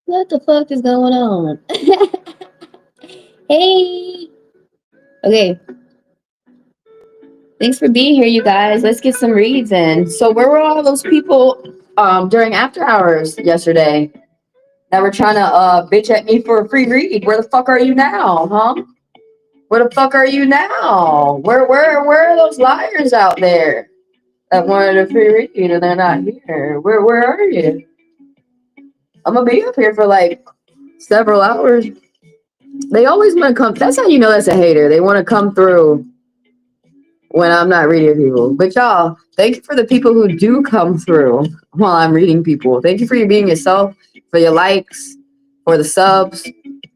What the fuck is going on? Hey. Okay. Thanks for being here, you guys. Let's get some reads in. So where were all those people during after hours yesterday that were trying to bitch at me for a free read? Where the fuck are you now, huh? Where the fuck are you now? Where are those liars out there that wanted a free read and they're not here? Where are you? I'm gonna be up here for like several hours. They always want to come. That's how you know that's a hater. They want to come through when I'm not reading people. But y'all, thank you for the people who do come through while I'm reading people. Thank you for you being yourself, for your likes, for the subs,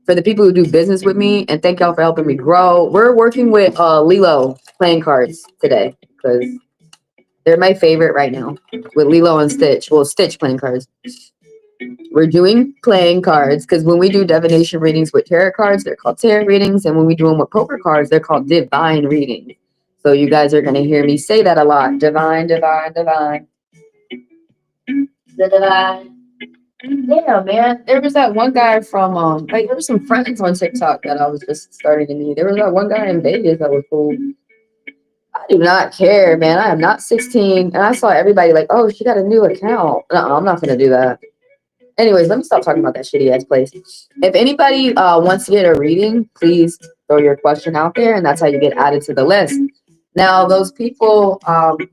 for the people who do business with me, and thank y'all for helping me grow. We're working with Lilo playing cards today because they're my favorite right now with Lilo and Stitch. Well, Stitch playing cards. We're doing playing cards because when we do divination readings with tarot cards, they're called tarot readings. And when we do them with poker cards, they're called divine readings. So you guys are going to hear me say that a lot. Divine, divine, divine. The divine. Yeah, man. There was that one guy from, like, there were some friends on TikTok that I was just starting to meet. There was that one guy in Vegas that was cool. I do not care, man. I am not 16. And I saw everybody like, oh, she got a new account. No, I'm not going to do that. Anyways, let me stop talking about that shitty ass place. If anybody wants to get a reading, please throw your question out there, and that's how you get added to the list. Now, those people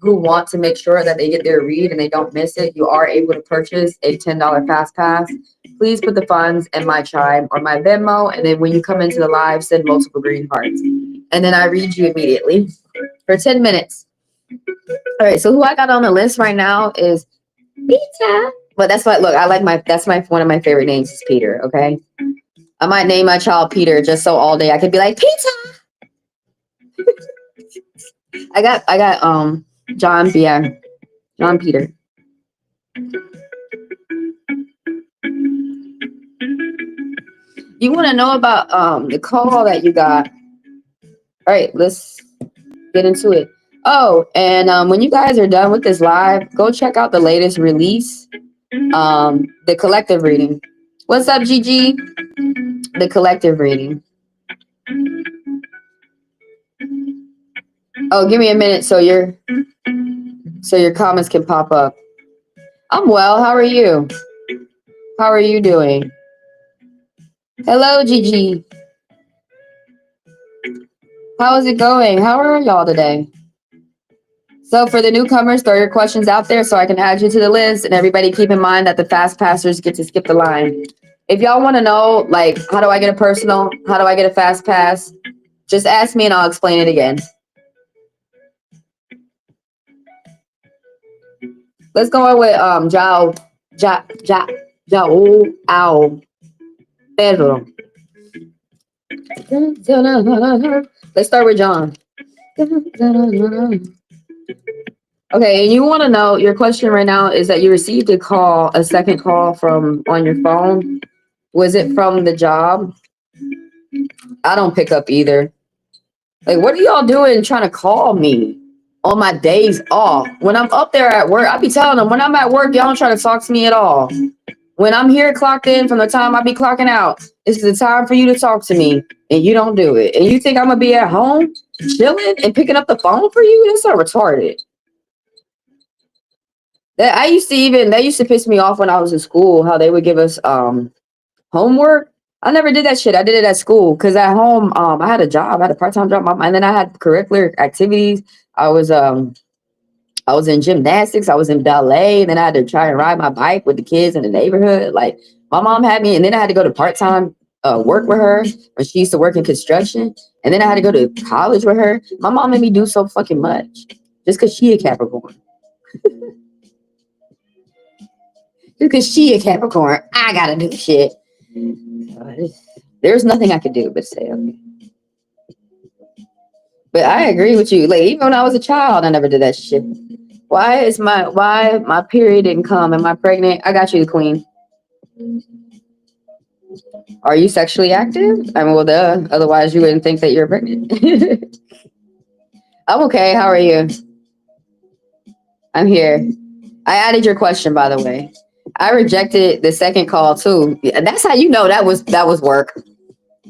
who want to make sure that they get their read and they don't miss it, you are able to purchase a $10 fast pass. Please put the funds in my Chime or my Venmo, and then when you come into the live, send multiple green hearts. And then I read you immediately for 10 minutes. All right, so who I got on the list right now is Pizza. But that's what, look, I like one of my favorite names is Peter, okay? I might name my child Peter just so all day I could be like, Pizza! I got John Pierre. John Peter. You want to know about the call that you got? All right, let's get into it. Oh, and when you guys are done with this live, go check out the latest release, the collective reading. What's up, Gigi? The collective reading. Oh, give me a minute so your comments can pop up. I'm well. How are you? How are you doing? Hello, Gigi. How is it going? How are y'all today? So for the newcomers, throw your questions out there so I can add you to the list. And everybody keep in mind that the fast passers get to skip the line. If y'all want to know, like, how do I get a personal? How do I get a fast pass? Just ask me and I'll explain it again. Let's go on with Pedro. Let's start with John. Okay, and you want to know, your question right now is that you received a second call from on your phone. Was it from the job? I don't pick up either. Like, what are y'all doing trying to call me on my days off? When I'm up there at work, I be telling them, when I'm at work, y'all don't try to talk to me at all. When I'm here clocked in from the time I be clocking out, it's the time for you to talk to me, and you don't do it. And you think I'm going to be at home chilling and picking up the phone for you? That's so retarded. That used to piss me off when I was in school, how they would give us homework. I never did that shit. I did it at school because at home, I had a job, I had a part-time job, and then I had curricular activities. I was in gymnastics, I was in ballet, and then I had to try and ride my bike with the kids in the neighborhood. Like, my mom had me, and then I had to go to part-time work with her when she used to work in construction, and then I had to go to college with her. My mom made me do so fucking much just because she a Capricorn. Because she a Capricorn, I gotta do shit. There's nothing I could do but say okay. But I agree with you. Like, even when I was a child, I never did that shit. Why my period didn't come? Am I pregnant? I got you, the queen. Are you sexually active? I mean, well, duh. Otherwise, you wouldn't think that you're pregnant. I'm okay. How are you? I'm here. I added your question, by the way. I rejected the second call too. That's how you know that was work.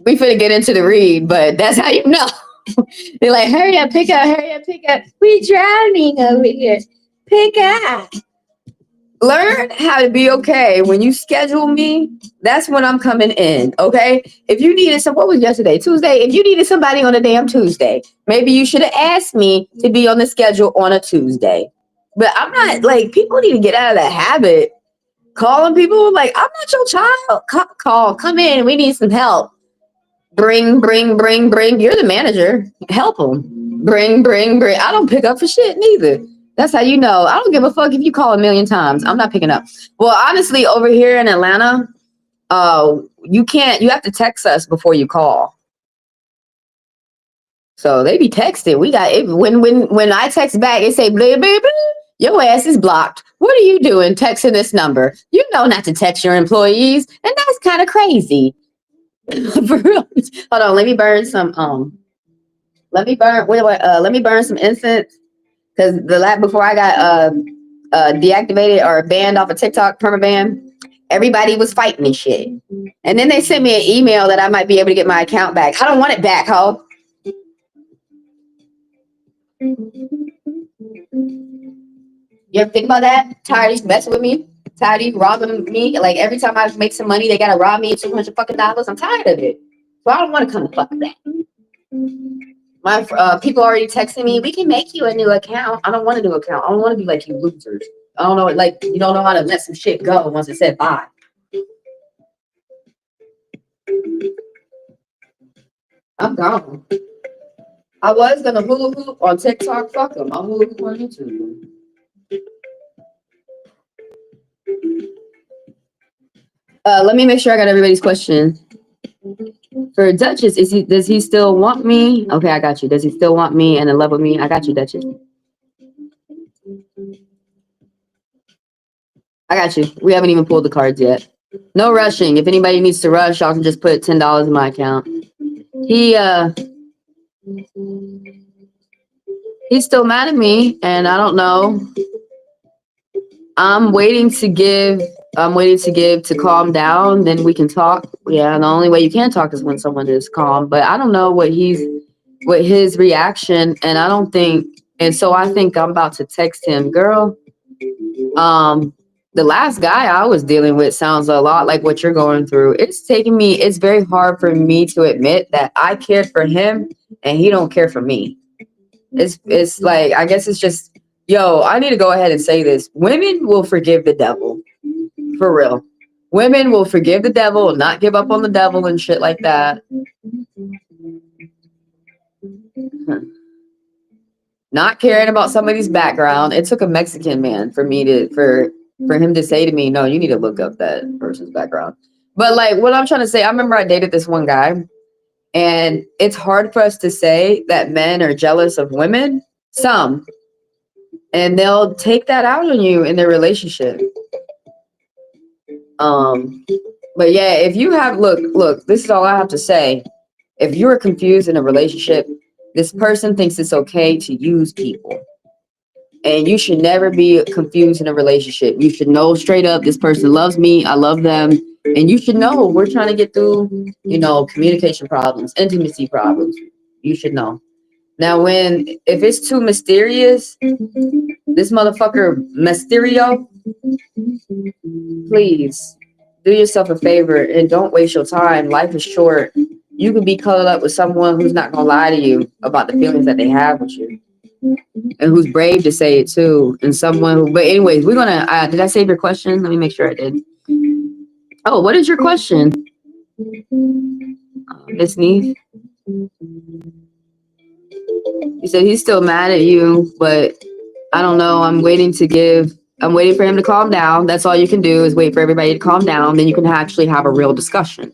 We finna get into the read, but that's how you know. They're like, hurry up, pick up, hurry up, pick up. We drowning over here. Pick up. Learn how to be okay. When you schedule me, that's when I'm coming in. Okay. If you needed what was yesterday? Tuesday. If you needed somebody on a damn Tuesday, maybe you should have asked me to be on the schedule on a Tuesday. But I'm not like, people need to get out of that habit. Calling people like, I'm not your child. Call, come in. We need some help. Bring. You're the manager. Help them. Bring. I don't pick up for shit neither. That's how you know. I don't give a fuck if you call a million times. I'm not picking up. Well, honestly, over here in Atlanta, you have to text us before you call. So they be texting. We got it. When I text back, it say, blah, blah, blah, your ass is blocked. What are you doing texting this number? You know not to text your employees, and that's kind of crazy. For real. Hold on, let me burn some let me burn some incense, because the lab before I got deactivated or banned off of TikTok, permaban, everybody was fighting and shit. And then they sent me an email that I might be able to get my account back. I don't want it back, ho. You ever think about that? Tired of messing with me? Tired of robbing me? Like every time I make some money, they gotta rob me $200 fucking dollars. I'm tired of it. So I don't want to come to fuck back. My people already texting me, we can make you a new account. I don't want a new account. I don't want to be like you losers. I don't know, like you don't know how to let some shit go once it said bye. I'm gone. I was gonna hula hoop on TikTok. Fuck them. I'll hula hoop on YouTube. Let me make sure I got everybody's question. For Duchess, does he still want me? Okay, I got you. Does he still want me and in love with me? I got you, Duchess. I got you. We haven't even pulled the cards yet. No rushing. If anybody needs to rush, y'all can just put $10 in my account. He's still mad at me, and I don't know. I'm waiting to give to calm down, then we can talk. Yeah, the only way you can talk is when someone is calm. But I don't know what his reaction, and I don't think, and so I think I'm about to text him, girl. The last guy I was dealing with sounds a lot like what you're going through. It's very hard for me to admit that I cared for him and he don't care for me. It's like, I guess it's just, yo, I need to go ahead and say this. Women will forgive the devil. For real. Women will forgive the devil and not give up on the devil and shit like that. Not caring about somebody's background. It took a Mexican man for him to say to me, no, you need to look up that person's background. But like what I'm trying to say, I remember I dated this one guy, and it's hard for us to say that men are jealous of women. Some. And they'll take that out on you in their relationship. But yeah, if you have, look, this is all I have to say. If you're confused in a relationship, this person thinks it's okay to use people. And you should never be confused in a relationship. You should know straight up, this person loves me, I love them. And you should know we're trying to get through, communication problems, intimacy problems. You should know. Now, if it's too mysterious, this motherfucker Mysterio, please do yourself a favor and don't waste your time. Life is short. You could be cuddled up with someone who's not gonna lie to you about the feelings that they have with you, and who's brave to say it too. And someone who, but anyways, we're gonna. Did I save your question? Let me make sure I did. Oh, what is your question, Miss Neve? You said he's still mad at you, but I don't know. I'm waiting for him to calm down. That's all you can do is wait for everybody to calm down. Then you can actually have a real discussion.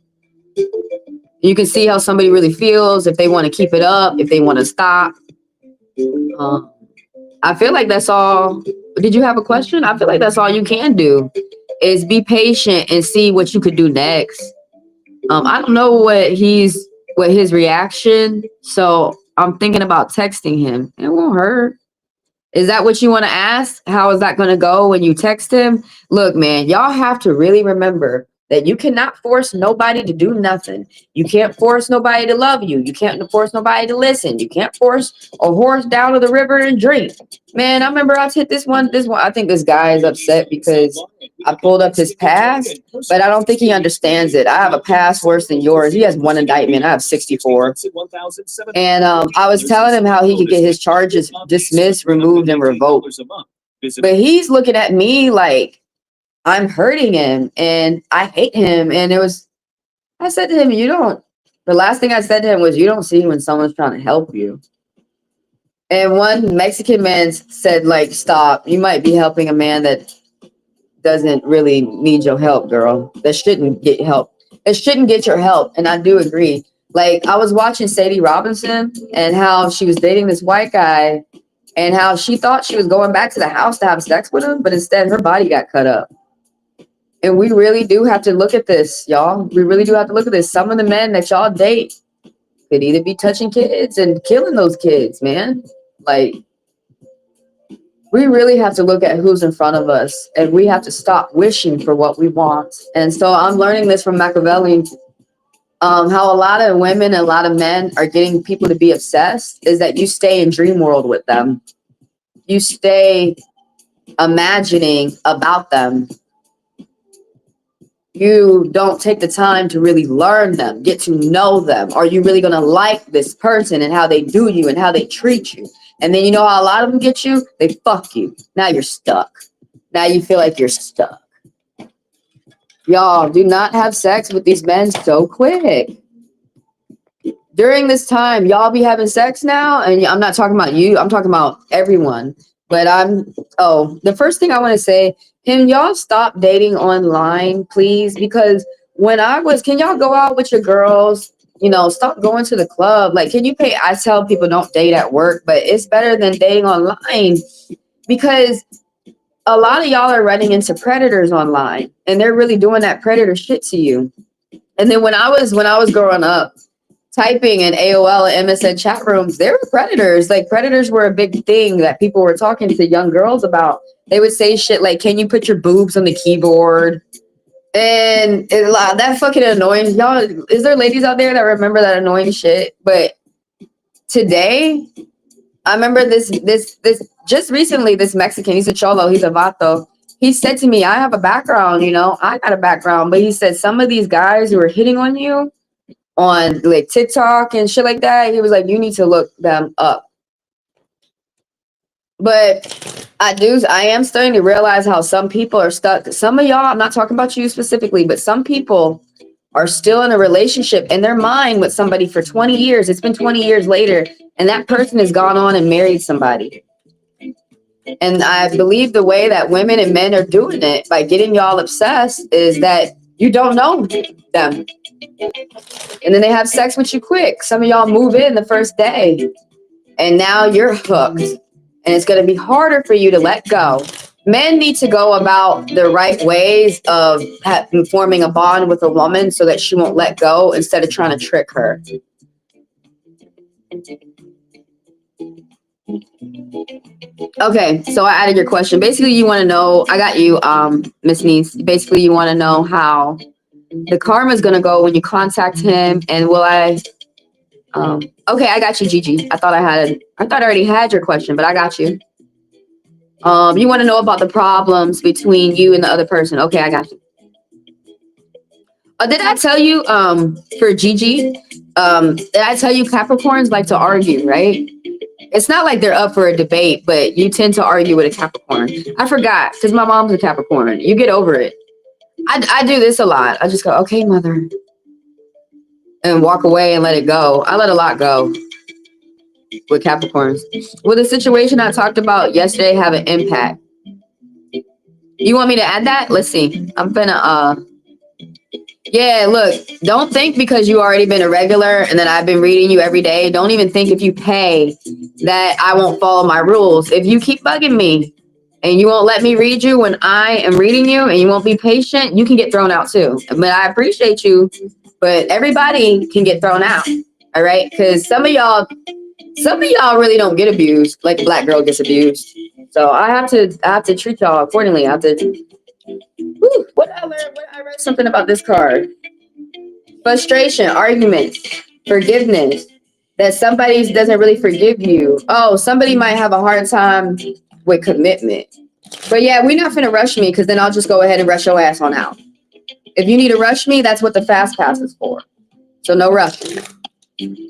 You can see how somebody really feels, if they want to keep it up, if they want to stop. I feel like that's all. Did you have a question? I feel like that's all you can do is be patient and see what you could do next. I don't know what his reaction. So I'm thinking about texting him. It won't hurt. Is that what you want to ask? How is that going to go when you text him? Look, man, y'all have to really remember that you cannot force nobody to do nothing. You can't force nobody to love you. You can't force nobody to listen. You can't force a horse down to the river and drink. Man, I remember I hit this one. I think this guy is upset because I pulled up his past, but I don't think he understands it. I have a past worse than yours. He has one indictment. I have 64. And I was telling him how he could get his charges dismissed, removed, and revoked. But he's looking at me like I'm hurting him and I hate him. And I said to him, the last thing I said to him was, you don't see when someone's trying to help you. And one Mexican man said, like, stop. You might be helping a man that doesn't really need your help, girl. That shouldn't get help. It shouldn't get your help. And I do agree. Like, I was watching Sadie Robinson and how she was dating this white guy and how she thought she was going back to the house to have sex with him, but instead her body got cut up. And we really do have to look at this, y'all. We really do have to look at this. Some of the men that y'all date could either be touching kids and killing those kids, man. Like, we really have to look at who's in front of us, and we have to stop wishing for what we want. And so I'm learning this from Machiavelli, how a lot of women and a lot of men are getting people to be obsessed is that you stay in dream world with them. You stay imagining about them. You don't take the time to really learn them, get to know them. Are you really going to like this person and how they do you and how they treat you? And then you know how a lot of them get you? They fuck you. Now you're stuck. Now you feel like you're stuck. Y'all, do not have sex with these men so quick. During this time, y'all be having sex now, and I'm not talking about you. I'm talking about everyone. But the first thing I want to say, can y'all stop dating online, please? Because can y'all go out with your girls? Stop going to the club. Like, can you pay? I tell people don't date at work, but it's better than dating online because a lot of y'all are running into predators online and they're really doing that predator shit to you. And then when I was growing up, typing in AOL and MSN chat rooms, there were predators. Like, predators were a big thing that people were talking to young girls about. They would say shit like, can you put your boobs on the keyboard? And that fucking annoying. Y'all, is there ladies out there that remember that annoying shit? But today, I remember this just recently, this Mexican, he's a cholo, he's a vato. He said to me, I have a background, I got a background. But he said, some of these guys who are hitting on you on like TikTok and shit like that, he was like, you need to look them up. But I am starting to realize how some people are stuck. Some of y'all, I'm not talking about you specifically, but some people are still in a relationship in their mind with somebody for 20 years. It's been 20 years later, and that person has gone on and married somebody. And I believe the way that women and men are doing it by getting y'all obsessed is that you don't know them. And then they have sex with you quick. Some of y'all move in the first day, and now you're hooked. And it's going to be harder for you to let go. Men need to go about the right ways of forming a bond with a woman so that she won't let go instead of trying to trick her. Okay, so I added your question. Basically, you want to know, I got you, Miss Niece. Basically, you want to know how the karma is going to go when you contact him, and will I... okay, I got you, Gigi. I thought I already had your question, but I got you. You want to know about the problems between you and the other person. Okay, I got you. Did I tell you, for Gigi, did I tell you Capricorns like to argue, right? It's not like they're up for a debate, but you tend to argue with a Capricorn. I forgot, because my mom's a Capricorn. You get over it. I do this a lot. I just go, okay, mother. And walk away and let it go. I let a lot go with Capricorns. Will the situation I talked about yesterday have an impact? You want me to add that? Let's see. I'm finna, yeah, look, don't think because you already been a regular and that I've been reading you every day. Don't even think if you pay that I won't follow my rules. If you keep bugging me and you won't let me read you when I am reading you and you won't be patient, you can get thrown out too. But I appreciate you, but everybody can get thrown out. All right. Because some of y'all Some of y'all really don't get abused like a black girl gets abused. So I have to treat y'all accordingly. I have to. Whew, what I learned? I read something about this card. Frustration, arguments, forgiveness. That somebody doesn't really forgive you. Oh, somebody might have a hard time with commitment. But yeah, we're not finna rush me because then I'll just go ahead and rush your ass on out. If you need to rush me, that's what the fast pass is for. So no rushing.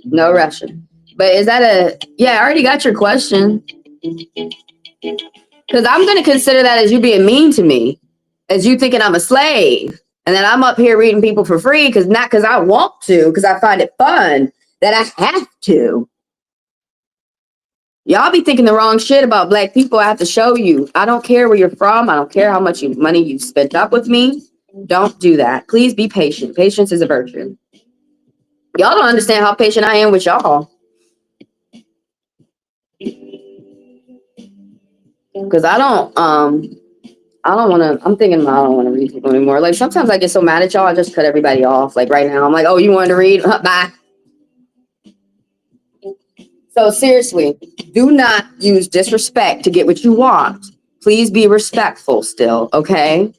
No rushing. But is that a... Yeah, I already got your question. Because I'm going to consider that as you being mean to me. As you thinking I'm a slave. And then I'm up here reading people for free because not because I want to, because I find it fun, that I have to. Y'all be thinking the wrong shit about black people. I have to show you. I don't care where you're from. I don't care how much money you spent up with me. Don't do that. Please be patient. Patience is a virtue. Y'all don't understand how patient I am with y'all. Because I don't want to, I'm thinking I don't want to read people anymore. Like sometimes I get so mad at y'all, I just cut everybody off. Like right now, I'm like, oh, you wanted to read? Bye. So seriously, do not use disrespect to get what you want. Please be respectful still, okay?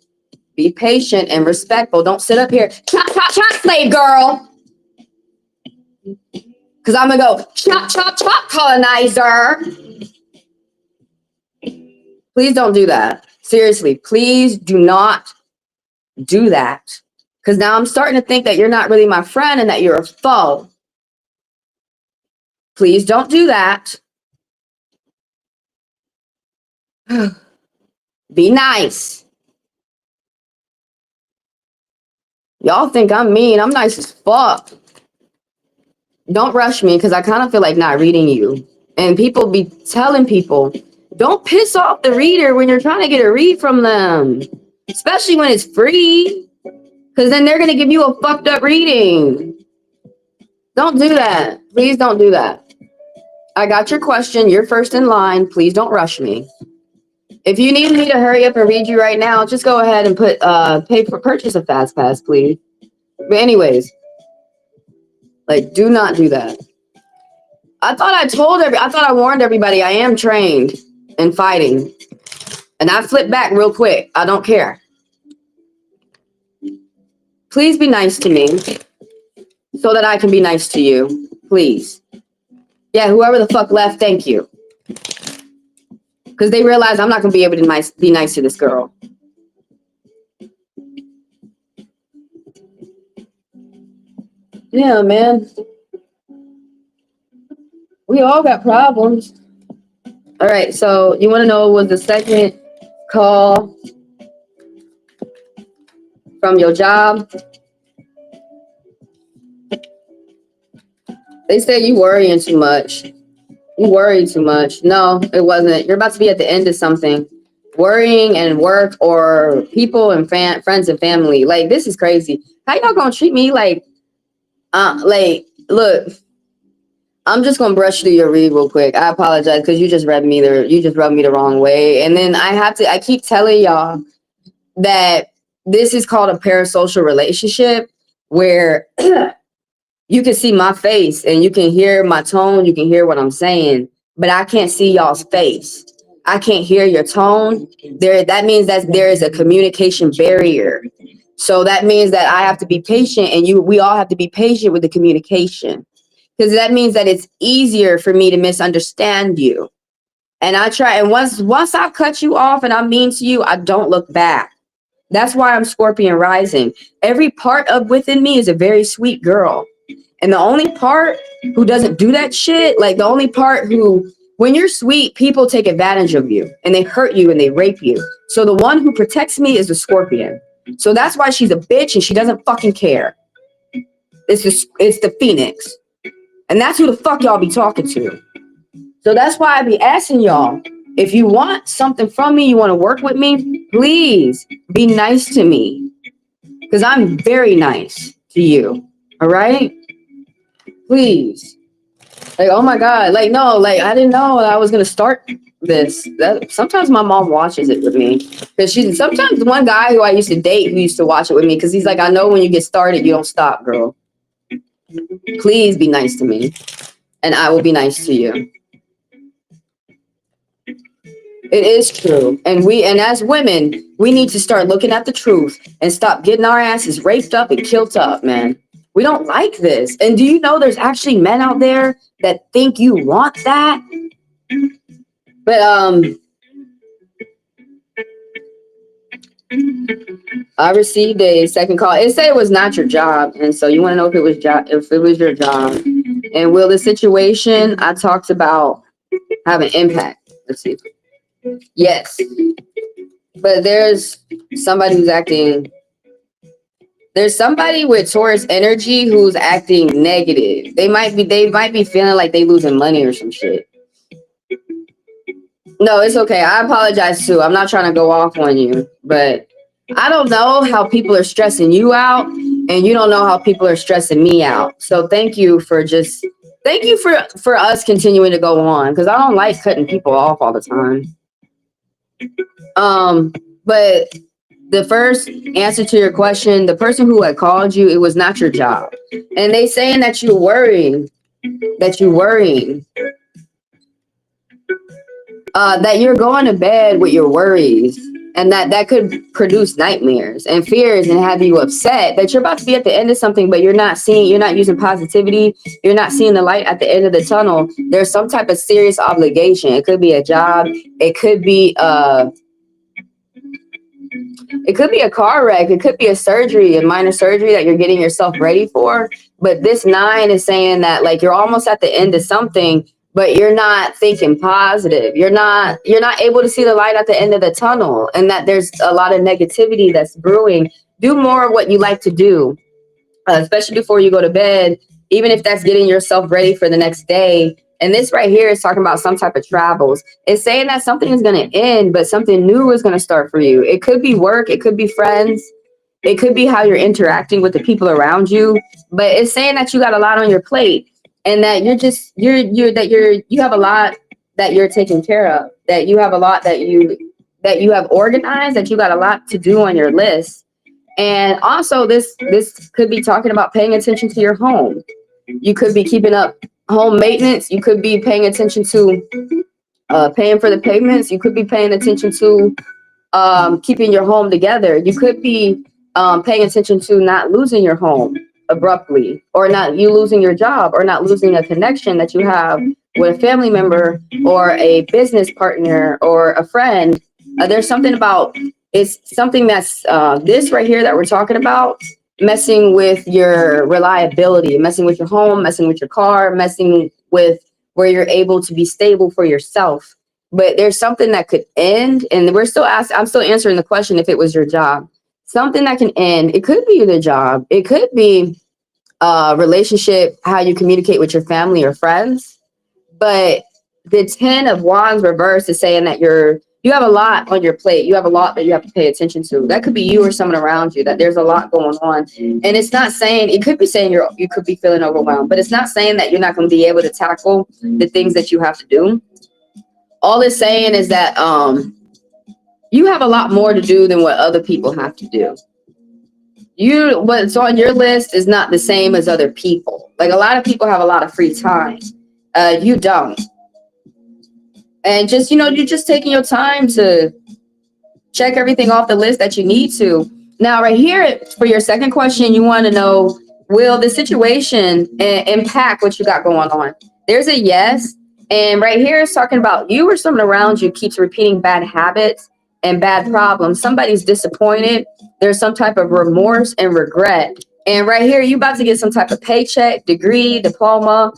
Be patient and respectful. Don't sit up here, chop, chop, chop, slave girl. Because I'm going to go, chop, chop, chop, colonizer. Please don't do that. Seriously, please do not do that. Because now I'm starting to think that you're not really my friend and that you're a foe. Please don't do that. Be nice. Y'all think I'm mean. I'm nice as fuck. Don't rush me because I kind of feel like not reading you. And people be telling people, don't piss off the reader when you're trying to get a read from them. Especially when it's free. Because then they're going to give you a fucked up reading. Don't do that. Please don't do that. I got your question. You're first in line. Please don't rush me. If you need me to hurry up and read you right now, just go ahead and purchase a fast pass, please. But anyways, like, do not do that. I thought I warned everybody I am trained in fighting. And I flipped back real quick. I don't care. Please be nice to me so that I can be nice to you. Please. Yeah, whoever the fuck left, thank you. Because they realize I'm not going to be able to be nice to this girl. Yeah, man. We all got problems. All right, so you want to know what was the second call from your job? They say you worrying too much. You worry too much. No, it wasn't. You're about to be at the end of something. Worrying and work or people and friends and family. Like, this is crazy. How y'all gonna treat me like, look, I'm just gonna brush through your read real quick. I apologize because you just rubbed me the wrong way. And then I keep telling y'all that this is called a parasocial relationship where you can see my face and you can hear my tone, you can hear what I'm saying, but I can't see y'all's face. I can't hear your tone. That means that there is a communication barrier. So that means that I have to be patient and we all have to be patient with the communication. Because that means that it's easier for me to misunderstand you. And I try, and once I cut you off and I'm mean to you, I don't look back. That's why I'm Scorpion rising. Every part of within me is a very sweet girl. And the only part who doesn't do that shit, like the only part who, when you're sweet, people take advantage of you and they hurt you and they rape you. So the one who protects me is the Scorpion. So that's why she's a bitch and she doesn't fucking care. It's the Phoenix. And that's who the fuck y'all be talking to. So that's why I be asking y'all, if you want something from me, you want to work with me, please be nice to me. Because I'm very nice to you. All right? Please. Like, oh my God. Like, no, like, I didn't know I was going to start this. Sometimes my mom watches it with me. Because sometimes one guy who I used to date who used to watch it with me, because he's like, I know when you get started, you don't stop, girl. Please be nice to me. and I will be nice to you. It is true. And as women, we need to start looking at the truth and stop getting our asses raped up and killed up, man. We don't like this. And do you know there's actually men out there that think you want that? But I received a second call. It said it was not your job, and so you want to know if it was your job. And will the situation I talked about have an impact? Let's see. Yes, but there's somebody who's acting. There's somebody with Taurus energy who's acting negative. They might be feeling like they losing money or some shit. No, it's okay. I apologize too. I'm not trying to go off on you, but I don't know how people are stressing you out, and you don't know how people are stressing me out. So thank you for us continuing to go on, because I don't like cutting people off all the time. But the first answer to your question, the person who had called you, it was not your job. And they saying that you're worrying, that you're going to bed with your worries, and that could produce nightmares and fears and have you upset that you're about to be at the end of something, but you're not using positivity. You're not seeing the light at the end of the tunnel. There's some type of serious obligation. It could be a job. It could be a car wreck. It could be a minor surgery that you're getting yourself ready for. But this 9 is saying that like you're almost at the end of something, but you're not thinking positive. You're not able to see the light at the end of the tunnel, and that there's a lot of negativity that's brewing. Do more of what you like to do, especially before you go to bed, even if that's getting yourself ready for the next day. And this right here is talking about some type of travels. It's saying that something is going to end, but something new is going to start for you. It could be work. It could be friends. It could be how you're interacting with the people around you. But it's saying that you got a lot on your plate, and that you have a lot that you're taking care of, that you have a lot that you have organized, that you got a lot to do on your list. And also this could be talking about paying attention to your home. You could be keeping up home maintenance. You could be paying attention to paying for the payments. You could be paying attention to keeping your home together. You could be paying attention to not losing your home abruptly, or not you losing your job, or not losing a connection that you have with a family member or a business partner or a friend. There's something about, it's something that's this right here that we're talking about, messing with your reliability, messing with your home, messing with your car, messing with where you're able to be stable for yourself. But there's something that could end, and I'm still answering the question if it was your job. Something that can end. It could be the job. It could be relationship, how you communicate with your family or friends. But the 10 of Wands reverse is saying that you have a lot on your plate. You have a lot that you have to pay attention to. That could be you or someone around you, that there's a lot going on. And it's not saying, it could be saying you could be feeling overwhelmed, but it's not saying that you're not going to be able to tackle the things that you have to do. All it's saying is that you have a lot more to do than what other people have to do. What's on your list is not the same as other people. Like, a lot of people have a lot of free time. You don't. And just, you're just taking your time to check everything off the list that you need to. Now, right here, for your second question, you want to know, will the situation impact what you got going on? There's a yes. And right here is talking about you or someone around you keeps repeating bad habits and bad problems. Somebody's disappointed. There's some type of remorse and regret. And right here, you about to get some type of paycheck, degree, diploma.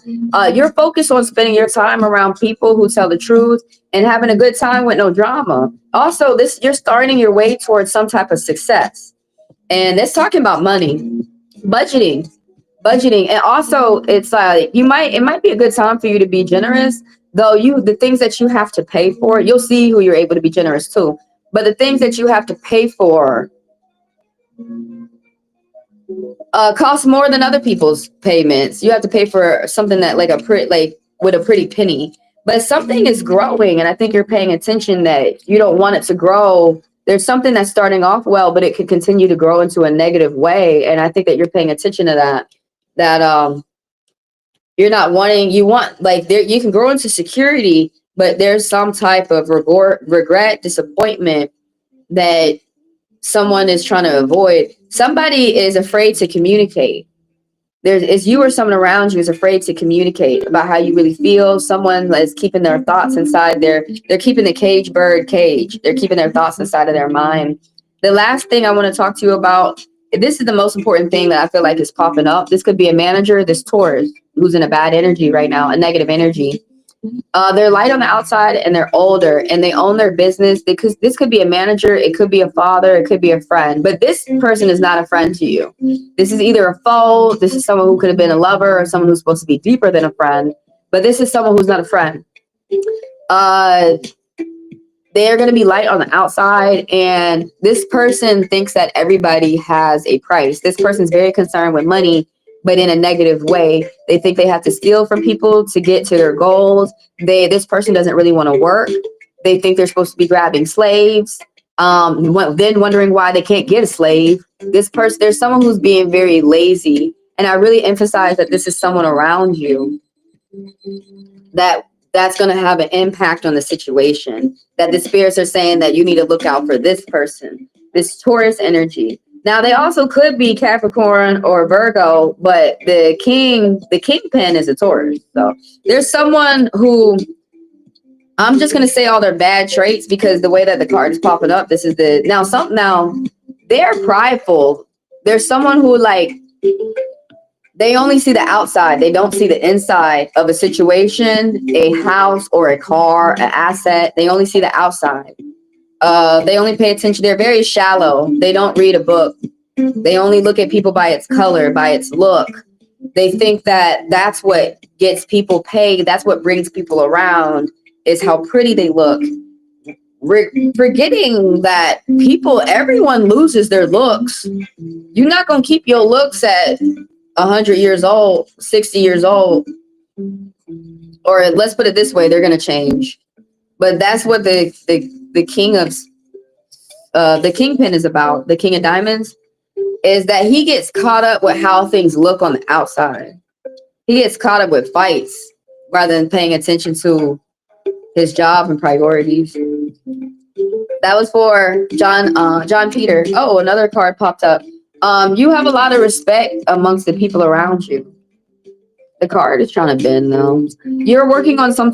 You're focused on spending your time around people who tell the truth and having a good time with no drama. Also, you're starting your way towards some type of success. And it's talking about money, budgeting. And also, it's like it might be a good time for you to be generous, though the things that you have to pay for, you'll see who you're able to be generous to. But the things that you have to pay for cost more than other people's payments. You have to pay for something that with a pretty penny. But something is growing, and I think you're paying attention that you don't want it to grow. There's something that's starting off well, but it could continue to grow into a negative way. And I think that you're paying attention to that You're not wanting, you want, like, there, you can grow into security, but there's some type of regret, disappointment that someone is trying to avoid. Somebody is afraid to communicate. It's you or someone around you is afraid to communicate about how you really feel. Someone is keeping their thoughts inside they're keeping the cage bird cage. They're keeping their thoughts inside of their mind. The last thing I want to talk to you about, this is the most important thing that I feel like is popping up. This could be a manager, this Taurus, who's in a bad energy right now, a negative energy. They're light on the outside and they're older and they own their business, because this could be a manager, it could be a father, it could be a friend, but this person is not a friend to you. This is either a foe, this is someone who could have been a lover, or someone who's supposed to be deeper than a friend, but this is someone who's not a friend. They're going to be light on the outside, and this person thinks that everybody has a price. This person's very concerned with money, but in a negative way. They think they have to steal from people to get to their goals. This person doesn't really want to work. They think they're supposed to be grabbing slaves, then wondering why they can't get a slave. This person, there's someone who's being very lazy, and I really emphasize that this is someone around you that's going to have an impact on the situation, that the spirits are saying that you need to look out for this person, this Taurus energy. Now, they also could be Capricorn or Virgo, but the kingpin is a Taurus. So there's someone who, I'm just going to say all their bad traits, because the way that the card is popping up, this is now they're prideful. There's someone who, like, they only see the outside. They don't see the inside of a situation, a house or a car, an asset. They only see the outside. They only pay attention. They're very shallow. They don't read a book. They only look at people by its color, by its look. They think that that's what gets people paid. That's what brings people around, is how pretty they look. Forgetting that everyone loses their looks. You're not going to keep your looks at 100 years old, 60 years old, or let's put it this way, they're going to change. But that's what the king of the kingpin is about. The king of diamonds is that he gets caught up with how things look on the outside. He gets caught up with fights rather than paying attention to his job and priorities. That was for John Peter. Oh, another card popped up. You have a lot of respect amongst the people around you. The card is trying to bend though. You're working on some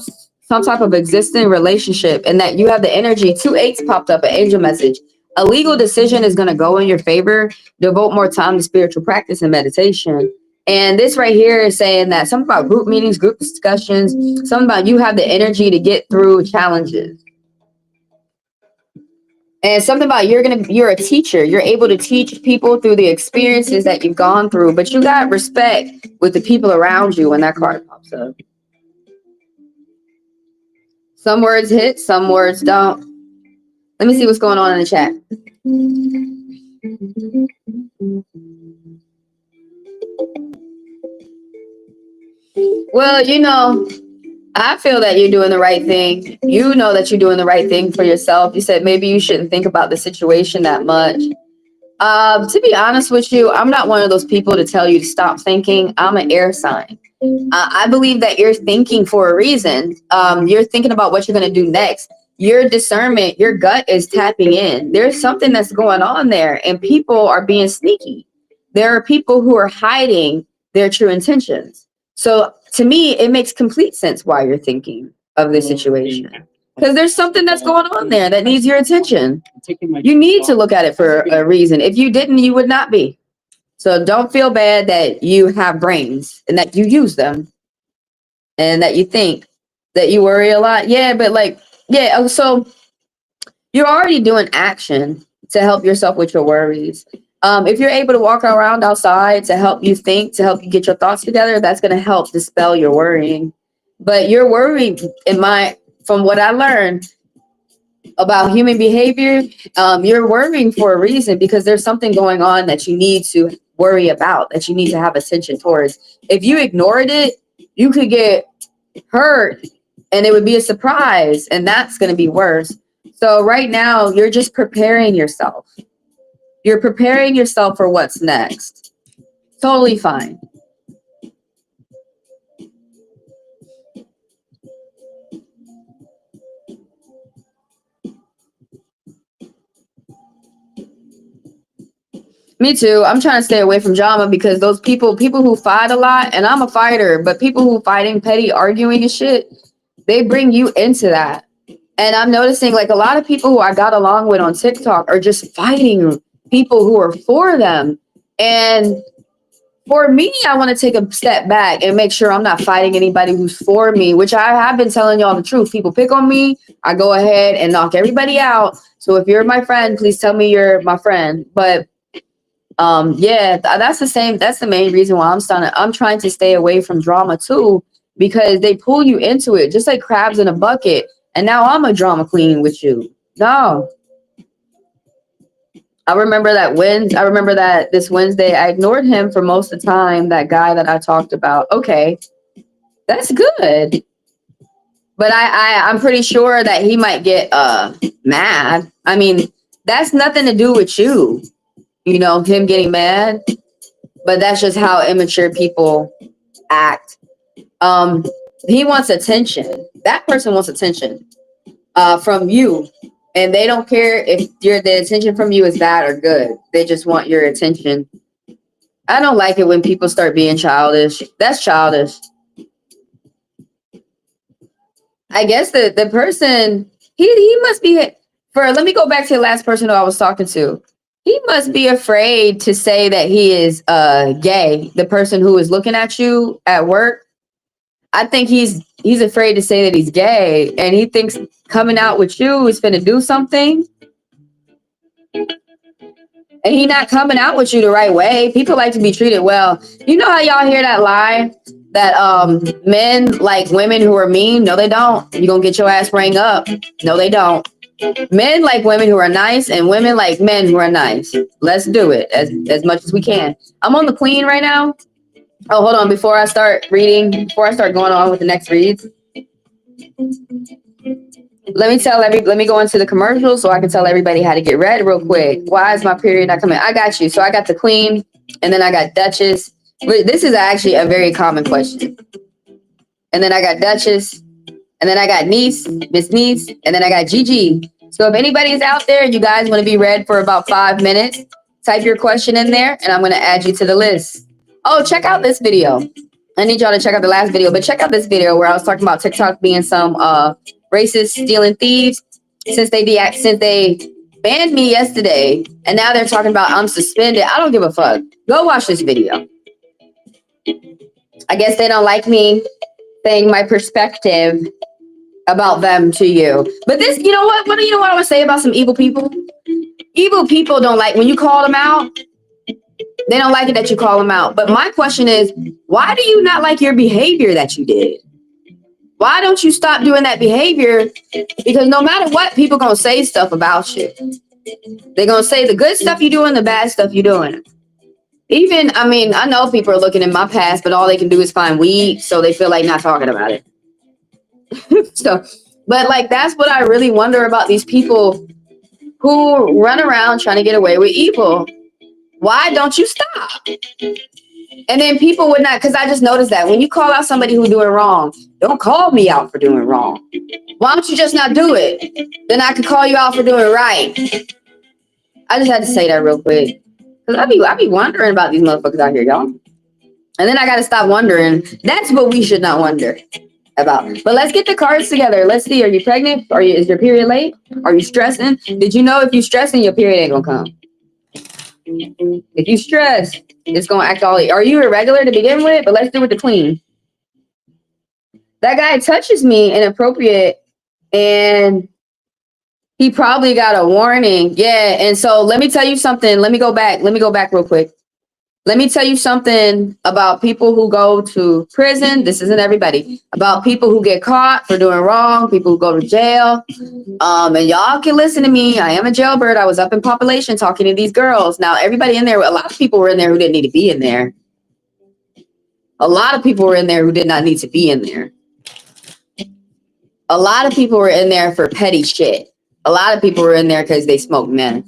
type of existing relationship, and that you have the energy. 2 8s popped up, an angel message. A legal decision is going to go in your favor. Devote more time to spiritual practice and meditation. And this right here is saying that something about group meetings, group discussions, something about you have the energy to get through challenges. And something about you're a teacher. You're able to teach people through the experiences that you've gone through, but you got respect with the people around you when that card pops up. Some words hit, some words don't. Let me see what's going on in the chat. Well, I feel that you're doing the right thing. You know that you're doing the right thing for yourself. You said maybe you shouldn't think about the situation that much. To be honest with you, I'm not one of those people to tell you to stop thinking. I'm an air sign. I believe that you're thinking for a reason. You're thinking about what you're going to do next. Your discernment, your gut is tapping in. There's something that's going on there, and people are being sneaky. There are people who are hiding their true intentions. So to me, it makes complete sense why you're thinking of this situation, because there's something that's going on there that needs your attention. You need to look at it for a reason. If you didn't, you would not be. So don't feel bad that you have brains and that you use them and that you think, that you worry a lot. Yeah, but so you're already doing action to help yourself with your worries. If you're able to walk around outside to help you think, to help you get your thoughts together, that's going to help dispel your worrying. But your worry, from what I learned about human behavior, you're worrying for a reason, because there's something going on that you need to worry about, that you need to have attention towards. If you ignored it, you could get hurt and it would be a surprise, and that's going to be worse. So right now, you're just preparing yourself. You're preparing yourself for what's next. Totally fine. Me too. I'm trying to stay away from drama because those people who fight a lot, and I'm a fighter, but people who fighting, petty, arguing and shit, they bring you into that. And I'm noticing like a lot of people who I got along with on TikTok are just fighting people who are for them. And for me, I want to take a step back and make sure I'm not fighting anybody who's for me, which I have been telling y'all the truth. People pick on me, I go ahead and knock everybody out. So if you're my friend, please tell me you're my friend. But yeah, that's the main reason why I'm trying to stay away from drama too, because they pull you into it just like crabs in a bucket. And now I'm a drama queen with you. No. I remember that this Wednesday I ignored him for most of the time, that guy that I talked about. Okay, that's good. But I'm pretty sure that he might get mad. I mean, that's nothing to do with you, him getting mad. But that's just how immature people act. He wants attention. That person wants attention from you. And they don't care if the attention from you is bad or good. They just want your attention. I don't like it when people start being childish. That's childish. I guess the person, he must be, let me go back to the last person who I was talking to. He must be afraid to say that he is gay. The person who is looking at you at work. I think he's afraid to say that he's gay, and he thinks coming out with you is finna do something. And he not coming out with you the right way. People like to be treated well. You know how y'all hear that lie that men like women who are mean? No, they don't. You're gonna get your ass rang up. No, they don't. Men like women who are nice, and women like men who are nice. Let's do it as much as we can. I'm on the queen right now. Oh, hold on. Before I start going on with the next reads, let me go into the commercials so I can tell everybody how to get ready real quick. Why is my period not coming? I got you. So I got the queen, and then I got Duchess. This is actually a very common question. And then I got Duchess, and then I got Miss Niece, and then I got Gigi. So if anybody's out there, you guys want to be read for about 5 minutes, type your question in there, and I'm going to add you to the list. Oh, check out this video. I need y'all to check out the last video, but check out this video where I was talking about TikTok being some racist, stealing thieves since they banned me yesterday, and now they're talking about I'm suspended. I don't give a fuck. Go watch this video. I guess they don't like me saying my perspective about them to you. But this, you know what? You know what I would say about some evil people? Evil people don't like when you call them out. They don't like it that you call them out. But my question is, why do you not like your behavior that you did? Why don't you stop doing that behavior? Because no matter what, people gonna say stuff about you. They're gonna say the good stuff you doing, the bad stuff you doing. Even, I mean, I know people are looking in my past, but all they can do is find weed, so they feel like not talking about it. So, but like, that's what I really wonder about these people who run around trying to get away with evil. Why don't you stop? And then people would not, because I just noticed that when you call out somebody who's doing wrong, don't call me out for doing wrong. Why don't you just not do it? Then I could call you out for doing right. I just had to say that real quick. Because I be wondering about these motherfuckers out here, y'all. And then I got to stop wondering. That's what we should not wonder about. But let's get the cards together. Let's see. Are you pregnant? Is your period late? Are you stressing? Did you know if you stressing, your period ain't going to come? If you stress, it's going to act all... Are you irregular to begin with? But let's do with the queen. That guy touches me inappropriate, and he probably got a warning. Yeah, and so let me tell you something. Let me go back real quick. Let me tell you something about people who go to prison. This isn't everybody. About people who get caught for doing wrong, people who go to jail. And y'all can listen to me. I am a jailbird. I was up in population talking to these girls. Now, everybody in there, a lot of people were in there who didn't need to be in there. A lot of people were in there who did not need to be in there. A lot of people were in there for petty shit. A lot of people were in there because they smoked meth.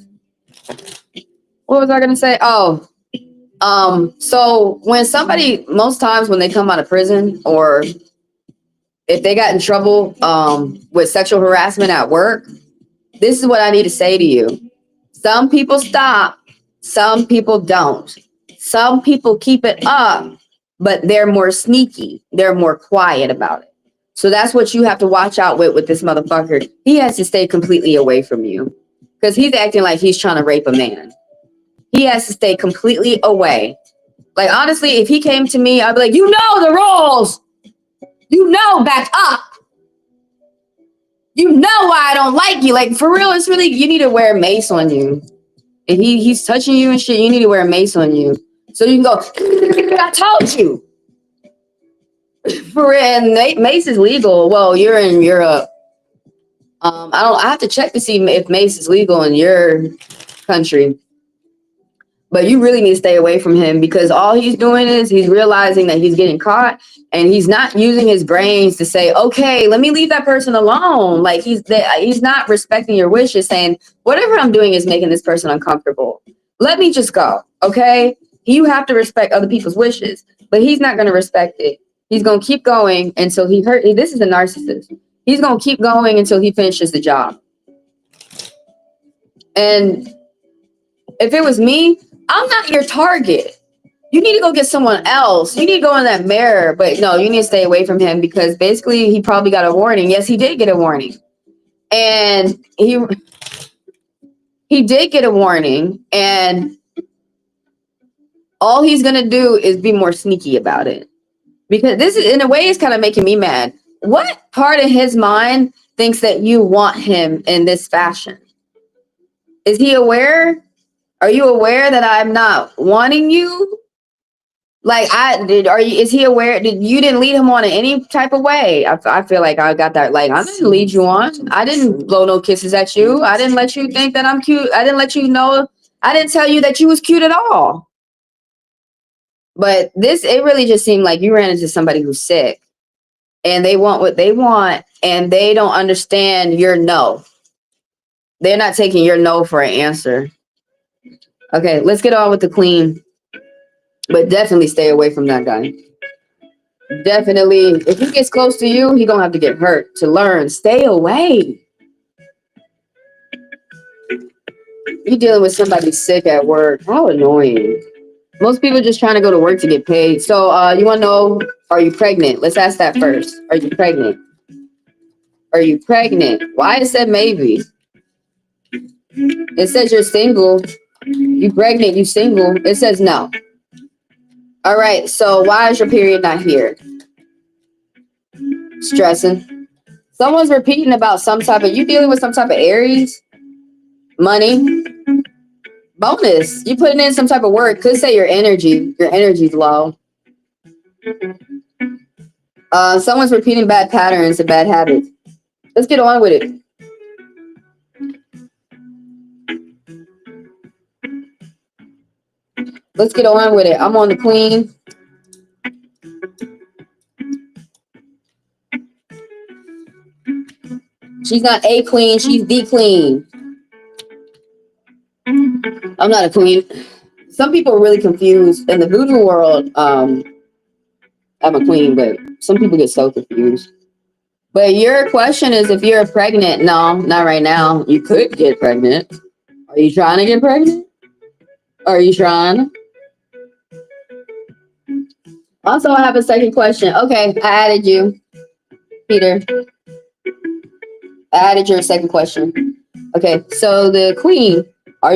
What was I going to say? Oh, so when somebody, most times when they come out of prison, or if they got in trouble with sexual harassment at work, this is what I need to say to you. Some people stop Some people don't. Some people keep it up, but they're more sneaky. They're more quiet about it. So that's what you have to watch out with this motherfucker. He has to stay completely away from you because he's acting like he's trying to rape a man. He has to stay completely away. Like, honestly, if he came to me, I'd be like, you know the rules. You know, back up. You know why I don't like you. Like, for real, it's really, you need to wear a mace on you. If he's touching you and shit, you need to wear a mace on you. So you can go, I told you. For real, and mace is legal. Well, you're in Europe. I have to check to see if mace is legal in your country. But you really need to stay away from him because all he's doing is he's realizing that he's getting caught and he's not using his brains to say, okay, let me leave that person alone. Like he's not respecting your wishes, saying, whatever I'm doing is making this person uncomfortable. Let me just go, okay? You have to respect other people's wishes, but he's not going to respect it. He's going to keep going until this is a narcissist. He's going to keep going until he finishes the job. And if it was me, I'm not your target. You need to go get someone else. You need to go in that mirror. But no, you need to stay away from him because basically he probably got a warning. Yes, he did get a warning. And he did get a warning. And all he's going to do is be more sneaky about it. Because this is, in a way, it's kind of making me mad. What part of his mind thinks that you want him in this fashion? Is he aware? Are you aware that I'm not wanting you? Like is he aware? You didn't lead him on in any type of way? I feel like I got that. Like, I didn't lead you on. I didn't blow no kisses at you. I didn't let you think that I'm cute. I didn't let you know. I didn't tell you that you was cute at all. But it really just seemed like you ran into somebody who's sick and they want what they want and they don't understand your no. They're not taking your no for an answer. Okay, let's get on with the queen. But definitely stay away from that guy. Definitely. If he gets close to you, he's going to have to get hurt to learn. Stay away. You're dealing with somebody sick at work. How annoying. Most people just trying to go to work to get paid. So you want to know, are you pregnant? Let's ask that first. Are you pregnant? Are you pregnant? Why it said maybe? It says you're single. You pregnant, you single. It says no. All right, so why is your period not here? Stressing. Someone's repeating about you dealing with some type of Aries? Money? Bonus. You putting in some type of work. Could say your energy's low. Someone's repeating bad patterns and bad habits. Let's get on with it. Let's get on with it. I'm on the queen. She's not a queen. She's the queen. I'm not a queen. Some people are really confused. In the voodoo world, I'm a queen, but some people get so confused. But your question is if you're pregnant. No, not right now. You could get pregnant. Are you trying to get pregnant? Are you trying? Also, I have a second question. Okay, I added you, Peter. I added your second question. Okay, so the queen, are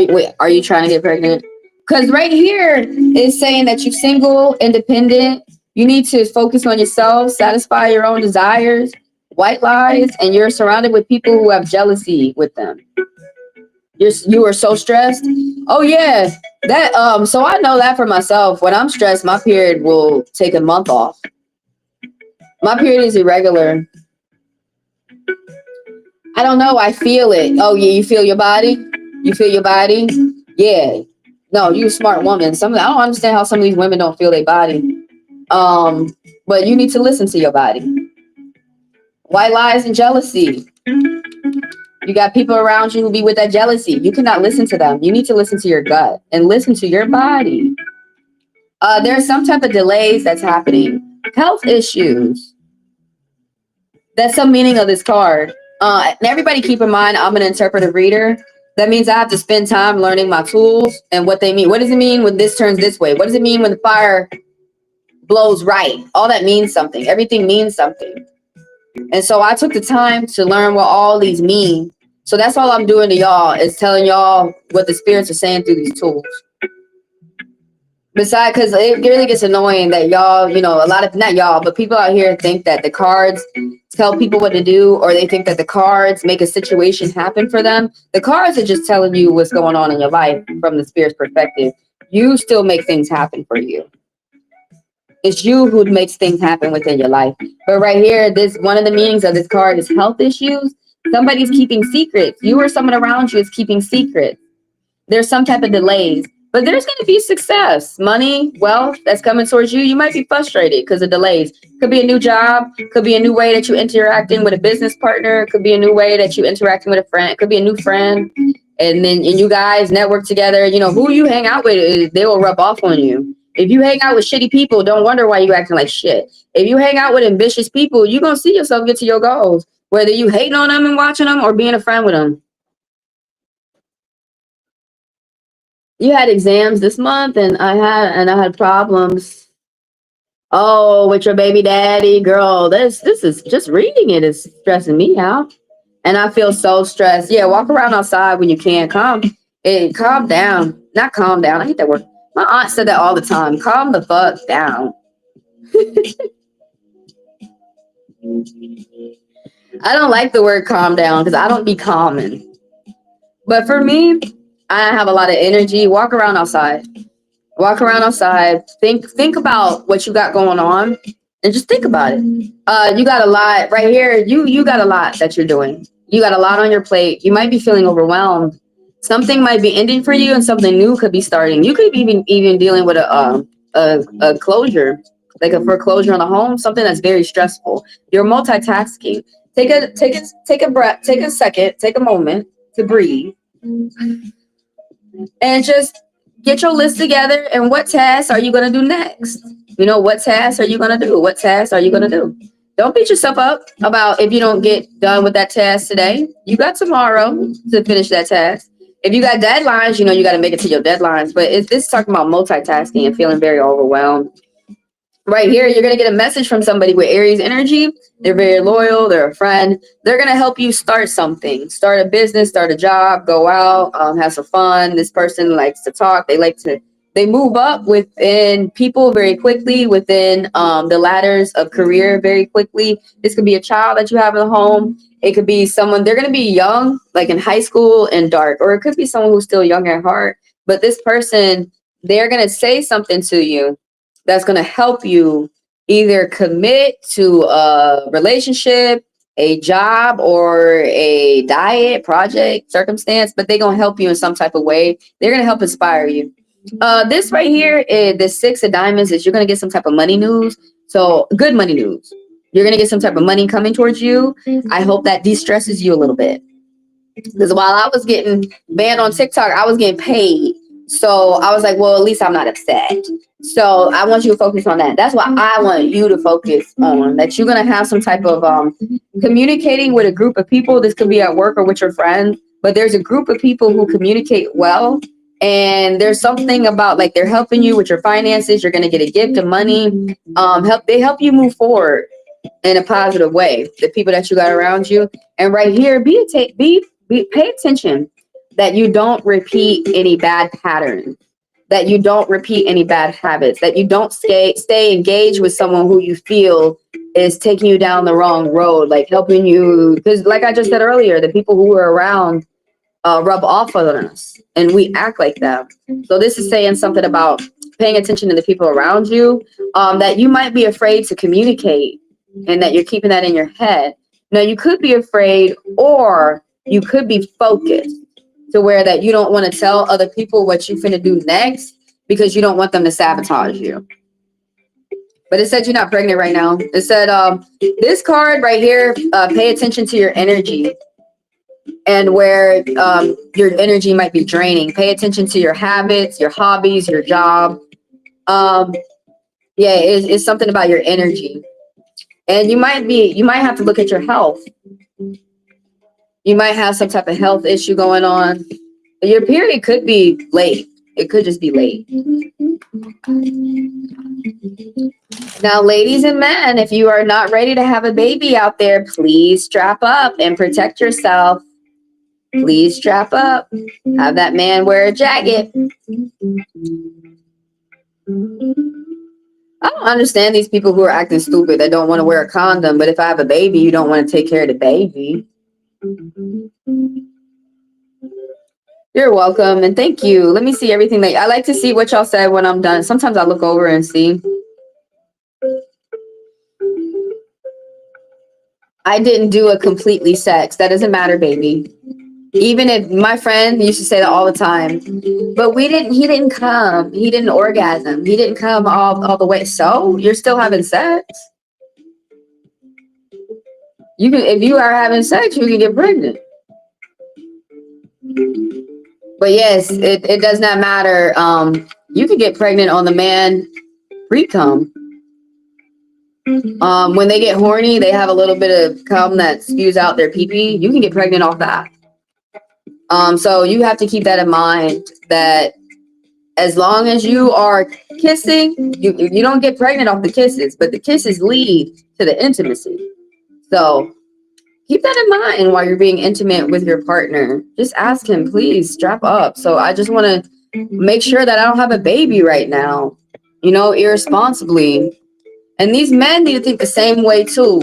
you trying to get pregnant? Because right here is saying that you're single, independent. You need to focus on yourself, satisfy your own desires, white lies, and you're surrounded with people who have jealousy with them. You are so stressed. Oh yeah, that so I know that for myself. When I'm stressed, my period will take a month off. My period is irregular. I don't know. I feel it. Oh yeah, you feel your body? You feel your body? Yeah. No, you a smart woman. I don't understand how some of these women don't feel their body. But you need to listen to your body. White lies and jealousy. You got people around you who be with that jealousy. You cannot listen to them. You need to listen to your gut and listen to your body. There's some type of delays that's happening. Health issues. That's some meaning of this card. And everybody keep in mind, I'm an interpretive reader. That means I have to spend time learning my tools and what they mean. What does it mean when this turns this way? What does it mean when the fire blows right? All that means something. Everything means something. And so I took the time to learn what all these mean. So that's all I'm doing to y'all, is telling y'all what the spirits are saying through these tools. Besides, because it really gets annoying that y'all, you know, a lot of, not y'all, but people out here think that the cards tell people what to do, or they think that the cards make a situation happen for them. The cards are just telling you what's going on in your life from the spirit's perspective. You still make things happen for you. It's you who makes things happen within your life. But right here, this one of the meanings of this card is health issues. Somebody's keeping secrets. You or someone around you is keeping secrets. There's some type of delays, but there's going to be success, money, wealth that's coming towards you. You might be frustrated because of delays. Could be a new job. Could be a new way that you're interacting with a business partner. Could be a new way that you're interacting with a friend. Could be a new friend. And then you guys network together. You know, who you hang out with, they will rub off on you. If you hang out with shitty people, don't wonder why you acting like shit. If you hang out with ambitious people, you're going to see yourself get to your goals, whether you hating on them and watching them or being a friend with them. You had exams this month, and I had problems. Oh, with your baby daddy, girl. This is just reading it is stressing me out, and I feel so stressed. Yeah, walk around outside when you can. Calm down. Not calm down. I hate that word. My aunt said that all the time. Calm the fuck down. I don't like the word calm down because I don't be calming. But for me, I have a lot of energy. Walk around outside. Walk around outside. Think about what you got going on, and just think about it. You got a lot right here. You got a lot that you're doing. You got a lot on your plate. You might be feeling overwhelmed. Something might be ending for you, and something new could be starting. You could be even dealing with a closure, like a foreclosure on a home. Something that's very stressful. You're multitasking. Take a breath. Take a second. Take a moment to breathe and just get your list together. And what tasks are you going to do next? You know, what tasks are you going to do? What tasks are you going to do? Don't beat yourself up about if you don't get done with that task today. You got tomorrow to finish that task. If you got deadlines, you know, you got to make it to your deadlines. But this is talking about multitasking and feeling very overwhelmed. Right here, you're going to get a message from somebody with Aries energy. They're very loyal. They're a friend. They're going to help you start something, start a business, start a job, go out, have some fun. This person likes to talk. They move up within people very quickly, within the ladders of career very quickly. This could be a child that you have at home. It could be someone, they're going to be young, like in high school and dark, or it could be someone who's still young at heart. But this person, they're going to say something to you that's going to help you either commit to a relationship, a job, or a diet, project, circumstance, but they're going to help you in some type of way. They're going to help inspire you. This right here, the 6 of diamonds, is you're going to get some type of money news. So good money news. You're going to get some type of money coming towards you. I hope that de-stresses you a little bit. Because while I was getting banned on TikTok, I was getting paid. So I was like, well, at least I'm not upset. So I want you to focus on that. That's what I want you to focus on, that you're going to have some type of communicating with a group of people. This could be at work or with your friends, but there's a group of people who communicate well. And there's something about like they're helping you with your finances. You're going to get a gift of money. They help you move forward in a positive way. The people that you got around you. And right here, pay attention that you don't repeat any bad patterns, that you don't repeat any bad habits, that you don't stay engaged with someone who you feel is taking you down the wrong road, like helping you. Because like I just said earlier, the people who are around rub off on us and we act like them. So this is saying something about paying attention to the people around you, that you might be afraid to communicate and that you're keeping that in your head. Now you could be afraid, or you could be focused to where that you don't want to tell other people what you finna do next because you don't want them to sabotage you. But it said you're not pregnant right now. It said this card right here, pay attention to your energy and where your energy might be draining. Pay attention to your habits, your hobbies, your job. Yeah, it's something about your energy. And you might have to look at your health. You might have some type of health issue going on. Your period could be late. It could just be late. Now, ladies and men, if you are not ready to have a baby out there, please strap up and protect yourself. Please strap up. Have that man wear a jacket. I don't understand these people who are acting stupid that don't want to wear a condom, but if I have a baby, you don't want to take care of the baby. You're welcome, and thank you. Let me see everything that I like to see what y'all said when I'm done. Sometimes I look over and see. I didn't do a completely sex. That doesn't matter, baby. Even if my friend used to say that all the time, but he didn't come. He didn't orgasm. He didn't come all the way. So you're still having sex. You can, if you are having sex, you can get pregnant. But yes, it does not matter. You can get pregnant on the man pre-cum. When they get horny, they have a little bit of cum that spews out their pee-pee. You can get pregnant off that. So you have to keep that in mind, that as long as you are kissing, you don't get pregnant off the kisses, but the kisses lead to the intimacy. So keep that in mind while you're being intimate with your partner. Just ask him, please strap up. So I just want to make sure that I don't have a baby right now, irresponsibly. And these men need to think the same way too,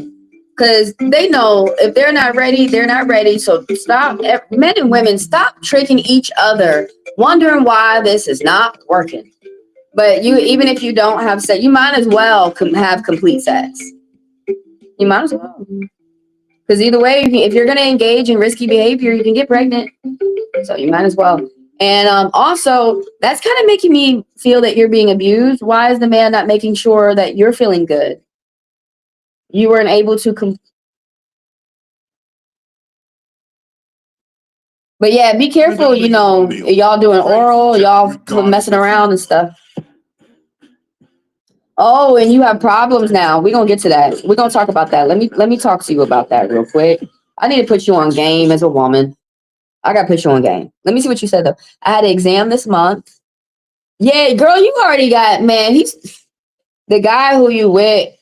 because they know if they're not ready, they're not ready. So stop, men and women, stop tricking each other, wondering why this is not working. But even if you don't have sex, you might as well have complete sex. You might as well. Because either way, if you're going to engage in risky behavior, you can get pregnant. So you might as well. And also, that's kind of making me feel that you're being abused. Why is the man not making sure that you're feeling good? You weren't able to. But yeah, be careful, y'all doing oral, y'all messing around and stuff. Oh, and you have problems now. We're gonna get to that. We're gonna talk about that. Let me talk to you about that real quick. I need to put you on game as a woman. I gotta put you on game. Let me see what you said though. I had an exam this month. Yeah, girl, you already got, man. He's the guy who you with.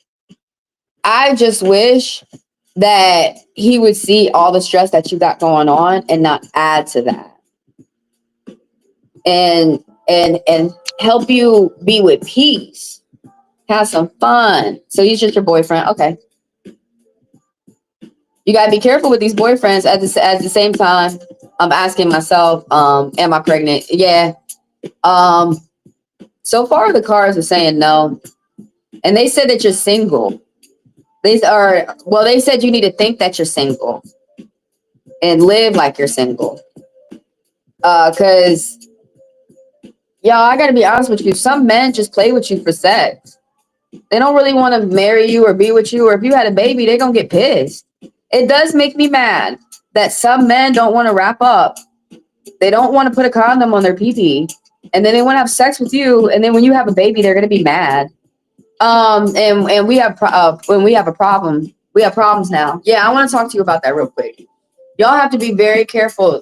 I just wish that he would see all the stress that you got going on and not add to that. And help you be with peace. Have some fun. So he's just your boyfriend. Okay. You gotta be careful with these boyfriends. At the same time, I'm asking myself, am I pregnant? Yeah. So far the cards are saying no. And they said that you're single. They said you need to think that you're single and live like you're single. Cause y'all, I gotta be honest with you. Some men just play with you for sex. They don't really want to marry you or be with you. Or if you had a baby, they're gonna get pissed. It does make me mad that some men don't want to wrap up. They don't want to put a condom on their pee-pee. And then they want to have sex with you. And then when you have a baby, they're gonna be mad. And we have when we have a problem, we have problems now. Yeah, I want to talk to you about that real quick. Y'all have to be very careful.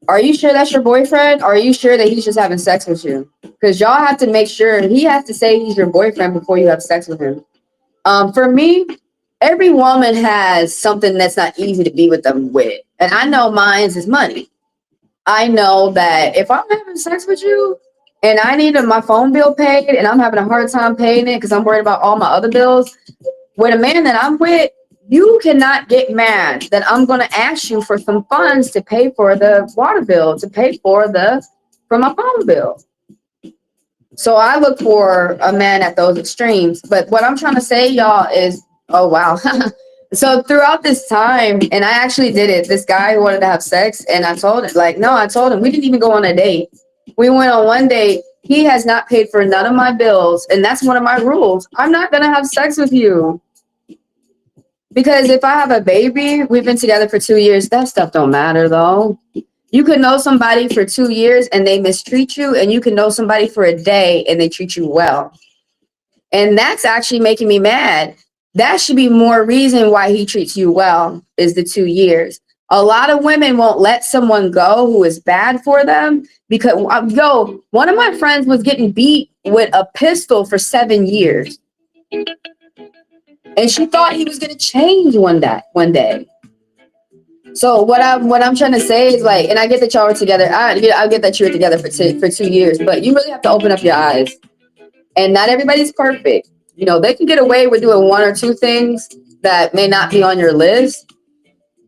Are you sure that's your boyfriend? Or are you sure that he's just having sex with you? Because y'all have to make sure he has to say he's your boyfriend before you have sex with him. For me, every woman has something that's not easy to be with them with. And I know mine's is money. I know that if I'm having sex with you and I need my phone bill paid and I'm having a hard time paying it because I'm worried about all my other bills, with a man that I'm with, you cannot get mad that I'm going to ask you for some funds to pay for the water bill, to pay for my phone bill. So I look for a man at those extremes. But what I'm trying to say, y'all, is, oh, wow. So throughout this time, and I actually did it, this guy wanted to have sex, and I told him, we didn't even go on a date. We went on one date. He has not paid for none of my bills, and that's one of my rules. I'm not going to have sex with you. Because if I have a baby, we've been together for 2 years, that stuff don't matter, though. You could know somebody for 2 years and they mistreat you, and you can know somebody for a day and they treat you well. And that's actually making me mad. That should be more reason why he treats you well, is the 2 years. A lot of women won't let someone go who is bad for them because, one of my friends was getting beat with a pistol for 7 years. And she thought he was going to change one day. So what I'm trying to say is like, and I get that y'all were together. I get that you were together for 2 years, but you really have to open up your eyes. And not everybody's perfect. You know, they can get away with doing 1 or 2 things that may not be on your list.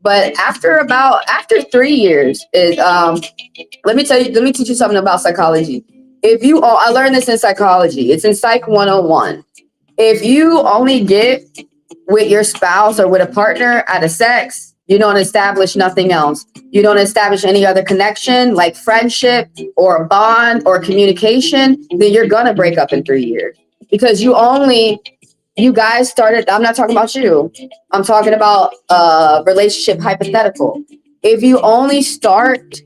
But after 3 years is let me teach you something about psychology. I learned this in psychology. It's in Psych 101. If you only get with your spouse or with a partner out of sex, you don't establish nothing else. You don't establish any other connection like friendship or a bond or communication, then you're gonna break up in 3 years. Because you guys started, I'm not talking about you. I'm talking about relationship hypothetical. If you only start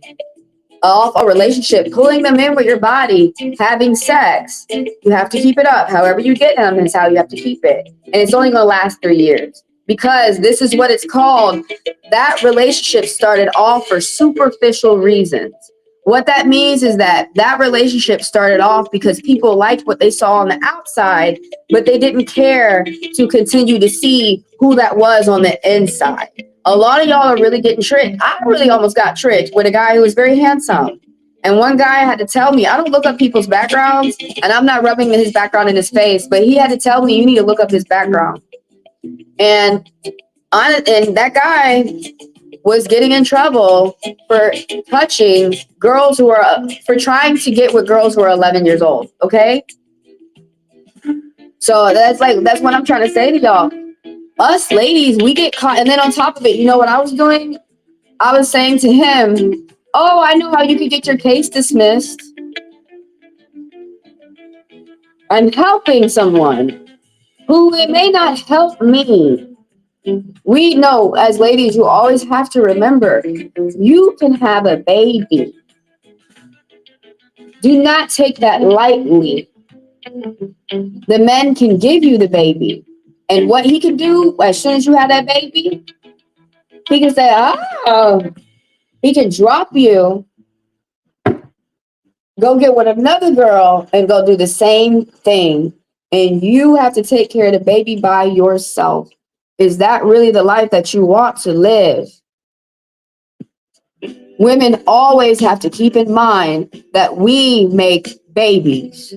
off a relationship, pulling them in with your body, having sex, you have to keep it up. However you get them is how you have to keep it. And it's only going to last 3 years because this is what it's called. That relationship started off for superficial reasons. What that means is that relationship started off because people liked what they saw on the outside, but they didn't care to continue to see who that was on the inside. A lot of y'all are really getting tricked. I really almost got tricked with a guy who was very handsome. And one guy had to tell me, I don't look up people's backgrounds, and I'm not rubbing his background in his face, but he had to tell me, you need to look up his background. And that guy was getting in trouble for touching girls for trying to get with girls who are 11 years old. Okay. So that's what I'm trying to say to y'all. Us ladies, we get caught. And then on top of it, you know what I was doing? I was saying to him, oh, I know how you could get your case dismissed. I'm helping someone who it may not help me. We know as ladies, you always have to remember, you can have a baby. Do not take that lightly. The men can give you the baby. And what he can do as soon as you have that baby, he can say, he can drop you, go get with another girl and go do the same thing. And you have to take care of the baby by yourself. Is that really the life that you want to live? Women always have to keep in mind that we make babies.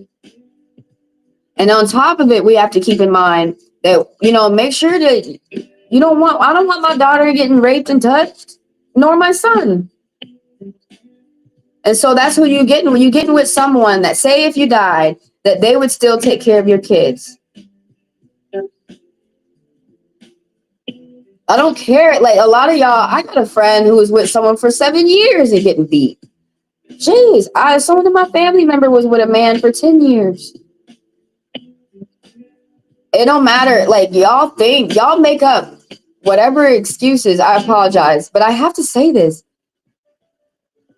And on top of it, we have to keep in mind that, make sure that I don't want my daughter getting raped and touched, nor my son. And so that's who you're getting. When you're getting with someone that, say if you died, that they would still take care of your kids. I don't care. Like a lot of y'all, I got a friend who was with someone for 7 years and getting beat. Jeez, someone in my family member was with a man for 10 years. It don't matter. Like y'all make up whatever excuses. I apologize, but I have to say this.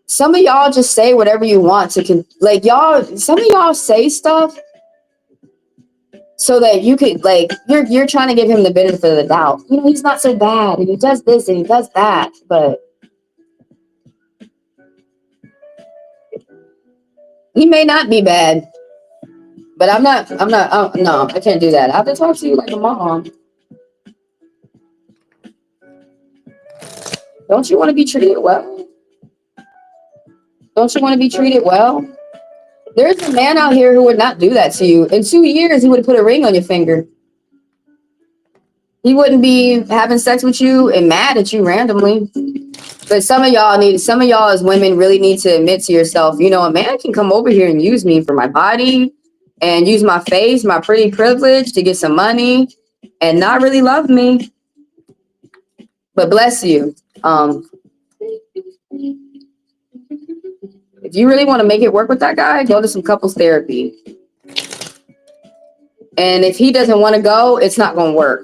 Some of y'all just say whatever you want some of y'all say stuff so that you could, you're trying to give him the benefit of the doubt. He's not so bad and he does this and he does that, but he may not be bad. But no, I can't do that. I have to talk to you like a mom. Don't you want to be treated well? Don't you want to be treated well? There's a man out here who would not do that to you. In 2 years, he would have put a ring on your finger. He wouldn't be having sex with you and mad at you randomly. But some of y'all as women really need to admit to yourself, a man can come over here and use me for my body and use my face, my pretty privilege to get some money and not really love me. But bless you. If you really want to make it work with that guy, go to some couples therapy. And if he doesn't want to go, it's not going to work.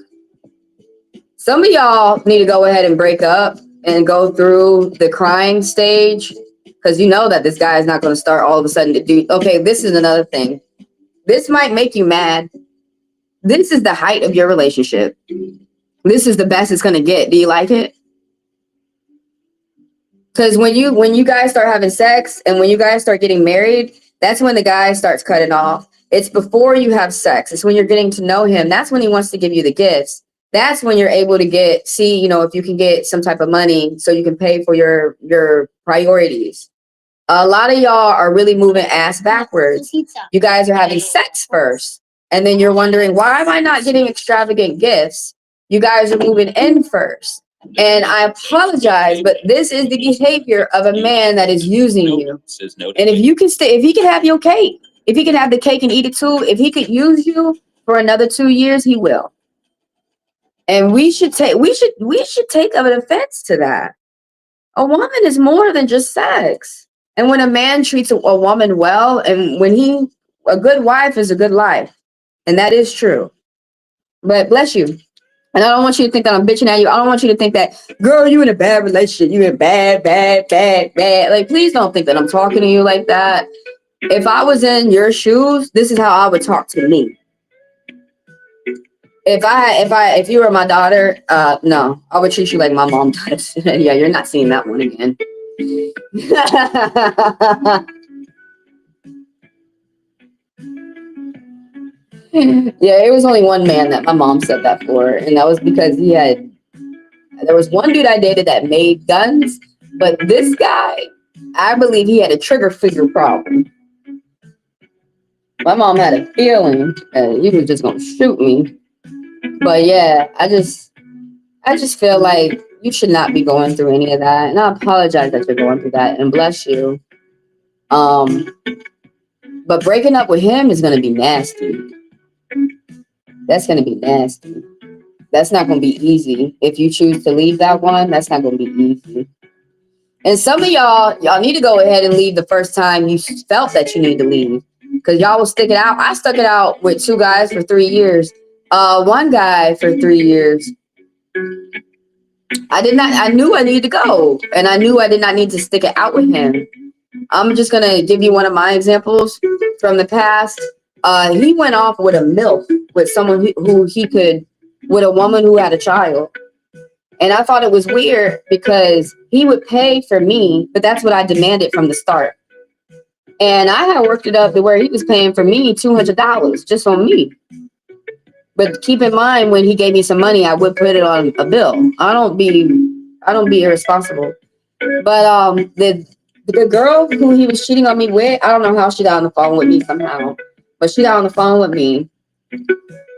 Some of y'all need to go ahead and break up and go through the crying stage because you know that this guy is not going to start all of a sudden to do. Okay, this is another thing. This might make you mad. This is the height of your relationship. This is the best it's going to get. Do you like it? Because when you guys start having sex and when you guys start getting married, that's when the guy starts cutting off. It's before you have sex. It's when you're getting to know him. That's when he wants to give you the gifts. That's when you're able to see, you know, if you can get some type of money so you can pay for your priorities. A lot of y'all are really moving ass backwards. You guys are having sex first. And then you're wondering, why am I not getting extravagant gifts? You guys are moving in first. And I apologize, but this is the behavior of a man that is using you. And if you can if he can have your cake, if he can have the cake and eat it too, if he could use you for another 2 years, he will. And we should take an offense to that. A woman is more than just sex. And when a man treats a woman well, and a good wife is a good life. And that is true. But bless you. And I don't want you to think that I'm bitching at you. I don't want you to think that, girl, you in a bad relationship. You in bad. Like, please don't think that I'm talking to you like that. If I was in your shoes, this is how I would talk to me. If you were my daughter, no, I would treat you like my mom does. Yeah, you're not seeing that one again. Yeah, it was only one man that my mom said that for, and that was because there was one dude I dated that made guns, but this guy, I believe he had a trigger finger problem. My mom had a feeling that he was just gonna shoot me. But yeah, I just feel like you should not be going through any of that, and I apologize that you're going through that, and bless you. But breaking up with him is gonna be nasty. That's gonna be nasty. That's not gonna be easy. If you choose to leave that one, that's not gonna be easy. And some of y'all need to go ahead and leave the first time you felt that you need to leave, because y'all will stick it out. I stuck it out with 2 guys for 3 years. One guy for 3 years. I knew I needed to go, and I knew I did not need to stick it out with him. I'm just gonna give you one of my examples from the past. He went off with a MILF, with someone with a woman who had a child. And I thought it was weird because he would pay for me, but that's what I demanded from the start. And I had worked it up to where he was paying for me $200 just on me. But keep in mind, when he gave me some money, I would put it on a bill. I don't be irresponsible. But the girl who he was cheating on me with, I don't know how she got on the phone with me somehow, but she got on the phone with me.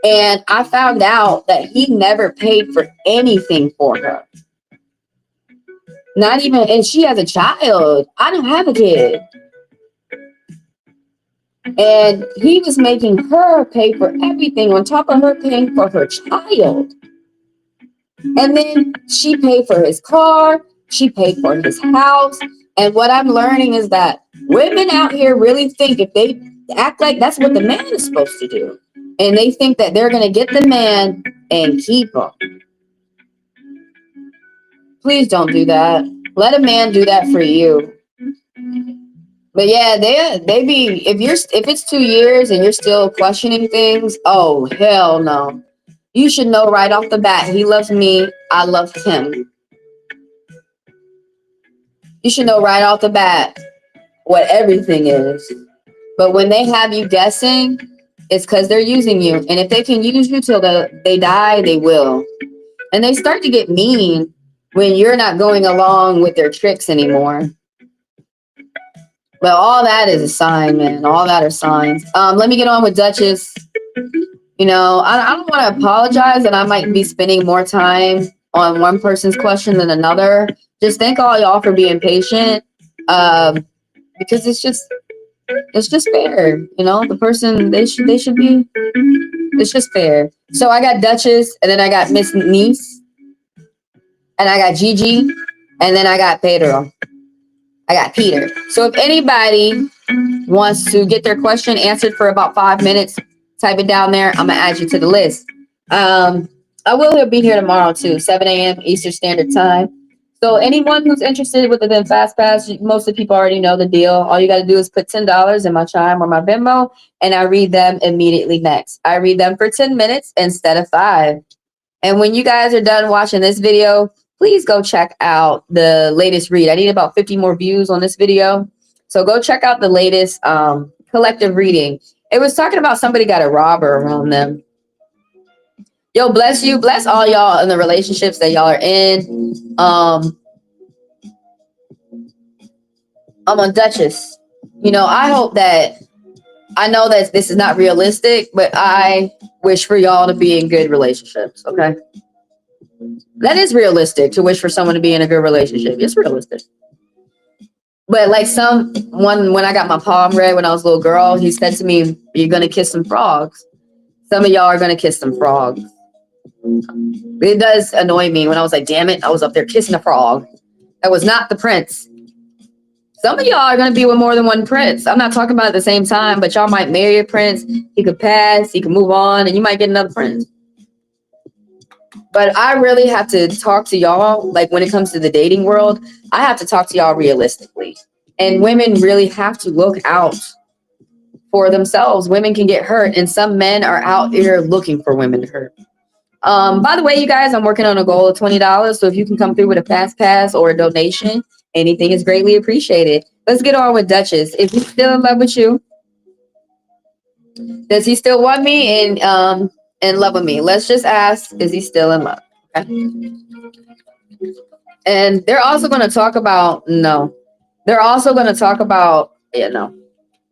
And I found out that he never paid for anything for her. Not even, and she has a child. I don't have a kid. And he was making her pay for everything on top of her paying for her child. And then she paid for his car. She paid for his house. And what I'm learning is that women out here really think if they act like that's what the man is supposed to do, and they think that they're going to get the man and keep him. Please don't do that. Let a man do that for you. But yeah, they be, if it's 2 years and you're still questioning things, oh hell no. You should know right off the bat, he loves me, I love him. You should know right off the bat what everything is. But when they have you guessing, it's because they're using you. And if they can use you till they die, they will. And they start to get mean when you're not going along with their tricks anymore. But all that is a sign, man. All that are signs. Let me get on with Duchess. You know, I don't want to apologize that I might be spending more time on one person's question than another. Just thank all y'all for being patient. Because it's just fair. You know, the person, they should be, it's just fair. So I got Duchess, and then I got Miss Niece, and I got Gigi, and then I got Pedro. I got Peter. So if anybody wants to get their question answered for about 5 minutes, type it down there. I'm going to add you to the list. I will be here tomorrow too, 7 a.m. Eastern Standard Time. So anyone who's interested with the Fast Pass, most of the people already know the deal. All you got to do is put $10 in my Chime or my Venmo, and I read them immediately next. I read them for 10 minutes instead of 5. And when you guys are done watching this video, please go check out the latest read. I need about 50 more views on this video. So go check out the latest collective reading. It was talking about somebody got a robber around them. Yo, bless you. Bless all y'all in the relationships that y'all are in. I'm on Duchess. You know, I hope that, I know that this is not realistic, but I wish for y'all to be in good relationships, okay? That is realistic, to wish for someone to be in a good relationship. It's realistic. But like when I got my palm read when I was a little girl, he said to me, you're going to kiss some frogs. Some of y'all are going to kiss some frogs. It does annoy me when I was like, damn it, I was up there kissing a frog. That was not the prince. Some of y'all are going to be with more than one prince. I'm not talking about at the same time, but y'all might marry a prince. He could pass, he could move on, and you might get another prince. But I really have to talk to y'all, like when it comes to the dating world, I have to talk to y'all realistically. And women really have to look out for themselves. Women can get hurt, and some men are out here looking for women to hurt. By the way, you guys, I'm working on a goal of $20. So if you can come through with a fast pass or a donation, anything is greatly appreciated. Let's get on with Duchess. Is he still in love with you? Does he still want me and in love with me? Let's just ask, is he still in love? Okay. And they're also going to talk about, no. They're also going to talk about, no.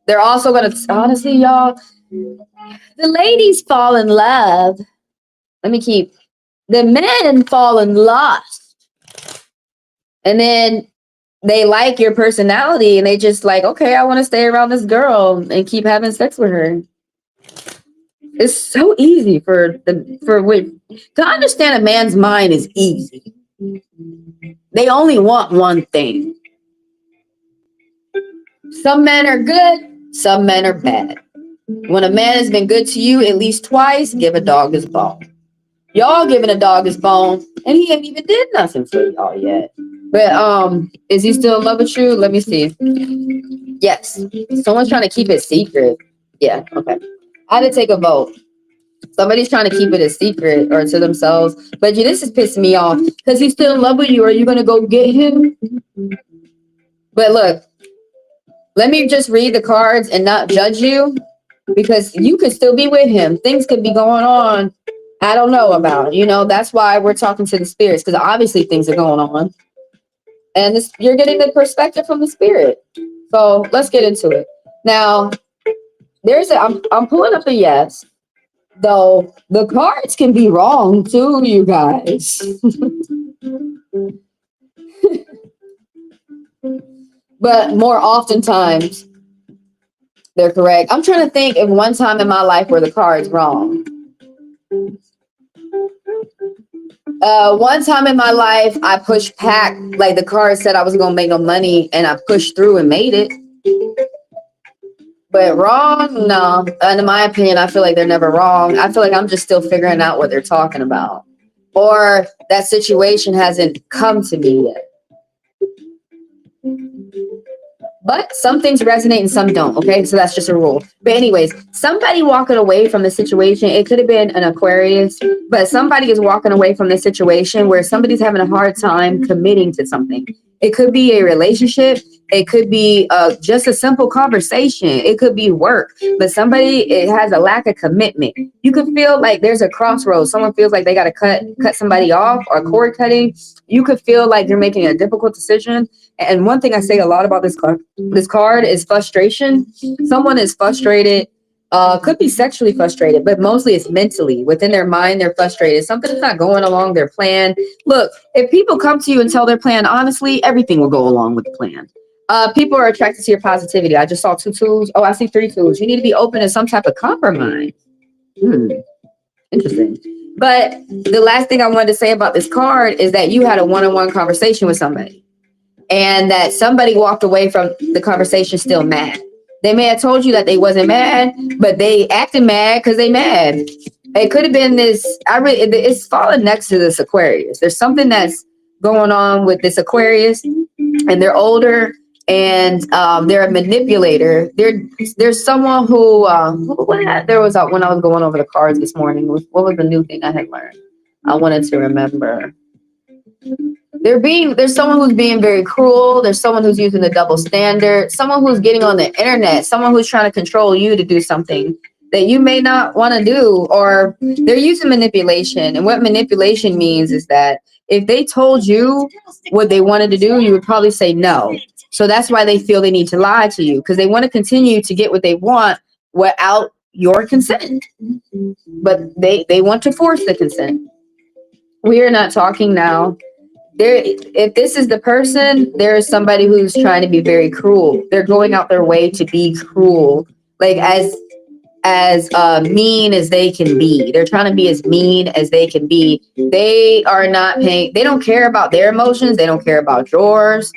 They're also going to, honestly, y'all, the ladies fall in love. The men fall in lust. And then they like your personality and they just like, okay, I want to stay around this girl and keep having sex with her. It's so easy to understand a man's mind is easy. They only want one thing. Some men are good, some men are bad. When a man has been good to you at least twice, give a dog his bone. Y'all giving a dog his bone, and he ain't even did nothing for y'all yet. But is he still in love with you? Let me see. Yes. Someone's trying to keep it secret. Yeah, okay. I had to take a vote. Somebody's trying to keep it a secret or to themselves. But this is pissing me off. Because he's still in love with you. Are you going to go get him? But look, let me just read the cards and not judge you. Because you could still be with him. Things could be going on I don't know about. That's why we're talking to the spirits. Because obviously things are going on. And you're getting the perspective from the spirit. So let's get into it. Now, I'm pulling up a yes. Though the cards can be wrong too, you guys. But more oftentimes, they're correct. I'm trying to think of one time in my life where the card's wrong. One time in my life, I pushed back, like the card said I wasn't going to make no money, and I pushed through and made it. But wrong? No. In my opinion, I feel like they're never wrong. I feel like I'm just still figuring out what they're talking about. Or that situation hasn't come to me yet. But some things resonate and some don't, okay? So that's just a rule. But anyways, somebody walking away from the situation, it could have been an Aquarius, but somebody is walking away from the situation where somebody's having a hard time committing to something. It could be a relationship. It could be just a simple conversation. It could be work, but it has a lack of commitment. You could feel like there's a crossroads. Someone feels like they got to cut somebody off, or cord cutting. You could feel like you're making a difficult decision. And one thing I say a lot about this card is frustration. Someone is frustrated. Could be sexually frustrated, but mostly it's mentally. Within their mind, they're frustrated. Something's not going along their plan. Look, if people come to you and tell their plan honestly, everything will go along with the plan. People are attracted to your positivity. I just saw 2 tools. Oh, I see 3 tools. You need to be open to some type of compromise. Interesting. But the last thing I wanted to say about this card is that you had a one-on-one conversation with somebody, and that somebody walked away from the conversation still mad. They may have told you that they wasn't mad, but they acted mad because they mad. It could have been this. It's falling next to this Aquarius. There's something that's going on with this Aquarius, and they're older, and they're a manipulator. There's someone who there was when I was going over the cards this morning. What was the new thing I had learned? I wanted to remember. There's someone who's being very cruel. There's someone who's using the double standard, someone who's getting on the internet, someone who's trying to control you to do something that you may not want to do, or they're using manipulation. And what manipulation means is that if they told you what they wanted to do, you would probably say no. So that's why they feel they need to lie to you, because they want to continue to get what they want without your consent. But they want to force the consent. We are not talking now. If this is the person, there is somebody who's trying to be very cruel. They're going out their way to be cruel, like as mean as they can be. They're trying to be as mean as they can be. They are not paying. They don't care about their emotions. They don't care about yours.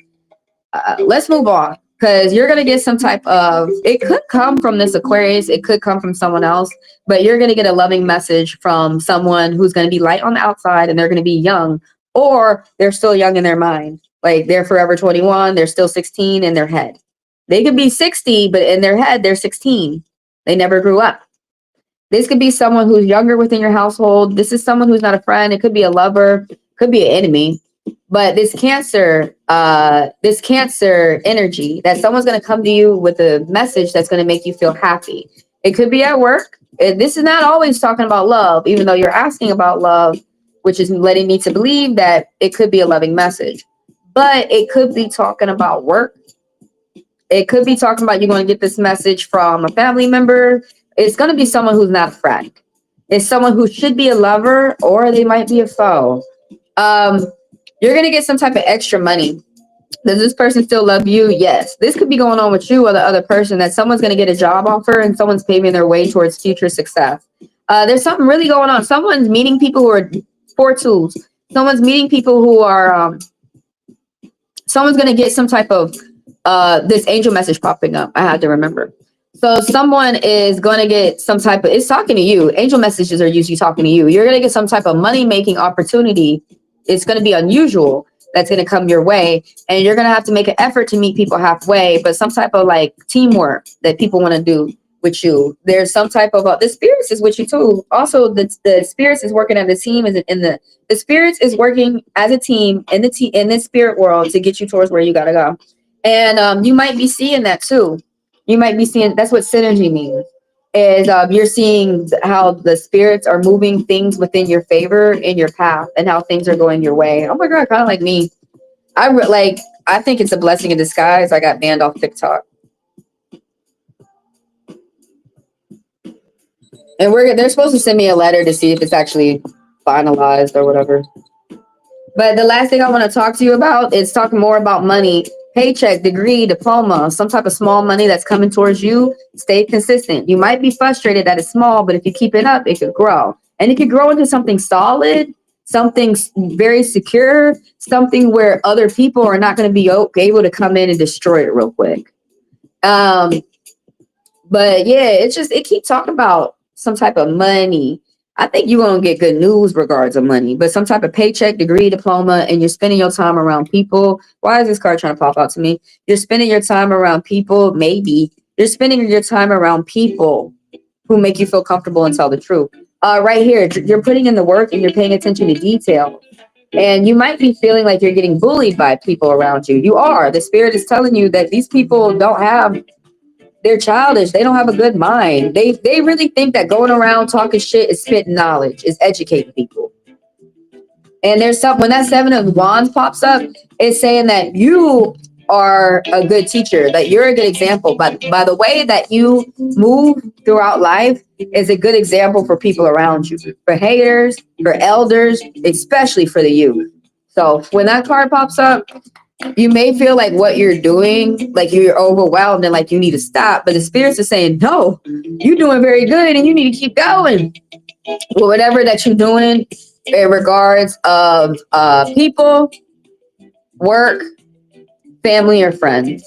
Let's move on, because you're going to get some type of, it could come from this Aquarius, it could come from someone else, but you're going to get a loving message from someone who's going to be light on the outside and they're going to be young, or they're still young in their mind. Like they're forever 21, they're still 16 in their head. They could be 60, but in their head, they're 16. They never grew up. This could be someone who's younger within your household. This is someone who's not a friend. It could be a lover, could be an enemy. But this cancer energy, that someone's going to come to you with a message that's going to make you feel happy. It could be at work. This is not always talking about love, even though you're asking about love, which is letting me to believe that it could be a loving message. But it could be talking about work. It could be talking about you're going to get this message from a family member. It's going to be someone who's not a friend. It's someone who should be a lover, or they might be a foe. You're going to get some type of extra money. Does this person still love you? Yes. This could be going on with you or the other person, that someone's going to get a job offer and someone's paving their way towards future success. There's something really going on. Someone's meeting people who are 4 tools. Someone's meeting people who are, someone's going to get some type of, this angel message popping up. I had to remember. So someone is going to get some type of, it's talking to you. Angel messages are usually talking to you. You're going to get some type of money-making opportunity. It's going to be unusual. That's going to come your way. And you're going to have to make an effort to meet people halfway, but some type of like teamwork that people want to do with you. There's some type of, the spirits is with you too. Also, the spirits is working as a team, the spirits is working as a team in this spirit world to get you towards where you got to go. And you might be seeing that too. You might be seeing, that's what synergy means, is you're seeing how the spirits are moving things within your favor in your path, and how things are going your way. Oh my God, kind of like me. I think it's a blessing in disguise. I got banned off TikTok. And they're supposed to send me a letter to see if it's actually finalized or whatever. But the last thing I want to talk to you about is talking more about money. Paycheck, degree, diploma, some type of small money that's coming towards you. Stay consistent. You might be frustrated that it's small, but if you keep it up, it could grow. And it could grow into something solid, something very secure, something where other people are not going to be able to come in and destroy it real quick. But yeah, it keeps talking about some type of money. I think you're going to get good news regards of money, but some type of paycheck, degree, diploma, and you're spending your time around people. Why is this card trying to pop out to me? You're spending your time around people. Maybe you're spending your time around people who make you feel comfortable and tell the truth. Right here, you're putting in the work and you're paying attention to detail. And you might be feeling like you're getting bullied by people around you. You are. The spirit is telling you that these people they're childish. They don't have a good mind. They really think that going around talking shit is spitting knowledge, is educating people. And when that 7 of Wands pops up, it's saying that you are a good teacher, that you're a good example. But by the way that you move throughout life is a good example for people around you, for haters, for elders, especially for the youth. So when that card pops up, you may feel like what you're doing, like you're overwhelmed and like you need to stop. But the spirits are saying, no, you're doing very good and you need to keep going. Well, whatever that you're doing in regards of people, work, family, or friends.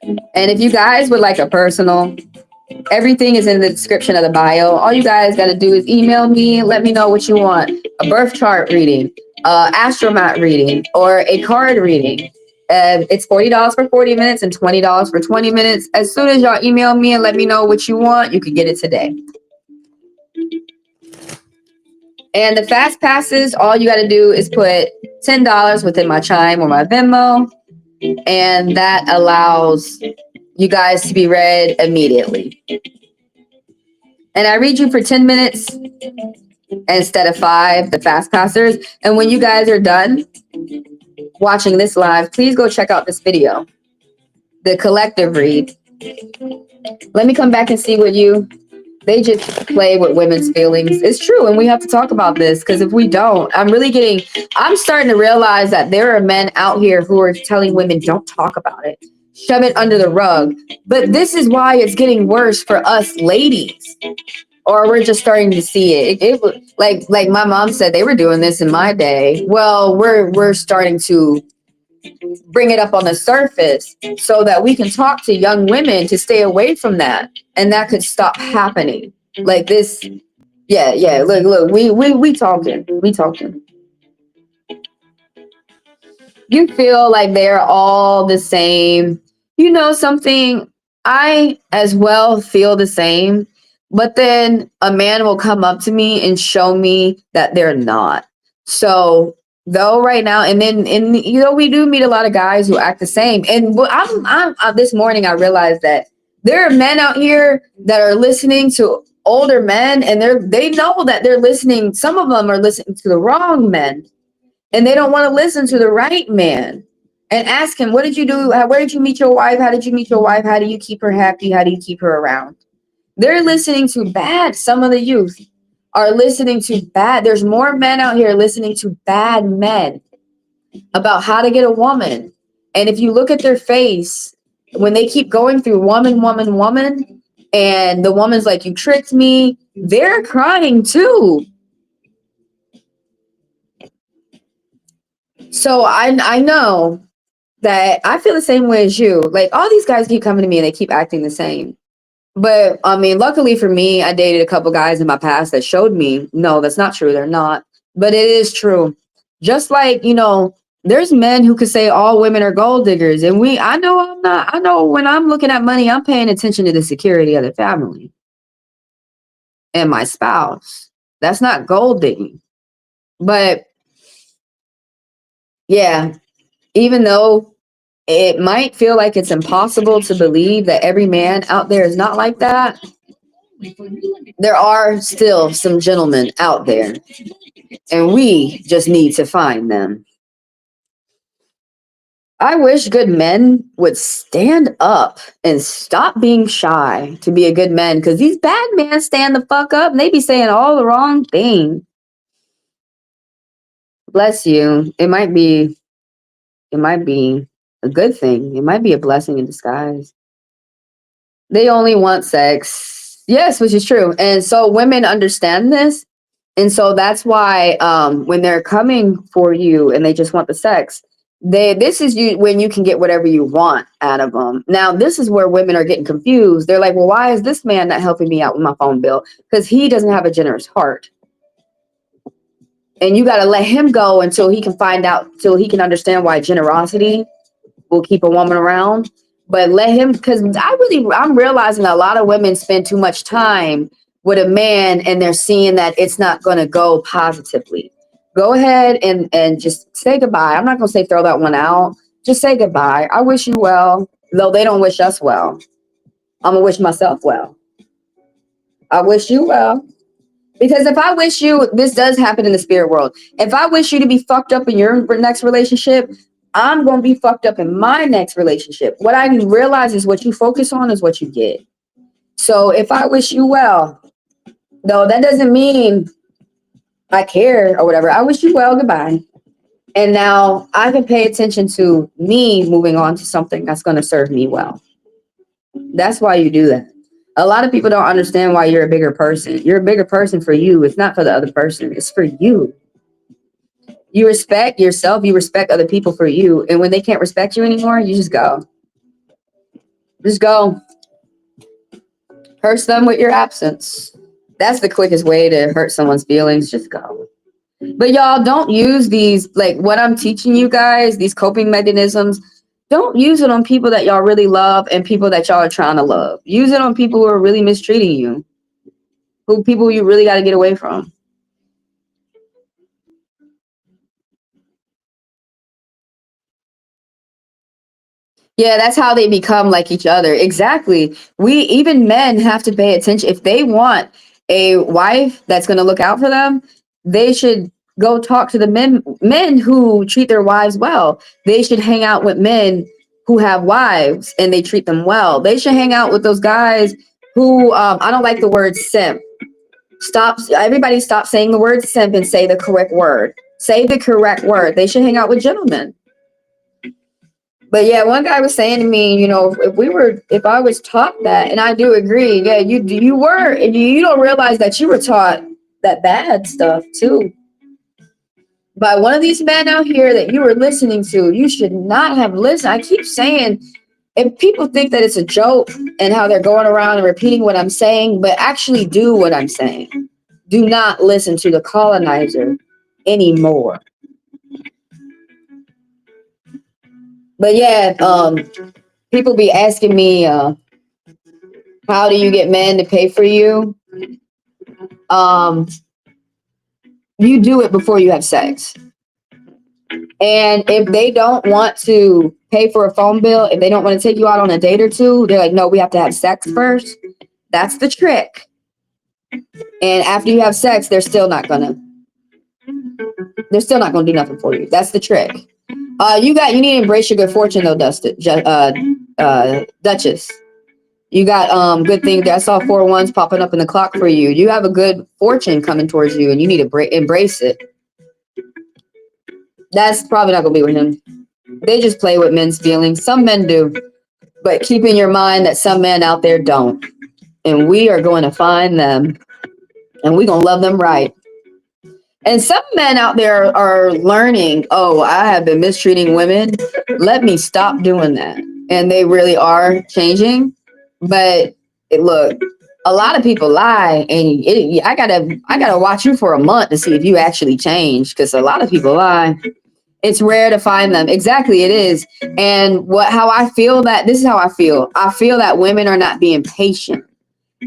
And if you guys would like a personal, everything is in the description of the bio. All you guys got to do is email me, let me know what you want. A birth chart reading, astromat reading, or a card reading. It's $40 for 40 minutes and $20 for 20 minutes. As soon as y'all email me and let me know what you want, you can get it today. And the fast passes, all you got to do is put $10 within my Chime or my Venmo, and that allows you guys to be read immediately. And I read you for 10 minutes instead of 5, the fast passers. And when you guys are done watching this live, please go check out this video, the collective read. Let me come back and see what they just play with women's feelings. It's true, and we have to talk about this, because if we don't, I'm starting to realize that there are men out here who are telling women, don't talk about it, shove it under the rug. But this is why it's getting worse for us ladies, or we're just starting to see it. Like my mom said, they were doing this in my day. Well, we're starting to bring it up on the surface so that we can talk to young women to stay away from that, and that could stop happening. Like this, yeah. Look, we talking. You feel like they're all the same. You know something? I as well feel the same, but then a man will come up to me and show me that they're not. So though right now, and then we do meet a lot of guys who act the same. And I'm this morning I realized that there are men out here that are listening to older men, and they know that they're listening. Some of them are listening to the wrong men, and they don't want to listen to the right man and ask him, what did you do? Where did you meet your wife? How did you meet your wife? How do you keep her happy? How do you keep her around? They're listening to bad. Some of the youth are listening to bad. There's more men out here listening to bad men about how to get a woman. And if you look at their face, when they keep going through woman, and the woman's like, you tricked me, they're crying too. So I know that I feel the same way as you. Like, all these guys keep coming to me and they keep acting the same. But I mean, luckily for me, I dated a couple guys in my past that showed me, no, that's not true. They're not. But it is true. Just like, there's men who could say all women are gold diggers. And I know I'm not. I know when I'm looking at money, I'm paying attention to the security of the family and my spouse. That's not gold digging. But yeah, even though it might feel like it's impossible to believe that every man out there is not like that, there are still some gentlemen out there, and we just need to find them. I wish good men would stand up and stop being shy to be a good man, because these bad men stand the fuck up and they be saying all the wrong thing. Bless you. It might be a good thing. It might be a blessing in disguise. They only want sex. Yes, which is true. And so women understand this. And so that's why when they're coming for you and they just want the sex, this is when you can get whatever you want out of them. Now, this is where women are getting confused. They're like, well, why is this man not helping me out with my phone bill? Because he doesn't have a generous heart. And you got to let him go until he can understand why generosity will keep a woman around. But let him, because I'm realizing a lot of women spend too much time with a man and they're seeing that it's not going to go positively. Go ahead and just say goodbye. I'm not going to say throw that one out. Just say goodbye. I wish you well, though they don't wish us well. I'm going to wish myself well. I wish you well. Because if I wish you, this does happen in the spirit world. If I wish you to be fucked up in your next relationship, I'm going to be fucked up in my next relationship. What I realize is what you focus on is what you get. So if I wish you well, though, that doesn't mean I care or whatever. I wish you well, goodbye. And now I can pay attention to me moving on to something that's going to serve me well. That's why you do that. A lot of people don't understand why you're a bigger person. You're a bigger person for you. It's not for the other person. It's for you. You respect yourself. You respect other people for you. And when they can't respect you anymore, you just go. Just go. Hurt them with your absence. That's the quickest way to hurt someone's feelings. Just go. But y'all, don't use these, like what I'm teaching you guys, these coping mechanisms. Don't use it on people that y'all really love and people that y'all are trying to love. Use it on people who are really mistreating you. People you really got to get away from. Yeah, that's how they become like each other. Exactly. Even men have to pay attention. If they want a wife that's going to look out for them, they should go talk to the men who treat their wives well. They should hang out with men who have wives and they treat them well. They should hang out with those guys who I don't like the word simp. Everybody stop saying the word simp and say the correct word. Say the correct word. They should hang out with gentlemen. But yeah, one guy was saying to me, if I was taught that, and I do agree, yeah, you were, and you don't realize that you were taught that bad stuff too. By one of these men out here that you were listening to, you should not have listened. I keep saying, if people think that it's a joke and how they're going around and repeating what I'm saying, but actually do what I'm saying. Do not listen to the colonizer anymore. But yeah, people be asking me, how do you get men to pay for you? You do it before you have sex. And if they don't want to pay for a phone bill, if they don't want to take you out on a date or two, they're like, no, we have to have sex first. That's the trick. And after you have sex, they're still not gonna do nothing for you. That's the trick. You need to embrace your good fortune though, Duchess. You got good things. I saw 4 ones popping up in the clock for you. You have a good fortune coming towards you, and you need to embrace it. That's probably not gonna be with him. They just play with men's feelings. Some men do, but keep in your mind that some men out there don't, and we are going to find them, and we're gonna love them right. And some men out there are learning, oh, I have been mistreating women. Let me stop doing that. And they really are changing. But look, a lot of people lie, and I gotta watch you for a month to see if you actually change, because a lot of people lie. It's rare to find them. Exactly, it is. And how I feel that this is how I feel. I feel that women are not being patient,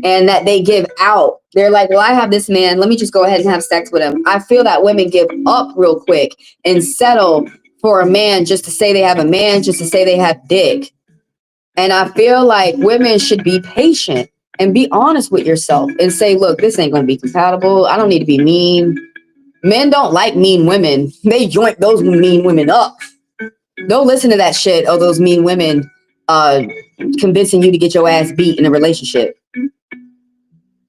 and that they give out. They're like, well, I have this man. Let me just go ahead and have sex with him. I feel that women give up real quick and settle for a man just to say they have a man, just to say they have dick. And I feel like women should be patient and be honest with yourself and say, look, this ain't going to be compatible. I don't need to be mean. Men don't like mean women. They joint those mean women up. Don't listen to that shit of those mean women convincing you to get your ass beat in a relationship.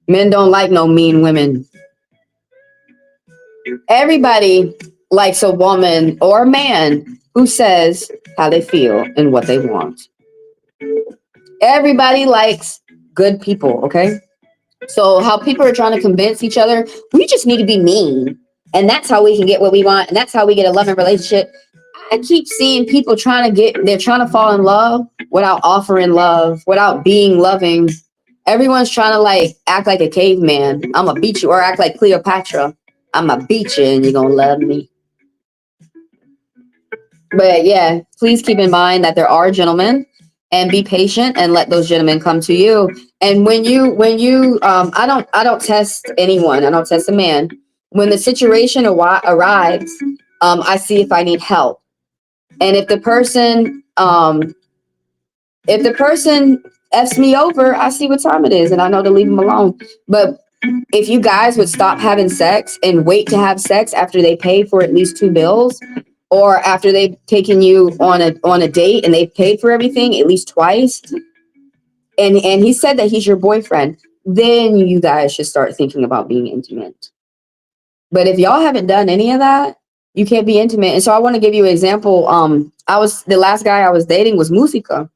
Men don't like no mean women. Everybody likes a woman or a man who says how they feel and what they want. Everybody likes good people, okay? So how people are trying to convince each other, we just need to be mean. And that's how we can get what we want. And that's how we get a loving relationship. I keep seeing people they're trying to fall in love without offering love, without being loving. Everyone's trying to act like a caveman. I'm gonna beat you, or act like Cleopatra. I'm gonna beat you and you're gonna love me. But yeah, please keep in mind that there are gentlemen, and be patient and let those gentlemen come to you. And when you I don't test anyone. I don't test a man. When the situation arrives, I see if I need help. And if the person F's me over, I see what time it is, and I know to leave them alone. But if you guys would stop having sex and wait to have sex after they pay for at least 2 bills, or after they've taken you on a date and they've paid for everything at least twice, and he said that he's your boyfriend, then you guys should start thinking about being intimate. But if y'all haven't done any of that, you can't be intimate. And so I want to give you an example. The last guy I was dating was Musica,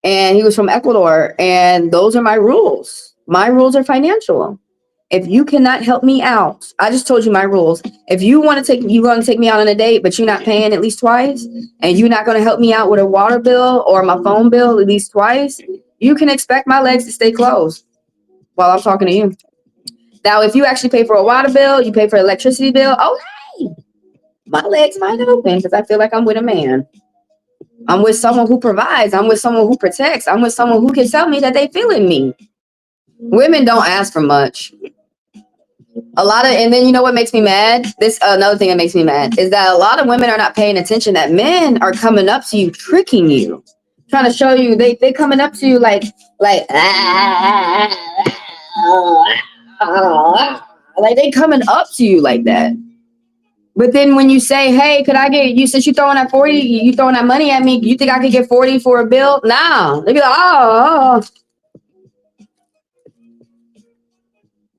and he was from Ecuador, and those are my rules. My rules are financial. If you cannot help me out, I just told you my rules. If you're going to take me out on a date, but you're not paying at least twice, and you're not going to help me out with a water bill or my phone bill at least twice, you can expect my legs to stay closed while I'm talking to you. Now, if you actually pay for a water bill, you pay for electricity bill, okay, my legs might open because I feel like I'm with a man. I'm with someone who provides. I'm with someone who protects. I'm with someone who can tell me that they feeling me. Women don't ask for much. And then you know what makes me mad? Another thing that makes me mad is that a lot of women are not paying attention that men are coming up to you, tricking you. trying to show you, they coming up to you like like they coming up to you like that. But then when you say, hey, could I get you, since you throwing that 40, you throwing that money at me, you think I could get 40 for a bill? No. They be like, oh.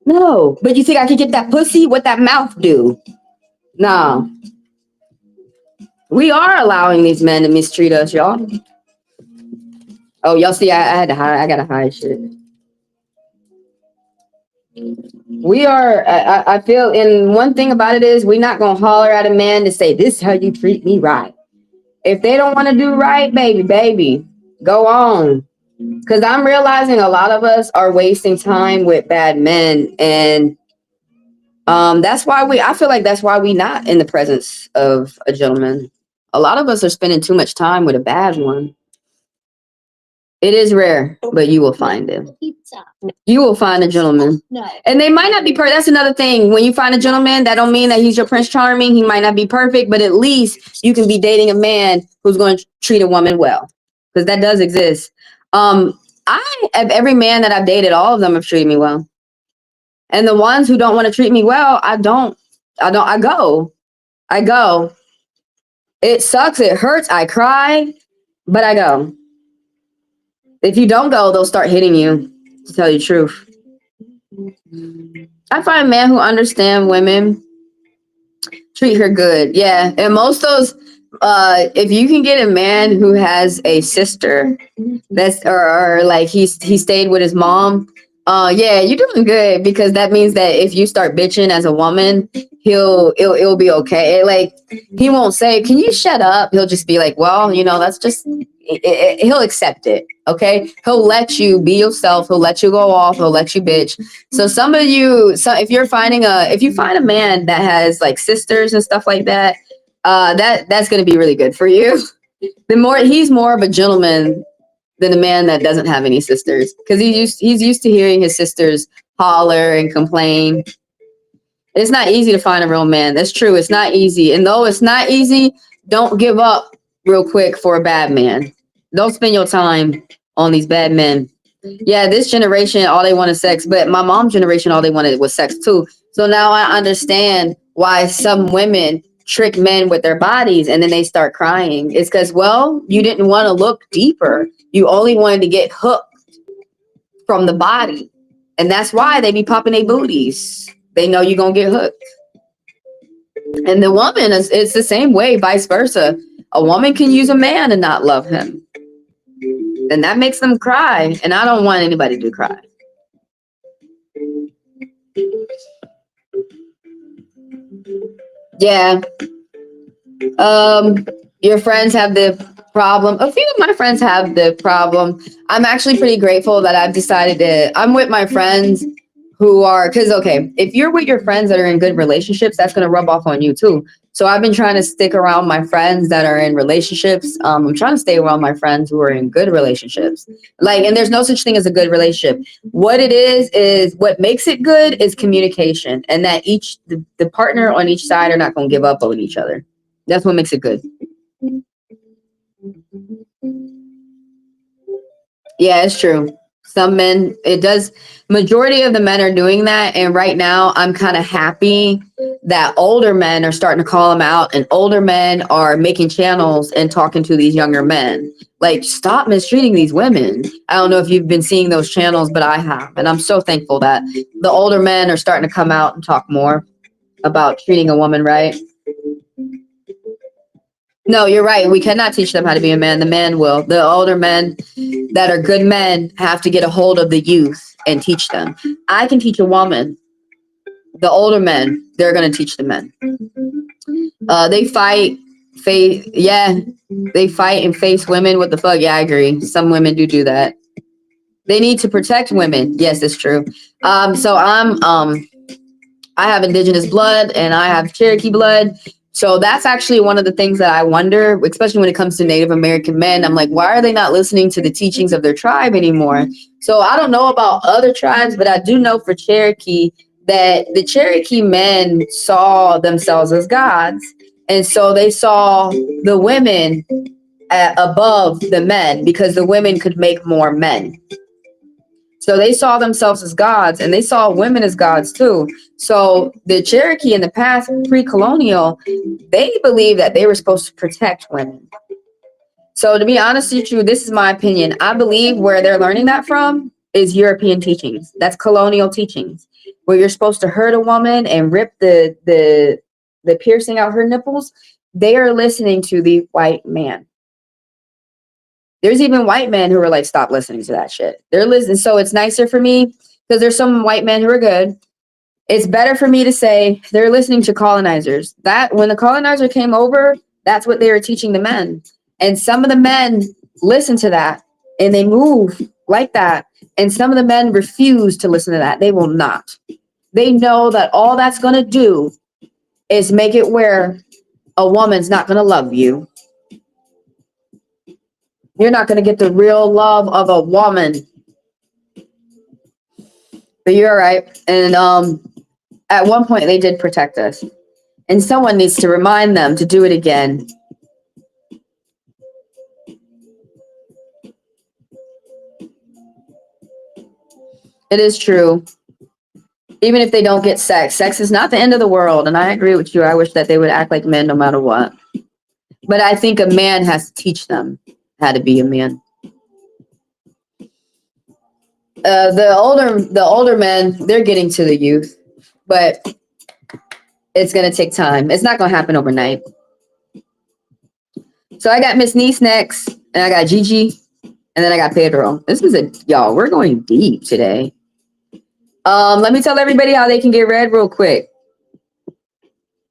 No. But you think I could get that pussy? What that mouth do? No. We are allowing these men to mistreat us, y'all. Oh, y'all see, I had to hide. I gotta hide shit. We are, I feel, and one thing about it is we're not gonna holler at a man to say, this is how you treat me right. If they don't want to do right, baby, go on. Because I'm realizing a lot of us are wasting time with bad men. And that's why I feel like that's why we not in the presence of a gentleman. A lot of us are spending too much time with a bad one. It is rare, but you will find him. You will find a gentleman. No. And they might not be perfect. That's another thing. When you find a gentleman, that don't mean that he's your Prince Charming. He might not be perfect, but at least you can be dating a man who's going to treat a woman well. Because that does exist. Every man that I've dated, all of them have treated me well. And the ones who don't want to treat me well, I go. It sucks. It hurts. I cry, but I go. If you don't go, they'll start hitting you, to tell you the truth. I find a man who understands women treat her good. Yeah. And most of those, if you can get a man who has a sister that's or like he stayed with his mom, yeah, you're doing good, because that means that if you start bitching as a woman, it'll be okay. Like, he won't say, can you shut up? He'll just be like, well, that's just he'll accept it. Okay, he'll let you be yourself. He'll let you go off. He'll let you bitch. So some of you, if you find a man that has like sisters and stuff like that, that's going to be really good for you. He's more of a gentleman than a man that doesn't have any sisters, because he's used to hearing his sisters holler and complain. It's not easy to find a real man. That's true. It's not easy. And though it's not easy, don't give up real quick for a bad man. Don't spend your time on these bad men. Yeah, this generation, all they want is sex. But my mom's generation, all they wanted was sex too. So now I understand why some women trick men with their bodies and then they start crying. It's because, well, you didn't want to look deeper. You only wanted to get hooked from the body. And that's why they be popping their booties. They know you're going to get hooked. And the woman, it's the same way, vice versa. A woman can use a man and not love him. And that makes them cry. And I don't want anybody to cry. Yeah. Your friends have the problem. A few of my friends have the problem. I'm actually pretty grateful that I've decided I'm with my friends who are, because, okay, if you're with your friends that are in good relationships, that's going to rub off on you too. So I've been trying to stick around my friends that are in relationships. I'm trying to stay around my friends who are in good relationships. And there's no such thing as a good relationship. What it is what makes it good is communication, and that the partner on each side are not going to give up on each other. That's what makes it good. Yeah, it's true. Some men, it does. Majority of the men are doing that. And right now, I'm kind of happy that older men are starting to call them out, and older men are making channels and talking to these younger men. Like, stop mistreating these women. I don't know if you've been seeing those channels, but I have. And I'm so thankful that the older men are starting to come out and talk more about treating a woman right. No, you're right. We cannot teach them how to be a man. The man will. The older men that are good men have to get a hold of the youth and teach them. I can teach a woman. The older men, they're going to teach the men. They fight. They fight and face women. What the fuck? Yeah, I agree. Some women do that. They need to protect women. Yes, it's true. So I have indigenous blood and I have Cherokee blood. So that's actually one of the things that I wonder, especially when it comes to Native American men. I'm like, why are they not listening to the teachings of their tribe anymore? So I don't know about other tribes, but I do know for Cherokee that the Cherokee men saw themselves as gods. And so they saw the women above the men because the women could make more men. So they saw themselves as gods, and they saw women as gods too. So the Cherokee in the past, pre-colonial, they believed that they were supposed to protect women. So to be honest with you, this is my opinion. I believe where they're learning that from is European teachings. That's colonial teachings, where you're supposed to hurt a woman and rip the piercing out her nipples. They are listening to the white man. There's even white men who are like, stop listening to that shit. They're listening. So it's nicer for me because there's some white men who are good. It's better for me to say they're listening to colonizers. That when the colonizer came over, that's what they were teaching the men. And some of the men listen to that and they move like that. And some of the men refuse to listen to that. They will not. They know that all that's going to do is make it where a woman's not going to love you. You're not going to get the real love of a woman. But you're right. And at one point, they did protect us. And someone needs to remind them to do it again. It is true. Even if they don't get sex, sex is not the end of the world. And I agree with you. I wish that they would act like men no matter what. But I think a man has to teach them how to be a man. The older men, they're getting to the youth, but it's gonna take time. It's not gonna happen overnight. So I got Miss Niece next, and I got Gigi, and then I got Pedro. This is y'all. We're going deep today. Let me tell everybody how they can get read real quick.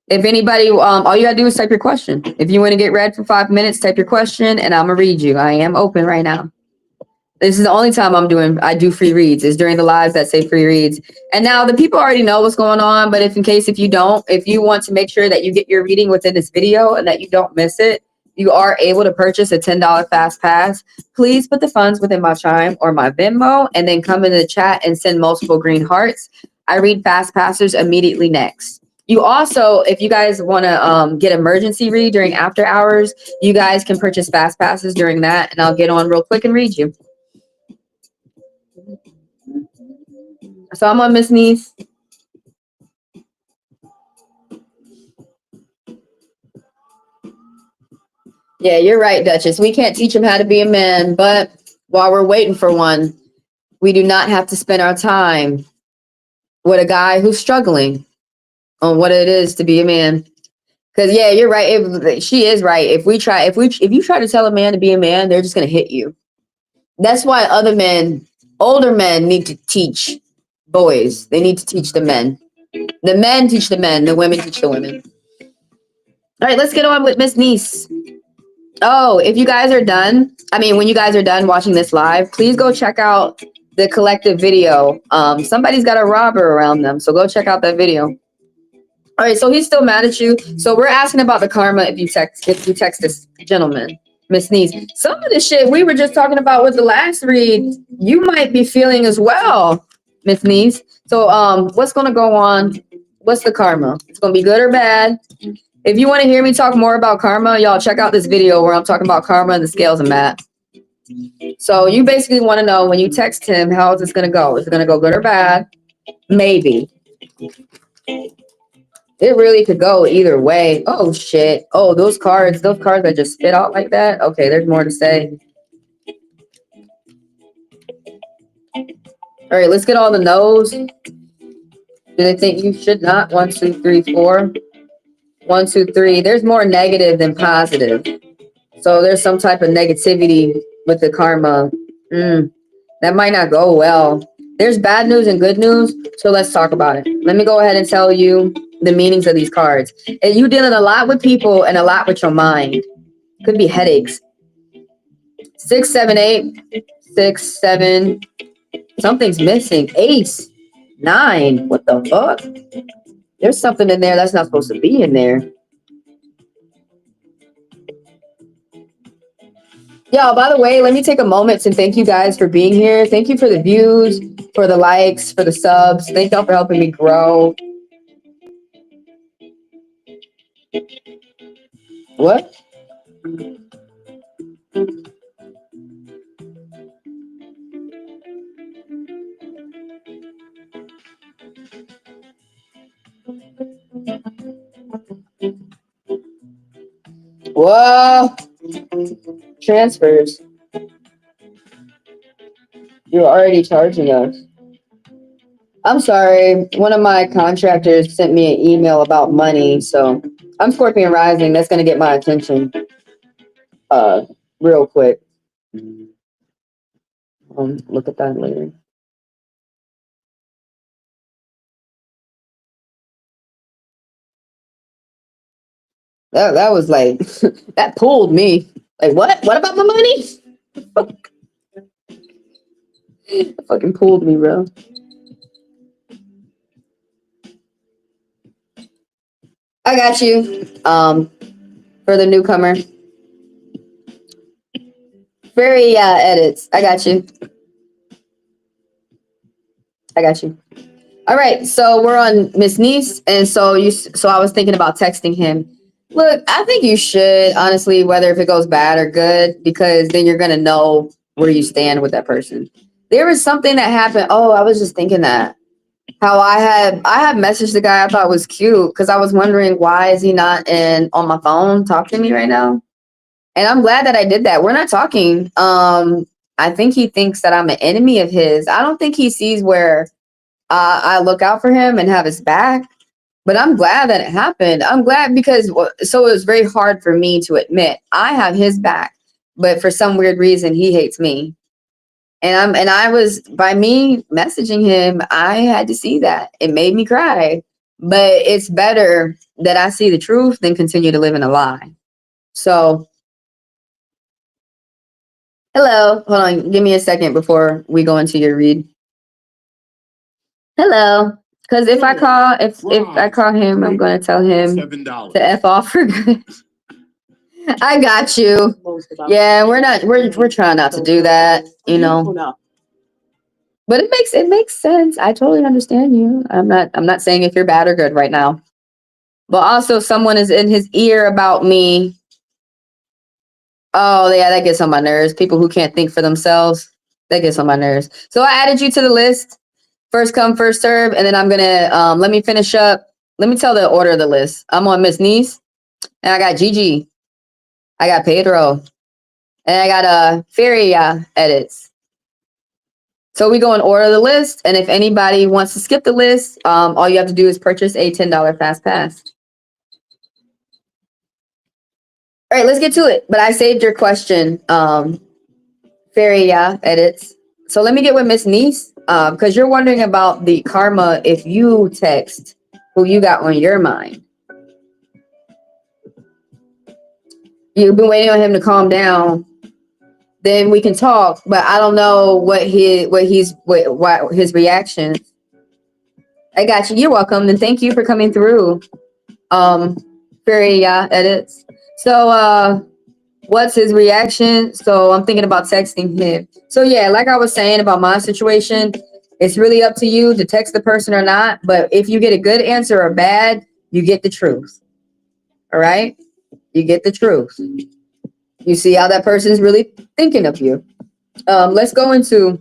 If anybody, all you gotta do is type your question. If you want to get read for 5 minutes, type your question, and I'm gonna read you. I am open right now. This is the only time I do free reads is during the lives that say free reads. And now the people already know what's going on, but if you want to make sure that you get your reading within this video and that you don't miss it, you are able to purchase a $10 fast pass. Please put the funds within my Chime or my Venmo and then come into the chat and send multiple green hearts. I read fast passers immediately next. You also, if you guys want to get emergency read during after hours, you guys can purchase fast passes during that, and I'll get on real quick and read you. So I'm on Miss Niece. Yeah, you're right, Duchess. We can't teach him how to be a man, but while we're waiting for one, we do not have to spend our time with a guy who's struggling on what it is to be a man. Because yeah, you're right. She is right. If you try to tell a man to be a man, they're just gonna hit you. That's why older men need to teach boys. They need to teach the men. The men teach the men. The women teach the women. All right, let's get on with Miss Niece. Oh, if you guys are done, when you guys are done watching this live, please go check out the collective video. Somebody's got a robber around them, so go check out that video. All right, so he's still mad at you. So we're asking about the karma if you text this gentleman, Miss Niece. Some of the shit we were just talking about with the last read, you might be feeling as well, Miss Niece. So what's gonna go on? What's the karma? It's gonna be good or bad? If you want to hear me talk more about karma, y'all check out this video where I'm talking about karma and the scales and that. So you basically want to know when you text him, how is this going to go? Is it going to go good or bad? Maybe. It really could go either way. Oh, shit. Oh, those cards that just spit out like that. Okay, there's more to say. All right, let's get all the no's. Do they think you should not? 1, 2, 3, 4. 1, 2, 3. There's more negative than positive. So there's some type of negativity with the karma. That might not go well. There's bad news and good news. So let's talk about it. Let me go ahead and tell you the meanings of these cards. And you dealing a lot with people and a lot with your mind. Could be headaches. 6, 7, 8. 6, 7. Something's missing. Ace. 9. What the fuck? There's something in there that's not supposed to be in there. Yeah, by the way, let me take a moment to thank you guys for being here. Thank you for the views, for the likes, for the subs. Thank y'all for helping me grow. What? Whoa. Transfers. You're already charging us. I'm sorry. One of my contractors sent me an email about money, so I'm Scorpion Rising. That's gonna get my attention. Real quick. Look at that later. That was like that pulled me. Like what? What about my money? It fucking pulled me, bro. I got you. For the newcomer. Very edits. I got you. I got you. All right, so we're on Miss Niece, and so I was thinking about texting him. Look, I think you should, honestly, whether if it goes bad or good, because then you're gonna know where you stand with that person. There was something that happened. Oh, I was just thinking that. How I had messaged the guy I thought was cute because I was wondering why is he not on my phone talking to me right now? And I'm glad that I did that. We're not talking. I think he thinks that I'm an enemy of his. I don't think he sees where I look out for him and have his back. But I'm glad that it happened. I'm glad because so it was very hard for me to admit I have his back, but for some weird reason he hates me. And I was by me messaging him, I had to see that. It made me cry. But it's better that I see the truth than continue to live in a lie. So hello. Hold on. Give me a second before we go into your read. Hello. Because if I call him, I'm gonna tell him to F off for good. I got you. Yeah, we're trying not to do that, you know. But it makes sense. I totally understand you. I'm not saying if you're bad or good right now. But also someone is in his ear about me. Oh yeah, that gets on my nerves. People who can't think for themselves. That gets on my nerves. So I added you to the list. First come, first serve, and then I'm gonna let me finish up. Let me tell the order of the list. I'm on Miss Niece, and I got Gigi. I got Pedro, and I got Fairy edits. So we go in order of the list, and if anybody wants to skip the list, all you have to do is purchase a $10 fast pass. All right, let's get to it. But I saved your question, Fairy edits. So let me get with Miss Niece, because you're wondering about the karma if you text who you got on your mind. You've been waiting on him to calm down. Then we can talk, but I don't know what his reaction. I got you. You're welcome, and thank you for coming through. Fairy edits. So what's his reaction? So I'm thinking about texting him. So yeah, like I was saying about my situation, it's really up to you to text the person or not. But if you get a good answer or bad, you get the truth. All right, you get the truth. You see how that person's really thinking of you. Let's go into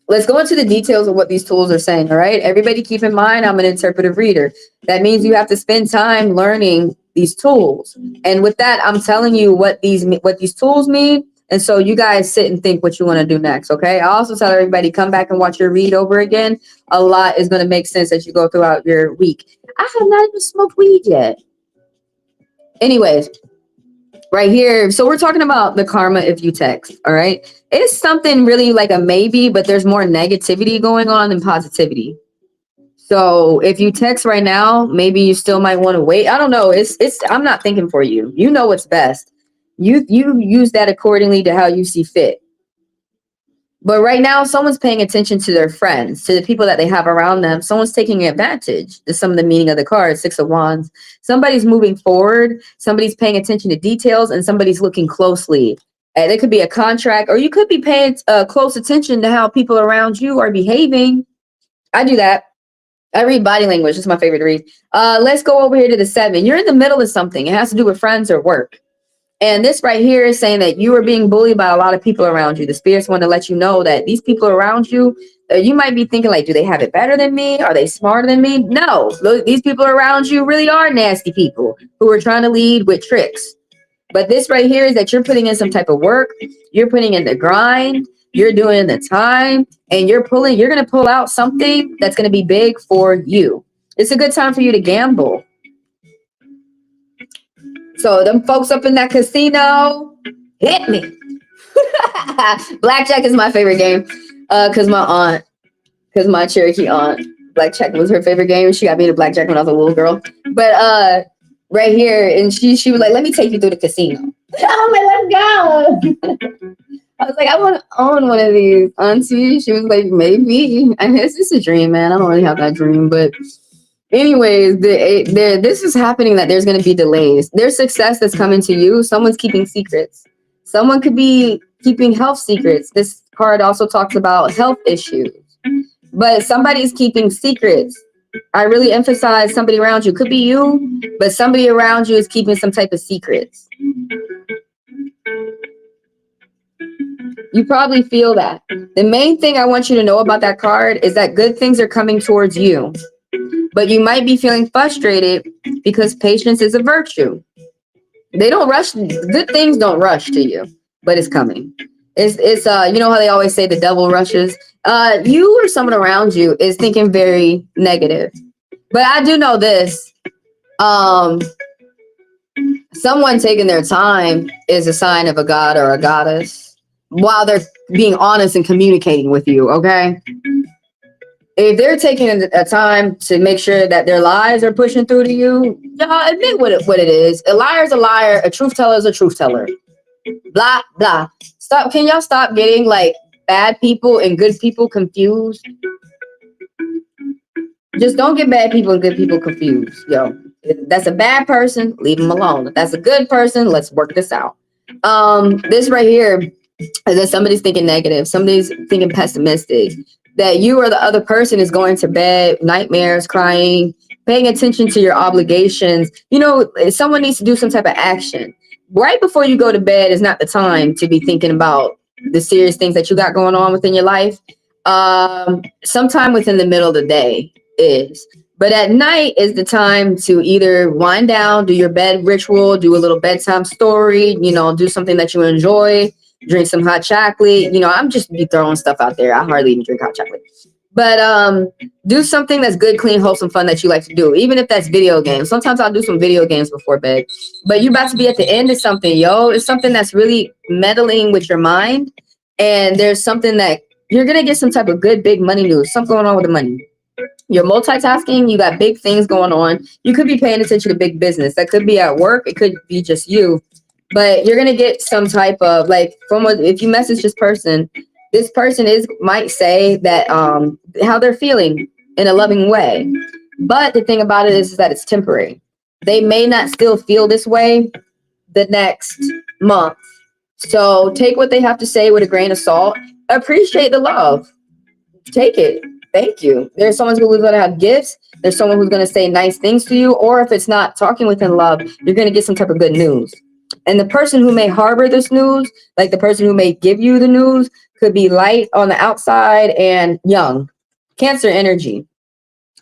the details of what these tools are saying. All right, everybody keep in mind I'm an interpretive reader. That means you have to spend time learning these tools, and with that I'm telling you what these tools mean, and so you guys sit and think what you want to do next. Okay, I also tell everybody come back and watch your read over again. A lot is going to make sense as you go throughout your week. I have not even smoked weed yet. Anyways, right here, so we're talking about the karma if you text. All right, it's something really like a maybe, but there's more negativity going on than positivity. So if you text right now, maybe you still might want to wait. I don't know. It's I'm not thinking for you. You know what's best. You use that accordingly to how you see fit. But right now, someone's paying attention to their friends, to the people that they have around them. Someone's taking advantage. Is some of the meaning of the card, Six of Wands. Somebody's moving forward. Somebody's paying attention to details, and somebody's looking closely. And it could be a contract, or you could be paying close attention to how people around you are behaving. I do that. I read body language. It's my favorite to read. Let's go over here to the 7. You're in the middle of something. It has to do with friends or work. And this right here is saying that you are being bullied by a lot of people around you. The spirits want to let you know that these people around you, You might be thinking like, do they have it better than me? Are they smarter than me? No, look, these people around you really are nasty people who are trying to lead with tricks. But this right here is that you're putting in some type of work. You're putting in the grind. You're doing the time, and you're going to pull out something that's going to be big for you. It's a good time for you to gamble. So them folks up in that casino, hit me. Blackjack is my favorite game. Cause my Cherokee aunt, blackjack was her favorite game. She got me to blackjack when I was a little girl. But right here, and she was like, "Let me take you through the casino." I was like, "Let's go." I was like, "I want to own one of these, auntie." She was like, "Maybe." And it's just a dream, man. I don't really have that dream, but anyways, this is happening. That there's going to be delays. There's success that's coming to you. Someone's keeping secrets. Someone could be keeping health secrets. This card also talks about health issues. But somebody's keeping secrets. I really emphasize somebody around you. Could be you, but somebody around you is keeping some type of secrets. You probably feel that. The main thing I want you to know about that card is that good things are coming towards you. But you might be feeling frustrated because patience is a virtue. They don't rush. Good things don't rush to you, but it's coming. It's you know how they always say the devil rushes? You or someone around you is thinking very negative. But I do know this. Someone taking their time is a sign of a god or a goddess while they're being honest and communicating with you, okay? If they're taking a time to make sure that their lies are pushing through to you, y'all admit what it is. A liar is a liar. A truth teller is a truth teller. Blah, blah. Stop. Can y'all stop getting like bad people and good people confused? Just don't get bad people and good people confused. Yo, if that's a bad person, leave them alone. If that's a good person, let's work this out. This right here is that somebody's thinking negative. Somebody's thinking pessimistic. That you or the other person is going to bed, nightmares, crying, paying attention to your obligations. You know, someone needs to do some type of action. Right before you go to bed is not the time to be thinking about the serious things that you got going on within your life. Sometime within the middle of the day is. But at night is the time to either wind down, do your bed ritual, do a little bedtime story, you know, do something that you enjoy, drink some hot chocolate. You know, I'm just be throwing stuff out there. I hardly even drink hot chocolate. But do something that's good, clean, wholesome, fun that you like to do, even if that's video games. Sometimes I'll do some video games before bed. But you're about to be at the end of something, yo. It's something that's really meddling with your mind. And there's something that you're going to get some type of good, big money news. Something going on with the money. You're multitasking. You got big things going on. You could be paying attention to big business. That could be at work. It could be just you. But you're going to get some type of, like, if you message this person might say that how they're feeling in a loving way. But the thing about it is that it's temporary. They may not still feel this way the next month. So take what they have to say with a grain of salt. Appreciate the love. Take it. Thank you. There's someone who's going to have gifts. There's someone who's going to say nice things to you. Or if it's not talking within love, you're going to get some type of good news. And the person who may harbor this news, like the person who may give you the news, could be light on the outside and young. Cancer energy.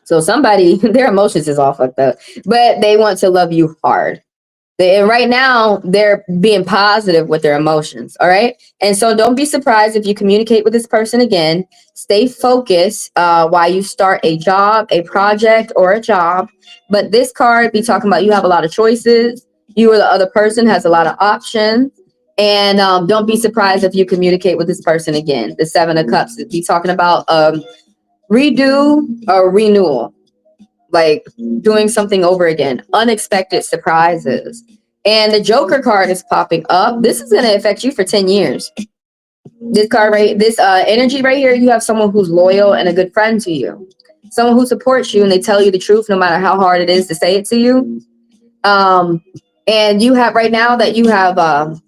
So somebody, their emotions is all fucked up, but they want to love you hard. And right now, they're being positive with their emotions, all right? And so don't be surprised if you communicate with this person again. Stay focused while you start a job, a project, or a job. But this card be talking about you have a lot of choices. You or the other person has a lot of options. And don't be surprised if you communicate with this person again. The Seven of Cups be talking about redo or renewal. Like doing something over again, unexpected surprises. And the Joker card is popping up. This is going to affect you for 10 years. This card this energy right here, you have someone who's loyal and a good friend to you. Someone who supports you and they tell you the truth no matter how hard it is to say it to you. And you have right now that you have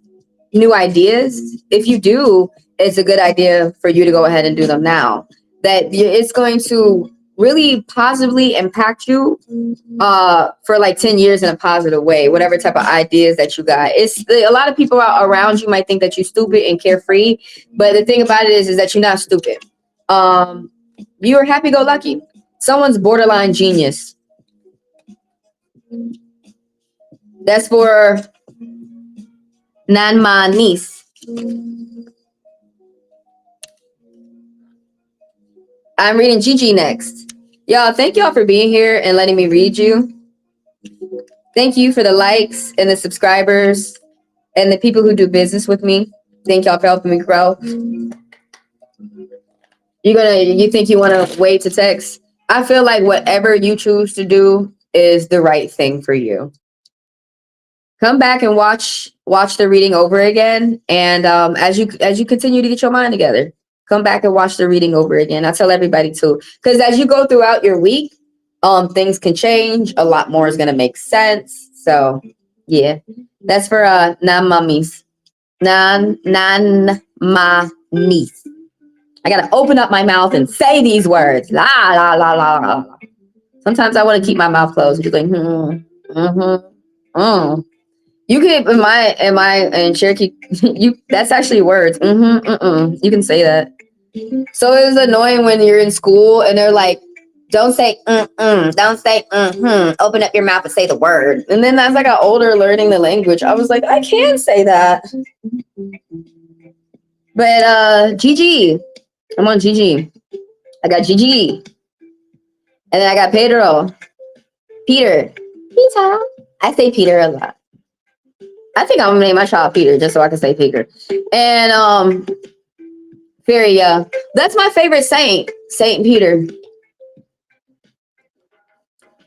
new ideas. If you do, it's a good idea for you to go ahead and do them now. That it's going to really positively impact you for like 10 years in a positive way, whatever type of ideas that you got. It's a lot of people around you might think that you're stupid and carefree, but the thing about it is that you're not stupid. You are happy-go-lucky. Someone's borderline genius. That's for Nanma niece. I'm reading Gigi next. Y'all, thank y'all for being here and letting me read you. Thank you for the likes and the subscribers and the people who do business with me. Thank y'all for helping me grow. You think you want to wait to text? I feel like whatever you choose to do is the right thing for you. Come back and watch the reading over again, and as you continue to get your mind together, come back and watch the reading over again. I tell everybody to, because as you go throughout your week, things can change. A lot more is gonna make sense. So yeah, that's for nan mummies, nan ma niece. I gotta open up my mouth and say these words. La la la la la. Sometimes I want to keep my mouth closed. Just like You can in Cherokee. That's actually words. You can say that. So it's annoying when you're in school and they're like, don't say don't say open up your mouth and say the word. And then as I got older learning the language, I was like, I can say that. But Gigi, I'm on Gigi. I got Gigi, and then I got Peter. I say Peter a lot. I think I'm gonna name my child Peter just so I can say Peter. And Fairy, that's my favorite saint, Saint Peter.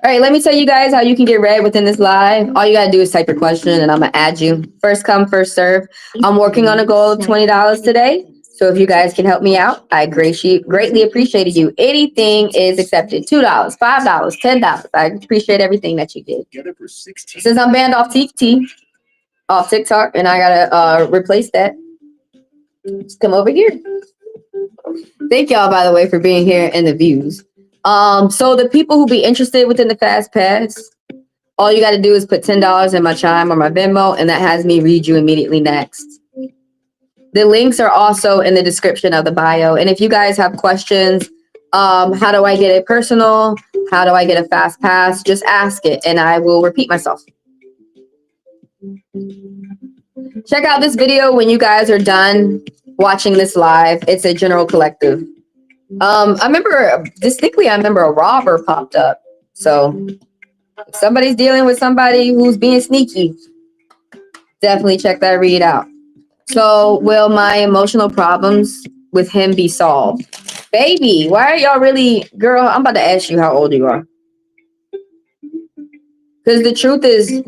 All right, let me tell you guys how you can get read within this live. All you gotta do is type your question, and I'm gonna add you. First come, first serve. I'm working on a goal of $20 today. So if you guys can help me out, I greatly appreciate you. Anything is accepted. $2, $5, $10. I appreciate everything that you give. Since I'm banned off off TikTok, and I gotta replace that. Just come over here. Thank y'all, by the way, for being here and the views. So the people who be interested within the fast pass, all you got to do is put $10 in my Chime or my Venmo, and that has me read you immediately next. The links are also in the description of the bio. And if you guys have questions, how do I get it personal? How do I get a fast pass? Just ask it, and I will repeat myself. Check out this video when you guys are done watching this live. It's a general collective. I remember distinctly, I remember a robber popped up. So if somebody's dealing with somebody who's being sneaky, definitely check that read out. So will my emotional problems with him be solved? Baby, why are y'all really, girl, I'm about to ask you how old you are. Because the truth is,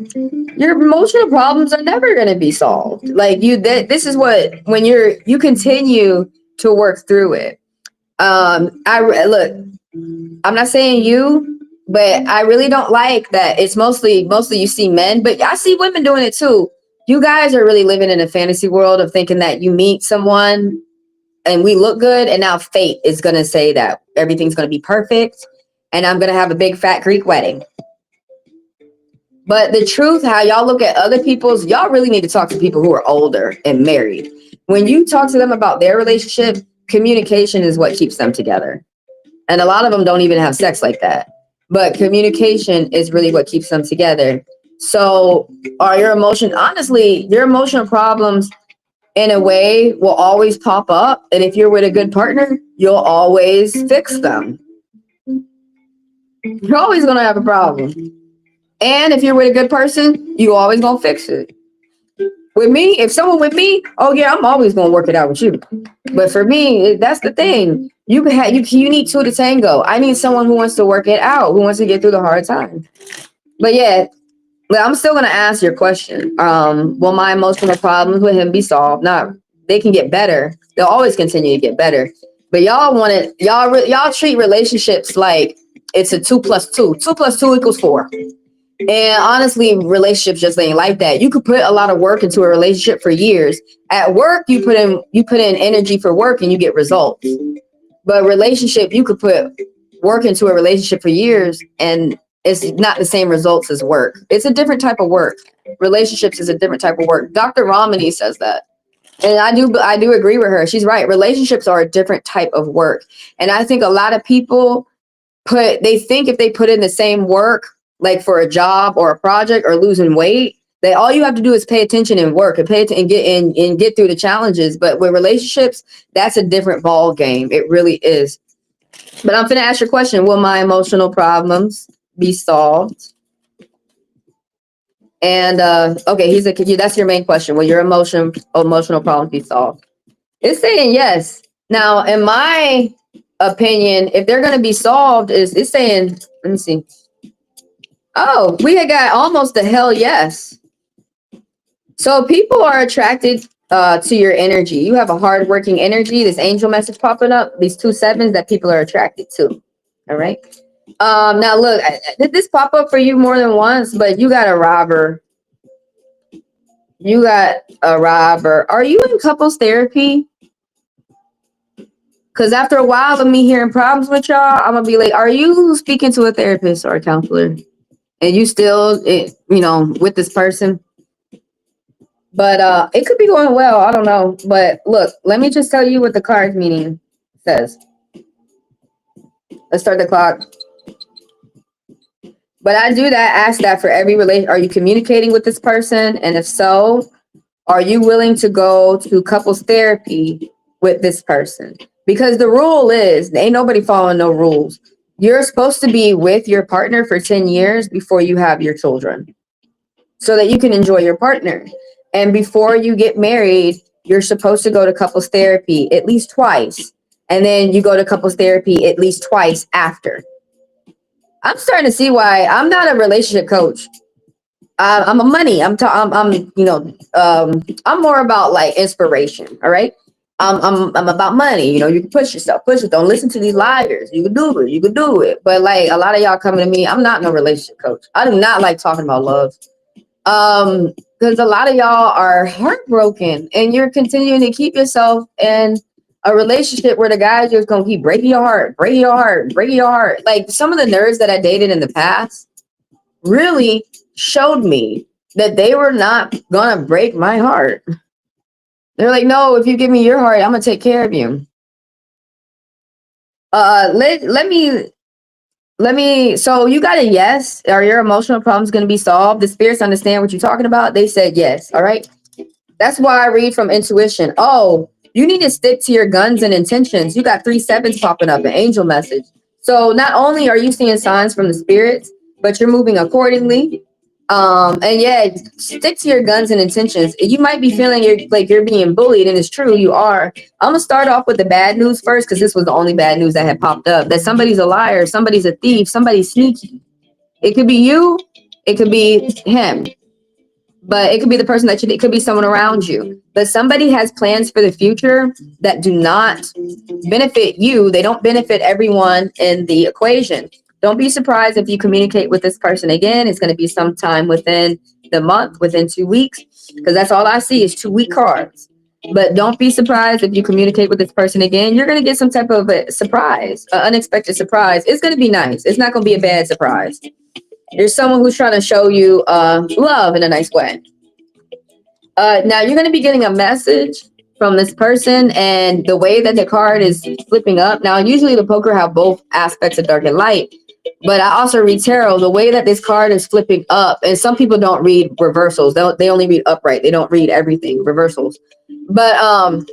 your emotional problems are never going to be solved. Like this is what, when you continue to work through it. Look, I'm not saying you, but I really don't like that. It's mostly you see men, but I see women doing it too. You guys are really living in a fantasy world of thinking that you meet someone and we look good, and now fate is going to say that everything's going to be perfect and I'm going to have a big fat Greek wedding. But the truth, how y'all look at other people's, y'all really need to talk to people who are older and married. When you talk to them about their relationship, communication is what keeps them together. And a lot of them don't even have sex like that. But communication is really what keeps them together. So your emotional problems in a way will always pop up. And if you're with a good partner, you'll always fix them. You're always going to have a problem. And if you're with a good person, you always going to fix it. With me, if someone with me, oh yeah, I'm always going to work it out with you. But for me, that's the thing. You need two to tango. I need someone who wants to work it out, who wants to get through the hard time. But yeah, I'm still going to ask your question. Will my emotional problems with him be solved? No, they can get better. They'll always continue to get better. But y'all treat relationships like it's a 2 + 2. 2 + 2 = 4. And honestly, relationships just ain't like that. You could put a lot of work into a relationship for years. At work, you put in energy for work and you get results. But relationship, you could put work into a relationship for years and it's not the same results as work. It's a different type of work. Relationships is a different type of work. Dr. Ramani says that. And I do agree with her. She's right. Relationships are a different type of work. And I think a lot of people they think if they put in the same work, like for a job or a project or losing weight, that all you have to do is pay attention and work and pay attention and get through the challenges. But with relationships, that's a different ball game. It really is. But I'm gonna ask your question: will my emotional problems be solved? And okay, that's your main question. Will your emotional problems be solved? It's saying yes. Now, in my opinion, if they're gonna be solved, it's saying, let me see. Oh, we had got almost a hell yes. So people are attracted to your energy. You have a hardworking energy. This angel message popping up. These 2 sevens that people are attracted to. All right. Now look, did this pop up for you more than once? But you got a robber. You got a robber. Are you in couples therapy? Because after a while of me hearing problems with y'all, I'm gonna be like, are you speaking to a therapist or a counselor? And you still, with this person? But it could be going well. I don't know. But look, let me just tell you what the card meaning says. Let's start the clock. But I do that, ask that for every relation. Are you communicating with this person? And if so, are you willing to go to couples therapy with this person? Because the rule is, ain't nobody following no rules. You're supposed to be with your partner for 10 years before you have your children, so that you can enjoy your partner. And before you get married, you're supposed to go to couples therapy at least twice. And then you go to couples therapy at least twice after. I'm starting to see why I'm not a relationship coach. I'm a money. I'm more about like inspiration. All right. I'm about money. You can push yourself, push it. Don't listen to these liars. You can do it. You can do it. But like a lot of y'all coming to me, I'm not no relationship coach. I do not like talking about love. Because a lot of y'all are heartbroken and you're continuing to keep yourself in a relationship where the guy's just gonna keep breaking your heart, breaking your heart, breaking your heart. Like some of the nerds that I dated in the past really showed me that they were not gonna break my heart. They're like, no, if you give me your heart, I'm gonna take care of you. Let me, so you got a yes. Are your emotional problems going to be solved? The spirits understand what you're talking about. They said yes. All right. That's why I read from intuition. Oh, you need to stick to your guns and intentions. You got 3 sevens popping up, an angel message. So not only are you seeing signs from the spirits, but you're moving accordingly. And yeah, stick to your guns and intentions. You might be feeling you're being bullied, and it's true, you are. I'm gonna start off with the bad news first, because this was the only bad news that had popped up. That somebody's a liar, somebody's a thief, somebody's sneaky. It could be you, it could be him, but it could be the person it could be someone around you. But somebody has plans for the future that do not benefit you. They don't benefit everyone in the equation. Don't be surprised if you communicate with this person again. It's going to be sometime within the month, within 2 weeks, because that's all I see is 2-week cards. But don't be surprised if you communicate with this person again. You're going to get some type of a surprise, an unexpected surprise. It's going to be nice. It's not going to be a bad surprise. There's someone who's trying to show you love in a nice way. Now you're going to be getting a message from this person, and the way that the card is flipping up. Now, usually the poker have both aspects of dark and light, but I also read tarot. The way that this card is flipping up, and some people don't read reversals. They only read upright. They don't read everything reversals. But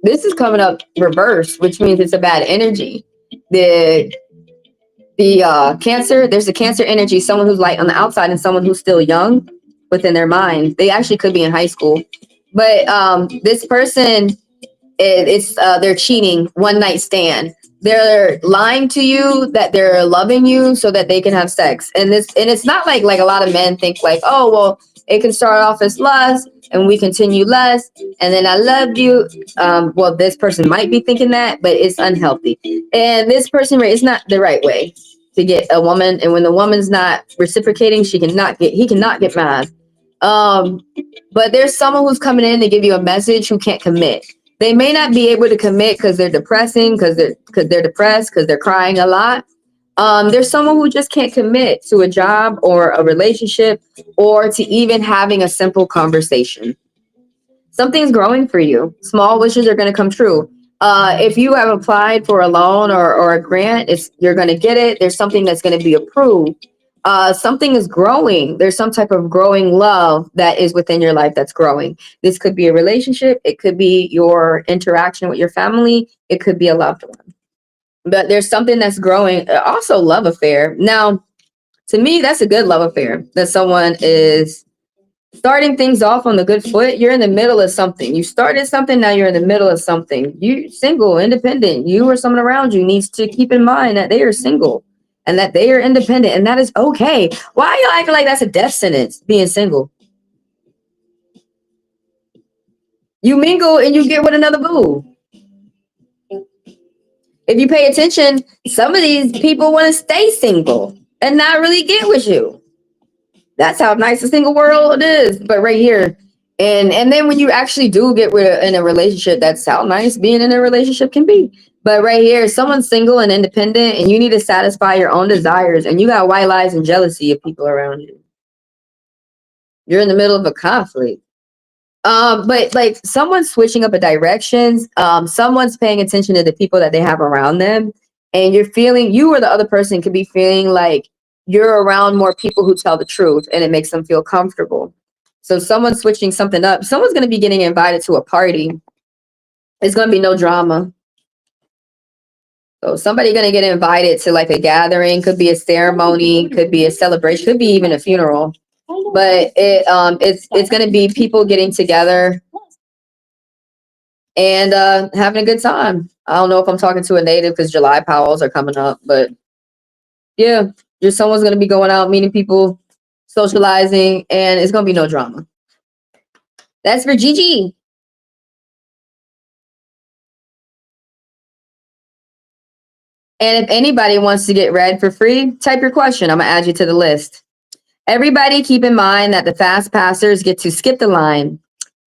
this is coming up reverse, which means it's a bad energy. The Cancer, there's a Cancer energy, someone who's light on the outside and someone who's still young within their mind. They actually could be in high school. But this person, they're cheating, one night stand. They're lying to you that they're loving you so that they can have sex. And it's not like a lot of men think like, oh, well, it can start off as lust and we continue lust and then I love you. Well, this person might be thinking that, but it's unhealthy. And this person, it's not the right way to get a woman. And when the woman's not reciprocating, he cannot get mad. But there's someone who's coming in to give you a message who can't commit. They may not be able to commit because they're depressing, because they're depressed, because they're crying a lot. There's someone who just can't commit to a job or a relationship or to even having a simple conversation. Something's growing for you. Small wishes are going to come true. If you have applied for a loan or a grant, you're going to get it. There's something that's going to be approved. Something is growing. There's some type of growing love that is within your life that's growing. This could be a relationship. It could be your interaction with your family. It could be a loved one. But there's something that's growing. Also, love affair. Now, to me, that's a good love affair. That someone is starting things off on the good foot. You're in the middle of something. You started something, now you're in the middle of something. You single, independent. You or someone around you needs to keep in mind that they are single and that they are independent, and that is okay. Why are you acting like that's a death sentence, being single? You mingle and you get with another boo. If you pay attention, some of these people want to stay single and not really get with you. That's how nice the single world is. But right here, and then when you actually do get in a relationship, that's how nice being in a relationship can be. But right here, someone's single and independent, and you need to satisfy your own desires, and you got white lies and jealousy of people around you. You're in the middle of a conflict. But like someone's switching up a directions. Someone's paying attention to the people that they have around them, and you or the other person could be feeling like you're around more people who tell the truth, and it makes them feel comfortable. So someone's switching something up. Someone's going to be getting invited to a party. It's going to be no drama. So somebody going to get invited to like a gathering, could be a ceremony, could be a celebration, could be even a funeral. But it's going to be people getting together and having a good time. I don't know if I'm talking to a native because July powwows are coming up, but yeah, just someone's going to be going out, meeting people, socializing, and it's going to be no drama. That's for Gigi. And if anybody wants to get read for free, type your question. I'm going to add you to the list. Everybody keep in mind that the fast passers get to skip the line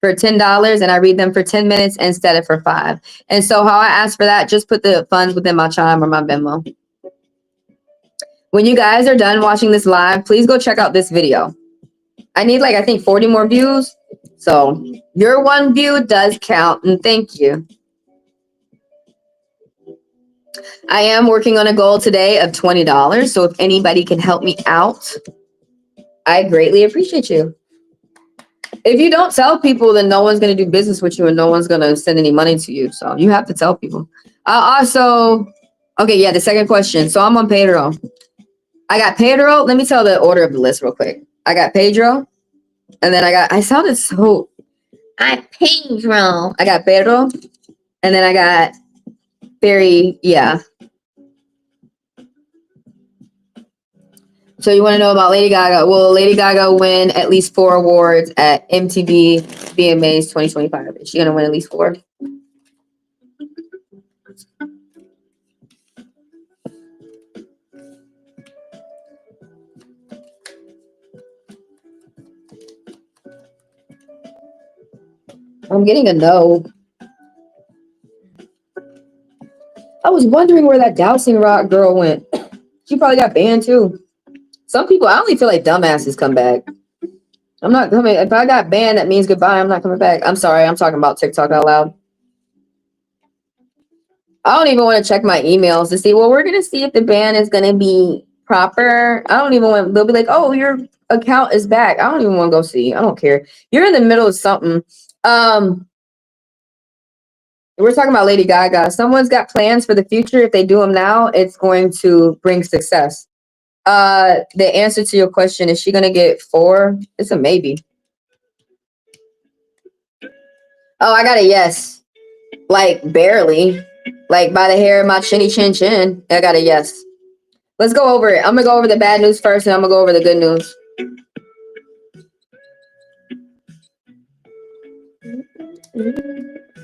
for $10, and I read them for 10 minutes instead of for 5. And so how I ask for that, just put the funds within my Chime or my Venmo. When you guys are done watching this live, please go check out this video. I need like, I think 40 more views. So your one view does count, and thank you. I am working on a goal today of $20. So if anybody can help me out, I greatly appreciate you. If you don't tell people, then no one's going to do business with you and no one's going to send any money to you. So you have to tell people. Okay, yeah, the second question. So I'm on Pedro. I got Pedro. Let me tell the order of the list real quick. I got Pedro. And then I got Pedro. I got Pedro. And then I got Barry. Yeah. So you want to know about Lady Gaga? Will Lady Gaga win at least 4 awards at MTV VMAs 2025? Is she going to win at least 4? I'm getting a no. I was wondering where that Dowsing Rock girl went. She probably got banned too. Some people, I only feel like dumbasses come back. I'm not coming. If I got banned, that means goodbye. I'm not coming back. I'm sorry. I'm talking about TikTok out loud. I don't even want to check my emails to see, well, we're going to see if the ban is going to be proper. I don't even want, they'll be like, oh, your account is back. I don't even want to go see. I don't care. You're in the middle of something. We're talking about Lady Gaga. Someone's got plans for the future. If they do them now, it's going to bring success. The answer to your question, is she going to get 4? It's a maybe. Oh, I got a yes. Like barely. Like by the hair of my chinny chin chin. I got a yes. Let's go over it. I'm going to go over the bad news first, and I'm going to go over the good news.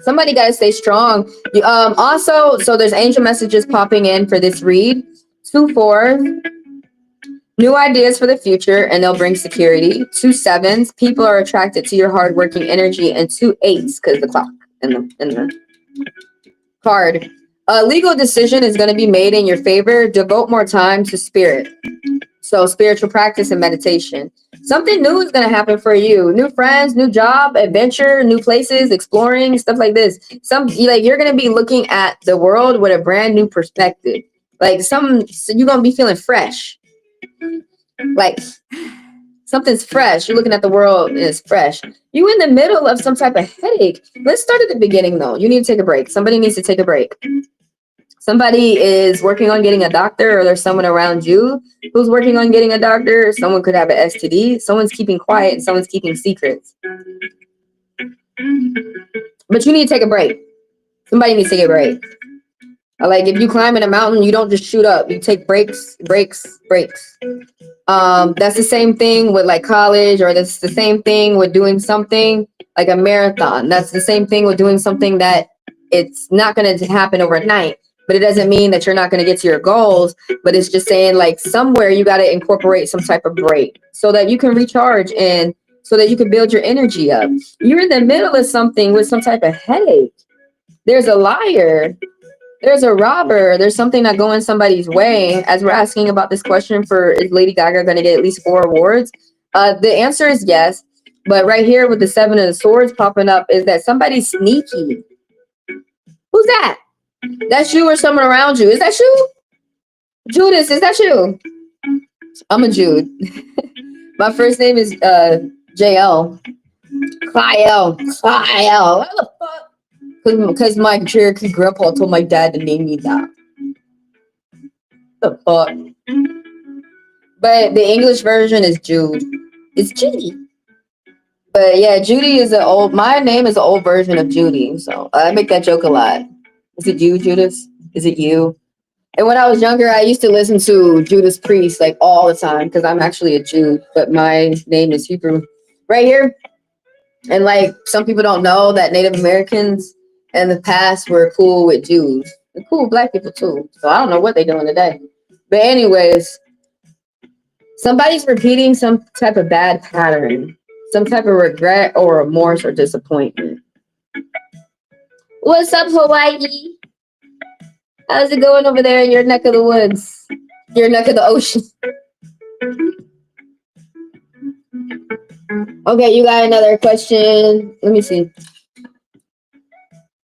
Somebody got to stay strong. Also, so there's angel messages popping in for this read. 2 4s. New ideas for the future, and they'll bring security. 2 7s. People are attracted to your hardworking energy, and 2 8s because the clock in the card. A legal decision is going to be made in your favor. Devote more time to spirit. So spiritual practice and meditation. Something new is going to happen for you. New friends, new job, adventure, new places, exploring, stuff like this. You're going to be looking at the world with a brand new perspective. Like so you're going to be feeling fresh. Like something's fresh. You're looking at the world and it's fresh. You in the middle of some type of headache. Let's start at the beginning though. You need to take a break. Somebody needs to take a break. Somebody is working on getting a doctor, or there's someone around you who's working on getting a doctor. Someone could have an STD. Someone's keeping quiet and someone's keeping secrets. But you need to take a break. Somebody needs to take a break. Like if you climb in a mountain, you don't just shoot up. You take breaks. That's the same thing with like college, or that's the same thing with doing something like a marathon. That's the same thing with doing something that it's not going to happen overnight. But it doesn't mean that you're not going to get to your goals. But it's just saying like somewhere you got to incorporate some type of break so that you can recharge and so that you can build your energy up. You're in the middle of something with some type of headache. There's a liar. There's a robber. There's something not going somebody's way. As we're asking about this question for is Lady Gaga going to get at least 4 awards? The answer is yes. But right here with the 7 of the swords popping up is that somebody's sneaky. Who's that? That's you or someone around you. Is that you? Judas, is that you? I'm a Jude. My first name is JL. Kyle. What the fuck? Because my Cherokee grandpa told my dad to name me that. The fuck? But the English version is Jude. It's Judy. But yeah, Judy is my name is an old version of Judy. So I make that joke a lot. Is it you, Judas? Is it you? And when I was younger, I used to listen to Judas Priest like all the time because I'm actually a Jew, but my name is Hebrew. Right here. And like some people don't know that Native Americans in the past were cool with Jews. They're cool with black people too. So I don't know what they're doing today. But anyways, somebody's repeating some type of bad pattern, some type of regret or remorse or disappointment. What's up, Hawaii? How's it going over there in your neck of the woods? Your neck of the ocean? Okay, you got another question. Let me see.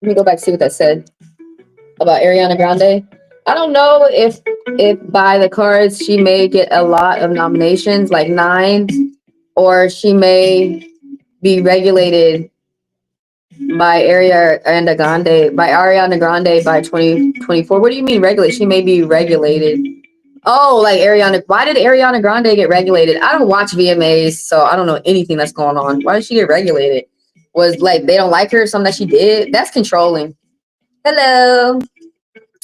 Let me go back and see what that said about Ariana Grande. I don't know if by the cards she may get a lot of nominations, like 9, or she may be regulated by Ariana Grande by 2024. What do you mean regulated? She may be regulated. Oh, like Ariana. Why did Ariana Grande get regulated? I don't watch VMAs, so I don't know anything that's going on. Why did she get regulated? Was like they don't like her or something that she did? That's controlling. Hello.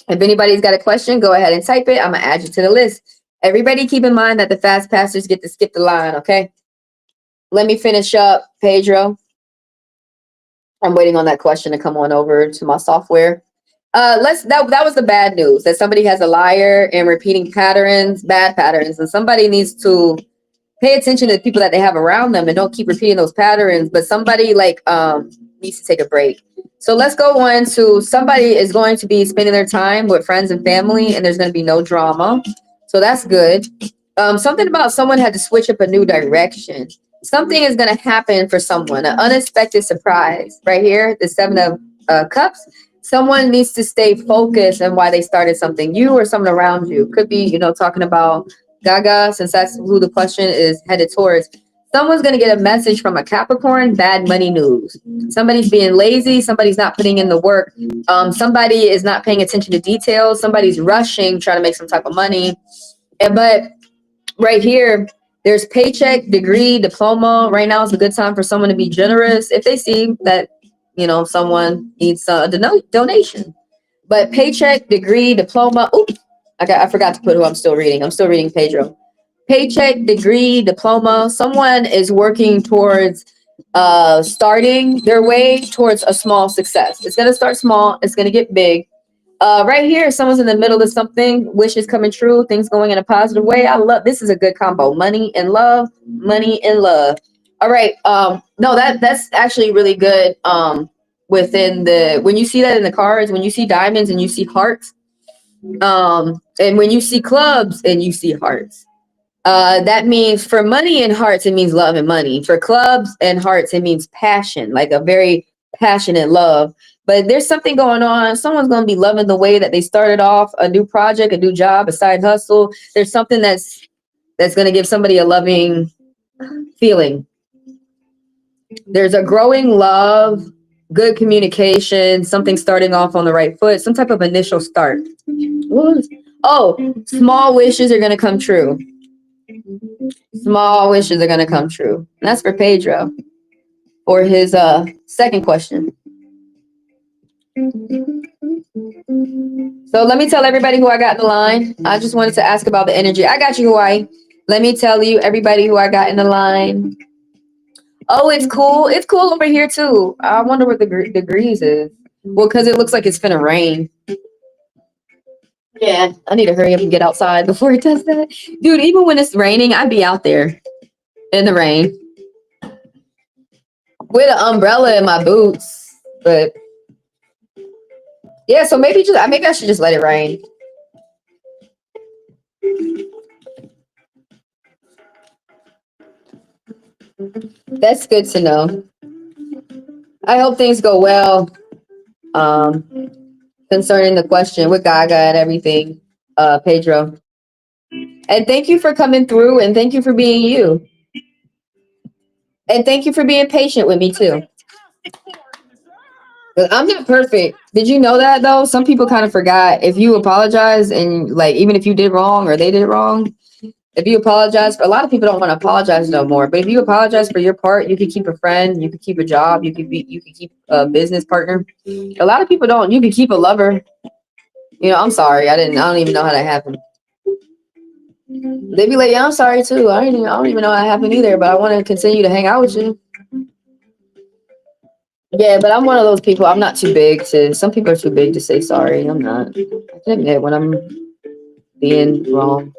If anybody's got a question, go ahead and type it. I'm going to add you to the list. Everybody keep in mind that the fast passers get to skip the line, okay? Let me finish up, Pedro. I'm waiting on that question to come on over to my software. That was the bad news, that somebody has a liar and repeating patterns, bad patterns, and somebody needs to pay attention to the people that they have around them and don't keep repeating those patterns. But somebody needs to take a break. So let's go on to somebody is going to be spending their time with friends and family, and there's going to be no drama. So that's good. Something about someone had to switch up a new direction. Something is going to happen for someone, an unexpected surprise. Right here, the 7 of Cups. Someone needs to stay focused on why they started something. You or someone around you. Could be, talking about Gaga, since that's who the question is headed towards. Someone's going to get a message from a Capricorn, bad money news. Somebody's being lazy. Somebody's not putting in the work. Somebody is not paying attention to details. Somebody's rushing, trying to make some type of money. But right here, there's paycheck, degree, diploma. Right now is a good time for someone to be generous if they see that, someone needs a donation. But paycheck, degree, diploma. Oops, I forgot to put who I'm still reading. I'm still reading Pedro. Paycheck, degree, diploma. Someone is working towards starting their way towards a small success. It's going to start small. It's going to get big. Right here, someone's in the middle of something, wishes coming true, things going in a positive way. I love this. Is a good combo. Money and love. Money and love. All right. No, that's actually really good. When you see that in the cards, when you see diamonds and you see hearts, and when you see clubs and you see hearts, That means for money and hearts, it means love and money. For clubs and hearts, it means passion, like a very passionate love. But there's something going on. Someone's going to be loving the way that they started off a new project, a new job, a side hustle. There's something that's going to give somebody a loving feeling. There's a growing love, good communication, something starting off on the right foot, some type of initial start. Oh, small wishes are going to come true. Small wishes are going to come true. And that's for Pedro for his second question. So let me tell everybody who I got in the line. I just wanted to ask about the energy. I got you, Hawaii. Let me tell you, everybody who I got in the line. Oh, it's cool. It's cool over here, too. I wonder what the degrees is. Well, because it looks like it's going to rain. Yeah, I need to hurry up and get outside before it does that. Dude, even when it's raining, I'd be out there in the rain with an umbrella in my boots. But yeah, so maybe I should just let it rain. That's good to know. I hope things go well. Concerning the question with Gaga and everything, Pedro. And thank you for coming through, and thank you for being you. And thank you for being patient with me too. I'm not perfect. Did you know that though? Some people kind of forgot. If you apologize and like even if you did wrong or they did wrong, if you apologize, a lot of people don't want to apologize no more. But if you apologize for your part, you could keep a friend, you could keep a job, you could keep a business partner. A lot of people don't. You could keep a lover. You know, I'm sorry. I don't even know how that happened. They be like, yeah, I'm sorry too. I don't even know how that happened either, but I want to continue to hang out with you. Yeah, but I'm one of those people. I'm not too big to. Some people are too big to say sorry. I'm not. I can admit when I'm being wrong.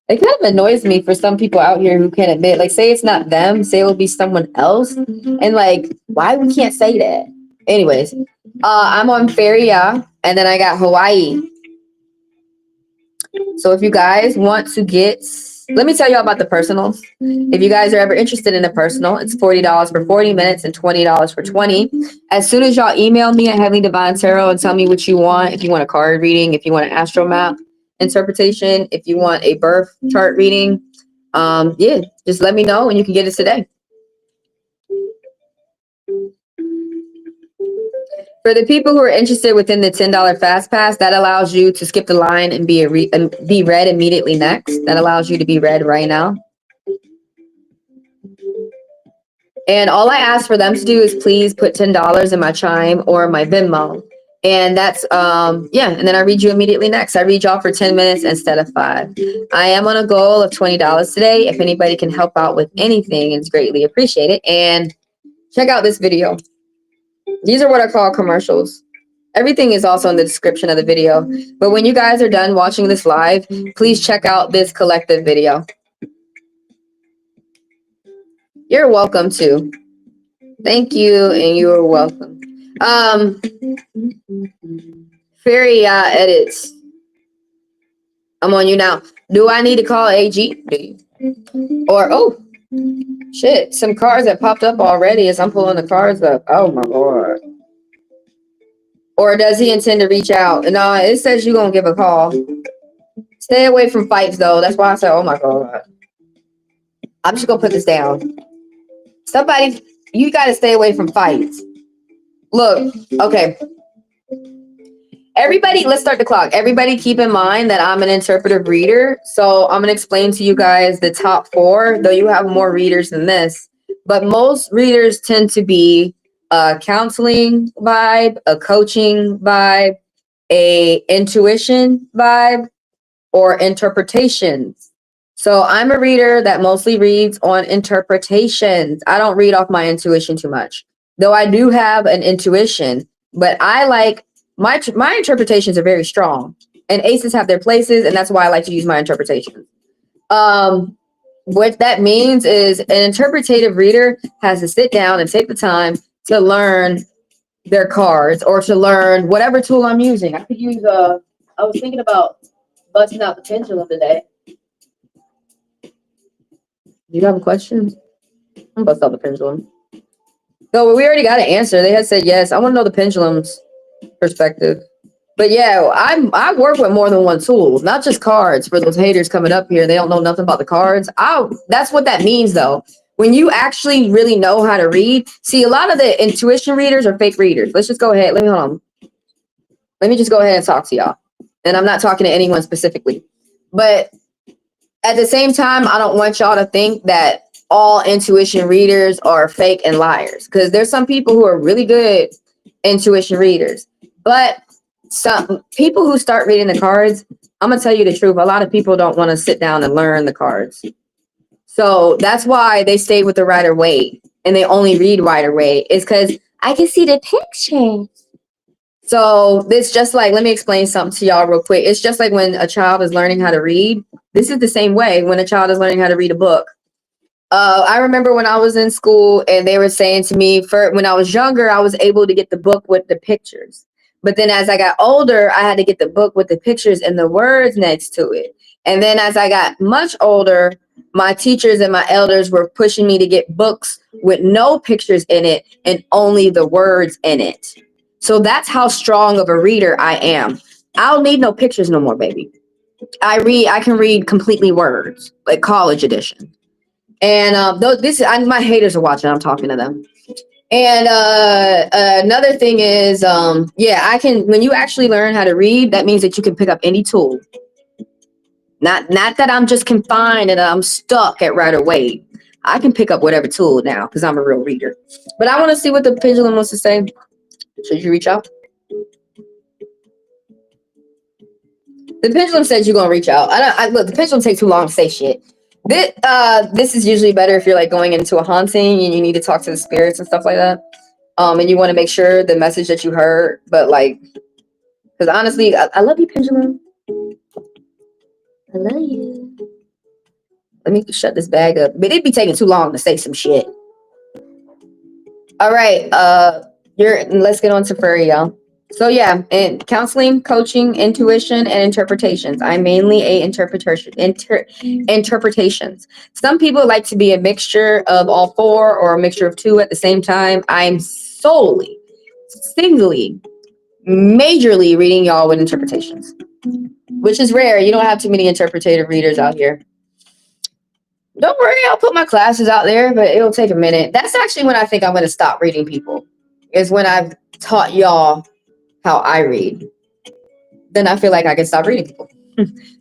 It kind of annoys me for some people out here who can't admit. Like, say it's not them. Say it will be someone else, and like, why we can't say that? Anyways, I'm on Feria, and then I got Hawaii. So if you guys want to get, let me tell you all about the personals. If you guys are ever interested in a personal, it's $40 for 40 minutes and $20 for 20. As soon as y'all email me at HeavenlyDivineTaro and tell me what you want, if you want a card reading, if you want an astro map interpretation, if you want a birth chart reading, yeah, just let me know and you can get it today. For the people who are interested within the $10 Fast Pass, that allows you to skip the line and be read immediately next. That allows you to be read right now. And all I ask for them to do is please put $10 in my Chime or my Venmo. And that's, yeah, and then I read you immediately next. I read y'all for 10 minutes instead of 5. I am on a goal of $20 today. If anybody can help out with anything, it's greatly appreciated. And check out this video. These are what I call commercials. Everything is also in the description of the video. But when you guys are done watching this live, please check out this collective video. You're welcome to. Thank you, and you are welcome. Fairy edits. I'm on you now. Do I need to call AG? Or, oh, shit, some cards that popped up already as I'm pulling the cards up. Oh, my Lord. Or does he intend to reach out? No, it says you're going to give a call. Stay away from fights, though. That's why I said, oh, my God. I'm just going to put this down. Somebody, you got to stay away from fights. Look, okay. Everybody, let's start the clock. Everybody keep in mind that I'm an interpretive reader. So I'm going to explain to you guys the top 4, though you have more readers than this. But most readers tend to be a counseling vibe, a coaching vibe, a intuition vibe, or interpretations. So I'm a reader that mostly reads on interpretations. I don't read off my intuition too much, though I do have an intuition, but I like my interpretations are very strong, and aces have their places, and that's why I like to use my interpretation. What that means is an interpretative reader has to sit down and take the time to learn their cards or to learn whatever tool I'm using. I could use I was thinking about busting out the pendulum today. You have a question? I'm busting out the pendulum. No, we already got an answer. They had said yes. I want to know the pendulum's perspective. But yeah, I work with more than one tool, not just cards. For those haters coming up here, they don't know nothing about the cards. That's what that means, though. When you actually really know how to read, see, a lot of the intuition readers are fake readers. Let's just go ahead. Hold on. Let me just go ahead and talk to y'all. And I'm not talking to anyone specifically, but at the same time, I don't want y'all to think that all intuition readers are fake and liars, because there's some people who are really good intuition readers, but some people who start reading the cards, I'm gonna tell you the truth, a lot of people don't want to sit down and learn the cards. So that's why they stay with the Rider Waite and they only read Rider Waite, is because I can see the picture. So this just like, let me explain something to y'all real quick. It's just like when a child is learning how to read. This is the same way when a child is learning how to read a book. I remember when I was in school and they were saying to me, when I was younger, I was able to get the book with the pictures. But then as I got older, I had to get the book with the pictures and the words next to it. And then as I got much older, my teachers and my elders were pushing me to get books with no pictures in it and only the words in it. So that's how strong of a reader I am. I don't need no pictures no more, baby. I can read completely words, like college edition. And my haters are watching. I'm talking to them. And another thing is, yeah, I can. When you actually learn how to read, that means that you can pick up any tool. Not that I'm just confined and I'm stuck at Rider Waite. I can pick up whatever tool now because I'm a real reader. But I want to see what the pendulum wants to say. Should you reach out? The pendulum says you're gonna reach out. Look, the pendulum takes too long to say shit. This is usually better if you're like going into a haunting and you need to talk to the spirits and stuff like that. And you want to make sure the message that you heard, but like, because honestly, I love you, pendulum. I love you. Let me shut this bag up. But it'd be taking too long to say some shit. All right. Let's get on to furry, y'all. So yeah, and counseling, coaching, intuition, and interpretations. I'm mainly a interpretations. Some people like to be a mixture of all four or a mixture of two at the same time. I'm singly, majorly reading y'all with interpretations, which is rare. You don't have too many interpretative readers out here. Don't worry, I'll put my classes out there, but it'll take a minute. That's actually when I think I'm going to stop reading people, is when I've taught y'all how I read. Then I feel like I can stop reading people.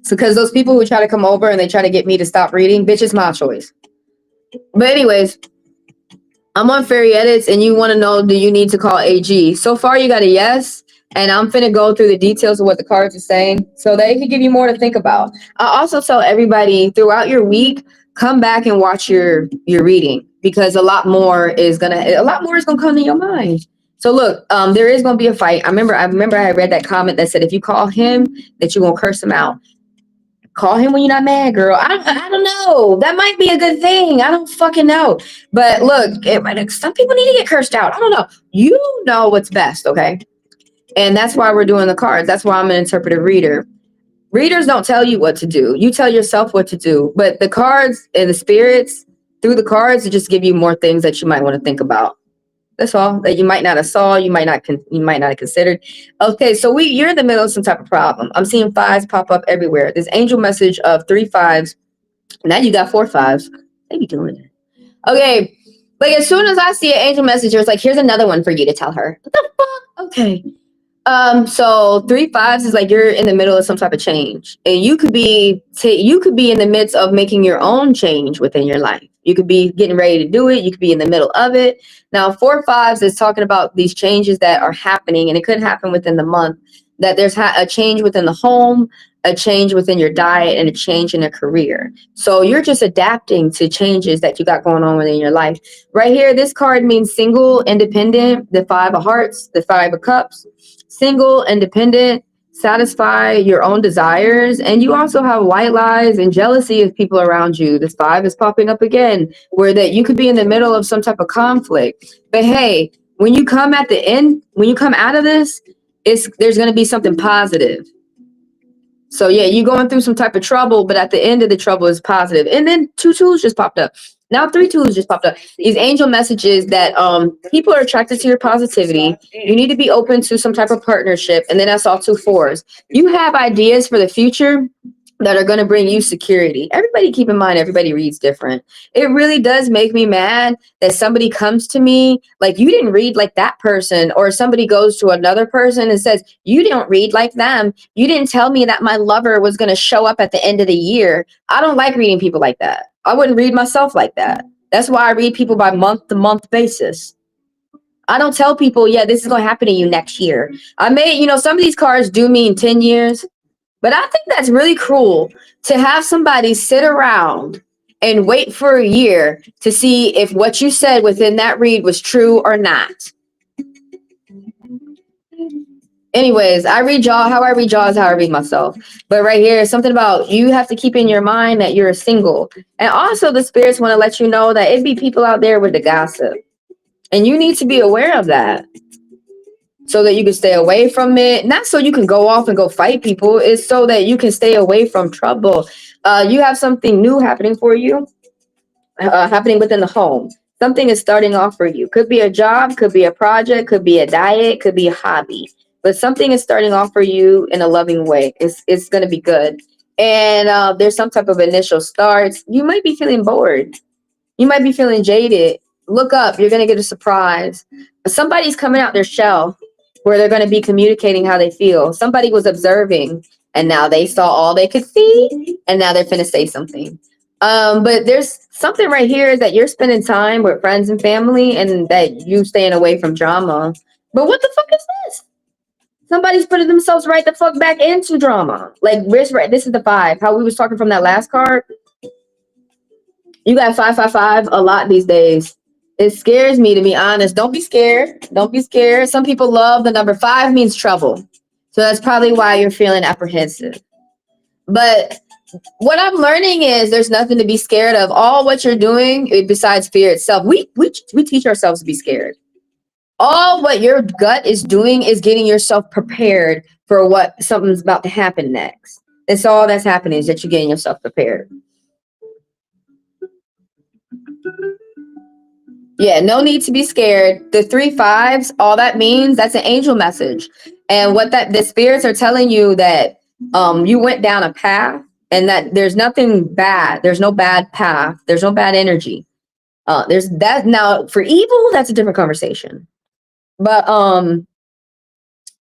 So because those people who try to come over and they try to get me to stop reading, bitch, it's my choice. But anyways, I'm on Fairy Edits and you want to know, do you need to call AG? So far you got a yes, and I'm finna go through the details of what the cards are saying so that it can give you more to think about. I also tell everybody throughout your week, come back and watch your reading, because a lot more is gonna come to your mind. So look, there is gonna be a fight. I remember I read that comment that said if you call him, that you gonna curse him out. Call him when you're not mad, girl. I don't know. That might be a good thing. I don't fucking know. But look, some people need to get cursed out. I don't know. You know what's best, okay? And that's why we're doing the cards. That's why I'm an interpretive reader. Readers don't tell you what to do. You tell yourself what to do. But the cards and the spirits, through the cards, just give you more things that you might want to think about. That's all, that you might not have saw, you might not have considered. Okay, so you're in the middle of some type of problem. I'm seeing fives pop up everywhere. This angel message of 3 5s. Now you got 4 5s. They be doing it. Okay, like as soon as I see an angel message, it's like, here's another one for you to tell her. What the fuck? Okay. So 3 5s is like you're in the middle of some type of change, and you could be in the midst of making your own change within your life. You could be getting ready to do it. You could be in the middle of it. Now, 4 5s is talking about these changes that are happening, and it could happen within the month. That there's a change within the home, a change within your diet, and a change in a career. So you're just adapting to changes that you got going on within your life. Right here, this card means single, independent, the 5 of hearts, the 5 of cups. Single, independent, satisfy your own desires. And you also have white lies and jealousy of people around you. This 5 is popping up again, where that you could be in the middle of some type of conflict. But hey, when you come at the end, when you come out of this, there's going to be something positive. So yeah, you're going through some type of trouble, but at the end of the trouble is positive. And then 2 tools just popped up. Now 3 tools just popped up. These angel messages that people are attracted to your positivity. You need to be open to some type of partnership. And then that's all 2 fours. You have ideas for the future that are going to bring you security. Everybody keep in mind, everybody reads different. It really does make me mad that somebody comes to me like, you didn't read like that person, or somebody goes to another person and says, you don't read like them. You didn't tell me that my lover was going to show up at the end of the year. I don't like reading people like that. I wouldn't read myself like that. That's why I read people by month-to-month basis. I don't tell people, yeah, this is going to happen to you next year. I may, some of these cards do mean 10 years. But I think that's really cruel to have somebody sit around and wait for a year to see if what you said within that read was true or not. Anyways, I read y'all. How I read y'all is how I read myself. But right here, something about you have to keep in your mind that you're single. And also the spirits want to let you know that it be people out there with the gossip. And you need to be aware of that, so that you can stay away from it. Not so you can go off and go fight people. It's so that you can stay away from trouble. You have something new happening for you, happening within the home. Something is starting off for you. Could be a job, could be a project, could be a diet, could be a hobby. But something is starting off for you in a loving way. It's going to be good. And there's some type of initial starts. You might be feeling bored. You might be feeling jaded. Look up. You're going to get a surprise. Somebody's coming out their shell, where they're going to be communicating how they feel. Somebody was observing, and now they saw all they could see, and now they're finna say something. But there's something right here that you're spending time with friends and family, and that you staying away from drama. But what the fuck is this? Somebody's putting themselves right the fuck back into drama. Like, right, this is the 5. How we was talking from that last card. You got 555 a lot these days. It scares me, to be honest. Don't be scared. Don't be scared. Some people love the number 5 means trouble. So that's probably why you're feeling apprehensive. But what I'm learning is there's nothing to be scared of. All what you're doing, besides fear itself, we teach ourselves to be scared. All what your gut is doing is getting yourself prepared for what something's about to happen next. That's all that's happening, is that you're getting yourself prepared. Yeah, no need to be scared. The 3 5s, all that means, that's an angel message. And what the spirits are telling you, that you went down a path, and that there's nothing bad. There's no bad path. There's no bad energy. There's that. Now for evil, that's a different conversation. But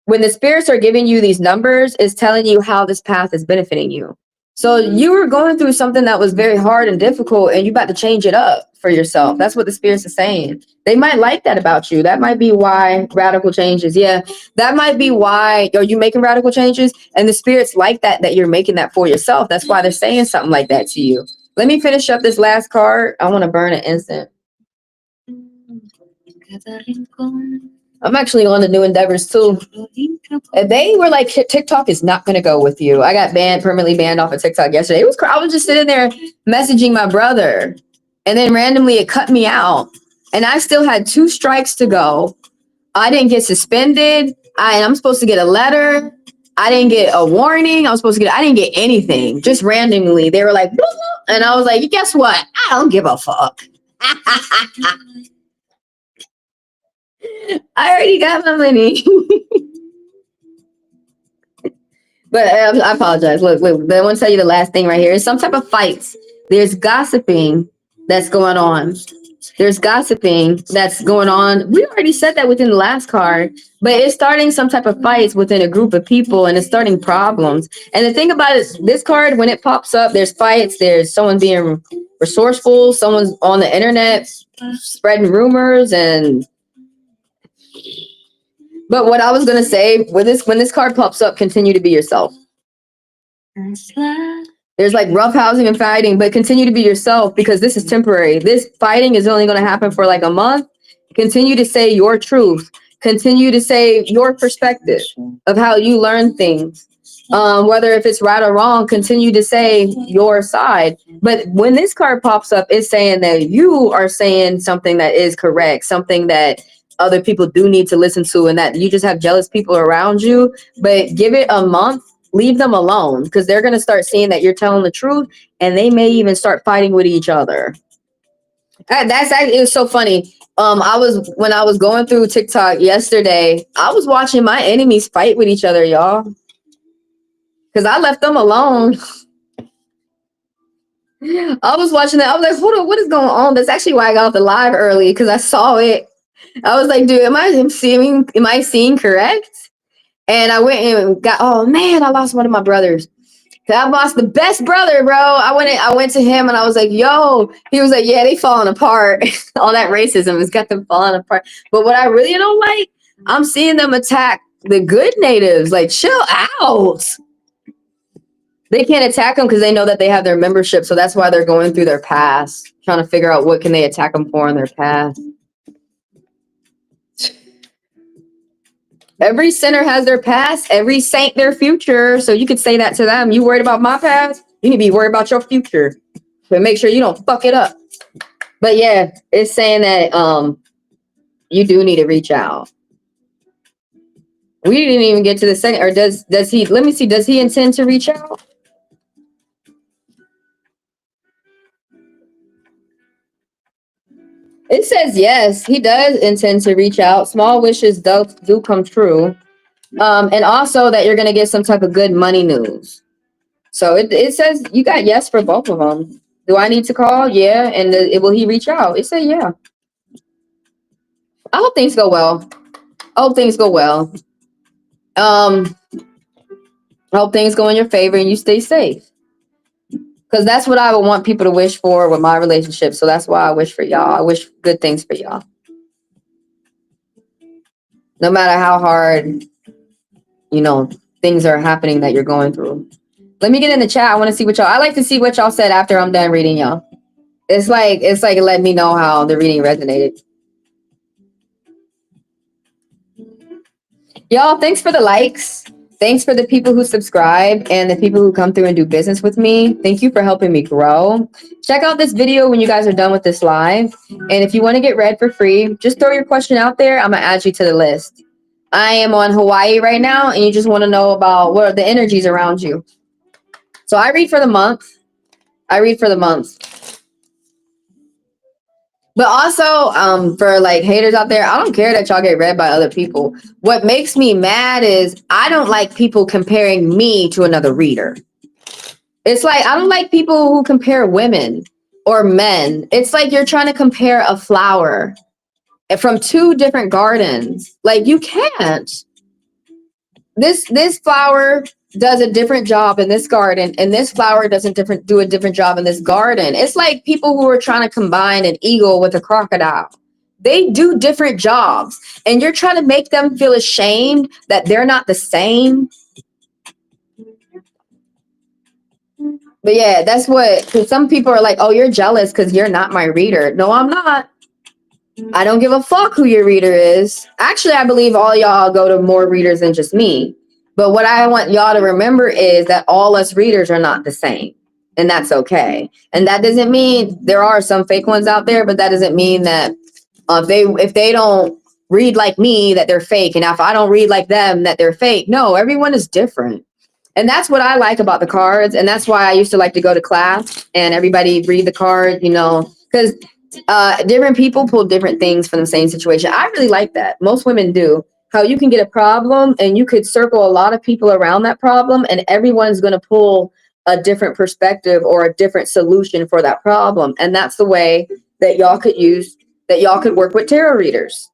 when the spirits are giving you these numbers, it's telling you how this path is benefiting you. So you were going through something that was very hard and difficult, and you about to change it up for yourself. That's what the spirits are saying. They might like that about you. That might be why radical changes. Yeah, that might be why. Are you making radical changes? And the spirits like that you're making that for yourself. That's why they're saying something like that to you. Let me finish up this last card. I want to burn an instant. I'm actually on to new endeavors too. And they were like, TikTok is not going to go with you. I got permanently banned off of TikTok yesterday. I was just sitting there messaging my brother, and then randomly it cut me out. And I still had 2 strikes to go. I didn't get suspended. I'm supposed to get a letter. I didn't get a warning. I didn't get anything. Just randomly. They were like, blah, blah. And I was like, guess what? I don't give a fuck. I already got my money. But I apologize. Look, I want to tell you the last thing right here. It's some type of fights. There's gossiping that's going on. We already said that within the last card, but it's starting some type of fights within a group of people, and it's starting problems. And the thing about it, this card, when it pops up, there's fights. There's someone being resourceful. Someone's on the internet spreading rumors. But what I was going to say, when this card pops up, continue to be yourself. There's like roughhousing and fighting, but continue to be yourself, because this is temporary. This fighting is only going to happen for like a month. Continue to say your truth. Continue to say your perspective of how you learn things. Whether if it's right or wrong, continue to say your side. But when this card pops up, it's saying that you are saying something that is correct, something that other people do need to listen to, and that you just have jealous people around you. But give it a month, leave them alone, because they're going to start seeing that you're telling the truth, and they may even start fighting with each other. That's actually, it was so funny. When I was going through TikTok yesterday, I was watching my enemies fight with each other, y'all, because I left them alone. I was watching that. I was like, hold on, what is going on? That's actually why I got off the live early, because I saw it. I was like, dude, am I seeing correct? And I went and got, oh man, I lost one of my brothers. I lost the best brother, bro. I went to him and I was like, yo, he was like, yeah, they falling apart. All that racism has got them falling apart. But what I really don't like, I'm seeing them attack the good natives. Like, chill out. They can't attack them because they know that they have their membership. So that's why they're going through their past, trying to figure out what can they attack them for in their past. Every sinner has their past, every saint their future. So you could say that to them. You worried about my past? You need to be worried about your future. But make sure you don't fuck it up. But yeah, it's saying that you do need to reach out. We didn't even get to the second, or does he, let me see, does he intend to reach out? It says yes, he does intend to reach out. Small wishes do come true. And also that you're going to get some type of good money news. So it says you got yes for both of them. Do I need to call? Yeah. And will he reach out? It said yeah. I hope things go well. I hope things go well. I hope things go in your favor and you stay safe. Because that's what I would want people to wish for with my relationship. So that's why I wish for y'all. I wish good things for y'all. No matter how hard, things are happening that you're going through. Let me get in the chat. I want to see what y'all, I like to see what y'all said after I'm done reading y'all. It's like let me know how the reading resonated. Y'all, thanks for the likes. Thanks for the people who subscribe and the people who come through and do business with me. Thank you for helping me grow. Check out this video when you guys are done with this live. And if you want to get read for free, just throw your question out there. I'm going to add you to the list. I am on Hawaii right now, and you just want to know about what are the energies around you. So I read for the month. But also, for like haters out there, I don't care that y'all get read by other people. What makes me mad is I don't like people comparing me to another reader. It's like, I don't like people who compare women or men. It's like you're trying to compare a flower from two different gardens. Like, you can't. This flower does a different job in this garden, and this flower doesn't do a different job in this garden. It's like people who are trying to combine an eagle with a crocodile. They do different jobs, and you're trying to make them feel ashamed that they're not the same. But yeah, that's what, because some people are like, oh, you're jealous because you're not my reader. No, I'm not. I don't give a fuck who your reader is. Actually, I believe all y'all go to more readers than just me. But what I want y'all to remember is that all us readers are not the same. And that's okay. And that doesn't mean there are some fake ones out there, but that doesn't mean that if they don't read like me, that they're fake. And if I don't read like them, that they're fake. No, everyone is different. And that's what I like about the cards. And that's why I used to like to go to class and everybody read the card, because different people pull different things from the same situation. I really like that. Most women do. How you can get a problem and you could circle a lot of people around that problem, and everyone's going to pull a different perspective or a different solution for that problem. And that's the way that y'all could work with tarot readers.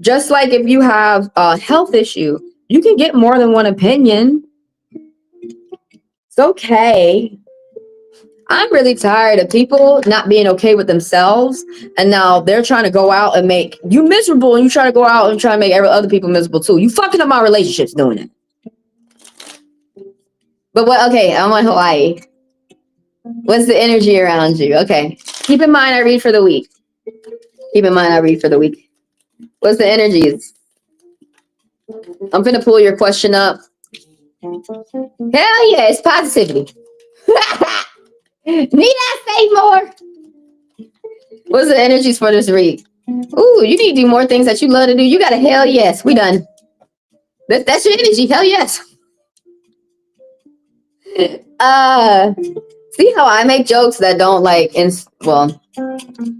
Just like if you have a health issue, you can get more than one opinion. It's okay. I'm really tired of people not being okay with themselves, and now they're trying to go out and make you miserable, and you try to go out and try to make other people miserable too. You fucking up my relationships doing it. But okay, I'm on Hawaii. What's the energy around you? Okay. Keep in mind I read for the week. What's the energies? I'm gonna pull your question up. Hell yeah, it's positivity. Need I say more? What's the energies for this read? Ooh, you need to do more things that you love to do. You got a hell yes. We done. That's your energy. Hell yes. See how I make jokes that don't like well,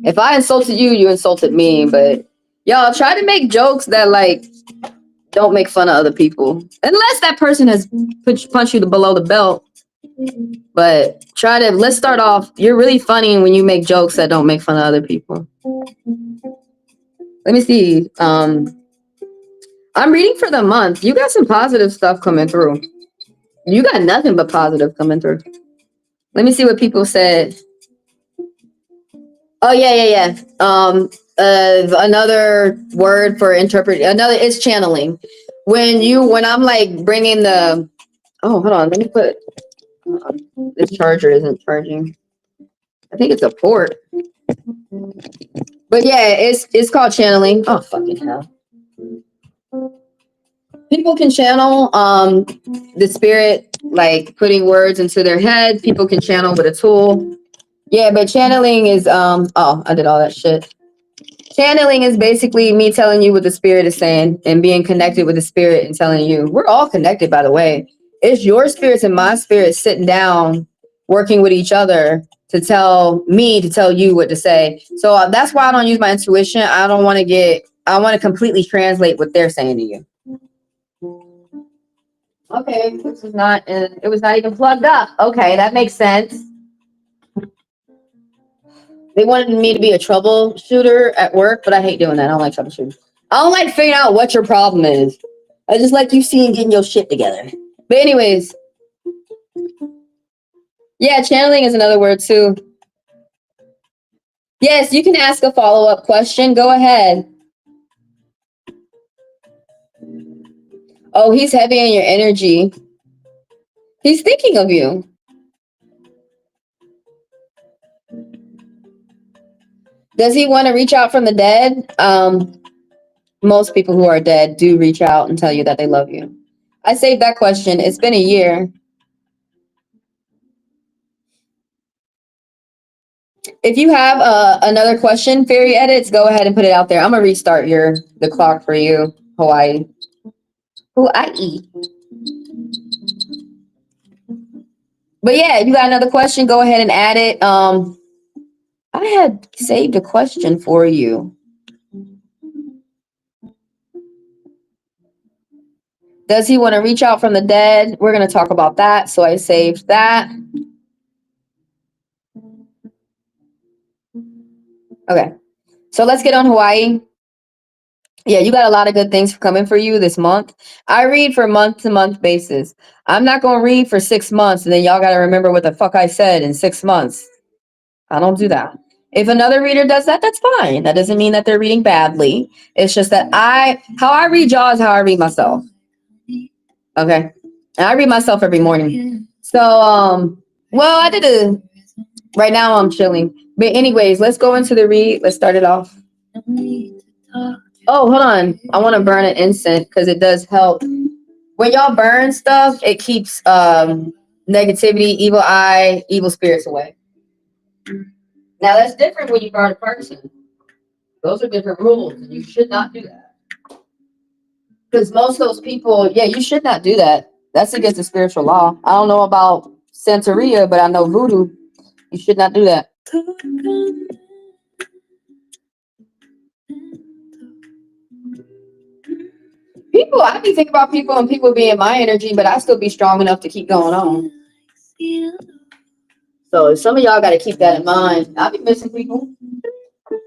if I insulted you, you insulted me, but y'all try to make jokes that like don't make fun of other people. Unless that person has punched you below the belt. But let's start off. You're really funny when you make jokes that don't make fun of other people. Let me see. I'm reading for the month. You got some positive stuff coming through. You got nothing but positive coming through. Let me see what people said. Oh yeah. Another word for interpret. Another is channeling. When I'm like bringing the. Oh, hold on. Let me put. This charger isn't charging. I think it's a port. But yeah, it's called channeling. Oh fucking hell. People can channel the spirit, like putting words into their head. People can channel with a tool. Yeah, but channeling is oh, I did all that shit. Channeling is basically me telling you what the spirit is saying and being connected with the spirit and telling you. We're all connected, by the way. It's your spirits and my spirits sitting down, working with each other to tell you what to say. So that's why I don't use my intuition. I want to completely translate what they're saying to you. Okay, this is not, it was not even plugged up. Okay, that makes sense. They wanted me to be a troubleshooter at work, but I hate doing that. I don't like troubleshooting. I don't like figuring out what your problem is. I just like you seeing getting your shit together. But anyways, yeah, channeling is another word too. Yes, you can ask a follow-up question. Go ahead. Oh, he's heavy in your energy. He's thinking of you. Does he want to reach out from the dead? Most people who are dead do reach out and tell you that they love you. I saved that question. It's been a year. If you have another question, Fairy Edits, go ahead and put it out there. I'm gonna restart the clock for you, Hawaii. Hawaii. But yeah, if you got another question, go ahead and add it. I had saved a question for you. Does he want to reach out from the dead? We're gonna talk about that. So I saved that. Okay. So let's get on Hawaii. Yeah, you got a lot of good things coming for you this month. I read for month-to-month basis. I'm not going to read for 6 months and then y'all got to remember what the fuck I said in 6 months. I don't do that. If another reader does that, that's fine. That doesn't mean that they're reading badly. It's just that how I read y'all is how I read myself. Okay? And I read myself every morning. So, well, right now I'm chilling. But anyways, let's go into the read. Let's start it off. Oh, hold on. I want to burn an incense because it does help. When y'all burn stuff, it keeps negativity, evil eye, evil spirits away. Now that's different when you burn a person. Those are different rules, and you should not do that. Because most of those people, yeah, you should not do that. That's against the spiritual law. I don't know about Santeria, but I know voodoo. You should not do that. People, I be thinking about people and people being my energy, but I still be strong enough to keep going on. So some of y'all got to keep that in mind. I be missing people,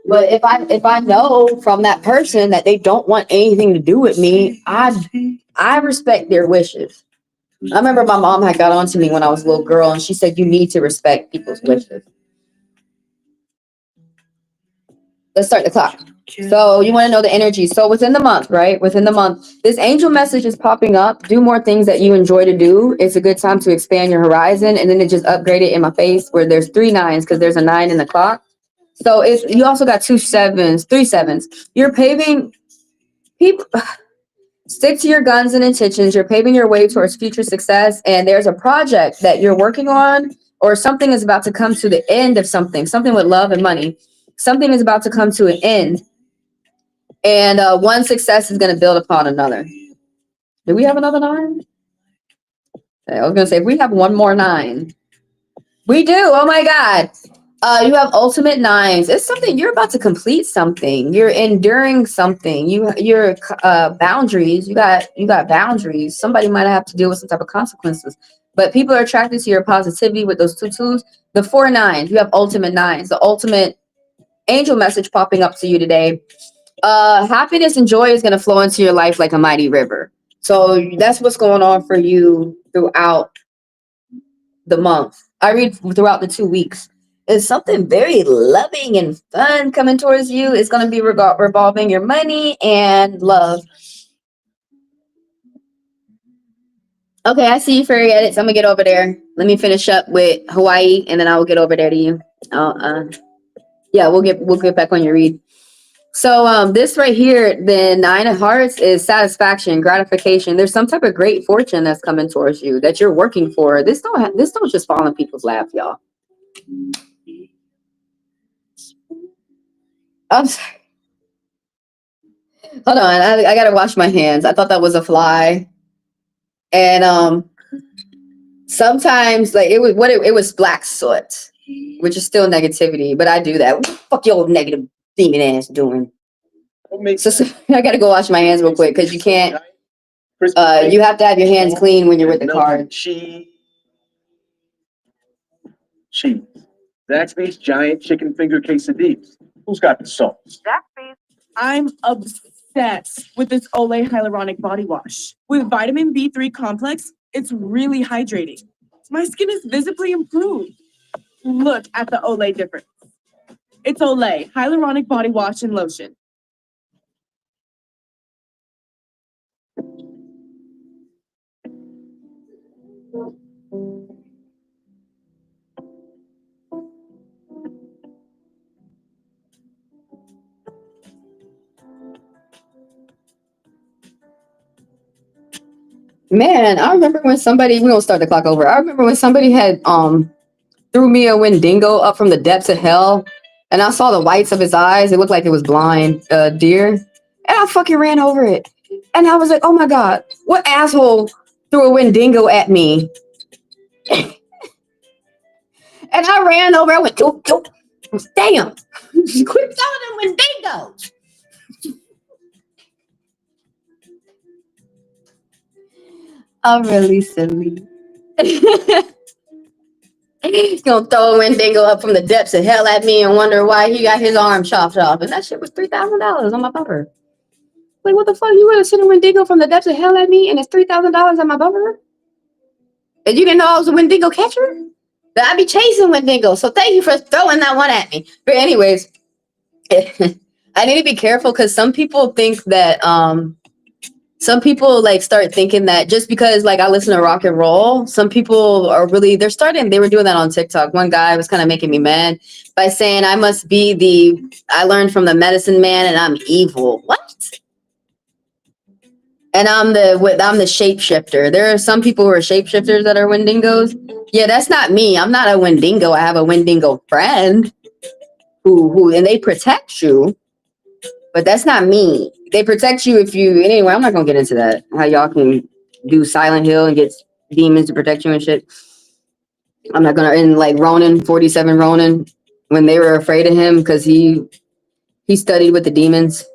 but if I know from that person that they don't want anything to do with me, I respect their wishes. I remember my mom had got on to me when I was a little girl, and she said you need to respect people's wishes. Let's start the clock. So you want to know the energy. So within the month, right? Within the month, this angel message is popping up. Do more things that you enjoy to do. It's a good time to expand your horizon. And then it just upgraded in my face where there's 3 9s because there's a 9 in the clock. So you also got 2 7s, 3 7s. You're paving people. Stick to your guns and intentions. You're paving your way towards future success. And there's a project that you're working on, or something is about to come to the end of something with love and money. Something is about to come to an end. And one success is going to build upon another. Do we have another 9? I was gonna say if we have one more 9. We do. Oh my God. You have ultimate 9s. It's something you're about to complete something. You're enduring something. Your boundaries. You got boundaries. Somebody might have to deal with some type of consequences. But people are attracted to your positivity with those 2 2s. The 4 9s. You have ultimate 9s. The ultimate angel message popping up to you today. Happiness and joy is gonna flow into your life like a mighty river. So that's what's going on for you throughout the month. I read throughout the 2 weeks. Is something very loving and fun coming towards you. It's going to be revolving your money and love. Okay, I see you, fairy edits. I'm going to get over there. Let me finish up with Hawaii, and then I will get over there to you. Yeah, we'll get back on your read. So this right here, the 9 of Hearts is satisfaction, gratification. There's some type of great fortune that's coming towards you that you're working for. This don't just fall in people's lap, y'all. I'm sorry. Hold on, I gotta wash my hands. I thought that was a fly, and sometimes like it was black soot, which is still negativity. But I do that. What the fuck your negative demon ass doing? So I gotta go wash my hands real quick because you can't. You have to have your hands clean when you're with the card. Cheese. Zaxby's giant chicken finger quesadillas. Who's got the sauce? Zaxby's. I'm obsessed with this Olay Hyaluronic Body Wash. With vitamin B3 complex, it's really hydrating. My skin is visibly improved. Look at the Olay difference. It's Olay Hyaluronic Body Wash and Lotion. Man, I remember when somebody, we're gonna start the clock over. I remember when somebody had threw me a Wendigo up from the depths of hell, and I saw the whites of his eyes. It looked like it was blind deer, and I fucking ran over it. And I was like, oh my God, what asshole threw a Wendigo at me? And I ran over, I went, choop, choop. Damn, quit throwing them Wendigos. I'm really silly. He's gonna throw a Wendigo up from the depths of hell at me and wonder why he got his arm chopped off. And that shit was $3,000 on my bumper. Like, what the fuck? You gonna send a Wendigo from the depths of hell at me and it's $3,000 on my bumper? And you didn't know I was a Wendigo catcher? But I be chasing Wendigo, so thank you for throwing that one at me. But anyways, I need to be careful because some people think that some people like start thinking that just because like I listen to rock and roll, some people are really they were doing that on TikTok. One guy was kind of making me mad by saying I learned from the medicine man and I'm evil. What? And I'm the shapeshifter. There are some people who are shapeshifters that are Wendigos. Yeah, that's not me. I'm not a Wendigo. I have a Wendigo friend who and they protect you. But that's not me. They protect you if you anyway, I'm not gonna get into that. How y'all can do Silent Hill and get demons to protect you and shit. I'm not gonna end like Ronan, 47 Ronan, when they were afraid of him because he studied with the demons.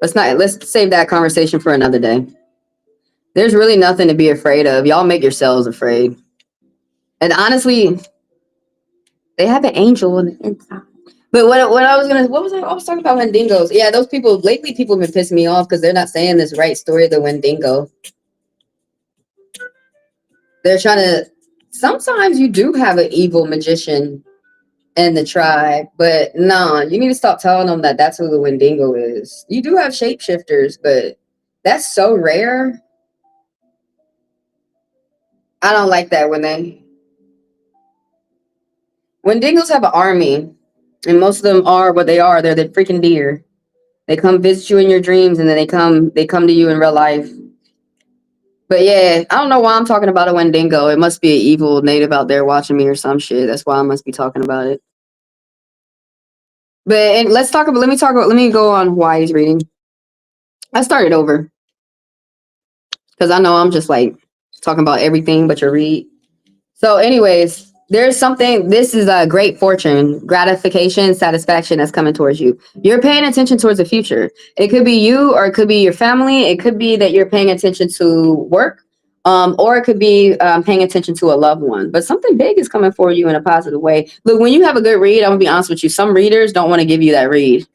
Let's save that conversation for another day. There's really nothing to be afraid of. Y'all make yourselves afraid. And honestly, they have an angel in the inside. But what I was talking about Wendigos. Yeah, those people lately people have been pissing me off because they're not saying this right story of the Wendigo. They're trying to sometimes you do have an evil magician in the tribe, but no, you need to stop telling them that that's who the Wendigo is. You do have shapeshifters, but that's so rare. I don't like that when Wendigos have an army, and most of them are what they are. They're the freaking deer. They come visit you in your dreams, and then they come to you in real life. But yeah, I don't know why I'm talking about a Wendigo. It must be an evil native out there watching me or some shit. That's why I must be talking about it. But let me go on Hawaii's reading. I started over. Because I know I'm just like talking about everything but your read. So anyways, there's something, this is a great fortune, gratification, satisfaction that's coming towards you. You're paying attention towards the future. It could be you, or it could be your family. It could be that you're paying attention to work, or it could be paying attention to a loved one. But something big is coming for you in a positive way. Look, when you have a good read, I'm gonna be honest with you, some readers don't want to give you that read.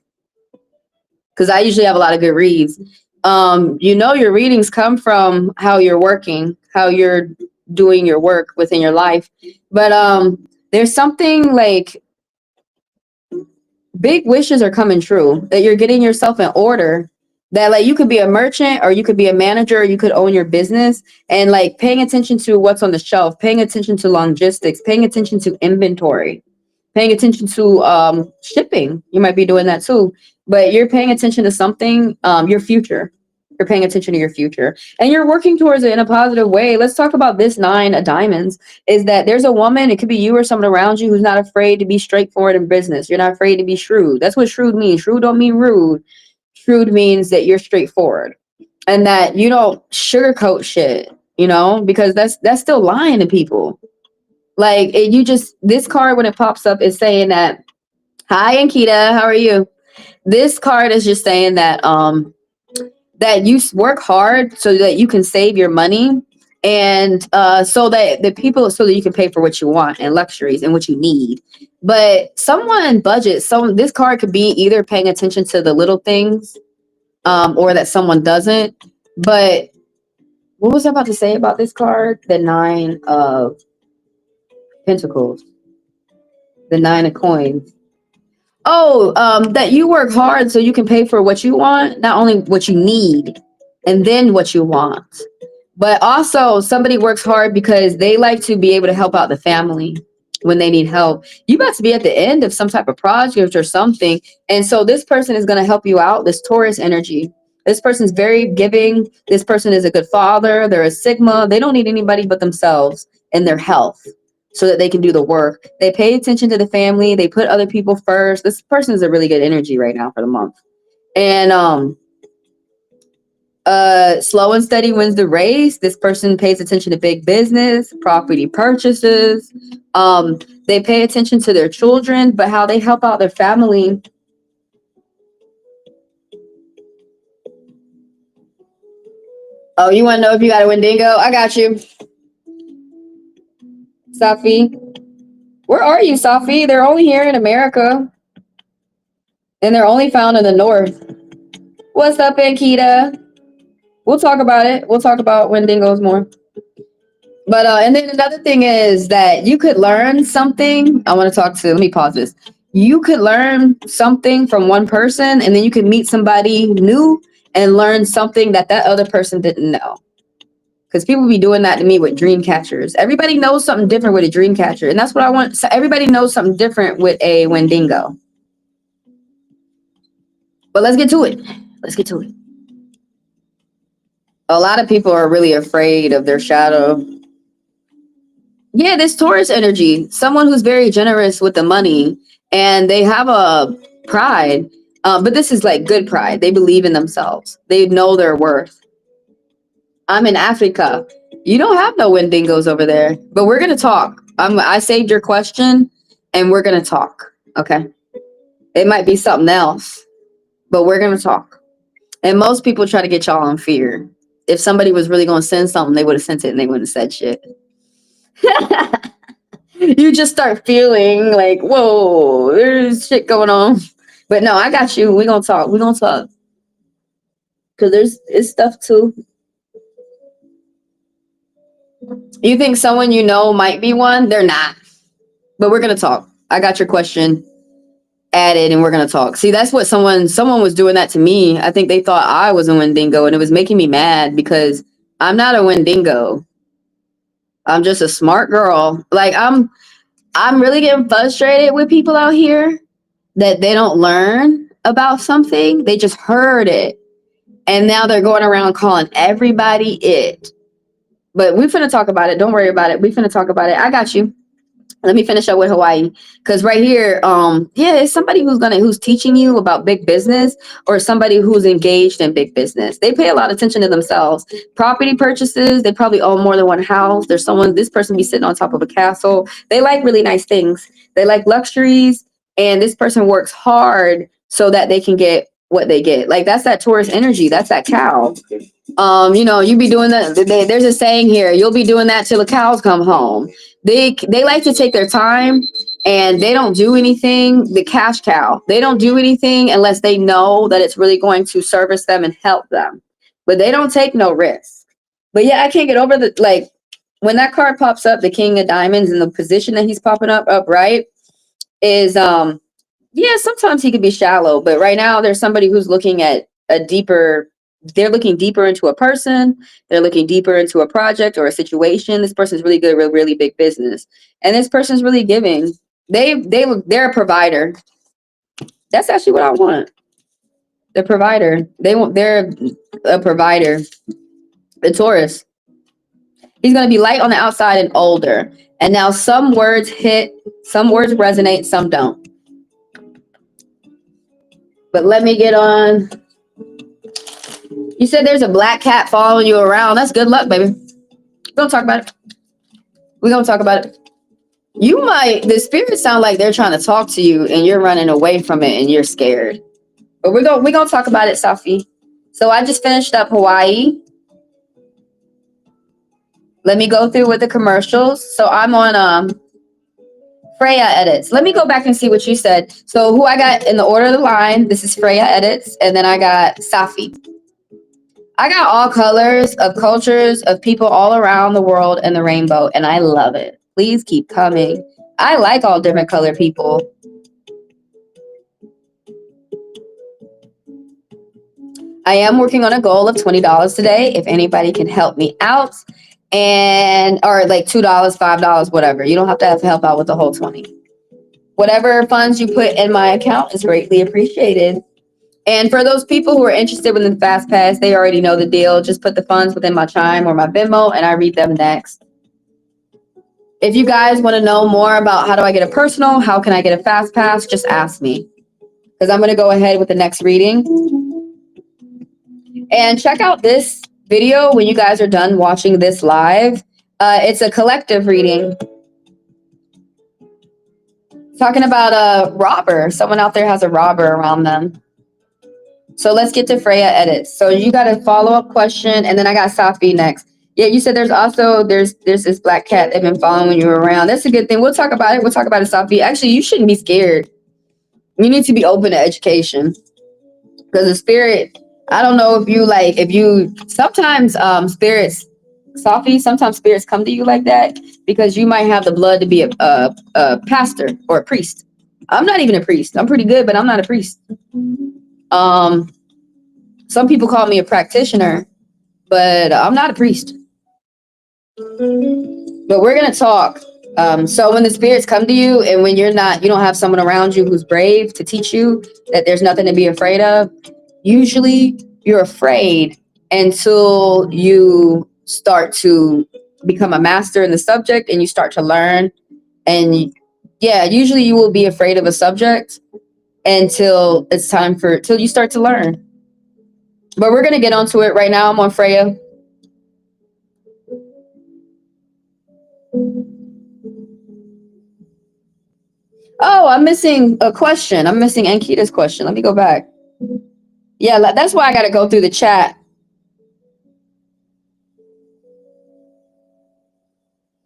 Because I usually have a lot of good reads. You know, your readings come from how you're working, how you're doing your work within your life. But there's something like big wishes are coming true, that you're getting yourself in order, that like you could be a merchant, or you could be a manager, or you could own your business, and like paying attention to what's on the shelf, paying attention to logistics, paying attention to inventory, paying attention to shipping. You might be doing that too, but you're paying attention to something, your future. You're paying attention to your future, and you're working towards it in a positive way. Let's talk about this 9 of diamonds. Is that there's a woman, it could be you or someone around you, who's not afraid to be straightforward in business. You're not afraid to be shrewd. That's what shrewd means. Shrewd don't mean rude. Shrewd means that you're straightforward, and that you don't sugarcoat shit, you know, because that's still lying to people. Like you just, this card, when it pops up, is saying that, hi Ankita, how are you? This card is just saying that that you work hard so that you can save your money, and so that the people, so that you can pay for what you want and luxuries and what you need. But someone budgets. This card could be either paying attention to the little things, or that someone doesn't. But what was I about to say about this card? The 9 of Pentacles, the 9 of Coins. Oh, that you work hard so you can pay for what you want, not only what you need, and then what you want. But also somebody works hard because they like to be able to help out the family when they need help. You about to be at the end of some type of project or something. And so this person is going to help you out, this Taurus energy. This person's very giving. This person is a good father. They're a Sigma. They don't need anybody but themselves and their health, so that they can do the work. They pay attention to the family. They put other people first. This person is a really good energy right now for the month. And slow and steady wins the race. This person pays attention to big business, property purchases. They pay attention to their children, but how they help out their family. Oh, you want to know if you got a Wendigo? I got you. Safi. Where are you, Safi? They're only here in America. And they're only found in the north. What's up, Ankita? We'll talk about it. We'll talk about Wendigos more. But and then another thing is that you could learn something. I want to talk to, let me pause this. You could learn something from one person, and then you could meet somebody new and learn something that that other person didn't know. Because people be doing that to me with dream catchers. Everybody knows something different with a dream catcher. And that's what I want. So everybody knows something different with a Wendigo. But let's get to it. Let's get to it. A lot of people are really afraid of their shadow. Yeah, this Taurus energy, someone who's very generous with the money, and they have a pride, but this is like good pride. They believe in themselves. They know their worth. I'm in Africa. You don't have no Wendigos over there, but we're going to talk. I saved your question, and we're going to talk, okay? It might be something else, but we're going to talk. And most people try to get y'all in fear. If somebody was really going to send something, they would have sent it and they wouldn't have said shit. You just start feeling like, whoa, there's shit going on. But no, I got you. We're going to talk. We're going to talk. Because it's stuff too. You think someone you know might be one? They're not. But we're going to talk. I got your question added and we're going to talk. See, that's what someone was doing that to me. I think they thought I was a Wendigo, and it was making me mad because I'm not a Wendigo. I'm just a smart girl. Like I'm really getting frustrated with people out here that they don't learn about something. They just heard it. And now they're going around calling everybody it. But we're finna talk about it. Don't worry about it. We're finna talk about it. I got you. Let me finish up with Hawaii, because right here, yeah, it's somebody who's teaching you about big business, or somebody who's engaged in big business. They pay a lot of attention to themselves. Property purchases, they probably own more than one house. There's this person be sitting on top of a castle. They like really nice things. They like luxuries, and this person works hard so that they can get what they get. Like, that's that Taurus energy. That's that cow. You be doing that. There's a saying here: you'll be doing that till the cows come home. They like to take their time, and they don't do anything. The cash cow. They don't do anything unless they know that it's really going to service them and help them. But they don't take no risk. But yeah, I can't get over when that card pops up, the King of Diamonds, in the position that he's popping up upright is yeah, sometimes he could be shallow, but right now there's somebody who's looking at they're looking deeper into a person, they're looking deeper into a project or a situation. This person's really good, really big business. And this person's really giving. They're a provider. That's actually what I want. The provider. They're a provider. The Taurus. He's gonna be light on the outside and older. And now some words hit, some words resonate, some don't. But let me get on. You said there's a black cat following you around. That's good luck, baby. We're gonna talk about it. We're gonna talk about it. The spirits sound like they're trying to talk to you and you're running away from it and you're scared. But we're gonna talk about it, Safi. So I just finished up Hawaii. Let me go through with the commercials. So I'm on Freya edits. Let me go back and see what you said. So who I got in the order of the line, this is Freya edits, and then I got Safi. I got all colors of cultures of people all around the world and the rainbow, and I love it. Please keep coming. I like all different color people. I am working on a goal of $20 today. If anybody can help me out, or like $2, $5, whatever. You don't have to help out with the whole 20. Whatever funds you put in my account is greatly appreciated. And for those people who are interested in the Fast Pass, they already know the deal. Just put the funds within my Chime or my Venmo, and I read them next. If you guys want to know more about how do I get a personal, how can I get a Fast Pass, just ask me. Because I'm going to go ahead with the next reading. And check out this video when you guys are done watching this live. It's a collective reading. Talking about a robber. Someone out there has a robber around them. So let's get to Freya edits. So you got a follow-up question, and then I got Safi next. Yeah, you said there's this black cat that's been following you around. That's a good thing. We'll talk about it. We'll talk about it, Safi. Actually, you shouldn't be scared. You need to be open to education. Because the spirit, I don't know sometimes spirits, Safi, sometimes spirits come to you like that because you might have the blood to be a pastor or a priest. I'm not even a priest. I'm pretty good, but I'm not a priest. Some people call me a practitioner, but I'm not a priest. But we're gonna talk. So when the spirits come to you, and when you don't have someone around you who's brave to teach you that there's nothing to be afraid of, usually you're afraid until you start to become a master in the subject and you start to learn. And yeah, usually you will be afraid of a subject until it's time till you start to learn. But we're going to get onto it right now. I'm on Freya. Oh, I'm missing a question. I'm missing Ankita's question. Let me go back. Yeah, that's why I got to go through the chat.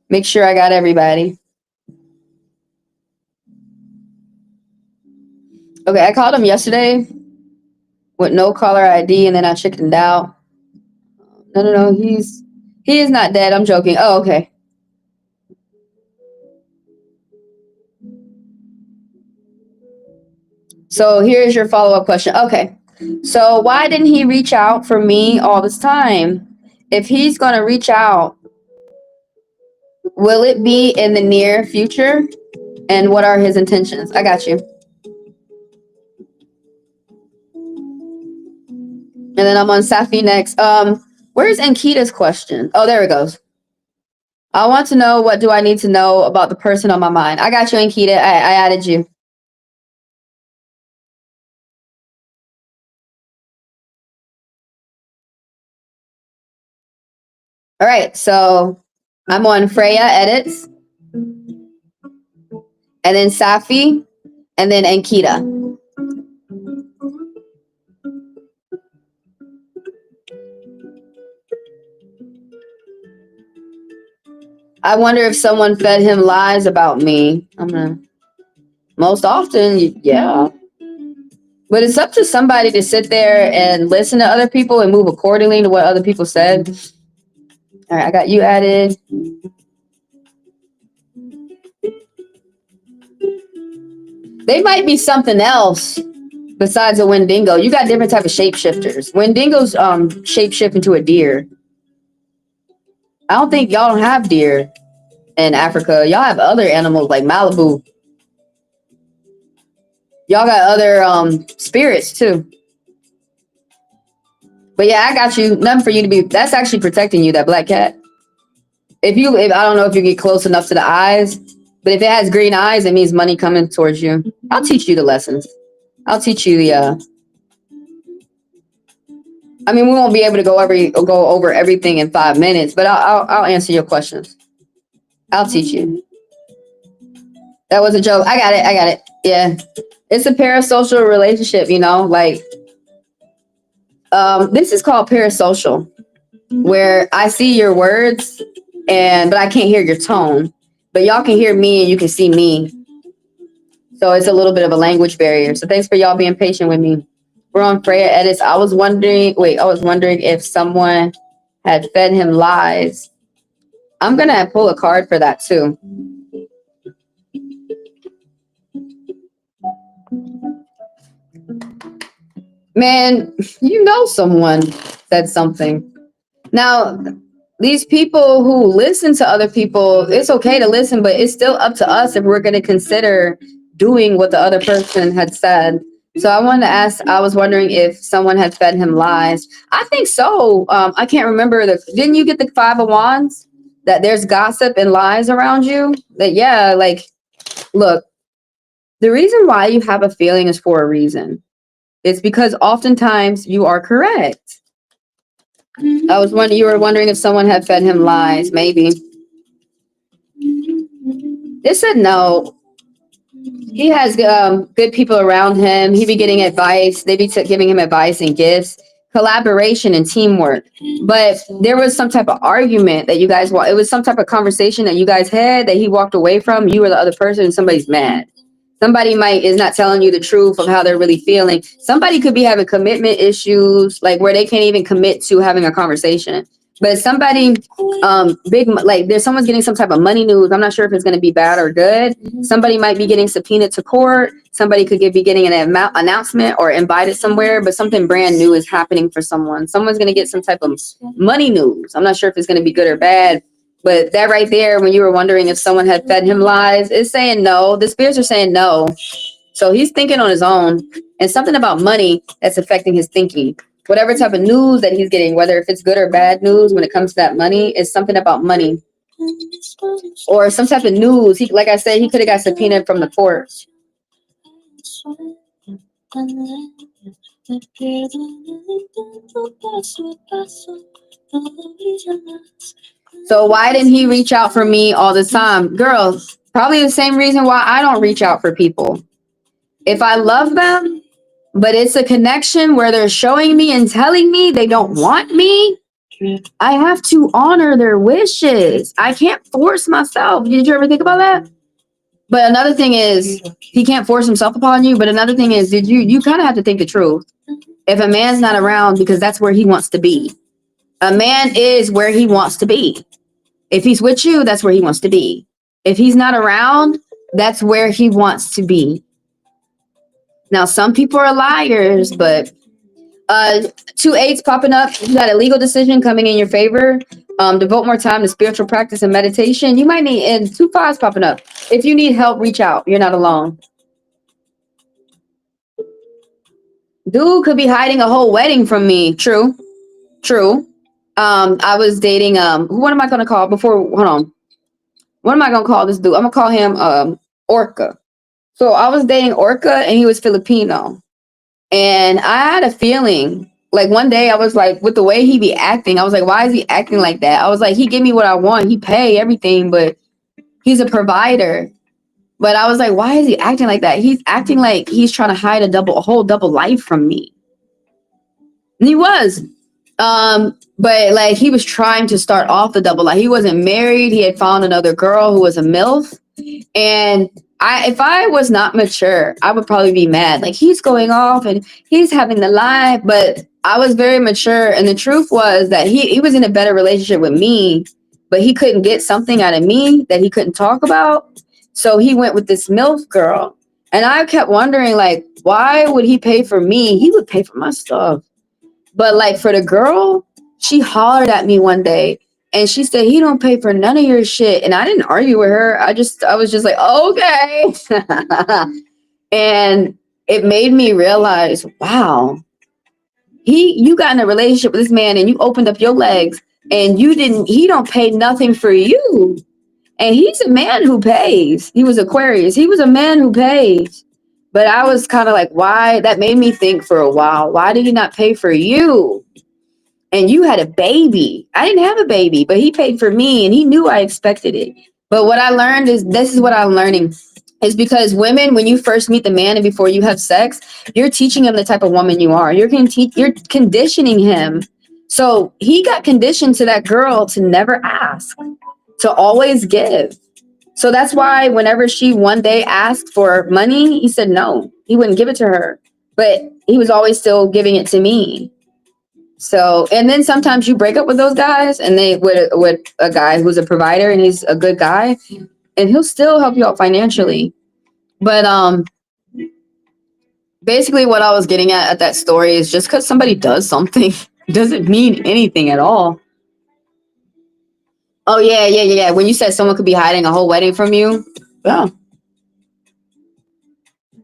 Make sure I got everybody. Okay, I called him yesterday with no caller ID, and then I chickened out. No, he is not dead. I'm joking. Oh, okay. So here's your follow-up question. Okay, so why didn't he reach out for me all this time? If he's going to reach out, will it be in the near future? And what are his intentions? I got you. And then I'm on Safi next. Where's Ankita's question? Oh, there it goes. I want to know, what do I need to know about the person on my mind? I got you, Ankita. I added you. All right, so I'm on Freya edits, and then Safi, and then Ankita. I wonder if someone fed him lies about me. Most often, yeah. But it's up to somebody to sit there and listen to other people and move accordingly to what other people said. All right, I got you added. They might be something else besides a Wendigo. You got different type of shapeshifters. Wendigos shapeshift into a deer. I don't think y'all don't have deer in Africa. Y'all have other animals like Malibu. Y'all got other spirits too. But yeah, I got you. Nothing for you to be. That's actually protecting you, that black cat. If I don't know if you get close enough to the eyes, but if it has green eyes, it means money coming towards you. I'll teach you the lessons. I'll teach you the. I mean, we won't be able to go over everything in 5 minutes, but I'll answer your questions. I'll teach you. That was a joke. I got it. Yeah, it's a parasocial relationship. Like this is called parasocial, where I see your words but I can't hear your tone. But y'all can hear me and you can see me. So it's a little bit of a language barrier. So thanks for y'all being patient with me. We're on Freya edits. I was wondering if someone had fed him lies. I'm gonna pull a card for that too. Man, someone said something. Now, these people who listen to other people, it's okay to listen, but it's still up to us if we're going to consider doing what the other person had said. So I wanted to ask, I was wondering if someone had fed him lies. I think so. I can't remember. Didn't you get the 5 of Wands? That there's gossip and lies around you? Look, the reason why you have a feeling is for a reason. It's because oftentimes you are correct. You were wondering if someone had fed him lies, maybe. It said no. He has good people around him. He be getting advice. They be giving him advice and gifts, collaboration and teamwork. But there was some type of argument that you guys, it was some type of conversation that you guys had that he walked away from. You or the other person, and somebody's mad. Somebody is not telling you the truth of how they're really feeling. Somebody could be having commitment issues, like where they can't even commit to having a conversation. But somebody, someone's getting some type of money news. I'm not sure if it's going to be bad or good. Somebody might be getting subpoenaed to court. Somebody could be getting an announcement or invited somewhere, but something brand new is happening for someone. Someone's going to get some type of money news. I'm not sure if it's going to be good or bad. But that right there, when you were wondering if someone had fed him lies, it's saying no. The spirits are saying no. So he's thinking on his own. And something about money that's affecting his thinking. Whatever type of news that he's getting, whether if it's good or bad news when it comes to that money, is something about money. Or some type of news. Like I said, he could have got subpoenaed from the court. So why didn't he reach out for me all the time? Girl, probably the same reason why I don't reach out for people. If I love them, but it's a connection where they're showing me and telling me they don't want me, I have to honor their wishes. I can't force myself. Did you ever think about that? But another thing is, he can't force himself upon you. But another thing is, you kind of have to think the truth. If a man's not around, because that's where he wants to be. A man is where he wants to be. If he's with you, that's where he wants to be. If he's not around, that's where he wants to be. Now, some people are liars, but 2 8s popping up. You got a legal decision coming in your favor. Devote more time to spiritual practice and meditation. You might need, and 2 5s popping up. If you need help, reach out. You're not alone. Dude could be hiding a whole wedding from me. True. I was dating, what am I going to call before? Hold on. what am I gonna call this dude? I'm gonna call him Orca. So I was dating Orca and he was Filipino. And I had a feeling, like one day I was like, with the way he be acting, I was like, why is he acting like that? I was like, he give me what I want, he pay everything, but he's a provider. But I was like, why is he acting like that? He's acting like he's trying to hide a whole double life from me. And he was. But like he was trying to start off the double life. He wasn't married. He had found another girl who was a MILF. And if I was not mature, I would probably be mad. Like he's going off and he's having the lie. But I was very mature. And the truth was that he was in a better relationship with me, but he couldn't get something out of me that he couldn't talk about. So he went with this MILF girl. And I kept wondering, like, why would he pay for me? He would pay for my stuff. But like for the girl, she hollered at me one day and she said, he don't pay for none of your shit. And I didn't argue with her. I was just like, okay. And it made me realize, wow, you got in a relationship with this man and you opened up your legs and he don't pay nothing for you. And he's a man who pays. He was Aquarius. He was a man who pays. But I was kind of like, why? That made me think for a while. Why did he not pay for you? And you had a baby. I didn't have a baby, but he paid for me and he knew I expected it. But what I learned is, this is what I'm learning, is because women, when you first meet the man and before you have sex, you're teaching him the type of woman you are. You're conditioning him. So he got conditioned to that girl to never ask, to always give. So that's why whenever she one day asked for money, he said no. He wouldn't give it to her. But he was always still giving it to me. So, and then sometimes you break up with those guys and they with a guy who's a provider and he's a good guy and he'll still help you out financially. But basically what I was getting at that story is just because somebody does something doesn't mean anything at all. Oh, yeah. When you said someone could be hiding a whole wedding from you. Yeah.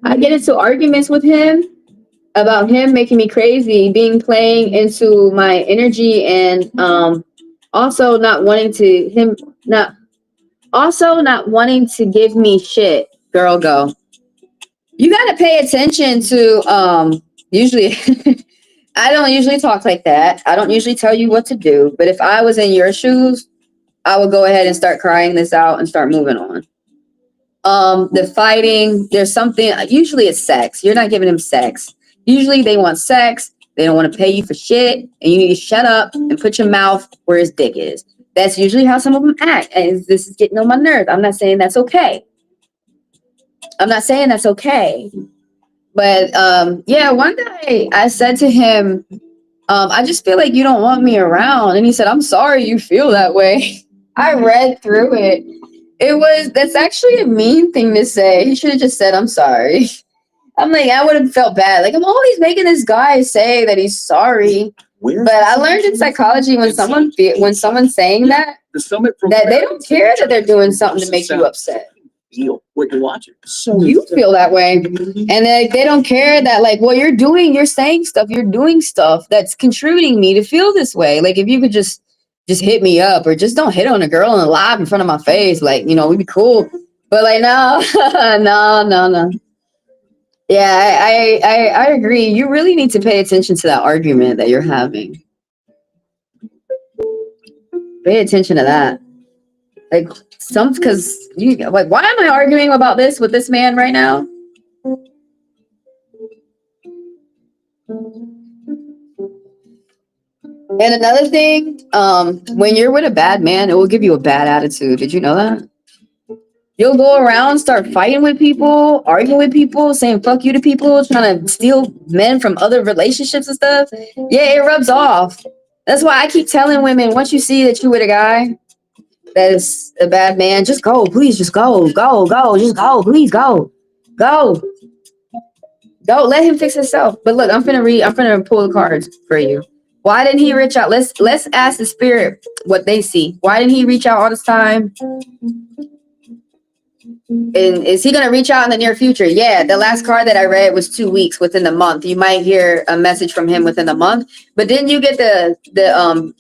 I get into arguments with him about him making me crazy, playing into my energy and also not wanting to give me shit. Girl, go. You got to pay attention to usually I don't usually talk like that. I don't usually tell you what to do, but if I was in your shoes, I would go ahead and start crying this out and start moving on. The fighting, there's something, usually it's sex. You're not giving them sex. Usually they want sex. They don't want to pay you for shit. And you need to shut up and put your mouth where his dick is. That's usually how some of them act. And this is getting on my nerves. I'm not saying that's okay. But yeah, one day I said to him, I just feel like you don't want me around. And he said, I'm sorry you feel that way. I read through it. That's actually a mean thing to say. He should have just said, I'm sorry. I'm like, I would have felt bad. Like, I'm always making this guy say that he's sorry. But I learned in psychology when someone's saying that they don't care that they're doing something to make you upset. What you're watching. So you feel that way. And they don't care that, like, well, you're saying stuff, you're doing stuff that's contributing me to feel this way. Like, if you could just hit me up or just don't hit on a girl in the live in front of my face, like, we'd be cool. But like, no, no. Yeah, I agree. You really need to pay attention to that argument that you're having. Pay attention to that. Like, because why am I arguing about this with this man right now? And another thing, when you're with a bad man, it will give you a bad attitude. Did you know that? You'll go around, start fighting with people, arguing with people, saying fuck you to people, trying to steal men from other relationships and stuff. Yeah, it rubs off. That's why I keep telling women, once you see that you're with a guy that is a bad man, just go. Please, just go. Just go. Please, go. Go. Let him fix himself. But look, I'm finna pull the cards for you. Why didn't he reach out? Let's ask the spirit what they see. Why didn't he reach out all this time? And is he going to reach out in the near future? Yeah, the last card that I read was 2 weeks within the month. You might hear a message from him within the month. But then you get the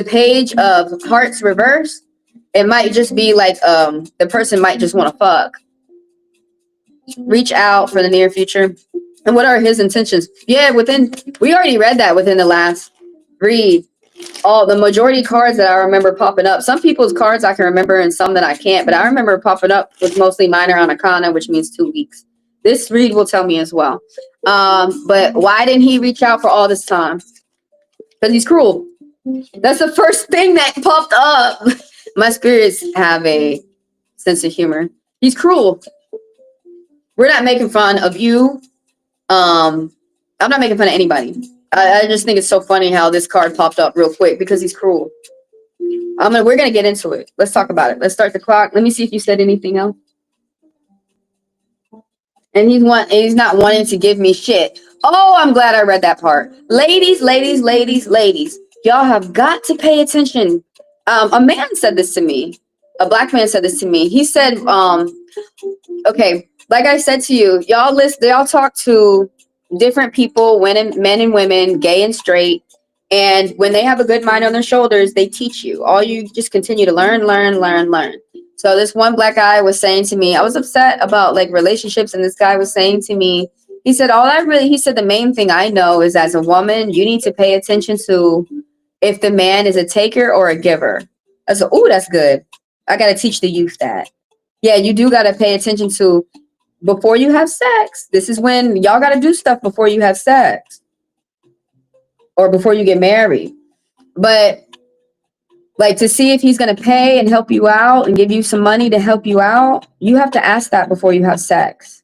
page of hearts reversed. It might just be like the person might just want to fuck. Reach out for the near future. And what are his intentions? Yeah, we already read that within the last read. All the majority cards that I remember popping up. Some people's cards I can remember and some that I can't, but I remember popping up with mostly minor arcana, which means 2 weeks. This read will tell me as well. But why didn't he reach out for all this time? Because he's cruel. That's the first thing that popped up. My spirits have a sense of humor. He's cruel. We're not making fun of you. I'm not making fun of anybody. I just think it's so funny how this card popped up real quick because he's cruel. We're gonna get into it. Let's talk about it. Let's start the clock. Let me see if you said anything else. And he's not wanting to give me shit. Oh, I'm glad I read that part. Ladies, ladies, ladies, ladies. Y'all have got to pay attention. A man said this to me. A black man said this to me. He said, okay, like I said to you, y'all talk to different people, men and women, gay and straight. And when they have a good mind on their shoulders, they teach you. All you just continue to learn. So this one black guy was saying to me, I was upset about like relationships. And this guy was saying to me, he said, he said, the main thing I know is as a woman, you need to pay attention to if the man is a taker or a giver. I said, oh, that's good. I got to teach the youth that. Yeah, you do got to pay attention to before you have sex. This is when y'all got to do stuff before you have sex or before you get married. But like to see if he's going to pay and help you out and give you some money to help you out, you have to ask that before you have sex.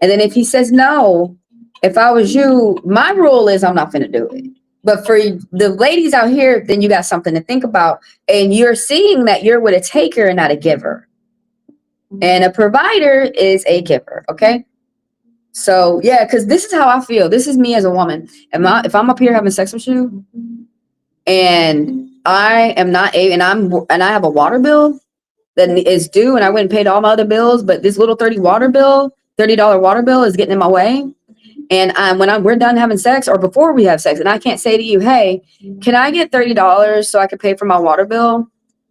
And then if he says no, if I was you, my rule is I'm not going to do it. But for the ladies out here, then you got something to think about. And you're seeing that you're with a taker and not a giver. And a provider is a giver, okay? So, yeah, because this is how I feel. This is me as a woman. If I'm up here having sex with you and I am not and I have a water bill that is due and I went and paid all my other bills, but this little $30 water bill is getting in my way. And we're done having sex or before we have sex, and I can't say to you, hey, can I get $30 so I can pay for my water bill?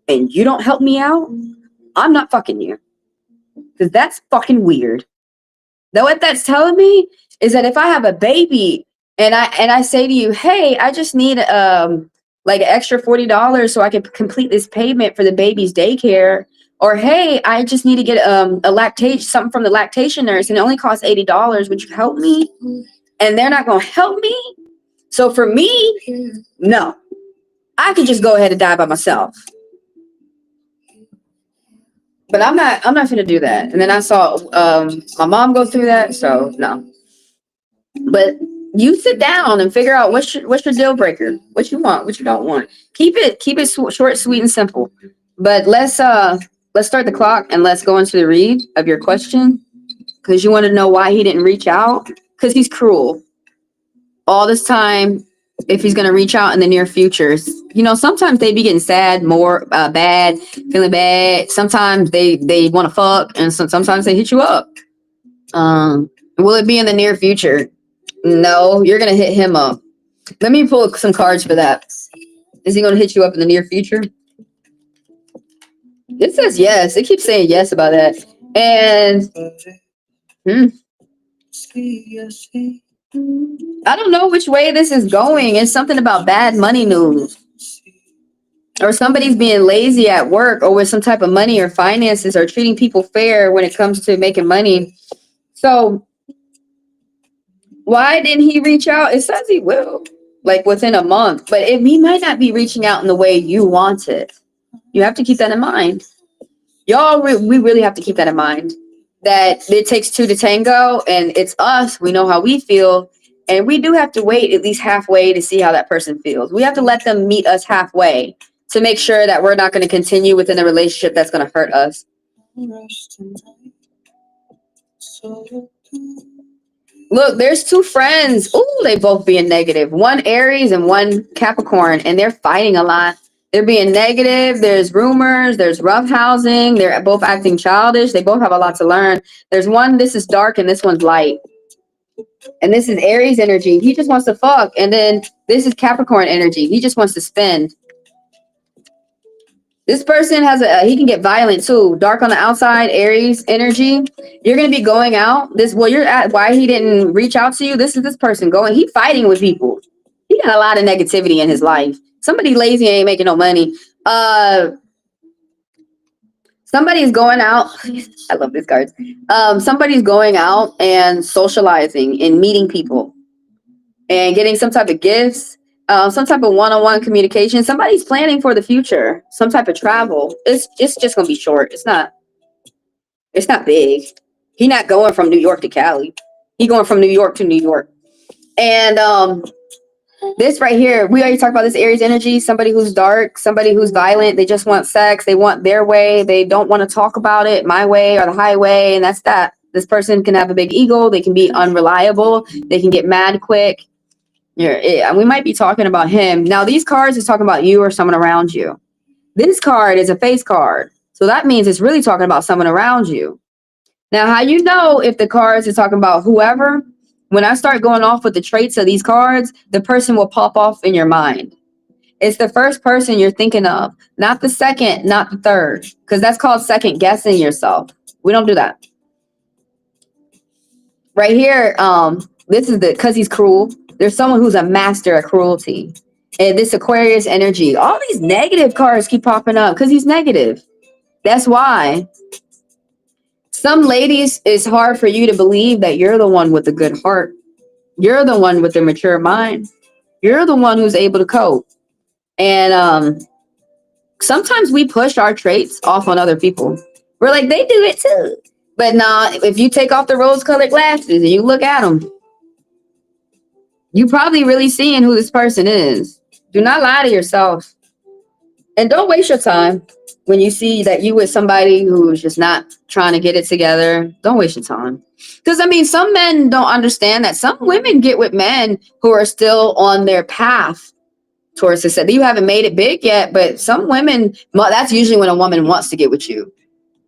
And you don't help me out, I'm not fucking you. Because that's fucking weird. Now what that's telling me is that if I have a baby and I say to you, hey, I just need like an extra $40 so I can complete this payment for the baby's daycare. Or, hey, I just need to get something from the lactation nurse and it only costs $80. Would you help me? And they're not going to help me. So for me, no, I could just go ahead and die by myself. But I'm not going to do that. And then I saw my mom go through that. So no. But you sit down and figure out what's your deal breaker, what you want, what you don't want. Keep it short, sweet, and simple. But let's start the clock and let's go into the read of your question because you want to know why he didn't reach out. Because he's cruel. All this time, if he's going to reach out in the near future, sometimes they be getting sad, more bad, feeling bad. Sometimes they want to fuck, and sometimes they hit you up. Will it be in the near future? No, you're going to hit him up. Let me pull some cards for that. Is he going to hit you up in the near future? It says yes. It keeps saying yes about that. And I don't know which way this is going. It's something about bad money news. Or somebody's being lazy at work or with some type of money or finances or treating people fair when it comes to making money. So why didn't he reach out? It says he will, like within a month. But he might not be reaching out in the way you want it. You have to keep that in mind. Y'all, we really have to keep that in mind. That it takes two to tango, and it's us. We know how we feel, and we do have to wait at least halfway to see how that person feels. We have to let them meet us halfway to make sure that we're not going to continue within a relationship that's going to hurt us. Look, there's two friends. Ooh, they both being negative. One Aries and one Capricorn, and they're fighting a lot. They're being negative. There's rumors. There's roughhousing. They're both acting childish. They both have a lot to learn. There's one, this is dark, and this one's light. And this is Aries energy. He just wants to fuck. And then this is Capricorn energy. He just wants to spend. This person has he can get violent too. Dark on the outside, Aries energy. You're gonna be going out. You're at why he didn't reach out to you. This is this person going. He fighting with people. He got a lot of negativity in his life. Somebody lazy ain't making no money. Somebody's going out. I love these cards. Somebody's going out and socializing and meeting people and getting some type of gifts. Some type of one-on-one communication. Somebody's planning for the future. Some type of travel. It's just gonna be short. It's not big. He's not going from New York to Cali. He going from New York to New York. And this right here, we already talked about this Aries energy. Somebody who's dark, somebody who's violent. They just want sex. They want their way. They don't want to talk about it, my way or the highway. And that's that. This person can have a big ego. They can be unreliable. They can get mad quick. We might be talking about him. Now, these cards is talking about you or someone around you. This card is a face card. So that means it's really talking about someone around you. Now, how you know if the cards is talking about whoever, when I start going off with the traits of these cards, the person will pop off in your mind. It's the first person you're thinking of, not the second, not the third, because that's called second guessing yourself. We don't do that. Right here, this is because he's cruel. There's someone who's a master at cruelty. And this Aquarius energy, all these negative cards keep popping up because he's negative. That's why. Some ladies, it's hard for you to believe that you're the one with the good heart. You're the one with the mature mind. You're the one who's able to cope. And sometimes we push our traits off on other people. We're like, they do it too. But nah, if you take off the rose-colored glasses and you look at them, you probably really seeing who this person is. Do not lie to yourself. And don't waste your time when you see that you with somebody who's just not trying to get it together. Don't waste your time. Because, I mean, some men don't understand that some women get with men who are still on their path towards success. You haven't made it big yet, but some women, that's usually when a woman wants to get with you,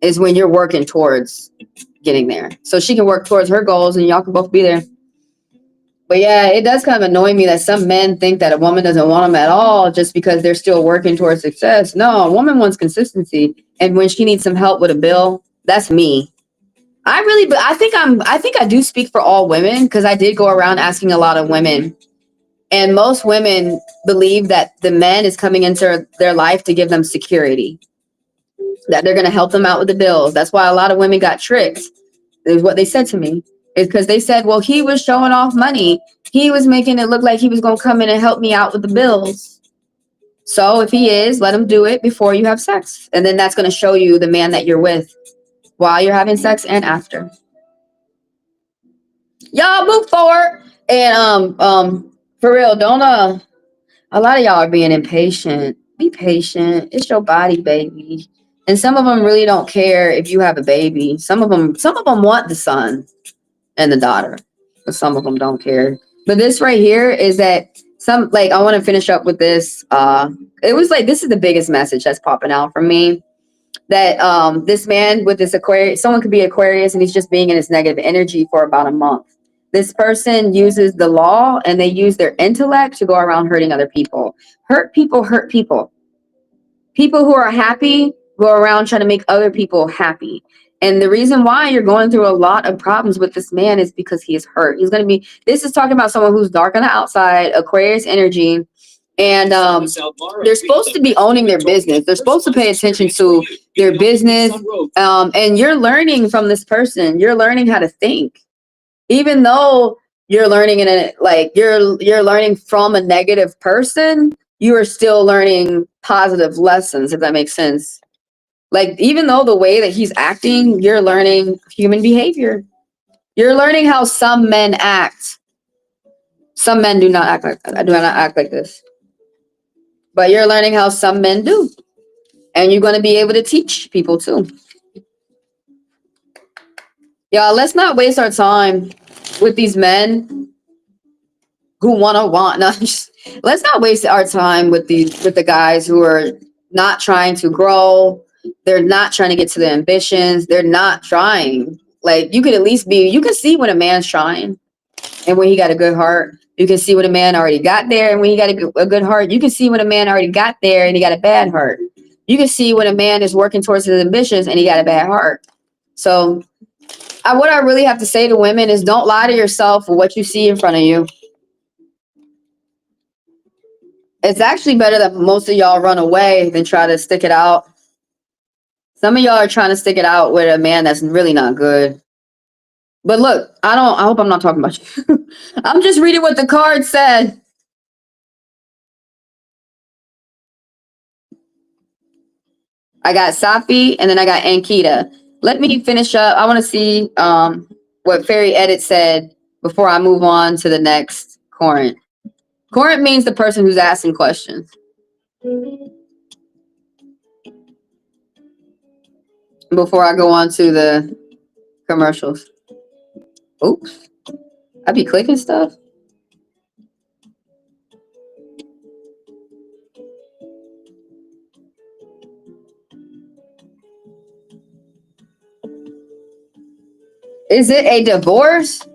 is when you're working towards getting there. So she can work towards her goals and y'all can both be there. But yeah, it does kind of annoy me that some men think that a woman doesn't want them at all just because they're still working towards success. No, a woman wants consistency. And when she needs some help with a bill, that's me. I think I do speak for all women because I did go around asking a lot of women. And most women believe that the man is coming into their life to give them security, that they're going to help them out with the bills. That's why a lot of women got tricked, is what they said to me. Is because they said, well, he was showing off money. He was making it look like he was going to come in and help me out with the bills. So if he is, let him do it before you have sex. And then that's going to show you the man that you're with while you're having sex and after. Y'all move forward. And for real, don't a lot of y'all are being impatient. Be patient. It's your body, baby. And some of them really don't care if you have a baby. Some of them want the son and the daughter, but some of them don't care. But this right here is that I want to finish up with this. It was like, this is the biggest message that's popping out from me, that this man with this Aquarius, someone could be Aquarius and he's just being in his negative energy for about a month. This person uses the law and they use their intellect to go around hurting other people. Hurt people. People who are happy go around trying to make other people happy. And the reason why you're going through a lot of problems with this man is because he is hurt. This is talking about someone who's dark on the outside, Aquarius energy. And they're supposed to be owning their business. They're supposed to pay attention to their business. And you're learning from this person. You're learning how to think. Even though you're learning you're learning from a negative person, you are still learning positive lessons, if that makes sense. Like, even though the way that he's acting, you're learning human behavior. You're learning how some men act. Some men do not act like this. But you're learning how some men do. And you're going to be able to teach people too. Y'all, let's not waste our time with these men who let's not waste our time with the guys who are not trying to grow. They're not trying to get to their ambitions. They're not trying. Like, you can see when a man's trying and when he got a good heart. You can see when a man already got there and when he got a good heart. You can see when a man already got there and he got a bad heart. You can see when a man is working towards his ambitions and he got a bad heart. So what I really have to say to women is don't lie to yourself for what you see in front of you. It's actually better that most of y'all run away than try to stick it out. Some of y'all are trying to stick it out with a man that's really not good. But look, I hope I'm not talking about you. I'm just reading what the card said. I got Safi and then I got Ankita. Let me finish up. I want to see what Fairy Edit said before I move on to the next Corinth. Corinth means the person who's asking questions. Before I go on to the commercials. Oops. I be clicking stuff. Is it a divorce?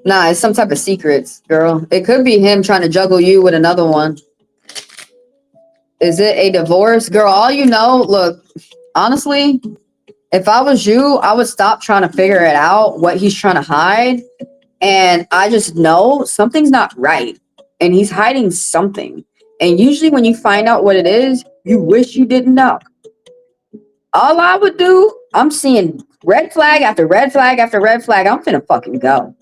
Nah, it's some type of secrets, girl. It could be him trying to juggle you with another one. Is it a divorce? Girl, all you know, look, honestly, if I was you, I would stop trying to figure it out, what he's trying to hide. And I just know something's not right. And he's hiding something. And usually when you find out what it is, you wish you didn't know. All I would do, I'm seeing red flag after red flag after red flag. I'm finna fucking go.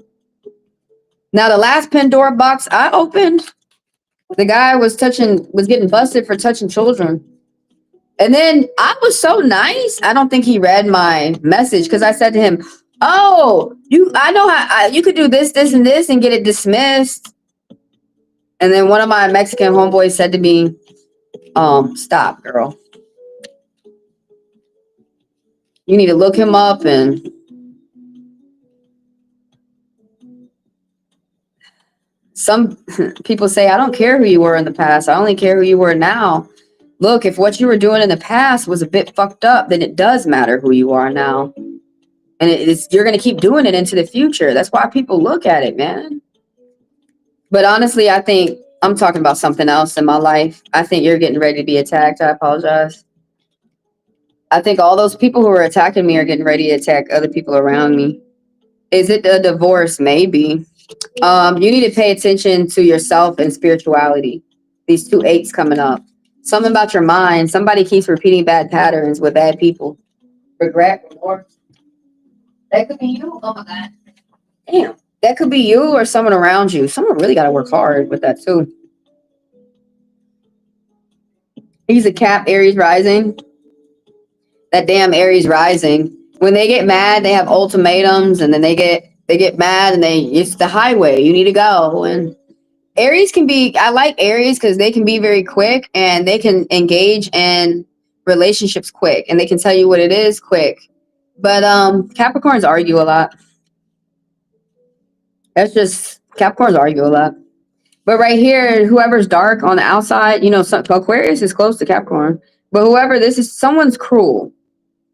Now, the last Pandora box I opened, the guy was getting busted for touching children. And then I was so nice. I don't think he read my message because I said to him, "Oh, I know how you could do this, this, and this and get it dismissed." And then one of my Mexican homeboys said to me, "Stop, girl. You need to look him up." And some people say, "I don't care who you were in the past. I only care who you were now." Look, if what you were doing in the past was a bit fucked up, then it does matter who you are now. And you're going to keep doing it into the future. That's why people look at it, man. But honestly, I think I'm talking about something else in my life. I think you're getting ready to be attacked. I apologize. I think all those people who are attacking me are getting ready to attack other people around me. Is it a divorce? Maybe. You need to pay attention to yourself and spirituality. These 2 8s coming up. Something about your mind. Somebody keeps repeating bad patterns with bad people. Regret, remorse. That could be you. Oh my God. Damn. That could be you or someone around you. Someone really got to work hard with that too. He's a Cap, Aries rising. That damn Aries rising. When they get mad, they have ultimatums, and then they get mad, and it's the highway. You need to go. And Aries can be. I like Aries because they can be very quick and they can engage in relationships quick, and they can tell you what it is quick. But Capricorns argue a lot. That's just Capricorns argue a lot. But right here, whoever's dark on the outside, Aquarius is close to Capricorn. But whoever this is, someone's cruel.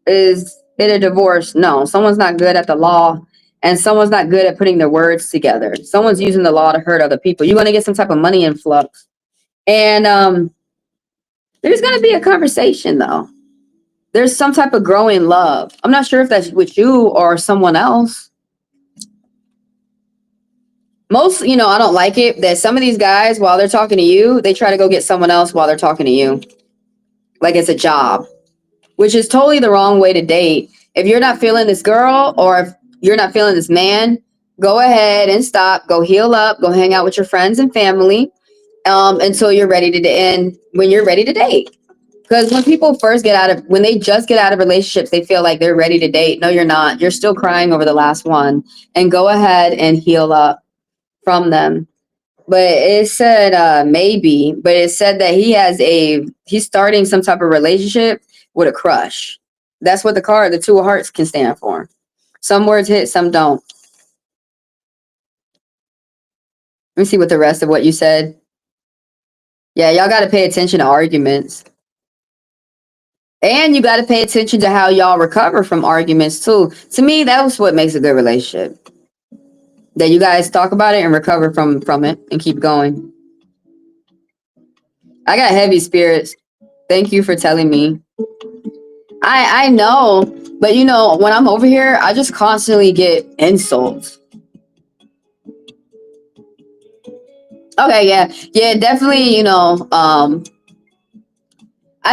Is it a divorce? No, someone's not good at the law, and someone's not good at putting their words together. Someone's using the law to hurt other people. You're going to get some type of money influx. And there's going to be a conversation, though. There's some type of growing love. I'm not sure if that's with you or someone else. Most, I don't like it that some of these guys, while they're talking to you, they try to go get someone else while they're talking to you. Like it's a job, which is totally the wrong way to date. If you're not feeling this girl or if you're not feeling this man, go ahead and stop. Go heal up. Go hang out with your friends and family until you're ready to end. When you're ready to date. Because when people when they just get out of relationships, they feel like they're ready to date. No, you're not. You're still crying over the last one. And go ahead and heal up from them. But it said maybe, but it said that he's starting some type of relationship with a crush. That's what the 2 of hearts can stand for. Some words hit, some don't. Let me see what the rest of what you said. Yeah, y'all got to pay attention to arguments. And you got to pay attention to how y'all recover from arguments too. To me, that was what makes a good relationship. That you guys talk about it and recover from it and keep going. I got heavy spirits. Thank you for telling me. I know, but you know, when I'm over here, I just constantly get insults. Okay, yeah, definitely, you know, I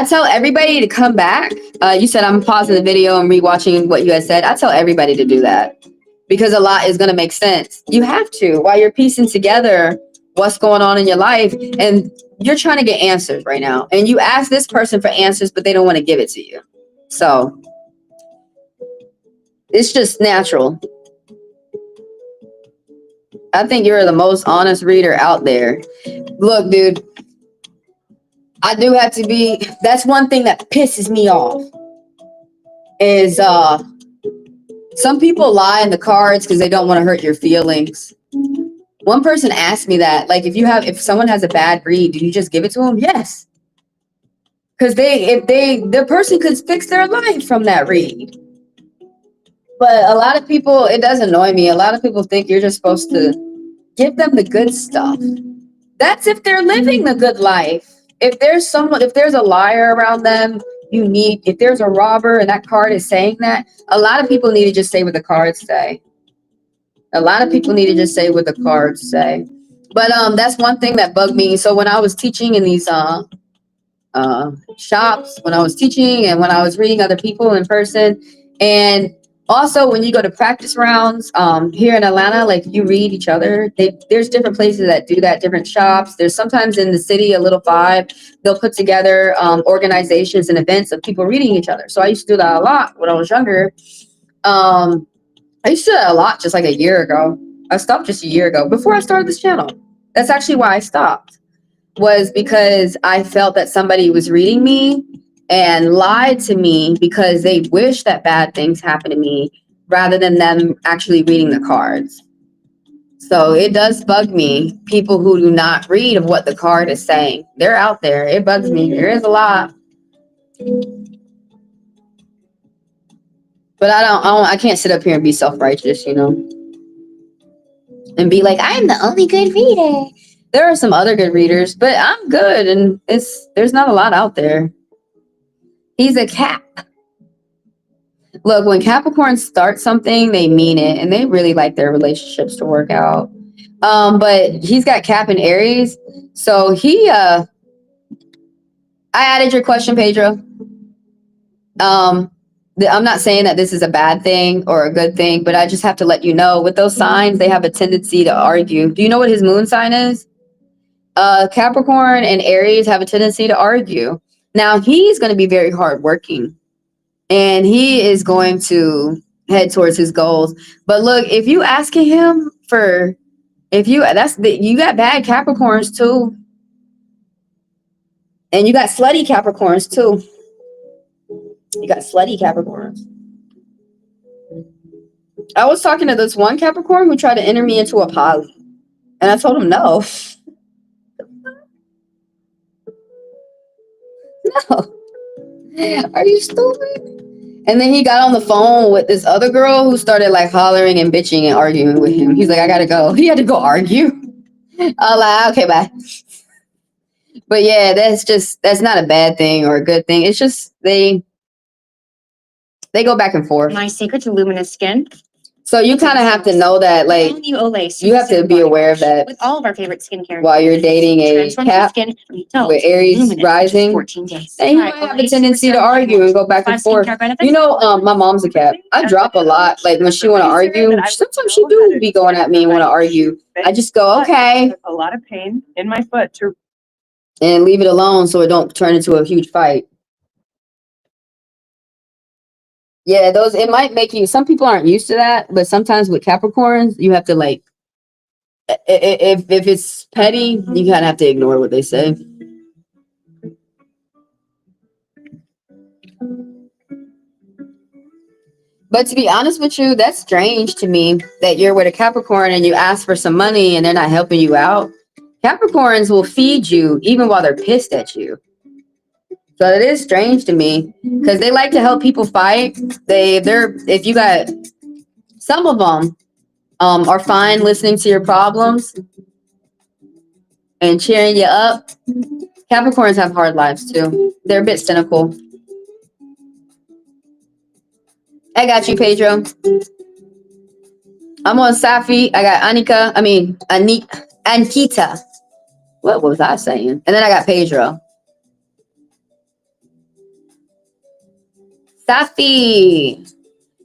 tell everybody to come back. You said I'm pausing the video and rewatching what you had said. I tell everybody to do that because a lot is going to make sense. You have to while you're piecing together what's going on in your life, and you're trying to get answers right now. And you ask this person for answers, but they don't want to give it to you. So it's just natural. I think you're the most honest reader out there. Look, dude, I do have to be, that's one thing that pisses me off is some people lie in the cards because they don't want to hurt your feelings. One person asked me that, like, if someone has a bad read, do you just give it to them? Yes. Because the person could fix their life from that read. But a lot of people, it does annoy me. A lot of people think you're just supposed to give them the good stuff. That's if they're living the good life. If there's a liar around them, if there's a robber and that card is saying that, a lot of people need to just say what the cards say. A lot of people need to just say what the cards say. But that's one thing that bugged me. So when I was teaching in these shops, when I was teaching and when I was reading other people in person, and also when you go to practice rounds here in Atlanta, like you read each other. There's different places that do that, different shops. There's sometimes in the city, a little vibe, they'll put together organizations and events of people reading each other. So I used to do that a lot when I was younger. I used to do that a lot just like a year ago. I stopped just a year ago before I started this channel. That's actually why I stopped, was because I felt that somebody was reading me and lied to me because they wish that bad things happen to me rather than them actually reading the cards. So it does bug me, people who do not read of what the card is saying. They're out there. It bugs me. There is a lot. But I can't sit up here and be self-righteous, you know, and be like, I'm the only good reader. There are some other good readers, but I'm good, and there's not a lot out there. He's a Cap. Look, when Capricorns start something, they mean it, and they really like their relationships to work out. But he's got Cap in Aries, so I added your question, Pedro. I'm not saying that this is a bad thing or a good thing, but I just have to let you know, with those signs, they have a tendency to argue. Do you know what his moon sign is? Capricorn and Aries have a tendency to argue. Now, he's going to be very hardworking, and he is going to head towards his goals. But look, if you asking him for, you got bad Capricorns too, and you got slutty Capricorns too. You got slutty Capricorns. I was talking to this one Capricorn who tried to enter me into a poly, and I told him no. No. Are you stupid? And then he got on the phone with this other girl who started like hollering and bitching and arguing with him. He's like, I gotta go. He had to go argue. I was like, okay, bye. But yeah, that's not a bad thing or a good thing. It's just they go back and forth. My secret to luminous skin. So you kind of have to know that, like, you have to be aware of that with all of our favorite skincare. While you're dating a Cap skin with Aries rising, 14 days. and you might have a tendency to argue and go back and forth. You know, my mom's a Cap. I drop a lot. Like when she want to argue, sometimes she do be going at me and want to argue. I just go, okay, A lot of pain in my foot and leave it alone so it don't turn into a huge fight. Yeah, it might make you, some people aren't used to that, but sometimes with Capricorns, you have to like, if it's petty, you kind of have to ignore what they say. But to be honest with you, that's strange to me that you're with a Capricorn and you ask for some money and they're not helping you out. Capricorns will feed you even while they're pissed at you. So it is strange to me because they like to help people fight. If you got, some of them are fine listening to your problems and cheering you up. Capricorns have hard lives too. They're a bit cynical. I got you, Pedro. I'm on Safi. I got Anikita. What was I saying? And then I got Pedro. Safi,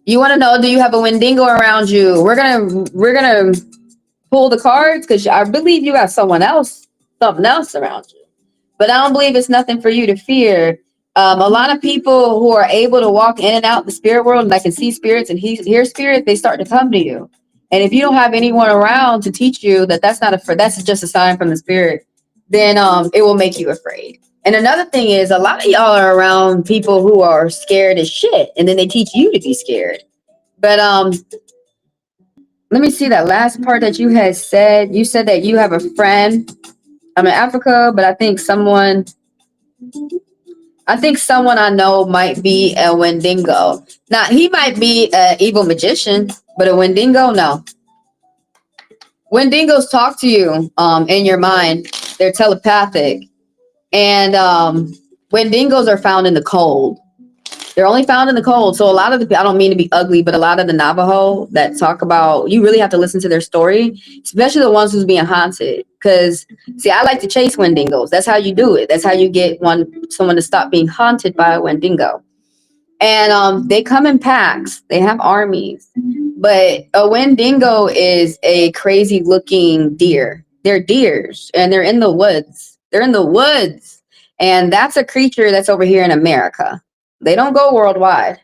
you want to know? Do you have a Wendigo around you? We're gonna pull the cards because I believe you got something else around you. But I don't believe it's nothing for you to fear. A lot of people who are able to walk in and out the spirit world and that can see spirits and hear spirits, they start to come to you. And if you don't have anyone around to teach you that that's just a sign from the spirit, then it will make you afraid. And another thing is a lot of y'all are around people who are scared as shit, and then they teach you to be scared. But let me see that last part that you had said. You said that you have a friend. I'm in Africa, but I think someone I know might be a Wendigo. Now, he might be an evil magician, but a Wendigo, no. Wendigos talk to you in your mind. They're telepathic. And Wendigos are found in the cold. They're only found in the cold. So a lot of I don't mean to be ugly, but a lot of the Navajo that talk about, you really have to listen to their story, especially the ones who's being haunted. Because, see, I like to chase Wendigos. That's how you do it. That's how you get someone to stop being haunted by a Wendigo. And they come in packs. They have armies. But a Wendigo is a crazy looking deer. They're deers, and they're in the woods. They're in the woods. And that's a creature that's over here in America. They don't go worldwide.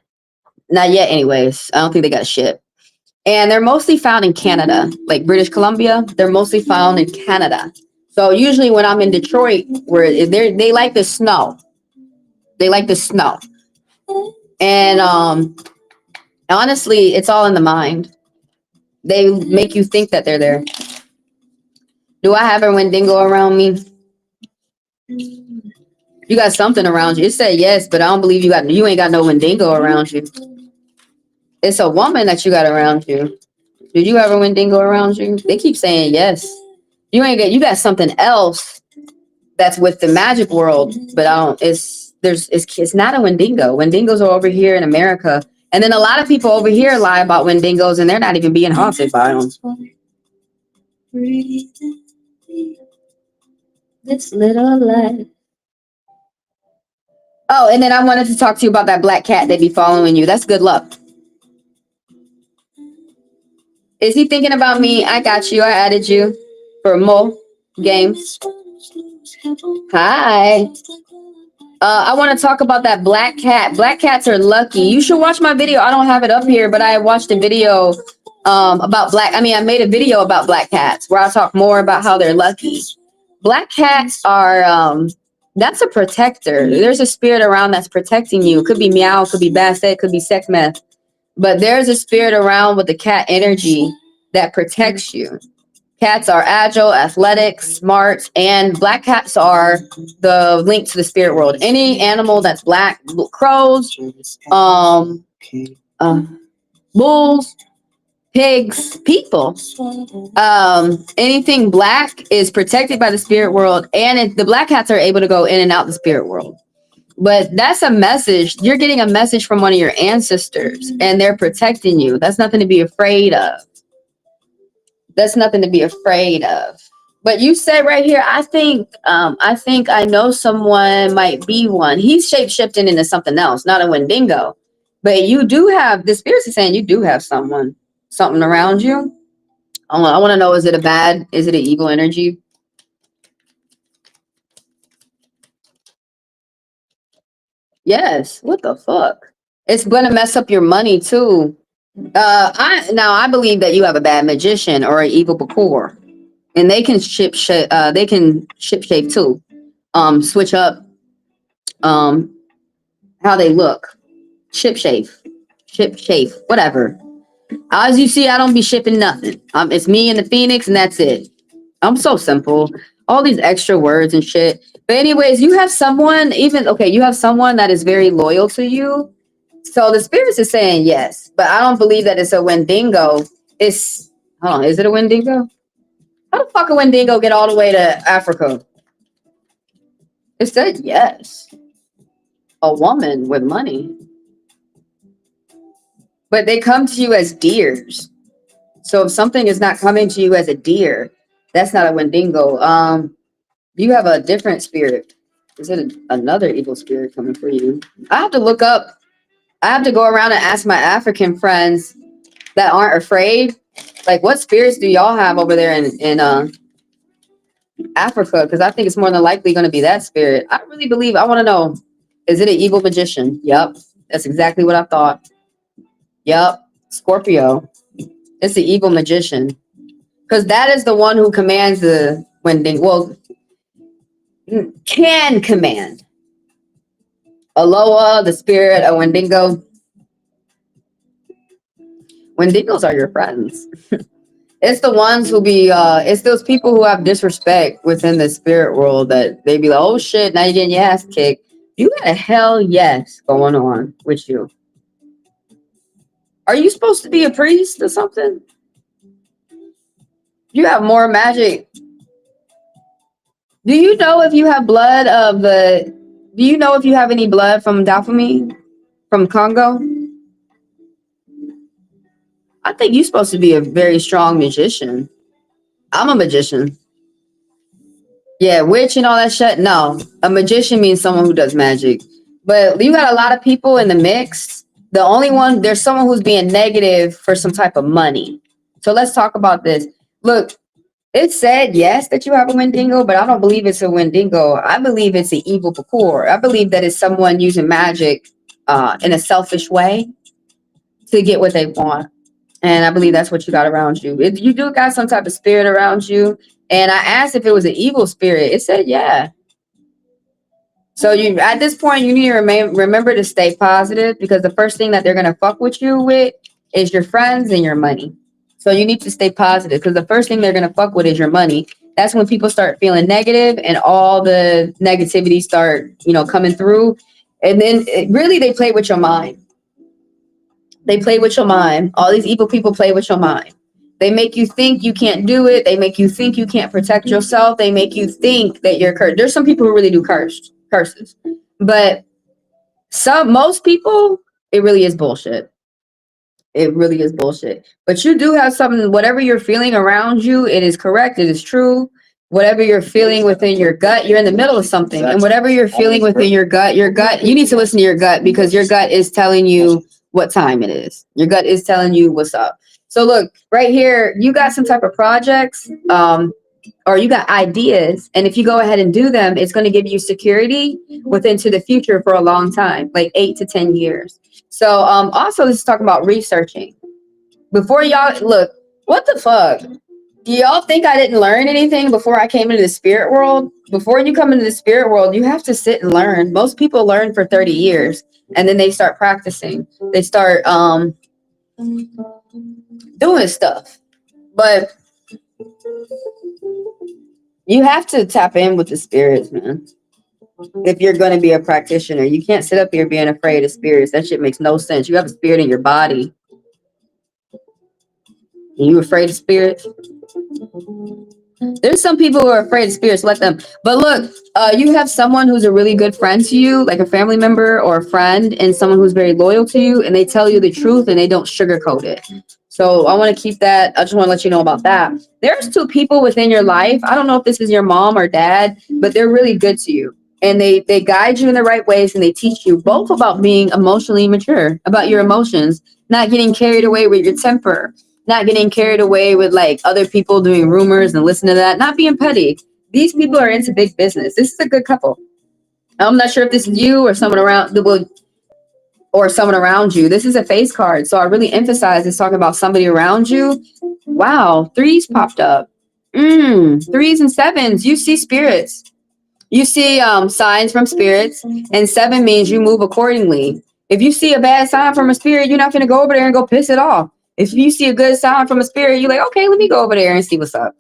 Not yet, anyways. I don't think they got shit. And they're mostly found in Canada, like British Columbia. They're mostly found in Canada. So usually when I'm in Detroit, where they like the snow. They like the snow. And honestly, it's all in the mind. They make you think that they're there. Do I have a Wendigo around me? You got something around you. It said yes, but I don't believe you ain't got no Wendigo around you. It's a woman that you got around you. Do you have a Wendigo around you? They keep saying yes. You got something else that's with the magic world, but I don't it's not a Wendigo. Wendigos are over here in America. And then a lot of people over here lie about Wendigos and they're not even being haunted by them. This little light. Oh, and then I wanted to talk to you about that black cat that be following you. That's good luck. Is he thinking about me? I got you. I added you for more games. Hi. I want to talk about that black cat. Black cats are lucky. You should watch my video. I don't have it up here, but I watched a video about I made a video about black cats where I talk more about how they're lucky. Black cats are that's a protector. There's a spirit around that's protecting you. It could be meow, could be basset, could be sex meth. But there's a spirit around with the cat energy that protects you. Cats are agile, athletic, smart, and black cats are the link to the spirit world. Any animal that's black, crows, bulls, pigs, people, anything black is protected by the spirit world, and the black cats are able to go in and out the spirit world. But that's a message. You're getting a message from one of your ancestors, and they're protecting you. That's nothing to be afraid of. That's nothing to be afraid of. But you said right here, I think I know someone might be one. He's shape-shifting into something else, not a Wendigo. But you do have, the spirits are saying you do have something around you. I want to know, is it an evil energy? Yes. What the fuck? It's gonna mess up your money too. I believe that you have a bad magician or an evil Bakor, and they can ship shape too. Switch up how they look. Ship shape, whatever. As you see, I don't be shipping nothing. It's me and the Phoenix, and that's it. I'm so simple. All these extra words and shit. But anyways, you have someone, you have someone that is very loyal to you. So the spirits is saying yes, but I don't believe that it's a Wendigo. Is it a Wendigo? How the fuck a Wendigo get all the way to Africa? It said yes. A woman with money. but they come to you as deers. So if something is not coming to you as a deer, that's not a Wendigo. You have a different spirit. Is it another evil spirit coming for you? I have to look up. I have to go around and ask my African friends that aren't afraid, like, what spirits do y'all have over there in Africa? Because I think it's more than likely going to be that spirit. I really believe. I want to know, is it an evil magician? Yep, that's exactly what I thought. Yep, Scorpio. It's the evil magician, because that is the one who commands the Wendigo. Well, can command Aloha, the spirit of Wendigo. Wendigos are your friends. It's the ones who be, it's those people who have disrespect within the spirit world that they be like, oh shit, now you're getting your ass kicked. You got a hell yes going on with you. Are you supposed to be a priest or something? You have more magic. Do you know if you have blood of the, do you know if you have any blood from Dapamine from Congo? I think you're supposed to be a very strong magician. I'm a magician. Yeah, witch and all that shit. No, a magician means someone who does magic. But you got a lot of people in the mix. The only one, there's someone who's being negative for some type of money. So let's talk about this. Look, it said, yes, that you have a Wendigo, but I don't believe it's a Wendigo. I believe it's an evil Bakor. I believe that it's someone using magic in a selfish way to get what they want. And I believe that's what you got around you. You do got some type of spirit around you. And I asked if it was an evil spirit. It said, yeah. So you, at this point, you need to remember to stay positive, because the first thing that they're going to fuck with you with is your friends and your money. So you need to stay positive, because the first thing they're going to fuck with is your money. That's when people start feeling negative and all the negativity start, coming through. And then really they play with your mind. They play with your mind. All these evil people play with your mind. They make you think you can't do it. They make you think you can't protect yourself. They make you think that you're cursed. There's some people who really do curses. But most people, it really is bullshit. It really is bullshit. But you do have something, whatever you're feeling around you, it is correct. It is true. Whatever you're feeling within your gut, you're in the middle of something. And whatever you're feeling within your gut, you need to listen to your gut, because your gut is telling you what time it is. Your gut is telling you what's up. So look, right here, you got some type of projects, or you got ideas. And if you go ahead and do them, it's going to give you security into the future for a long time, like 8 to 10 years. So also, this is talking about researching. Before y'all, look, what the fuck? Do y'all think I didn't learn anything before I came into the spirit world? Before you come into the spirit world, you have to sit and learn. Most people learn for 30 years, and then they start practicing. They start doing stuff. But you have to tap in with the spirits, man. If you're going to be a practitioner, you can't sit up here being afraid of spirits. That shit makes no sense. You have a spirit in your body. And you afraid of spirits? There's some people who are afraid of spirits. Let them. But look, you have someone who's a really good friend to you, like a family member or a friend, and someone who's very loyal to you, and they tell you the truth and they don't sugarcoat it. So I want to keep that. I just want to let you know about that. There's 2 people within your life. I don't know if this is your mom or dad, but they're really good to you. And they guide you in the right ways, and they teach you both about being emotionally mature, about your emotions, not getting carried away with your temper, not getting carried away with like other people doing rumors and listen to that, not being petty. These people are into big business. This is a good couple. I'm not sure if this is you or someone around you. This is a face card. So I really emphasize it's talking about somebody around you. Wow, 3s popped up. 3s and 7s. You see spirits. You see signs from spirits, and 7 means you move accordingly. If you see a bad sign from a spirit, you're not going to go over there and go piss it off. If you see a good sign from a spirit, you're like, okay, let me go over there and see what's up.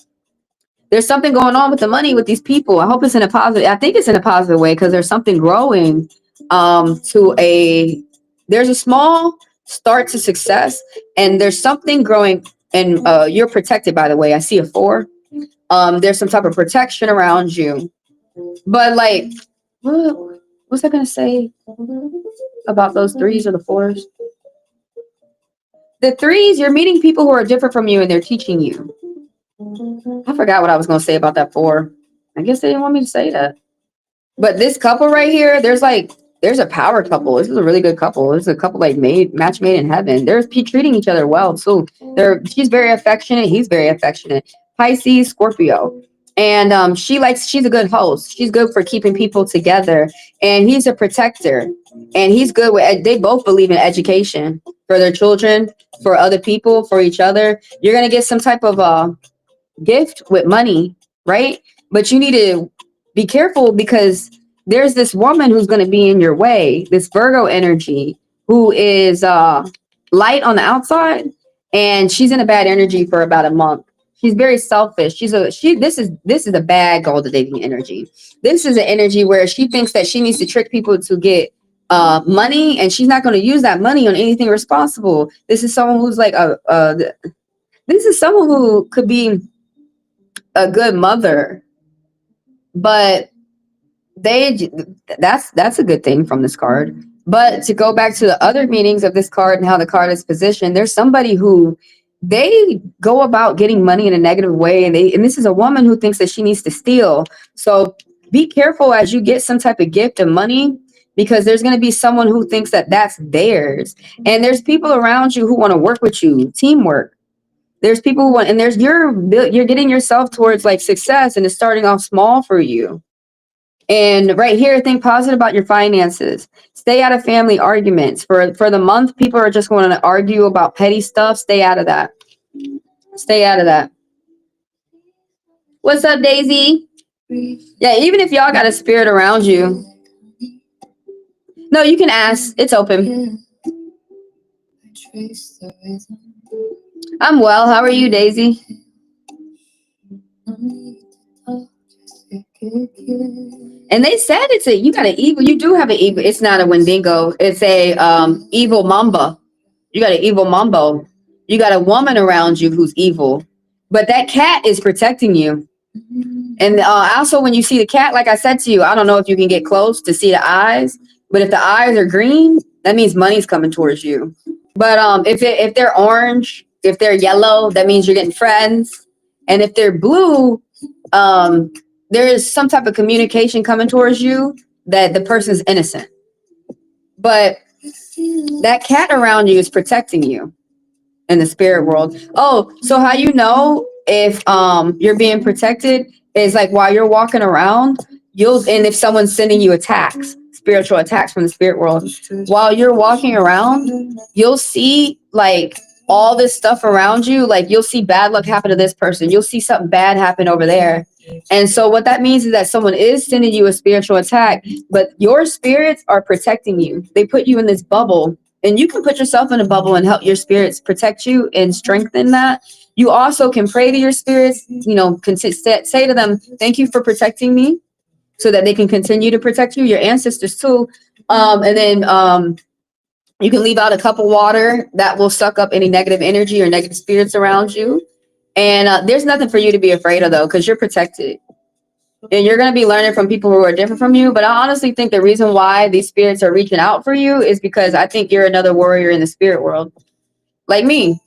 There's something going on with the money with these people. I hope it's in a positive. I think it's in a positive way, because there's something growing there's a small start to success, and there's something growing, and you're protected, by the way. I see a 4. There's some type of protection around you. But like, what was I gonna say about those 3s or the 4s? The threes, you're meeting people who are different from you and they're teaching you. I forgot what I was going to say about that four. I guess they didn't want me to say that. But this couple right here, there's a power couple. This is a really good couple. This is a couple like match made in heaven. They're treating each other well too. She's very affectionate. He's very affectionate. Pisces, Scorpio. And she's a good host. She's good for keeping people together. And he's a protector. And he's good with, they both believe in education for their children, for other people, for each other. You're going to get some type of gift with money, right? But you need to be careful because there's this woman who's going to be in your way, this Virgo energy, who is light on the outside, and she's in a bad energy for about a month. She's very selfish. This is a bad golden dating energy. This is an energy where she thinks that she needs to trick people to get money, and she's not going to use that money on anything responsible. This is someone who's like this is someone who could be a good mother, but that's a good thing from this card. But to go back to the other meanings of this card and how the card is positioned, there's somebody who they go about getting money in a negative way, and this is a woman who thinks that she needs to steal. So be careful as you get some type of gift of money, because there's going to be someone who thinks that that's theirs, and there's people around you who want to work with you, teamwork. There's people who want, and you're getting yourself towards like success, and it's starting off small for you. And right here, think positive about your finances. Stay out of family arguments. For the month, people are just going to argue about petty stuff. Stay out of that. Stay out of that. What's up, Daisy? Yeah, even if y'all got a spirit around you. No, you can ask. It's open. I'm well. How are you, Daisy? And they said you got an evil. You do have an evil. It's not a Wendigo. It's a evil mamba. You got an evil mambo. You got a woman around you who's evil, but that cat is protecting you. And also, when you see the cat, like I said to you, I don't know if you can get close to see the eyes, but if the eyes are green, that means money's coming towards you. But if they're orange, if they're yellow, that means you're getting friends. And if they're blue, there is some type of communication coming towards you that the person's innocent. But that cat around you is protecting you in the spirit world. Oh, so how you know if you're being protected is like while you're walking around, and if someone's sending you attacks, spiritual attacks from the spirit world, while you're walking around, you'll see like all this stuff around you. Like you'll see bad luck happen to this person. You'll see something bad happen over there. And so what that means is that someone is sending you a spiritual attack, but your spirits are protecting you. They put you in this bubble, and you can put yourself in a bubble and help your spirits protect you and strengthen that. You also can pray to your spirits, say to them, thank you for protecting me, so that they can continue to protect you, your ancestors too. And then you can leave out a cup of water that will suck up any negative energy or negative spirits around you. And there's nothing for you to be afraid of, though, because you're protected. And you're going to be learning from people who are different from you. But I honestly think the reason why these spirits are reaching out for you is because I think you're another warrior in the spirit world. Like me.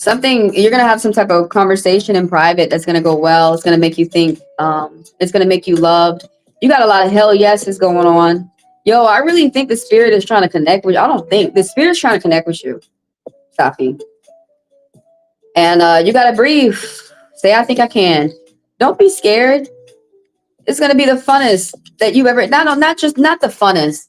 You're going to have some type of conversation in private that's going to go well. It's going to make you think. It's going to make you loved. You got a lot of hell yeses going on. Yo, I really think the spirit is trying to connect with you. I don't think. The spirit's trying to connect with you, Safi. And you got to breathe. Say, I think I can. Don't be scared. It's going to be the funnest that you ever... not the funnest.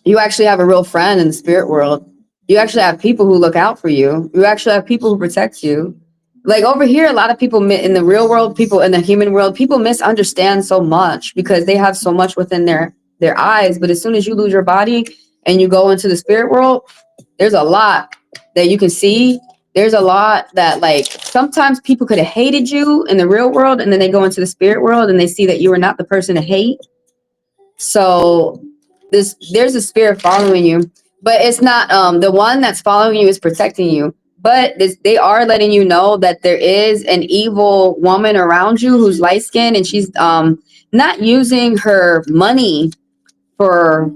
You actually have a real friend in the spirit world. You actually have people who look out for you. You actually have people who protect you. Like over here, a lot of people in the real world, people in the human world, people misunderstand so much because they have so much within their eyes. But as soon as you lose your body and you go into the spirit world, there's a lot that you can see. There's a lot that, like, sometimes people could have hated you in the real world, and then they go into the spirit world and they see that you are not the person to hate. So there's a spirit following you, but it's not the one that's following you is protecting you. But they are letting you know that there is an evil woman around you who's light-skinned, and she's not using her money for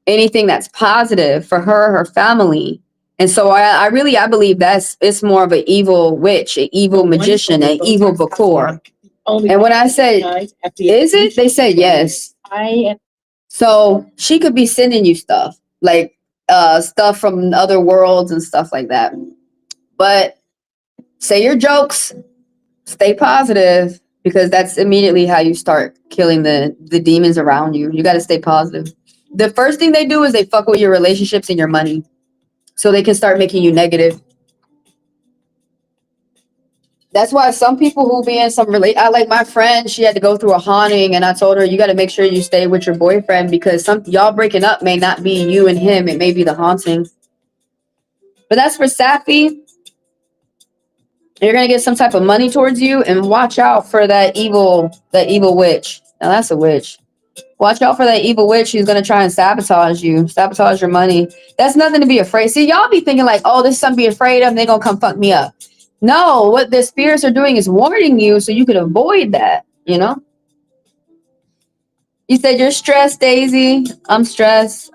anything that's positive for her family. And so I believe it's more of an evil witch, an evil magician, an evil bakor. And when I said, is it? They said yes. So she could be sending you stuff, like stuff from other worlds and stuff like that. But say your jokes, stay positive, because that's immediately how you start killing the demons around you. You got to stay positive. The first thing they do is they fuck with your relationships and your money, so they can start making you negative. That's why some people who be in some I like my friend, she had to go through a haunting, and I told her, you got to make sure you stay with your boyfriend, because y'all breaking up may not be you and him. It may be the haunting. But that's for Safi. You're going to get some type of money towards you, and watch out for that evil witch. Now that's a witch. Watch out for that evil witch who's going to try and sabotage your money. That's nothing to be afraid. See, y'all be thinking like, oh, this is something to be afraid of, and they're going to come fuck me up. No, what the spirits are doing is warning you so you can avoid that, you know? You said you're stressed, Daisy. I'm stressed.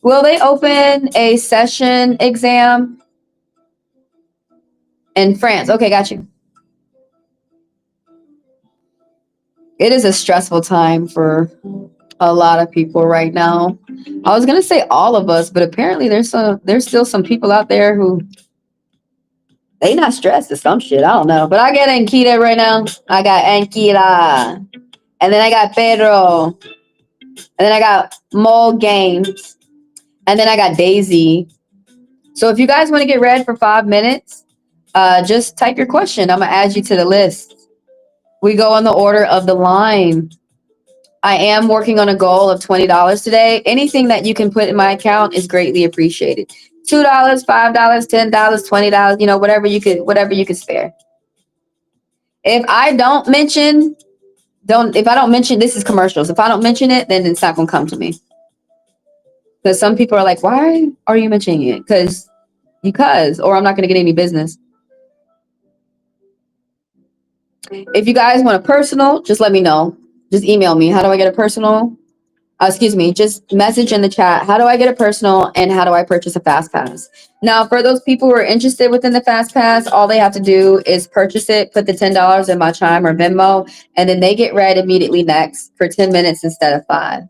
Will they open a session exam in France? Okay, got you. It is a stressful time for a lot of people right now. I was gonna say all of us, but apparently there's still some people out there who they not stressed or some shit. I don't know. But I got Ankita right now. I got Ankita. And then I got Pedro. And then I got Mole Games. And then I got Daisy. So if you guys want to get read for 5 minutes, just type your question. I'm gonna add you to the list. We go on the order of the line. I am working on a goal of $20 today. Anything that you can put in my account is greatly appreciated. $2, $5, $10, $20, you know, whatever you could spare. If I don't mention, this is commercials. If I don't mention it, then it's not gonna come to me. Because some people are like, why are you mentioning it? Because, or I'm not gonna get any business. If you guys want a personal, just let me know. Just email me. How do I get a personal? Just message in the chat. How do I get a personal, and how do I purchase a fast pass? Now, for those people who are interested within the fast pass, all they have to do is purchase it, put the $10 in my Chime or Venmo, and then they get read immediately next for 10 minutes instead of 5.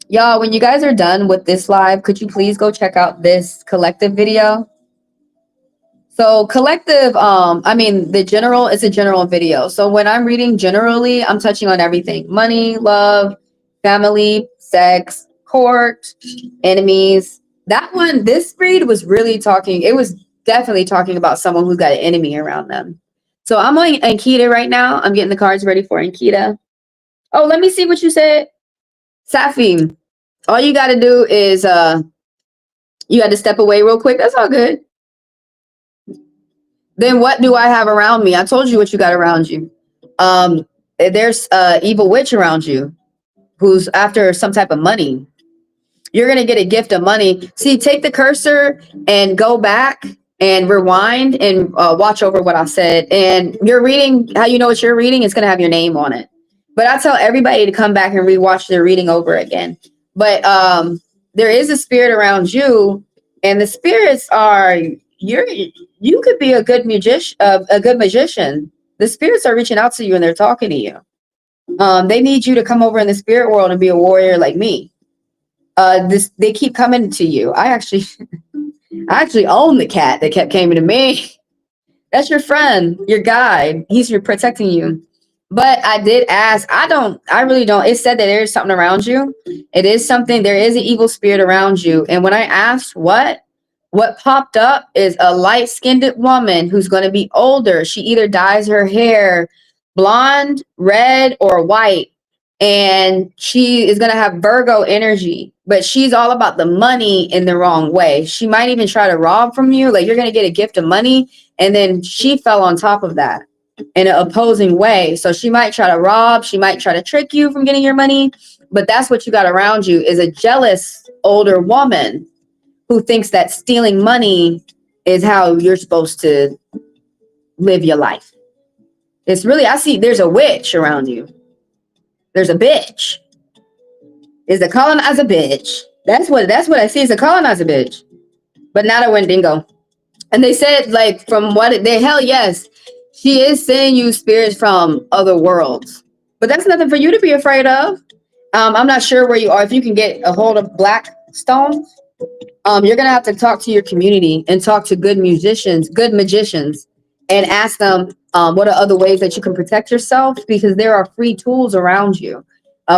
Y'all, when you guys are done with this live, could you please go check out this collective video? So collective, it's a general video. So when I'm reading generally, I'm touching on everything: money, love, family, sex, court, enemies. This read was really it was definitely talking about someone who's got an enemy around them. So I'm on Ankita right now. I'm getting the cards ready for Ankita. Oh, let me see what you said. Safi, all you got to do is, you had to step away real quick. That's all good. Then what do I have around me? I told you what you got around you. There's evil witch around you who's after some type of money. You're going to get a gift of money. See, take the cursor and go back and rewind and watch over what I said. And you're reading, how you know what you're reading, it's going to have your name on it. But I tell everybody to come back and rewatch their reading over again. But there is a spirit around you, and the spirits are... You could be a good magician. The spirits are reaching out to you and they're talking to you. They need you to come over in the spirit world and be a warrior like me. They keep coming to you. I actually own the cat that kept coming to me. That's your friend, your guide. He's protecting you. But I did ask. I really don't. It said that there is something around you. It is something. There is an evil spirit around you. And when I asked what popped up is a light-skinned woman who's going to be older. She either dyes her hair blonde, red, or white. And she is going to have Virgo energy. But she's all about the money in the wrong way. She might even try to rob from you. Like, you're going to get a gift of money. And then she fell on top of that in an opposing way. So she might try to rob. She might try to trick you from getting your money. But that's what you got around you, is a jealous older woman who thinks that stealing money is how you're supposed to live your life. It's really, I see there's a witch around you. There's a bitch. Is a colonizer bitch. That's what I see. Is a colonizer bitch, but not a Wendigo. And they said, like, from what they hell yes, she is sending you spirits from other worlds. But that's nothing for you to be afraid of. I'm not sure where you are. If you can get a hold of black stones, you're gonna have to talk to your community and talk to good musicians, good magicians, and ask them what are other ways that you can protect yourself, because there are free tools around you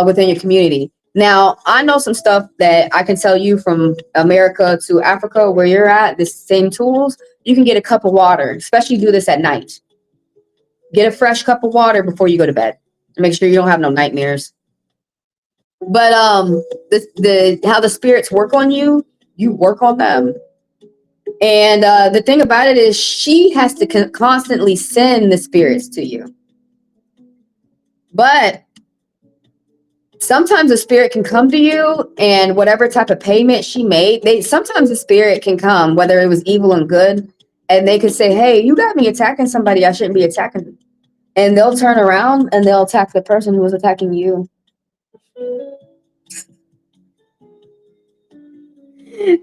within your community. Now, I know some stuff that I can tell you from America to Africa, where you're at, the same tools. You can get a cup of water, especially do this at night. Get a fresh cup of water before you go to bed. Make sure you don't have no nightmares. But the how the spirits work on you, you work on them. And the thing about it is she has to constantly send the spirits to you. But sometimes a spirit can come to you, and whatever type of payment she made, sometimes the spirit can come, whether it was evil and good, and they could say, hey, you got me attacking somebody I shouldn't be attacking. And they'll turn around and they'll attack the person who was attacking you.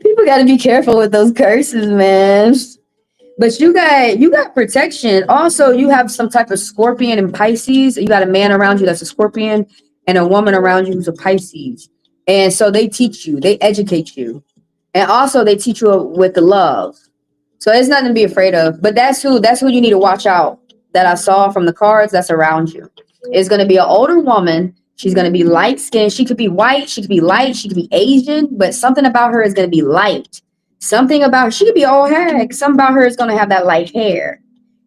People got to be careful with those curses, man. But you got protection. Also, you have some type of Scorpion and Pisces. You got a man around you that's a Scorpion and a woman around you who's a Pisces. And so they teach you, they educate you. And also they teach you with the love. So there's nothing to be afraid of. But that's who you need to watch out, that I saw from the cards that's around you. It's going to be an older woman. She's going to be light skinned. She could be white. She could be light. She could be Asian. But something about her is going to be light. Something about her, she could be old hair. Something about her is going to have that light hair.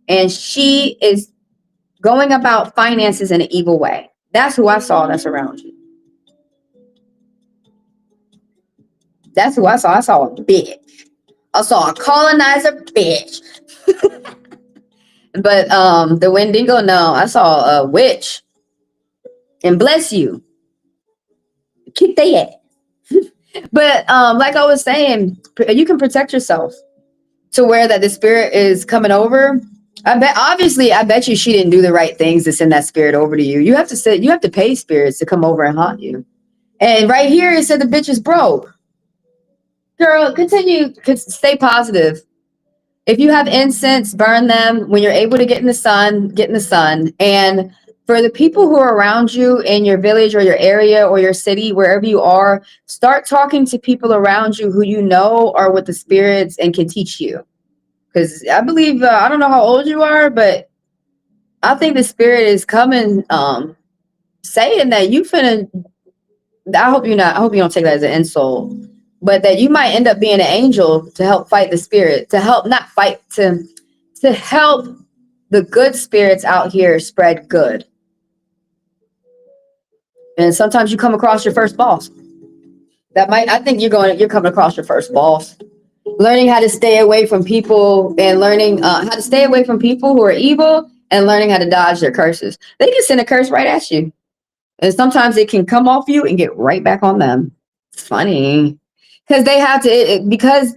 And she is going about finances in an evil way. That's who I saw that's around you. That's who I saw. I saw a bitch. I saw a colonizer bitch. But the Wendigo, no, I saw a witch. And bless you. Kick they ass. But like I was saying, you can protect yourself to where that the spirit is coming over. I bet you she didn't do the right things to send that spirit over to you. You have to pay spirits to come over and haunt you. And right here it said the bitch is broke. Girl, stay positive. If you have incense, burn them. When you're able to get in the sun. And for the people who are around you in your village or your area or your city, wherever you are, start talking to people around you who you know are with the spirits and can teach you. Because I believe, I don't know how old you are, but I think the spirit is coming, saying that you finna, I hope you don't take that as an insult, but that you might end up being an angel to help fight the spirit, to help the good spirits out here spread good. And sometimes you come across your first boss. I think you're coming across your first boss. Learning how to stay away from people and learning how to stay away from people who are evil and learning how to dodge their curses. They can send a curse right at you. And sometimes it can come off you and get right back on them. It's funny. Because they have to, because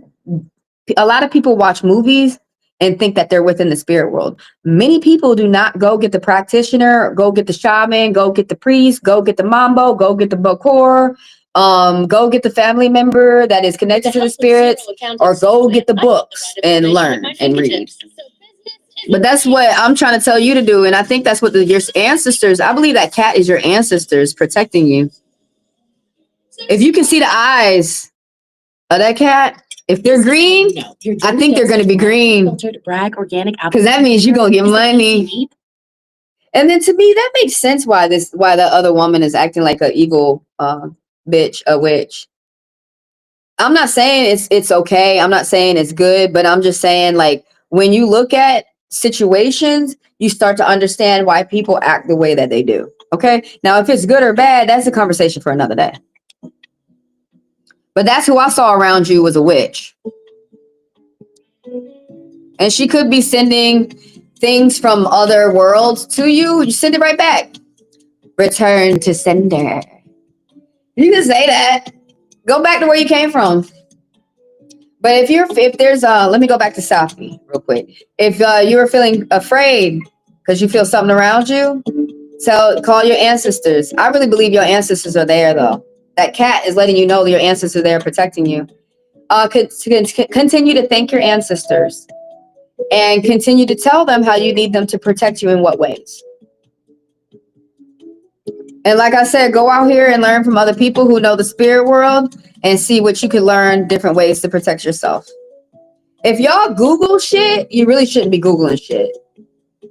a lot of people watch movies and think that they're within the spirit world. Many people do not go get the practitioner, go get the shaman, go get the priest, go get the mambo, go get the bokor, go get the family member that is connected to the spirits, or go get the books and learn and read. But that's what I'm trying to tell you to do. And I think that's what your ancestors, I believe that cat is your ancestors protecting you. If you can see the eyes of that cat, if they're green, I think they're going to be green. Because that means you're going to get money. And then to me, that makes sense why the other woman is acting like an evil bitch, a witch. I'm not saying it's okay. I'm not saying it's good, but I'm just saying, like, when you look at situations, you start to understand why people act the way that they do. Okay? Now, if it's good or bad, that's a conversation for another day. But that's who I saw around you, was a witch. And she could be sending things from other worlds to you. You send it right back. Return to sender. You can say that. Go back to where you came from. But if there's let me go back to Safi real quick. If you were feeling afraid because you feel something around you, call your ancestors. I really believe your ancestors are there though. That cat is letting you know that your ancestors are there protecting you. Continue to thank your ancestors and continue to tell them how you need them to protect you in what ways. And like I said, go out here and learn from other people who know the spirit world and see what you can learn different ways to protect yourself. If y'all Google shit, you really shouldn't be Googling shit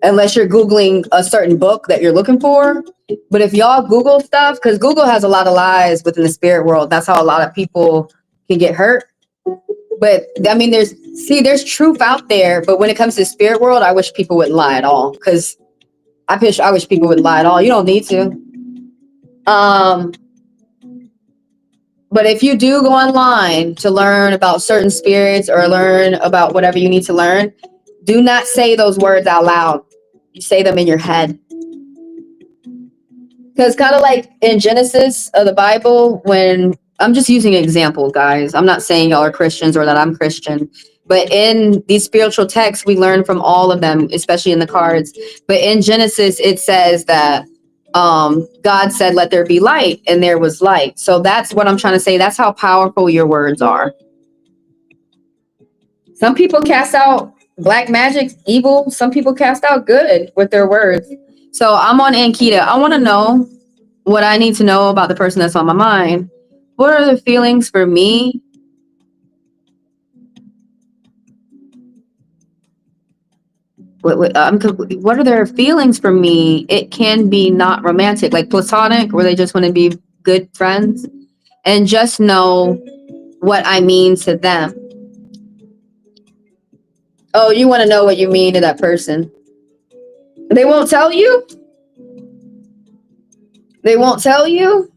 unless you're Googling a certain book that you're looking for. But if y'all Google stuff, because Google has a lot of lies within the spirit world, that's how a lot of people can get hurt. But I mean, there's truth out there. But when it comes to the spirit world, I wish people wouldn't lie at all. Because I wish people wouldn't lie at all. You don't need to. But if you do go online to learn about certain spirits or learn about whatever you need to learn, do not say those words out loud. You say them in your head. Because kind of like in Genesis of the Bible, when I'm just using an example, guys. I'm not saying y'all are Christians or that I'm Christian. But in these spiritual texts, we learn from all of them, especially in the cards. But in Genesis, it says that God said, let there be light, and there was light. So that's what I'm trying to say. That's how powerful your words are. Some people cast out black magic, evil. Some people cast out good with their words. So I'm on Ankita. I want to know what I need to know about the person that's on my mind. What are the feelings for me? What are their feelings for me? It can be not romantic, like platonic, where they just want to be good friends, and just know what I mean to them. Oh, you want to know what you mean to that person? They won't tell you? They won't tell you?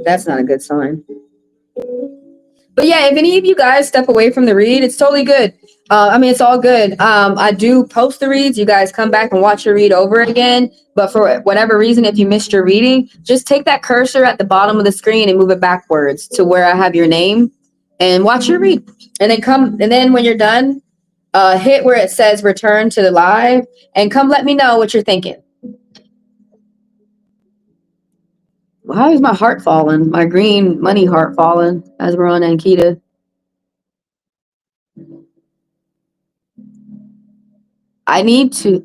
That's not a good sign. But yeah, if any of you guys step away from the read, it's totally good. I mean, it's all good. I do post the reads. You guys come back and watch your read over again. But for whatever reason, if you missed your reading, just take that cursor at the bottom of the screen and move it backwards to where I have your name and watch your read. And then when you're done, hit where it says return to the live and come let me know what you're thinking. Why is my heart falling? My green money heart falling as we're on Ankita. I need to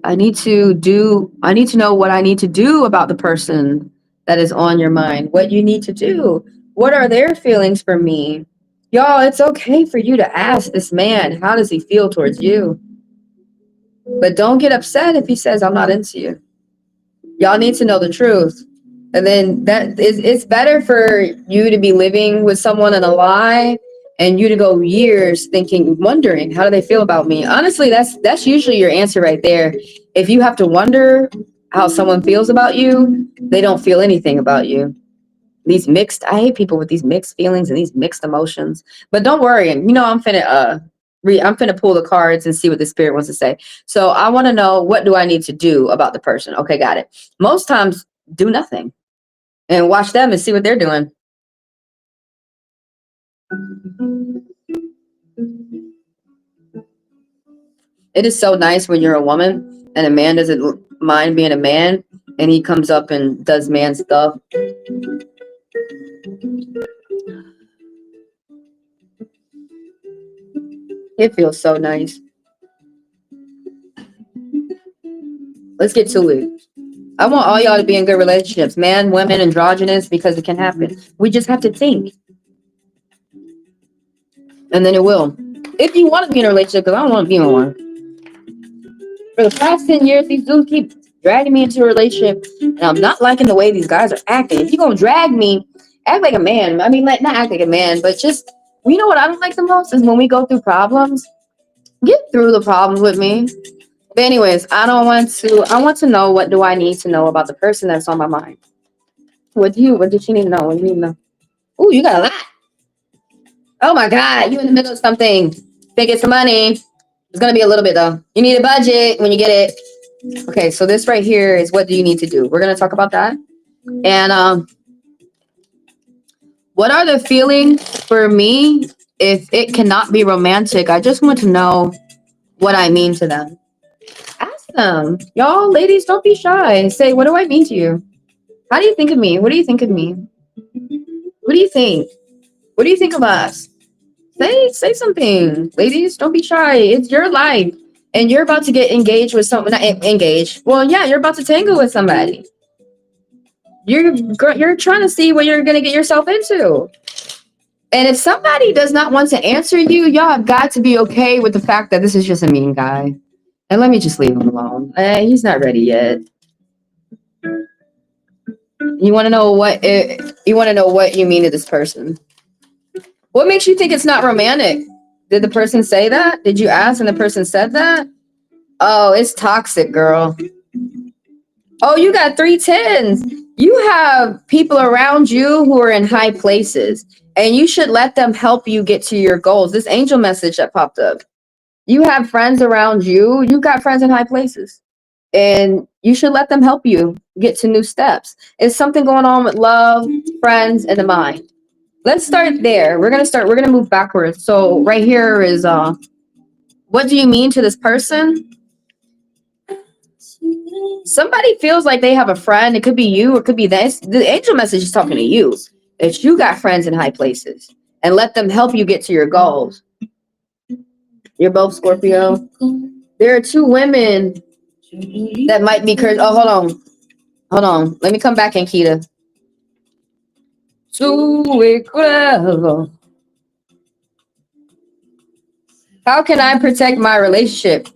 know what I need to do about the person that is on your mind. What you need to do. What are their feelings for me? Y'all, it's okay for you to ask this man, how does he feel towards you? But don't get upset if he says, I'm not into you. Y'all need to know the truth. And then it's better for you to be living with someone in a lie and you to go years wondering, how do they feel about me? Honestly, that's usually your answer right there. If you have to wonder how someone feels about you, they don't feel anything about you. I hate people with these mixed feelings and these mixed emotions. But don't worry, I'm finna pull the cards and see what the spirit wants to say. So I want to know, what do I need to do about the person? Okay, got it. Most times, do nothing and watch them and see what they're doing. It is so nice when you're a woman and a man doesn't mind being a man and he comes up and does man stuff. It feels so nice. Let's get to it. I want all y'all to be in good relationships, man, women, androgynous, because it can happen. We just have to think. And then it will. If you want to be in a relationship, because I don't want to be in one. For the past 10 years, these dudes keep dragging me into a relationship, and I'm not liking the way these guys are acting. If you're going to drag me, act like a man. I mean, not act like a man, but just, you know what I don't like the most is when we go through problems, get through the problems with me. But anyways, I want to know, what do I need to know about the person that's on my mind? What did you need to know? What do you need to know? Ooh, you got a lot. Oh my God, you in the middle of something. Think it's some money. It's going to be a little bit though. You need a budget when you get it. Okay, so this right here is what do you need to do. We're going to talk about that. And what are the feelings for me if it cannot be romantic? I just want to know what I mean to them. Ask them. Y'all, ladies, don't be shy. Say, what do I mean to you? How do you think of me? What do you think of me? What do you think? What do you think of us? Say something, ladies. Don't be shy. It's your life, and you're about to get engaged with someone. Not engaged. Well, yeah, you're about to tangle with somebody. You're trying to see what you're gonna get yourself into. And if somebody does not want to answer you, y'all have got to be okay with the fact that this is just a mean guy. And let me just leave him alone. He's not ready yet. You want to know what you mean to this person? What makes you think it's not romantic? Did the person say that? Did you ask and the person said that? Oh, it's toxic, girl. Oh, you got 3 tens. You have people around you who are in high places, and you should let them help you get to your goals. This angel message that popped up. You have friends around you. You got friends in high places, and you should let them help you get to new steps. It's something going on with love, friends, and the mind. Let's start there. We're gonna move backwards. So right here is what do you mean to this person? Somebody feels like they have a friend. It could be you, it could be this. The angel message is talking to you. That you got friends in high places, and let them help you get to your goals. You're both Scorpio. There are 2 women that might be cursed. Oh, hold on. Let me come back, Ankita. How can I protect my relationship?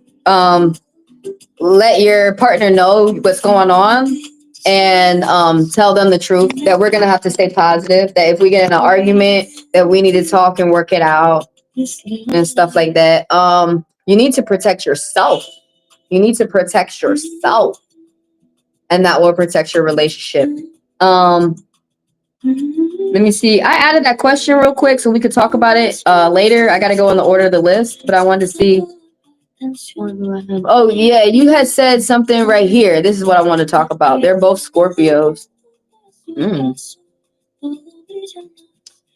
Let your partner know what's going on, and tell them the truth that we're gonna have to stay positive. That if we get in an argument, that we need to talk and work it out and stuff like that. You need to protect yourself. You need to protect yourself, and that will protect your relationship. Let me see. I added that question real quick so we could talk about it later. I got to go in the order of the list, but I wanted to see. Oh, yeah. You had said something right here. This is what I want to talk about. They're both Scorpios.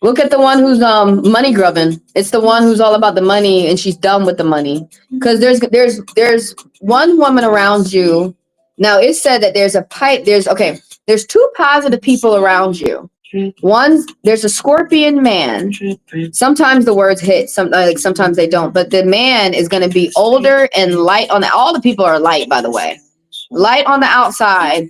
Look at the one who's money grubbing. It's the one who's all about the money, and she's done with the money. Because there's one woman around you. Now it said that there's 2 positive people around you. There's a Scorpion man. Sometimes the words hit, sometimes they don't. But the man is going to be older and light on all the people are light, by the way. Light on the outside.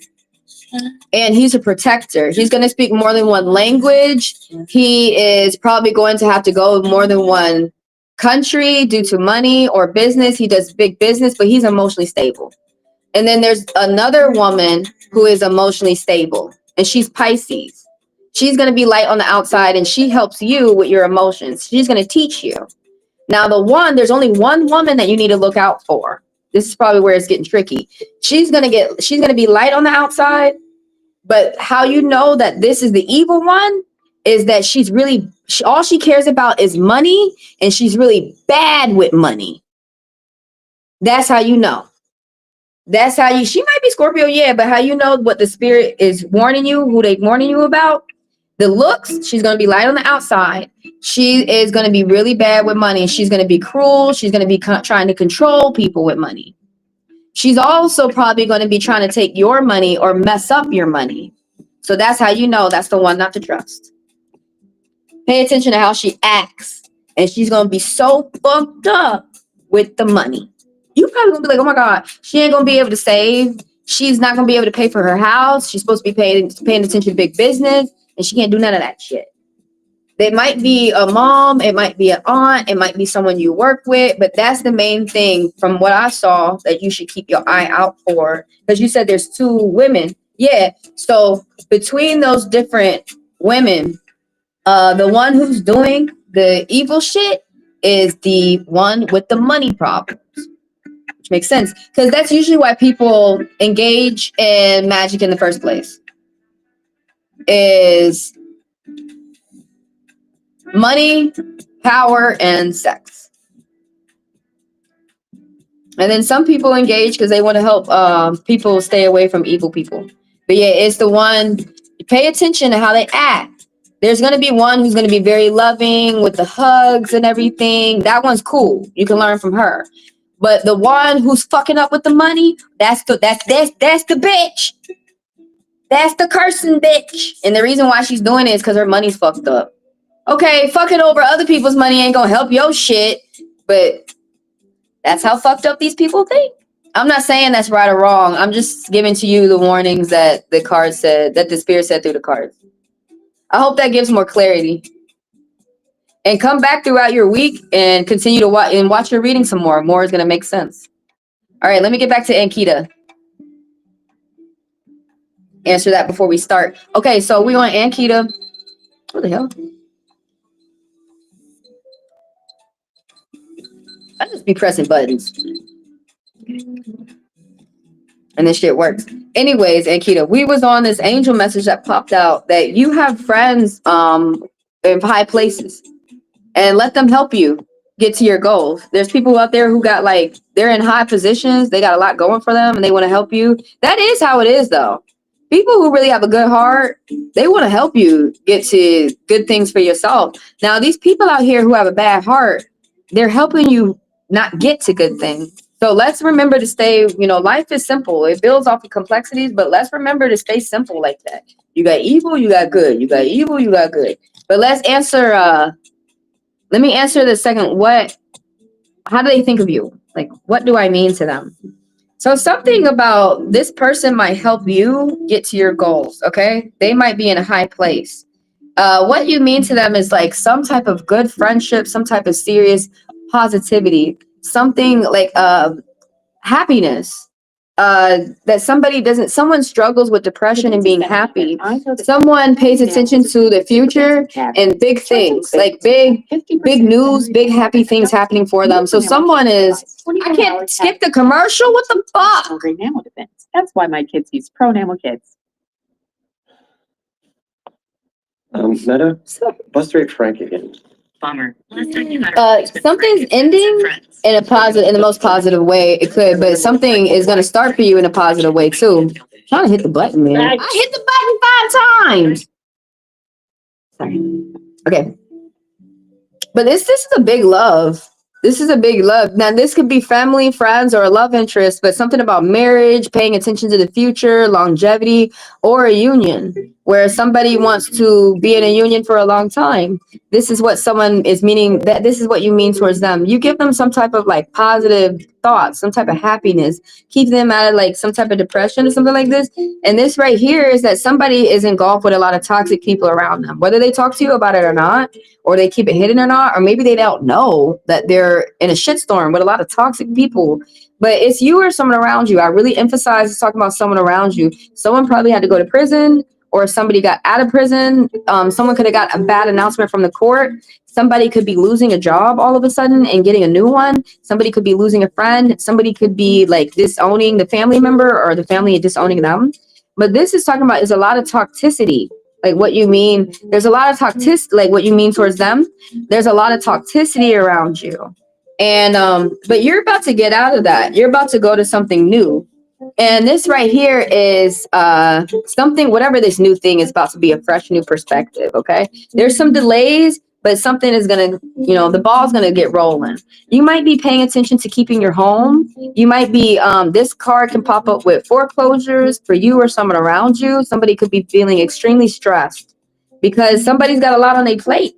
And he's a protector. He's going to speak more than one language. He is probably going to have to go more than one country due to money or business. He does big business, but he's emotionally stable. And then there's another woman who is emotionally stable, and she's Pisces. She's going to be light on the outside, and she helps you with your emotions. She's going to teach you. Now, there's only one woman that you need to look out for. This is probably where it's getting tricky. She's going to be light on the outside, but how you know that this is the evil one is that all she cares about is money, and she's really bad with money. That's how you know. She might be Scorpio, yeah, but how you know what the spirit is warning you, who they warning you about? The looks, she's going to be light on the outside. She is going to be really bad with money. She's going to be cruel. She's going to be trying to control people with money. She's also probably going to be trying to take your money or mess up your money. So that's how you know that's the one not to trust. Pay attention to how she acts. And she's going to be so fucked up with the money. You probably going to be like, oh my God, she ain't going to be able to save. She's not going to be able to pay for her house. She's supposed to be paying attention to big business. And she can't do none of that shit. It might be a mom, it might be an aunt, it might be someone you work with, but that's the main thing from what I saw that you should keep your eye out for. Because you said there's 2 women. Yeah. So between those different women, the one who's doing the evil shit is the one with the money problems. Which makes sense. Because that's usually why people engage in magic in the first place. Is money, power, and sex. And then some people engage because they want to help people stay away from evil people. But yeah, it's the one, pay attention to how they act. There's going to be one who's going to be very loving with the hugs and everything. That one's cool. You can learn from her. But the one who's fucking up with the money, that's the bitch. That's the cursing bitch. And the reason why she's doing it is because her money's fucked up. Okay, fucking over other people's money ain't gonna help your shit, but that's how fucked up these people think. I'm not saying that's right or wrong. I'm just giving to you the warnings that the card said, that the spirit said through the cards. I hope that gives more clarity. And come back throughout your week and continue to watch your reading some more. More is gonna make sense. All right, let me get back to Ankita. Answer that before we start. Okay, so we want Ankita. What the hell? I just be pressing buttons. And this shit works. Anyways, Ankita, we was on this angel message that popped out that you have friends in high places. And let them help you get to your goals. There's people out there who got like, they're in high positions. They got a lot going for them and they want to help you. That is how it is though. People who really have a good heart, they want to help you get to good things for yourself. Now, these people out here who have a bad heart, they're helping you not get to good things. So let's remember to stay, life is simple. It builds off of complexities, but let's remember to stay simple like that. You got evil, you got good. You got evil, you got good. But let's answer, let me answer the second. How do they think of you? Like, what do I mean to them? So something about this person might help you get to your goals, okay? They might be in a high place. What you mean to them is like some type of good friendship, some type of serious positivity, something like happiness. That someone struggles with depression and being happy. Someone pays attention to the future and big things, like big news, big happy things happening for them. So someone is, I can't skip the commercial. What the fuck? That's why my kids use Pronamo Kids. Meta, bust rate Frank again. Bummer. Last time you got Something's ending in the most positive way it could, but something is going to start for you in a positive way too. I'm trying to hit the button, man. I hit the button 5 times. Sorry. Okay. But this is a big love. This is a big love. Now, this could be family, friends, or a love interest, but something about marriage, paying attention to the future, longevity, or a union where somebody wants to be in a union for a long time. This is what someone is meaning, that this is what you mean towards them. You give them some type of like positive thoughts, some type of happiness, keep them out of like some type of depression or something like this. And this right here is that somebody is engulfed with a lot of toxic people around them, whether they talk to you about it or not, or they keep it hidden or not, or maybe they don't know that they're in a shitstorm with a lot of toxic people. But it's you or someone around you. I really emphasize talking about someone around you. Someone probably had to go to prison, or somebody got out of prison. Someone could have got a bad announcement from the court. Somebody could be losing a job all of a sudden and getting a new one. Somebody could be losing a friend. Somebody could be like disowning the family member, or the family disowning them. But this is talking about is a lot of toxicity. Like what you mean, there's a lot of toxicity, like what you mean towards them. There's a lot of toxicity around you. And, but you're about to get out of that. You're about to go to something new. And this right here is something, whatever this new thing is about to be a fresh new perspective, okay? There's some delays, but something is going to, the ball's going to get rolling. You might be paying attention to keeping your home. You might be, this card can pop up with foreclosures for you or someone around you. Somebody could be feeling extremely stressed because somebody's got a lot on their plate.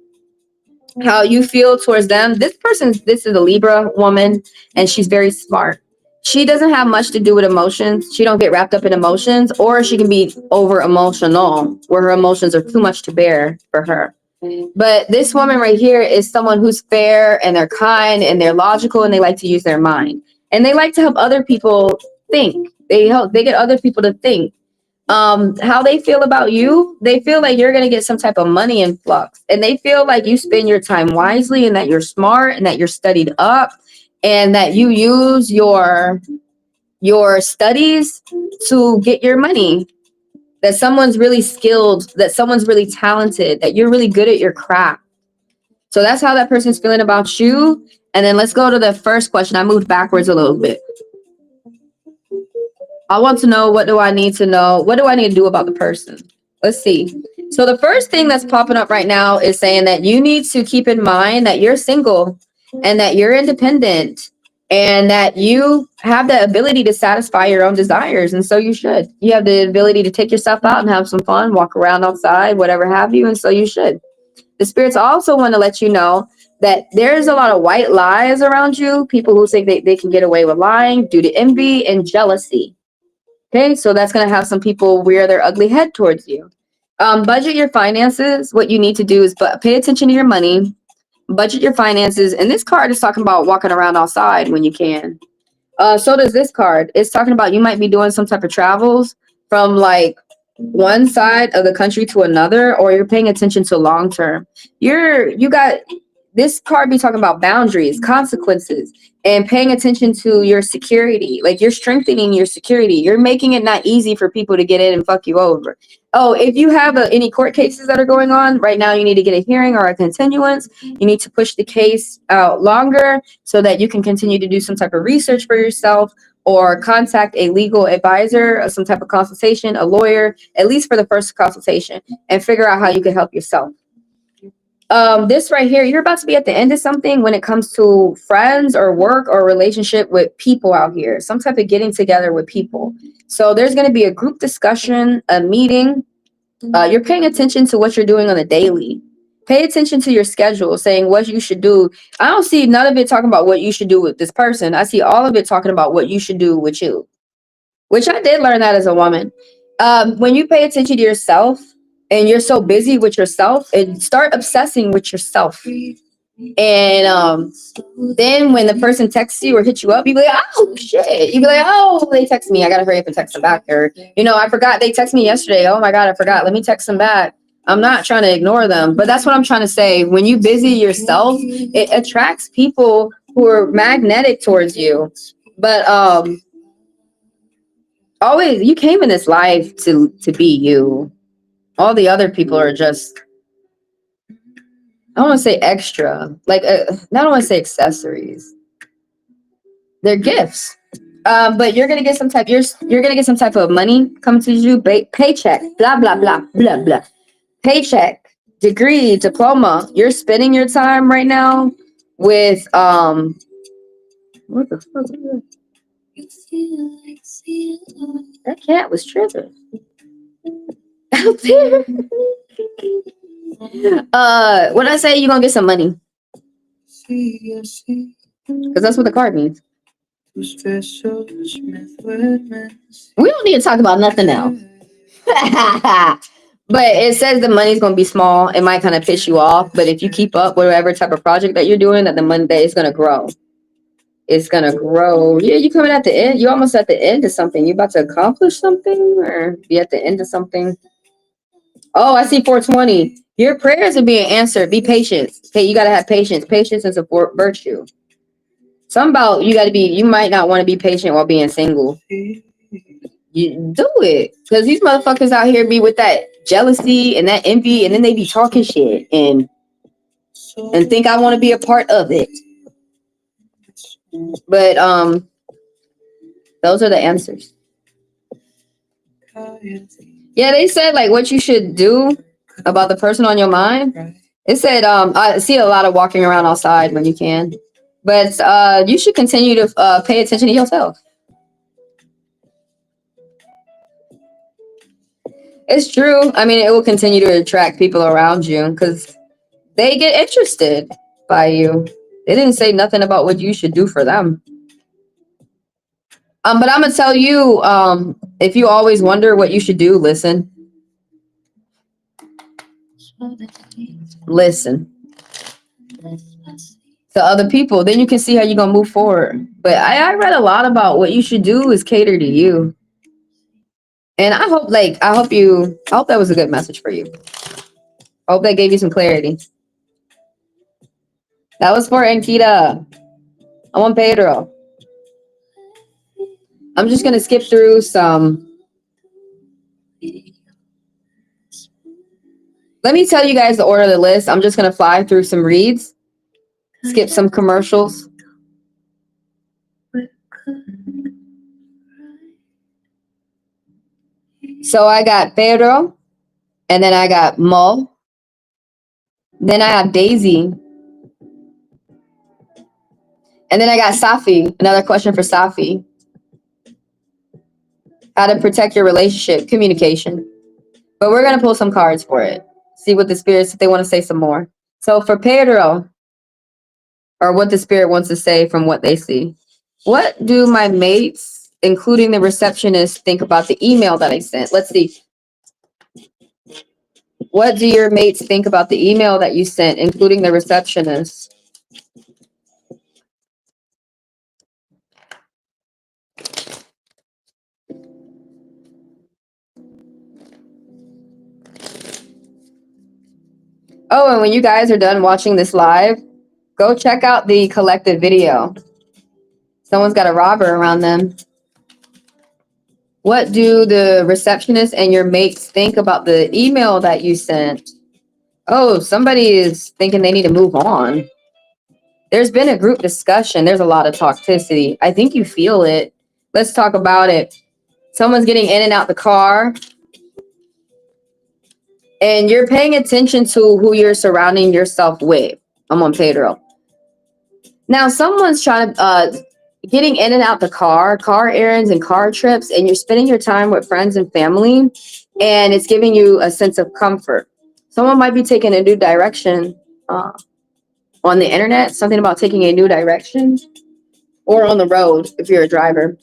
How you feel towards them. This is a Libra woman, and she's very smart. She doesn't have much to do with emotions. She don't get wrapped up in emotions, or she can be over emotional where her emotions are too much to bear for her. But this woman right here is someone who's fair and they're kind and they're logical and they like to use their mind. And they like to help other people think. They get other people to think. How they feel about you, they feel like you're going to get some type of money influx, and they feel like you spend your time wisely and that you're smart and that you're studied up and that you use your studies to get your money, that someone's really skilled, that someone's really talented, that you're really good at your craft. So that's how that person's feeling about you. And then let's go to the first question. I moved backwards a little bit. I want to know, what do I need to know? What do I need to do about the person? Let's see. So the first thing that's popping up right now is saying that you need to keep in mind that you're single and that you're independent and that you have the ability to satisfy your own desires, and so you should. You have the ability to take yourself out and have some fun, walk around outside, whatever have you, and so you should. The spirits also want to let you know that there's a lot of white lies around you, people who think they can get away with lying due to envy and jealousy. Okay, so that's going to have some people rear their ugly head towards you. Budget your finances. What you need to do is pay attention to your money, budget your finances. And this card is talking about walking around outside when you can. So does this card. It's talking about you might be doing some type of travels from like one side of the country to another, or you're paying attention to long term. You got this card be talking about boundaries, consequences, and paying attention to your security. Like you're strengthening your security. You're making it not easy for people to get in and fuck you over. Oh, if you have any court cases that are going on right now, you need to get a hearing or a continuance. You need to push the case out longer so that you can continue to do some type of research for yourself, or contact a legal advisor or some type of consultation, a lawyer, at least for the first consultation, and figure out how you can help yourself. This right here, you're about to be at the end of something when it comes to friends or work or relationship with people out here, some type of getting together with people. So there's going to be a group discussion, a meeting. You're paying attention to what you're doing on a daily. Pay attention to your schedule, saying what you should do. I don't see none of it talking about what you should do with this person. I see all of it talking about what you should do with you, which I did learn that as a woman. When you pay attention to yourself and you're so busy with yourself, and start obsessing with yourself. And then when the person texts you or hits you up, you be like, oh shit. You be like, oh, they text me. I gotta hurry up and text them back. Or, I forgot they texted me yesterday. Oh my God, I forgot. Let me text them back. I'm not trying to ignore them, but that's what I'm trying to say. When you busy yourself, it attracts people who are magnetic towards you. But always, you came in this life to be you. All the other people are just, I don't want to say extra, like I don't want to say accessories. They're gifts. But you're gonna get some type. You're gonna get some type of money come to you. Paycheck. Blah blah blah blah blah. Paycheck, degree, diploma. You're spending your time right now with What the fuck is that? That cat was tripping out there. When I say you're gonna get some money, because that's what the card means. We don't need to talk about nothing else. But it says the money's gonna be small. It might kind of piss you off, but if you keep up with whatever type of project that you're doing, that the money that is gonna grow. It's gonna grow. Yeah, you coming at the end. You almost at the end of something. You about to accomplish something, or be at the end of something. Oh, I see 420. Your prayers are being answered. Be patient. Okay, you gotta have patience. Patience is a virtue. Something about you might not want to be patient while being single. You do it, because these motherfuckers out here be with that jealousy and that envy, and then they be talking shit and think I want to be a part of it. But those are the answers. Yeah, they said like what you should do about the person on your mind. It said I see a lot of walking around outside when you can, but you should continue to pay attention to yourself. It's true. I mean, it will continue to attract people around you because they get interested by you. They didn't say nothing about what you should do for them. But I'm gonna tell you, if you always wonder what you should do, listen. Listen to other people. Then you can see how you're gonna move forward. But I read a lot about what you should do is cater to you. And I hope that was a good message for you. I hope that gave you some clarity. That was for Ankita. I want Pedro. I'm just gonna skip through some. Let me tell you guys the order of the list. I'm just gonna fly through some reads, skip some commercials. So I got Pedro, and then I got Mo. Then I have Daisy. And then I got Safi, another question for Safi. How to protect your relationship, communication. But we're going to pull some cards for it. See what the spirits, if they want to say some more. So for Pedro, or what the spirit wants to say from what they see. What do my mates, including the receptionist, think about the email that I sent? Let's see. What do your mates think about the email that you sent, including the receptionist? Oh, and when you guys are done watching this live, go check out the collective video. Someone's got a robber around them. What do the receptionist and your mates think about the email that you sent? Oh, somebody is thinking they need to move on. There's been a group discussion. There's a lot of toxicity. I think you feel it. Let's talk about it. Someone's getting in and out the car. And you're paying attention to who you're surrounding yourself with. I'm on Pedro. Now, someone's trying to, getting in and out the car errands and car trips, and you're spending your time with friends and family, and it's giving you a sense of comfort. Someone might be taking a new direction on the internet, something about taking a new direction, or on the road if you're a driver.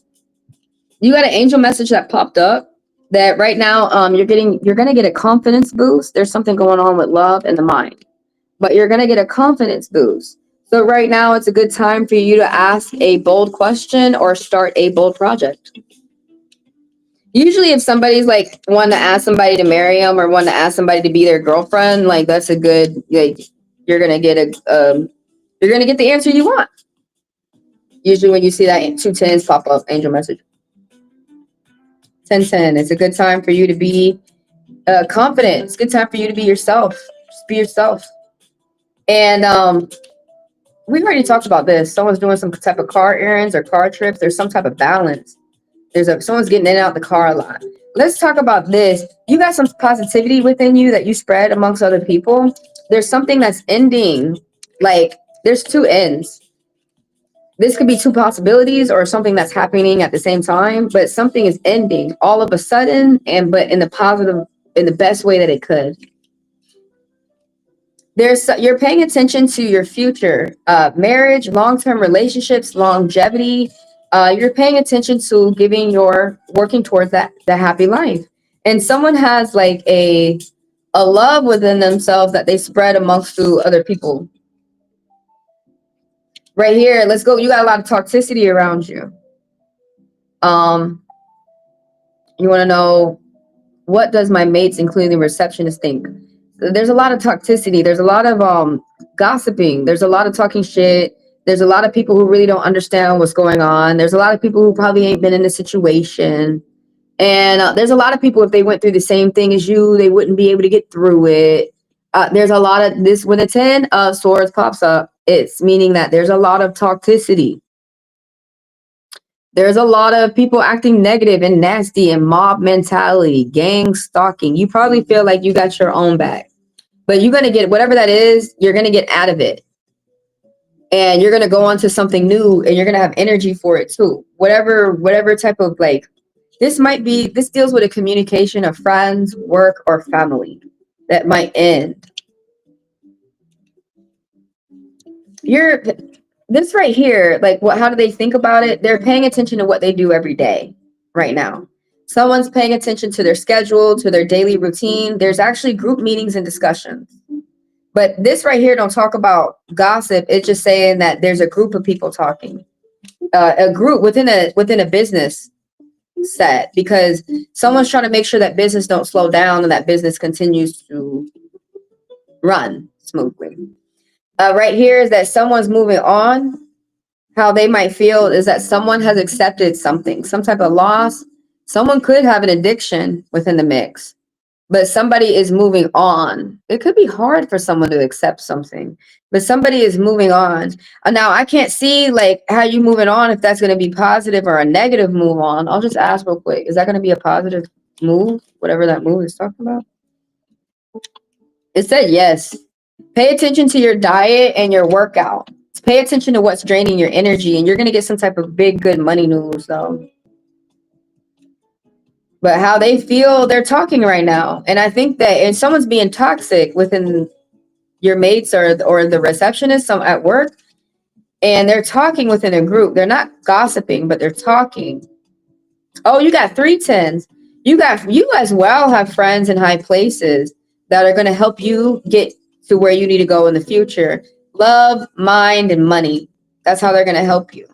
You got an angel message that popped up that right now you're going to get a confidence boost. There's something going on with love and the mind, but you're going to get a confidence boost. So right now it's a good time for you to ask a bold question or start a bold project. Usually if somebody's like wanting to ask somebody to marry them or want to ask somebody to be their girlfriend, like that's a good, like you're going to get the answer you want. Usually when you see that 2 10s pop up, angel message. 10-10. It's a good time for you to be confident. It's a good time for you to be yourself. Just be yourself. And we've already talked about this. Someone's doing some type of car errands or car trips. There's some type of balance. Someone's getting in and out the car a lot. Let's talk about this. You got some positivity within you that you spread amongst other people. There's something that's ending. Like there's 2 ends. This could be 2 possibilities or something that's happening at the same time, but something is ending all of a sudden, but in the best way that it could. You're paying attention to your future, marriage, long-term relationships, longevity. You're paying attention to working towards the happy life. And someone has like a love within themselves that they spread amongst other people. Right here, let's go. You got a lot of toxicity around you. You want to know, what does my mates, including the receptionist, think? There's a lot of toxicity. There's a lot of gossiping. There's a lot of talking shit. There's a lot of people who really don't understand what's going on. There's a lot of people who probably ain't been in a situation. And there's a lot of people, if they went through the same thing as you, they wouldn't be able to get through it. There's a lot of this. When the 10 of swords pops up, it's meaning that there's a lot of toxicity. There's a lot of people acting negative and nasty and mob mentality, gang stalking. You probably feel like you got your own back, but you're going to get whatever that is, you're going to get out of it. And you're going to go on to something new and you're going to have energy for it too. Whatever type of this deals with a communication of friends, work, or family that might end. This right here, how do they think about it? They're paying attention to what they do every day right now. Someone's paying attention to their schedule, to their daily routine. There's actually group meetings and discussions. But this right here don't talk about gossip. It's just saying that there's a group of people talking. A group within a business set, because someone's trying to make sure that business don't slow down and that business continues to run smoothly. Right here is that someone's moving on. How they might feel is that someone has accepted something, some type of loss. Someone could have an addiction within the mix, but somebody is moving on. It could be hard for someone to accept something, but somebody is moving on. Now, I can't see how you moving on, if that's going to be positive or a negative move on. I'll just ask real quick. Is that going to be a positive move? Whatever that move is talking about. It said yes. Pay attention to your diet and your workout. Pay attention to what's draining your energy, and you're gonna get some type of big, good money news, though. But how they feel, they're talking right now, and I think that if someone's being toxic within your mates or the receptionist, some at work, and they're talking within a group. They're not gossiping, but they're talking. Oh, you got 3 10s. You as well have friends in high places that are going to help you get to where you need to go in the future. Love, mind, and money. That's how they're going to help you.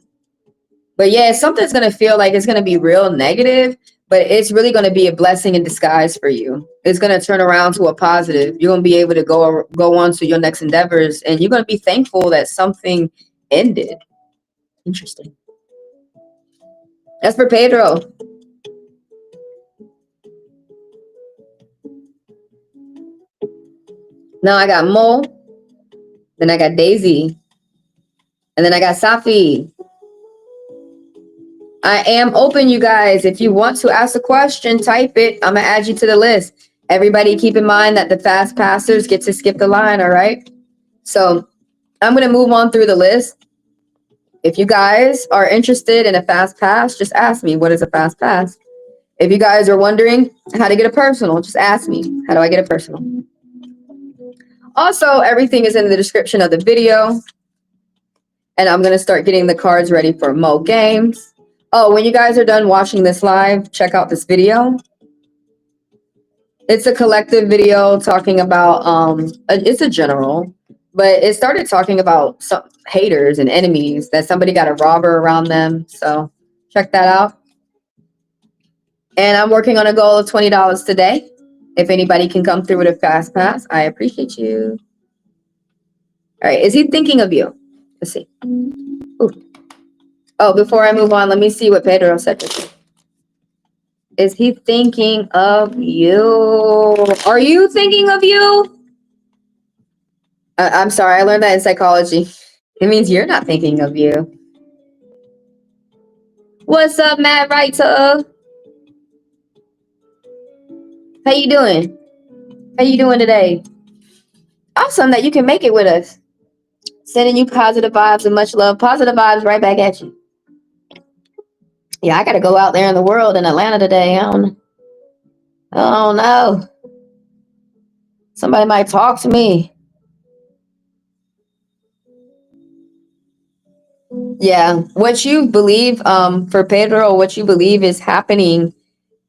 But yeah, something's going to feel like it's going to be real negative, but it's really going to be a blessing in disguise for you. It's going to turn around to a positive. You're going to be able to go on to your next endeavors, and you're going to be thankful that something ended. Interesting. That's for Pedro. Now I got Mo. Then I got Daisy. And then I got Safi. I am open, you guys. If you want to ask a question, type it. I'm going to add you to the list. Everybody keep in mind that the fast passers get to skip the line, all right? So I'm going to move on through the list. If you guys are interested in a fast pass, just ask me, what is a fast pass? If you guys are wondering how to get a personal, just ask me, how do I get a personal? Also, everything is in the description of the video. And I'm going to start getting the cards ready for Mo Games. Oh, when you guys are done watching this live, check out this video. It's a collective video talking about, it's a general, but it started talking about some haters and enemies, that somebody got a robber around them. So check that out. And I'm working on a goal of $20 today. If anybody can come through with a fast pass, I appreciate you. All right, is he thinking of you? Let's see. Ooh. Oh, before I move on, let me see what Pedro said to you. Is he thinking of you? Are you thinking of you? I'm sorry, I learned that in psychology. It means you're not thinking of you. What's up, Matt Writer? How you doing? How you doing today? Awesome that you can make it with us. Sending you positive vibes and much love. Positive vibes right back at you. Yeah, I got to go out there in the world in Atlanta today. I don't know. Somebody might talk to me. Yeah, what you believe, for Pedro, what you believe is happening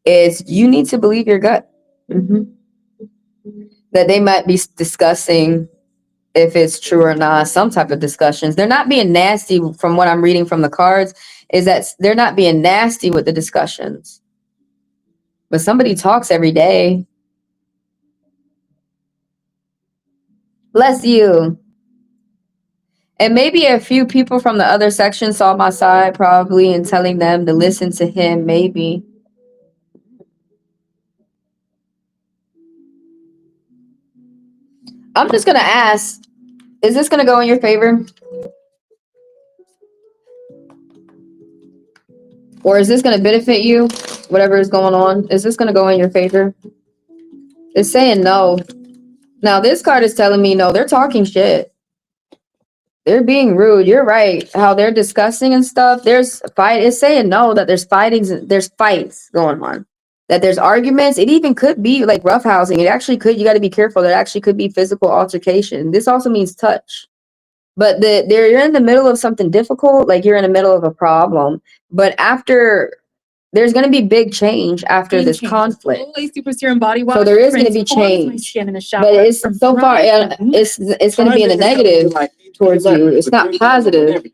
is you need to believe your gut. That they might be discussing if it's true or not, some type of discussions. They're not being nasty from what I'm reading from the cards, is that they're not being nasty with the discussions. But somebody talks every day. Bless you. And maybe a few people from the other section saw my side probably and telling them to listen to him, maybe. I'm just going to ask, is this going to go in your favor? Or is this going to benefit you? Whatever is going on. Is this going to go in your favor? It's saying no. Now, this card is telling me no, they're talking shit. They're being rude. You're right. How they're discussing and stuff. There's fight. It's saying no, that there's there's fights going on. That there's arguments. It even could be like roughhousing. It actually could. You got to be careful. There actually could be physical altercation. This also means touch. But you're in the middle of something difficult. Like you're in the middle of a problem. But after, there's going to be big change after this conflict. Super serum body wash So there is going to be change. But it's so far, it's going to be in the negative towards you. It's not positive.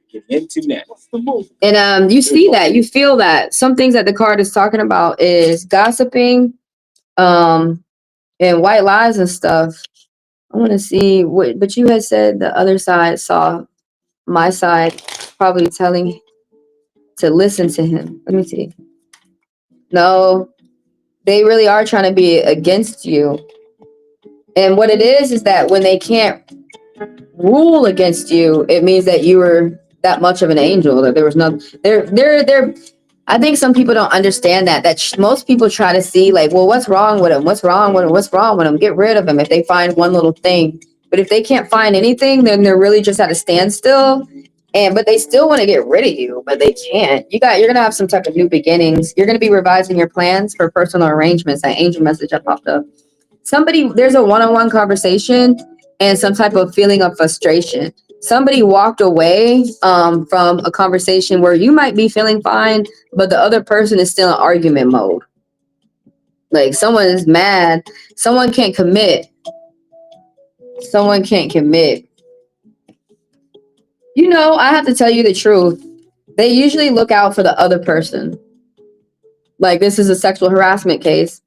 And you see that, you feel that. Some things that the card is talking about is gossiping, and white lies and stuff. I want to see what, but you had said the other side saw my side probably telling to listen to him. Let me see. No, they really are trying to be against you. And what it is that when they can't rule against you, it means that you were that much of an angel, that there was no, I think some people don't understand that most people try to see like, well, what's wrong with him? What's wrong with him? What's wrong with him? Get rid of him. If they find one little thing But if they can't find anything, then they're really just at a standstill. But they still want to get rid of you, but they can't. You're gonna have some type of new beginnings. You're gonna be revising your plans for personal arrangements. That angel message that popped up. There's a one-on-one conversation and some type of feeling of frustration. Somebody walked away from a conversation where you might be feeling fine, but the other person is still in argument mode. Like someone is mad. Someone can't commit. Someone can't commit. You know, I have to tell you the truth. They usually look out for the other person. Like this is a sexual harassment case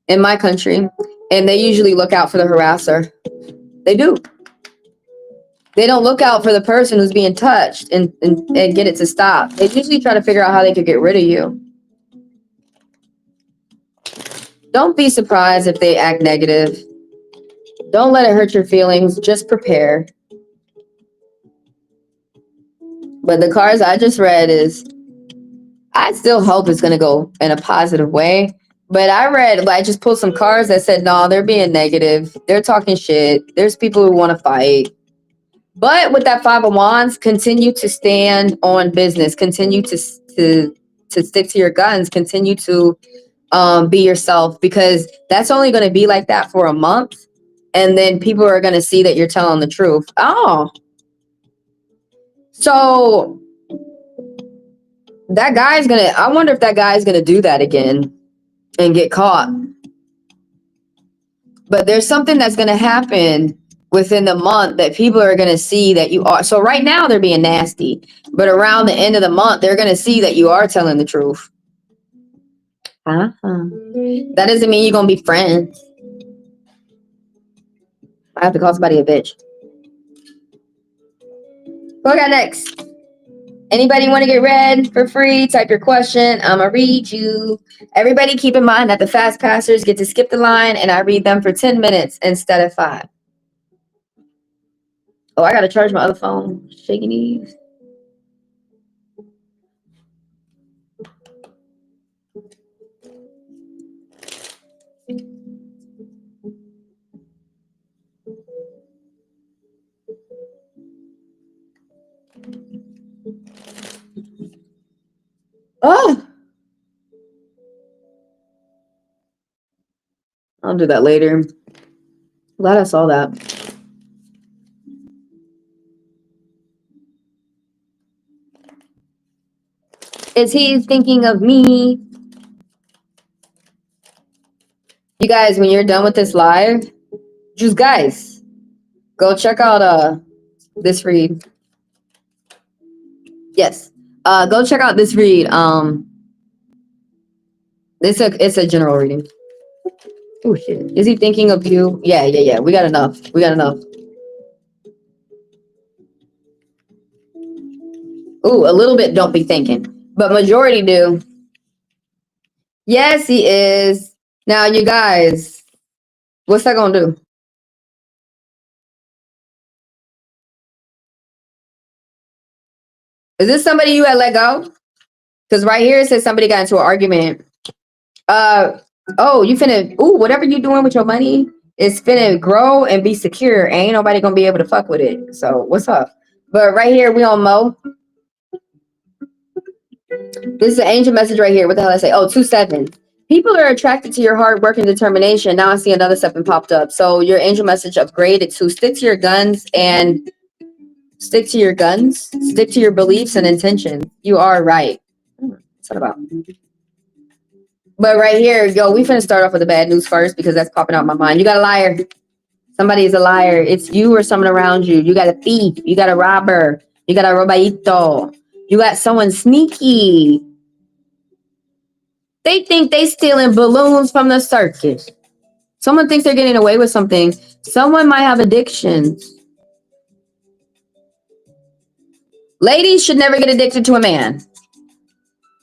in my country, and they usually look out for the harasser. They do. They don't look out for the person who's being touched and get it to stop. They usually try to figure out how they could get rid of you. Don't be surprised if they act negative. Don't let it hurt your feelings. Just prepare. But the cards I just read I still hope it's going to go in a positive way. But I just pulled some cards that said, no, they're being negative. They're talking shit. There's people who want to fight. But with that Five of Wands, continue to stand on business. Continue to stick to your guns. Continue to be yourself, because that's only going to be like that for a month. And then people are going to see that you're telling the truth. Oh. So that guy's I wonder if that guy's going to do that again and get caught. But there's something that's going to happen within the month that people are going to see that you are. So right now they're being nasty, but around the end of the month, they're going to see that you are telling the truth. That doesn't mean you're going to be friends. I have to call somebody a bitch. Who I got next? Anybody want to get read for free? Type your question. I'm going to read you. Everybody keep in mind that the fast passers get to skip the line and I read them for 10 minutes instead of 5. Oh, I got to charge my other phone. Shaking knees. Oh, I'll do that later. Glad I saw that. Is he thinking of me? You guys, when you're done with this live, just guys, go check out this read. Yes. Go check out this read. It's a general reading. Oh shit. Is he thinking of you? Yeah. We got enough. Ooh, a little bit don't be thinking. But majority do. Yes, he is. Now you guys, what's that gonna do? Is this somebody you had let go? Because right here it says somebody got into an argument. Oh, you finna, whatever you doing with your money is finna grow and be secure. Ain't nobody gonna be able to fuck with it. So what's up? But right here, we on Mo. This is an angel message right here. What the hell did I say? Oh, 2-7. People are attracted to your hard work and determination. Now I see another 7 popped up. So your angel message upgraded to stick to your guns and stick to your beliefs and intention. You are right. What's that about? But right here, we finna start off with the bad news first because that's popping out in my mind. You got a liar. Somebody is a liar. It's you or someone around you. You got a thief. You got a robber. You got a robaito. You got someone sneaky. They think they stealing balloons from the circus. Someone thinks they're getting away with something. Someone might have addictions. Ladies should never get addicted to a man.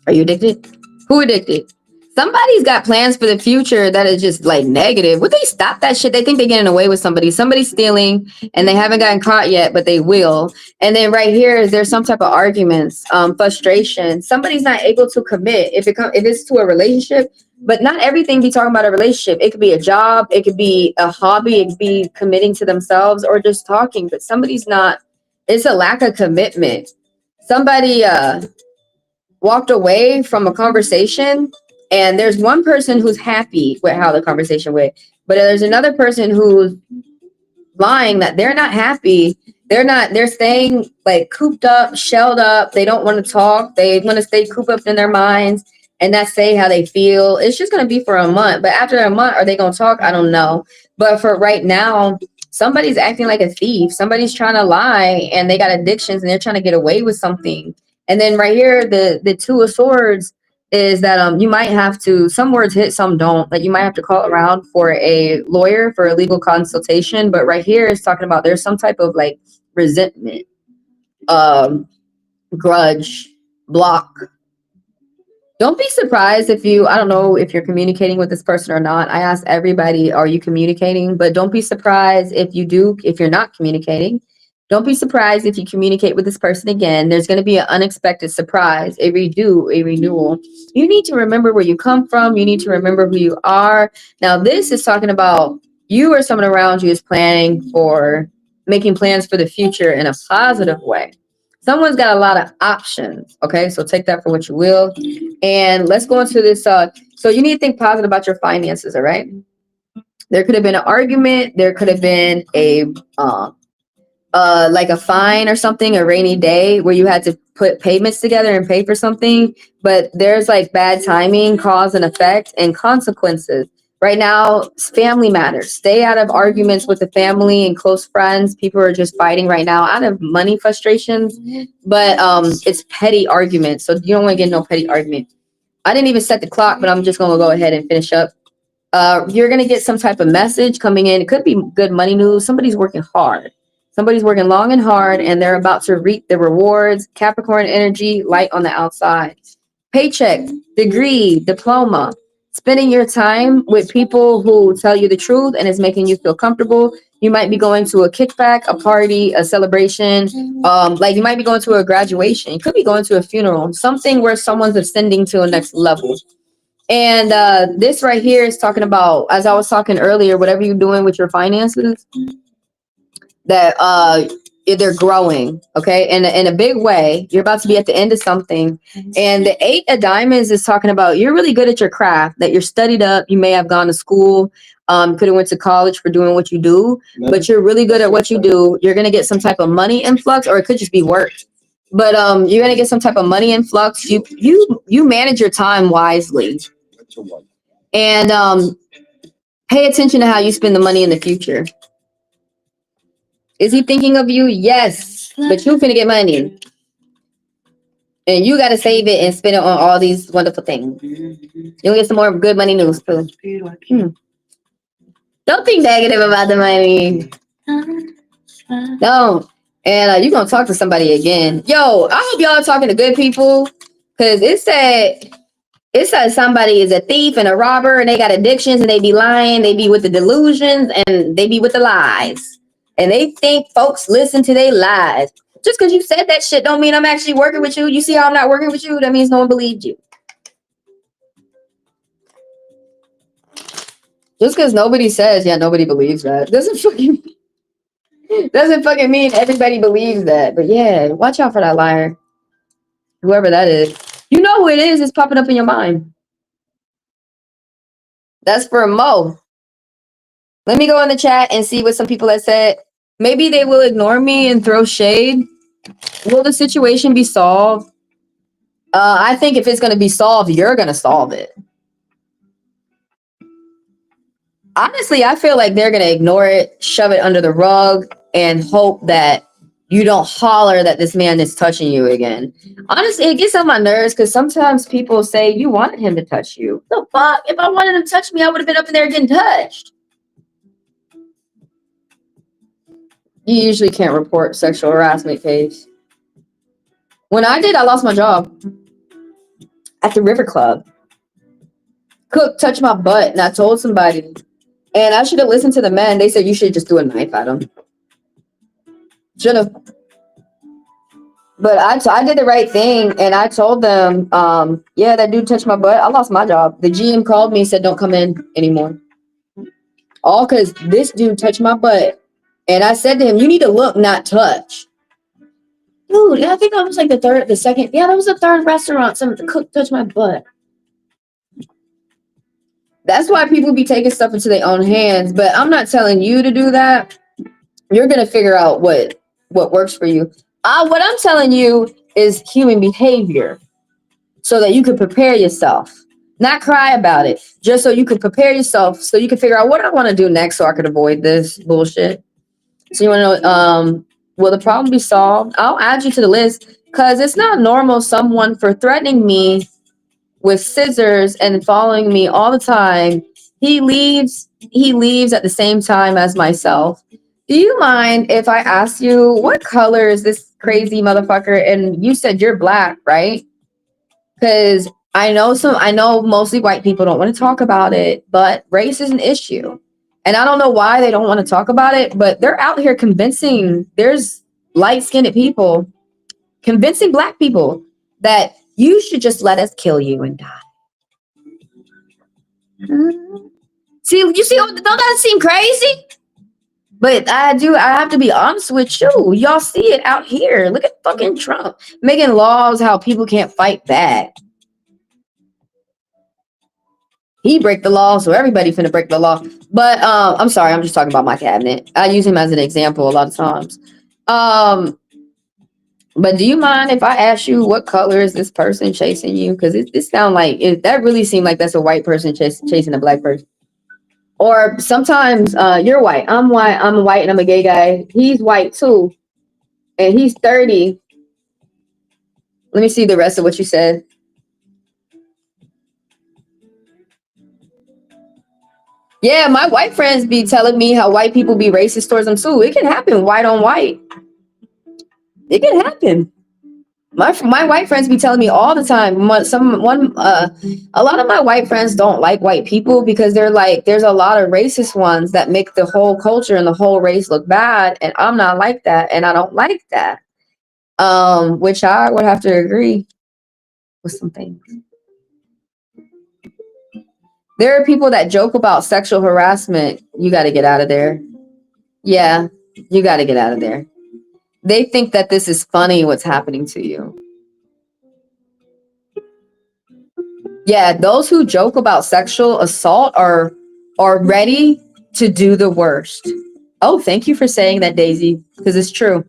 Are you addicted? Who addicted? Somebody's got plans for the future that is just like negative. Would they stop that shit? They think they're getting away with somebody. Somebody's stealing and they haven't gotten caught yet, but they will. And then right here is there's some type of arguments, frustration. Somebody's not able to commit. If it's to a relationship, But not everything be talking about a relationship. It could be a job, it could be a hobby, it could be committing to themselves or just talking. But somebody's not, it's a lack of commitment. Somebody walked away from a conversation, and there's one person who's happy with how the conversation went, but there's another person who's lying that they're not happy. They're staying like cooped up, shelled up. They don't want to talk. They want to stay cooped up in their minds and not say how they feel. It's just going to be for a month. But after a month, are they going to talk? I don't know. But for right now, somebody's acting like a thief. Somebody's trying to lie and they got addictions and they're trying to get away with something. And then right here, the Two of Swords is that you might have to, some words hit, some don't. Like you might have to call around for a lawyer for a legal consultation. But right here is talking about there's some type of like resentment, grudge, block. Don't be surprised if you, I don't know if you're communicating with this person or not. I asked everybody, are you communicating? But don't be surprised if you do, if you're not communicating. Don't be surprised if you communicate with this person again. There's going to be an unexpected surprise, a redo, a renewal. You need to remember where you come from. You need to remember who you are. Now, this is talking about you or someone around you is planning for, making plans for the future in a positive way. Someone's got a lot of options, okay? So take that for what you will. And let's go into this. So you need to think positive about your finances, all right? There could have been an argument. There could have been a like a fine or something, a rainy day where you had to put payments together and pay for something, but there's like bad timing, cause and effect, and consequences. Right now, family matters. Stay out of arguments with the family and close friends. People are just fighting right now out of money frustrations, but it's petty arguments. So you don't want to get no petty argument. I didn't even set the clock, but I'm just going to go ahead and finish up. You're going to get some type of message coming in. It could be good money news. Somebody's working hard. Somebody's working long and hard, and they're about to reap the rewards. Capricorn energy, light on the outside. Paycheck, degree, diploma. Spending your time with people who tell you the truth and is making you feel comfortable. You might be going to a kickback, a party, a celebration. Like you might be going to a graduation. You could be going to a funeral. Something where someone's ascending to a next level. And this right here is talking about, as I was talking earlier, whatever you're doing with your finances, that they're growing, okay, in a big way. You're about to be at the end of something. And the 8 of Diamonds is talking about you're really good at your craft, that you're studied up. You may have gone to school, could have went to college for doing what you do, but you're really good at what you do. You're going to get some type of money influx, or it could just be work. But you're going to get some type of money influx. You manage your time wisely. And pay attention to how you spend the money in the future. Is he thinking of you? Yes. But you finna get money. And you got to save it and spend it on all these wonderful things. You'll get some more good money news too. Don't think negative about the money. Don't. And you're going to talk to somebody again. Yo, I hope y'all are talking to good people. Because it said somebody is a thief and a robber and they got addictions and they be lying. They be with the delusions and they be with the lies. And they think folks listen to their lies. Just because you said that shit don't mean I'm actually working with you. You see how I'm not working with you? That means no one believed you. Just because nobody says, yeah, nobody believes that. Doesn't fucking mean everybody believes that. But yeah, watch out for that liar. Whoever that is. You know who it is. It's popping up in your mind. That's for Mo. Let me go in the chat and see what some people have said. Maybe they will ignore me and throw shade. Will the situation be solved? I think if it's going to be solved, you're going to solve it. Honestly, I feel like they're going to ignore it, shove it under the rug, and hope that you don't holler that this man is touching you again. Honestly, it gets on my nerves because sometimes people say you wanted him to touch you. The fuck? If I wanted him to touch me, I would have been up in there getting touched. You usually can't report sexual harassment case. When I did, I lost my job at the River Club. Cook touched my butt, and I told somebody. And I should have listened to the men. They said you should just do a knife at him. Should have. But I did the right thing, and I told them, yeah, that dude touched my butt. I lost my job. The GM called me and said, don't come in anymore. All because this dude touched my butt. And I said to him, you need to look, not touch. Dude, I think that was like that was the third restaurant. Some cook touched my butt. That's why people be taking stuff into their own hands. But I'm not telling you to do that. You're going to figure out what works for you. What I'm telling you is human behavior so that you can prepare yourself. Not cry about it, just so you can prepare yourself so you can figure out what I want to do next so I could avoid this bullshit. So you want to know, will the problem be solved? I'll add you to the list because it's not normal someone for threatening me with scissors and following me all the time. He leaves at the same time as myself. Do you mind if I ask you what color is this crazy motherfucker? And you said you're black, right? Because I know mostly white people don't want to talk about it, but race is an issue. And I don't know why they don't want to talk about it, but they're out here convincing, there's light-skinned people convincing black people that you should just let us kill you and die. See, you see, don't that seem crazy? But I have to be honest with you. Y'all see it out here. Look at fucking Trump making laws how people can't fight back. He break the law, so everybody finna break the law. But I'm sorry, I'm just talking about my cabinet. I use him as an example a lot of times. But do you mind if I ask you what color is this person chasing you? Because it sounds like that really seemed like that's a white person chasing a black person. Or sometimes you're white. I'm white. I'm white and I'm a gay guy. He's white too. And he's 30. Let me see the rest of what you said. Yeah, my white friends be telling me how white people be racist towards them too. It can happen, white on white. It can happen. My white friends be telling me all the time. A lot of my white friends don't like white people because they're like, there's a lot of racist ones that make the whole culture and the whole race look bad, and I'm not like that, and I don't like that. Which I would have to agree with some things. There are people that joke about sexual harassment. You got to get out of there. Yeah, you got to get out of there. They think that this is funny, what's happening to you. Yeah, those who joke about sexual assault are ready to do the worst. Oh, thank you for saying that, Daisy, because it's true.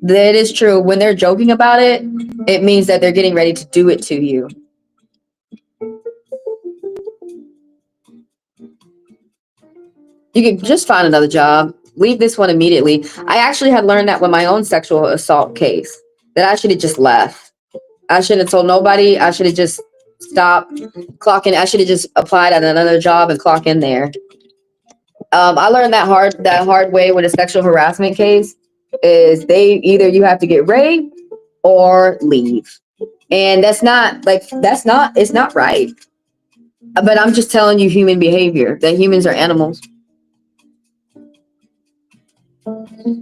That is true. When they're joking about it, it means that they're getting ready to do it to you. You can just find another job. Leave this one immediately. I actually had learned that with my own sexual assault case, that I should have just left. I shouldn't have told nobody. I should have just stopped clocking. I should have just applied at another job and clock in there. I learned that hard way with a sexual harassment case is you have to get raped or leave. And it's not right. But I'm just telling you human behavior, that humans are animals.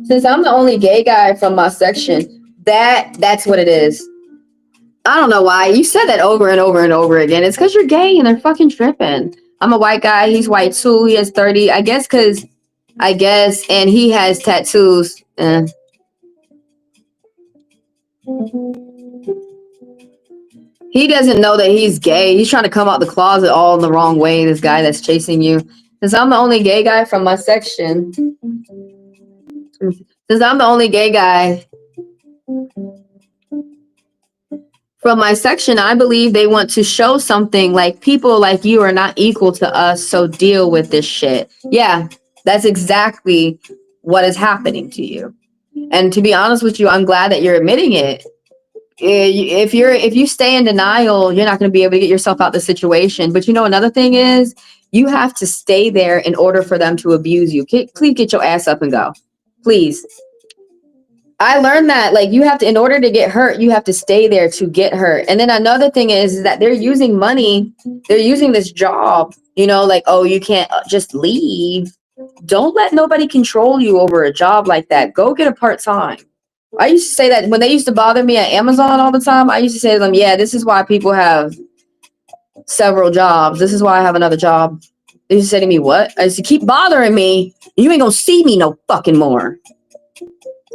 Since I'm the only gay guy from my section, that's what it is. I don't know why. You said that over and over and over again. It's because you're gay and they're fucking tripping. I'm a white guy. He's white too. He has 30. I guess, and he has tattoos. He doesn't know that he's gay. He's trying to come out the closet all in the wrong way, this guy that's chasing you. Since I'm the only gay guy from my section. Since I'm the only gay guy from my section, I believe they want to show something like people like you are not equal to us, so deal with this shit. Yeah, that's exactly what is happening to you. And to be honest with you, I'm glad that you're admitting it. If you stay in denial, you're not going to be able to get yourself out of the situation. But you know, another thing is you have to stay there in order for them to abuse you. Please get your ass up and go. Please. I learned that, like, you have to, in order to get hurt, you have to stay there to get hurt. And then another thing is that they're using money. They're using this job, like, oh, you can't just leave. Don't let nobody control you over a job like that. Go get a part-time. I used to say that when they used to bother me at Amazon all the time, I used to say to them, yeah, this is why people have several jobs. This is why I have another job. They used to say to me, what? I used to keep bothering me. You ain't gonna see me no fucking more.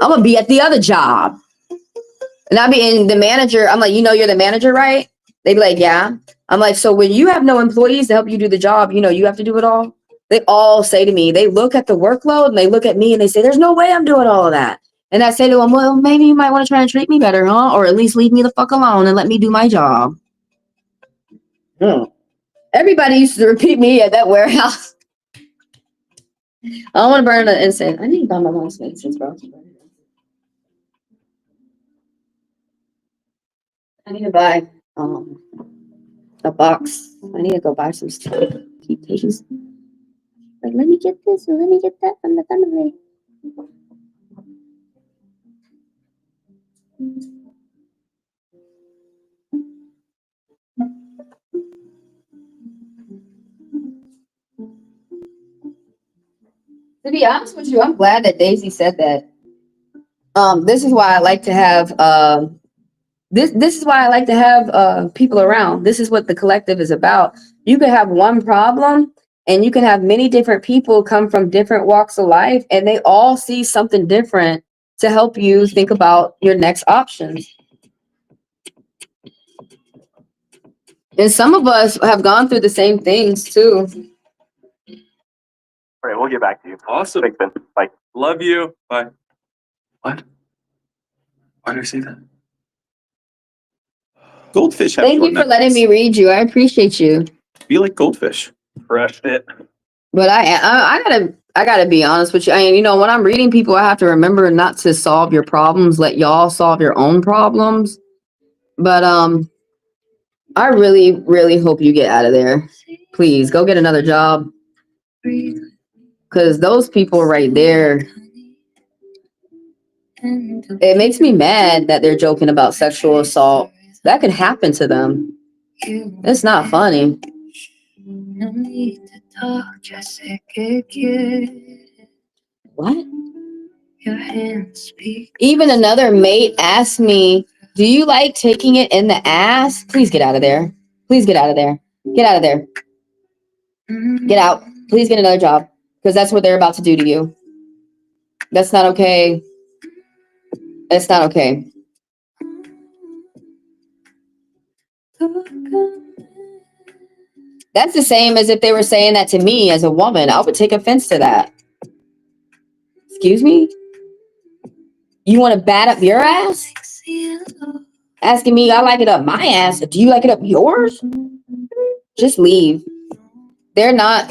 I'm gonna be at the other job. And I'd be in the manager. I'm like, you know, you're the manager, right? They'd be like, yeah. I'm like, so when you have no employees to help you do the job, you know, you have to do it all. They all say to me, they look at the workload and they look at me and they say, there's no way I'm doing all of that. And I say to them, well, maybe you might want to try and treat me better, huh? Or at least leave me the fuck alone and let me do my job. Everybody used to repeat me at that warehouse. I don't want to burn the incense. I need to buy my mom's incense, bro. I need to buy a box. I need to go buy some stuff. Keep taking. Like, let me get this and let me get that from the family. To be honest with you, I'm glad that Daisy said that. This is why I like to have this is why I like to have people around. This is what the collective is about. You could have one problem and you can have many different people come from different walks of life and they all see something different to help you think about your next options. And some of us have gone through the same things too. All right, we'll get back to you. Awesome. Thanks, Ben. Bye. Love you. Bye. What? Why did I say that? Goldfish have Thank you for letting me read you. I appreciate you. Be like goldfish. Crushed it. But I gotta be honest with you. I mean, you know, when I'm reading people, I have to remember not to solve your problems. Let y'all solve your own problems. But I really, really hope you get out of there. Please go get another job. Because those people right there, it makes me mad that they're joking about sexual assault. That could happen to them. It's not funny. What? Even another mate asked me, do you like taking it in the ass? Please get out of there. Please get out of there. Get out of there. Get out. Please get another job. Because that's what they're about to do to you. That's not okay. It's not okay. That's the same as if they were saying that to me as a woman. I would take offense to that. Excuse me? You want to bat up your ass? Asking me, I like it up my ass. Do you like it up yours? Just leave. They're not.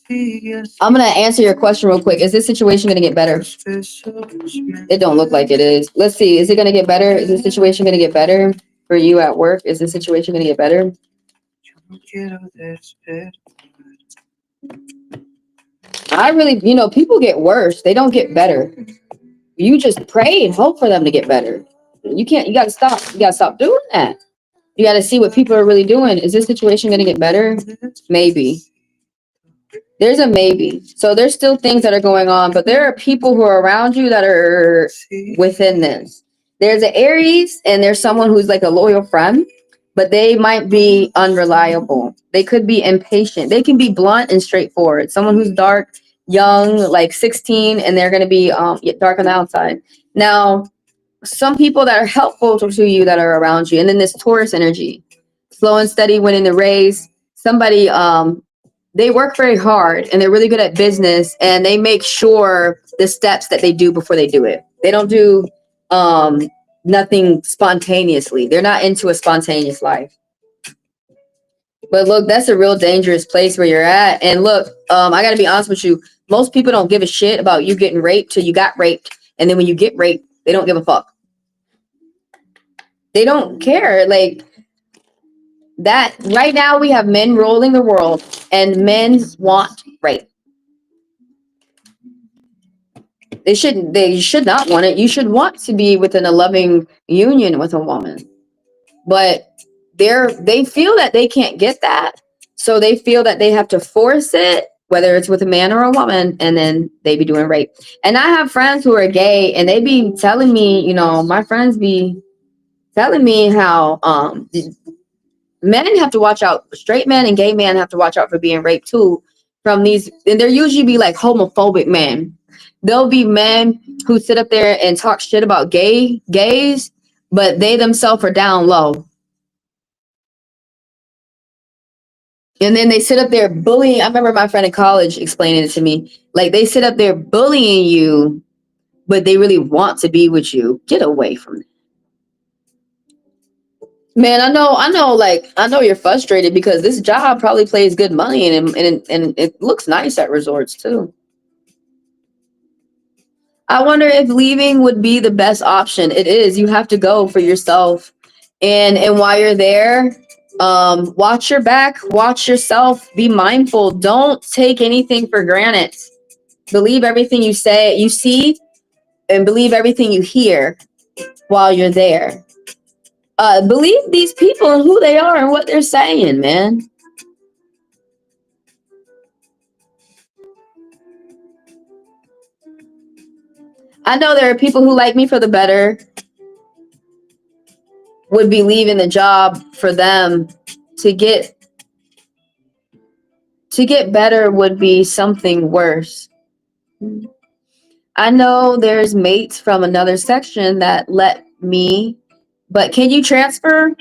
I'm going to answer your question real quick. Is this situation going to get better? It don't look like it is. Let's see. Is it going to get better? Is this situation going to get better for you at work? Is this situation going to get better? I really, you know, people get worse. They don't get better. You just pray and hope for them to get better. You got to stop. You got to stop doing that. You got to see what people are really doing. Is this situation going to get better? Maybe. There's a maybe. So there's still things that are going on, but there are people who are around you that are within this. There's an Aries and there's someone who's like a loyal friend, but they might be unreliable. They could be impatient. They can be blunt and straightforward. Someone who's dark, young, like 16, and they're going to be dark on the outside. Now, some people that are helpful to you that are around you, and then this Taurus energy, slow and steady, winning the race. Somebody, they work very hard and they're really good at business and they make sure the steps that they do before they do it. They don't do nothing spontaneously. They're not into a spontaneous life. But look, that's a real dangerous place where you're at. And look, I got to be honest with you. Most people don't give a shit about you getting raped till you got raped. And then when you get raped, they don't give a fuck. They don't care. Like that right now we have men ruling the world and men want rape. They should not want it. You should want to be within a loving union with a woman. But they feel that they can't get that. So they feel that they have to force it whether it's with a man or a woman, and then they be doing rape. And I have friends who are gay, and they be telling me, you know, my friends be telling me how men have to watch out, straight men and gay men have to watch out for being raped too from these, and there usually be like homophobic men. There'll be men who sit up there and talk shit about gays, but they themselves are down low. And then they sit up there bullying. I remember my friend in college explaining it to me. Like, they sit up there bullying you, but they really want to be with you. Get away from it. Man, I know you're frustrated because this job probably pays good money and it looks nice at resorts too. I wonder if leaving would be the best option. It is. You have to go for yourself. And while you're there, watch your back, watch yourself, be mindful. Don't take anything for granted. Believe everything you see, and believe everything you hear while you're there. Believe these people and who they are and what they're saying, man. I know there are people who like me for the better, would be leaving the job for them to get better would be something worse. I know there's mates from another section that let me, but can you transfer?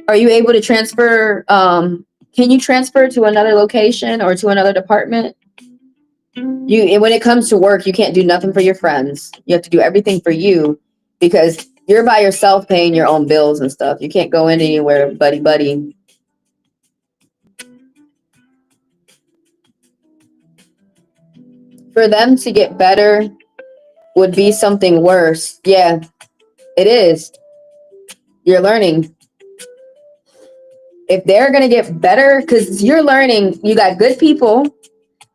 Are you able to transfer? Can you transfer to another location or to another department? When it comes to work, you can't do nothing for your friends. You have to do everything for you because you're by yourself paying your own bills and stuff. You can't go in anywhere buddy. For them to get better would be something worse. Yeah, it is. You're learning. If they're going to get better, because you're learning, you got good people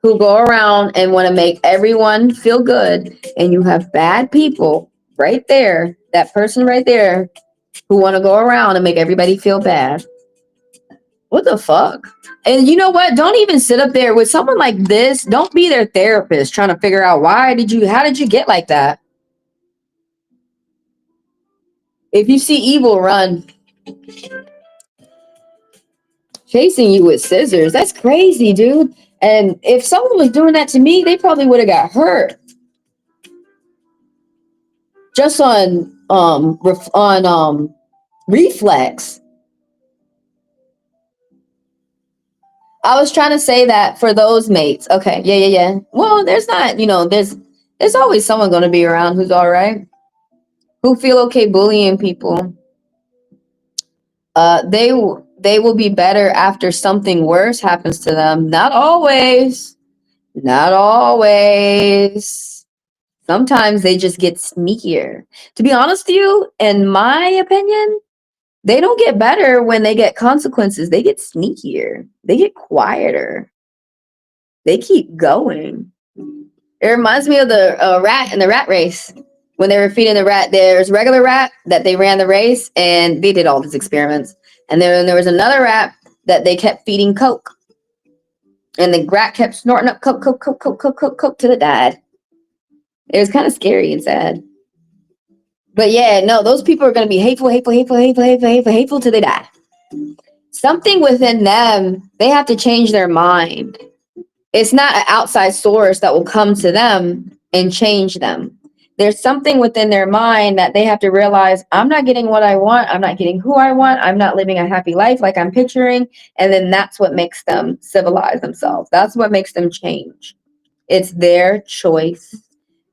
who go around and want to make everyone feel good. And you have bad people right there, that person right there, who want to go around and make everybody feel bad. What the fuck? And you know what? Don't even sit up there with someone like this. Don't be their therapist trying to figure out how did you get like that? If you see evil, run. Chasing you with scissors. That's crazy, dude. And if someone was doing that to me, they probably would have got hurt. Just on reflex. I was trying to say that for those mates. Okay, yeah. Well, there's not, there's always someone going to be around who's all right, who feel okay bullying people. They will be better after something worse happens to them. Not always. Sometimes they just get sneakier. To be honest with you, in my opinion, they don't get better when they get consequences. They get sneakier. They get quieter. They keep going. It reminds me of the rat in the rat race. When they were feeding the rat, there's a regular rat that they ran the race, and they did all these experiments. And then there was another rat that they kept feeding Coke. And the rat kept snorting up Coke till it died. It was kind of scary and sad. But yeah, no, those people are going to be hateful till they die. Something within them, they have to change their mind. It's not an outside source that will come to them and change them. There's something within their mind that they have to realize, I'm not getting what I want. I'm not getting who I want. I'm not living a happy life like I'm picturing. And then that's what makes them civilize themselves. That's what makes them change. It's their choice.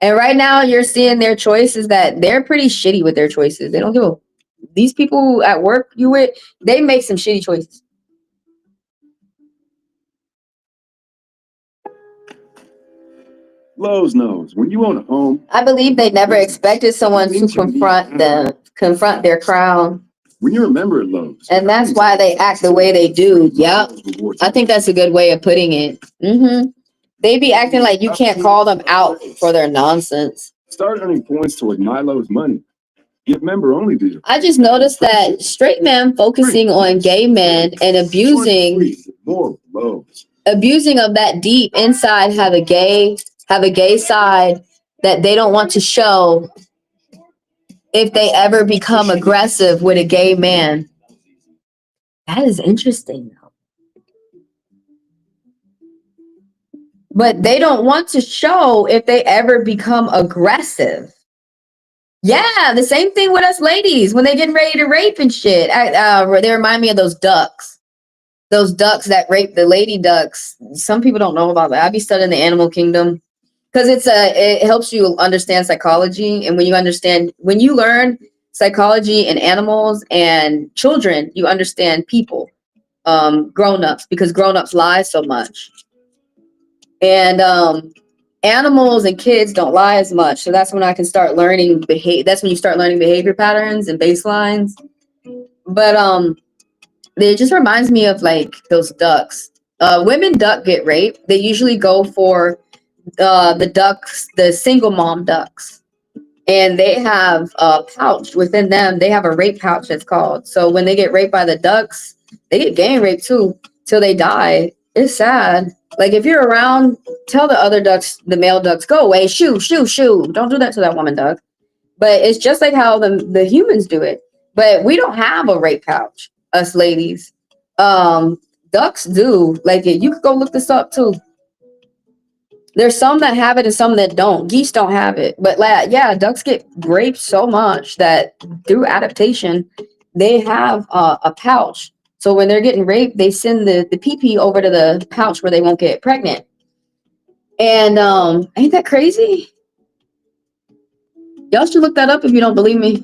And right now you're seeing their choices that they're pretty shitty with their choices. They don't give a... These people at work you with, they make some shitty choices. Lowe's knows when you own a home. I believe they never expected someone to confront their crown. When you're a member at Lowe's. And that's why they act the way they do. Yep. I think that's a good way of putting it. They be acting like you can't call them out for their nonsense. Start earning points toward My Lowe's money. Get member only deals. I just noticed that straight men focusing on gay men and abusing. More Lowe's. abusing of that deep inside have a gay side that they don't want to show if they ever become aggressive with a gay man. That is interesting though. But they don't want to show if they ever become aggressive. Yeah, the same thing with us ladies when they getting ready to rape and shit. They remind me of those ducks. Those ducks that rape the lady ducks. Some people don't know about that. I be studying the animal kingdom because it helps you understand psychology. And when you learn psychology in animals and children, you understand people, grown-ups, because grown-ups lie so much. And animals and kids don't lie as much. So that's when I can start learning that's when you start learning behavior patterns and baselines. But it just reminds me of like those ducks. Women duck get raped. They usually go for the ducks, the single mom ducks. And they have a pouch within them. They have a rape pouch, it's called. So when they get raped by the ducks, they get gang raped too till they die. It's sad. Like if you're around, tell the other ducks, the male ducks, go away, shoo, shoo, shoo. Don't do that to that woman duck. But it's just like how the humans do it. But we don't have a rape pouch, us ladies. Ducks do. Like you could go look this up too. There's some that have it and some that don't. Geese don't have it. But yeah, ducks get raped so much that through adaptation, they have a pouch. So when they're getting raped, they send the pee-pee over to the pouch where they won't get pregnant. And ain't that crazy? Y'all should look that up if you don't believe me.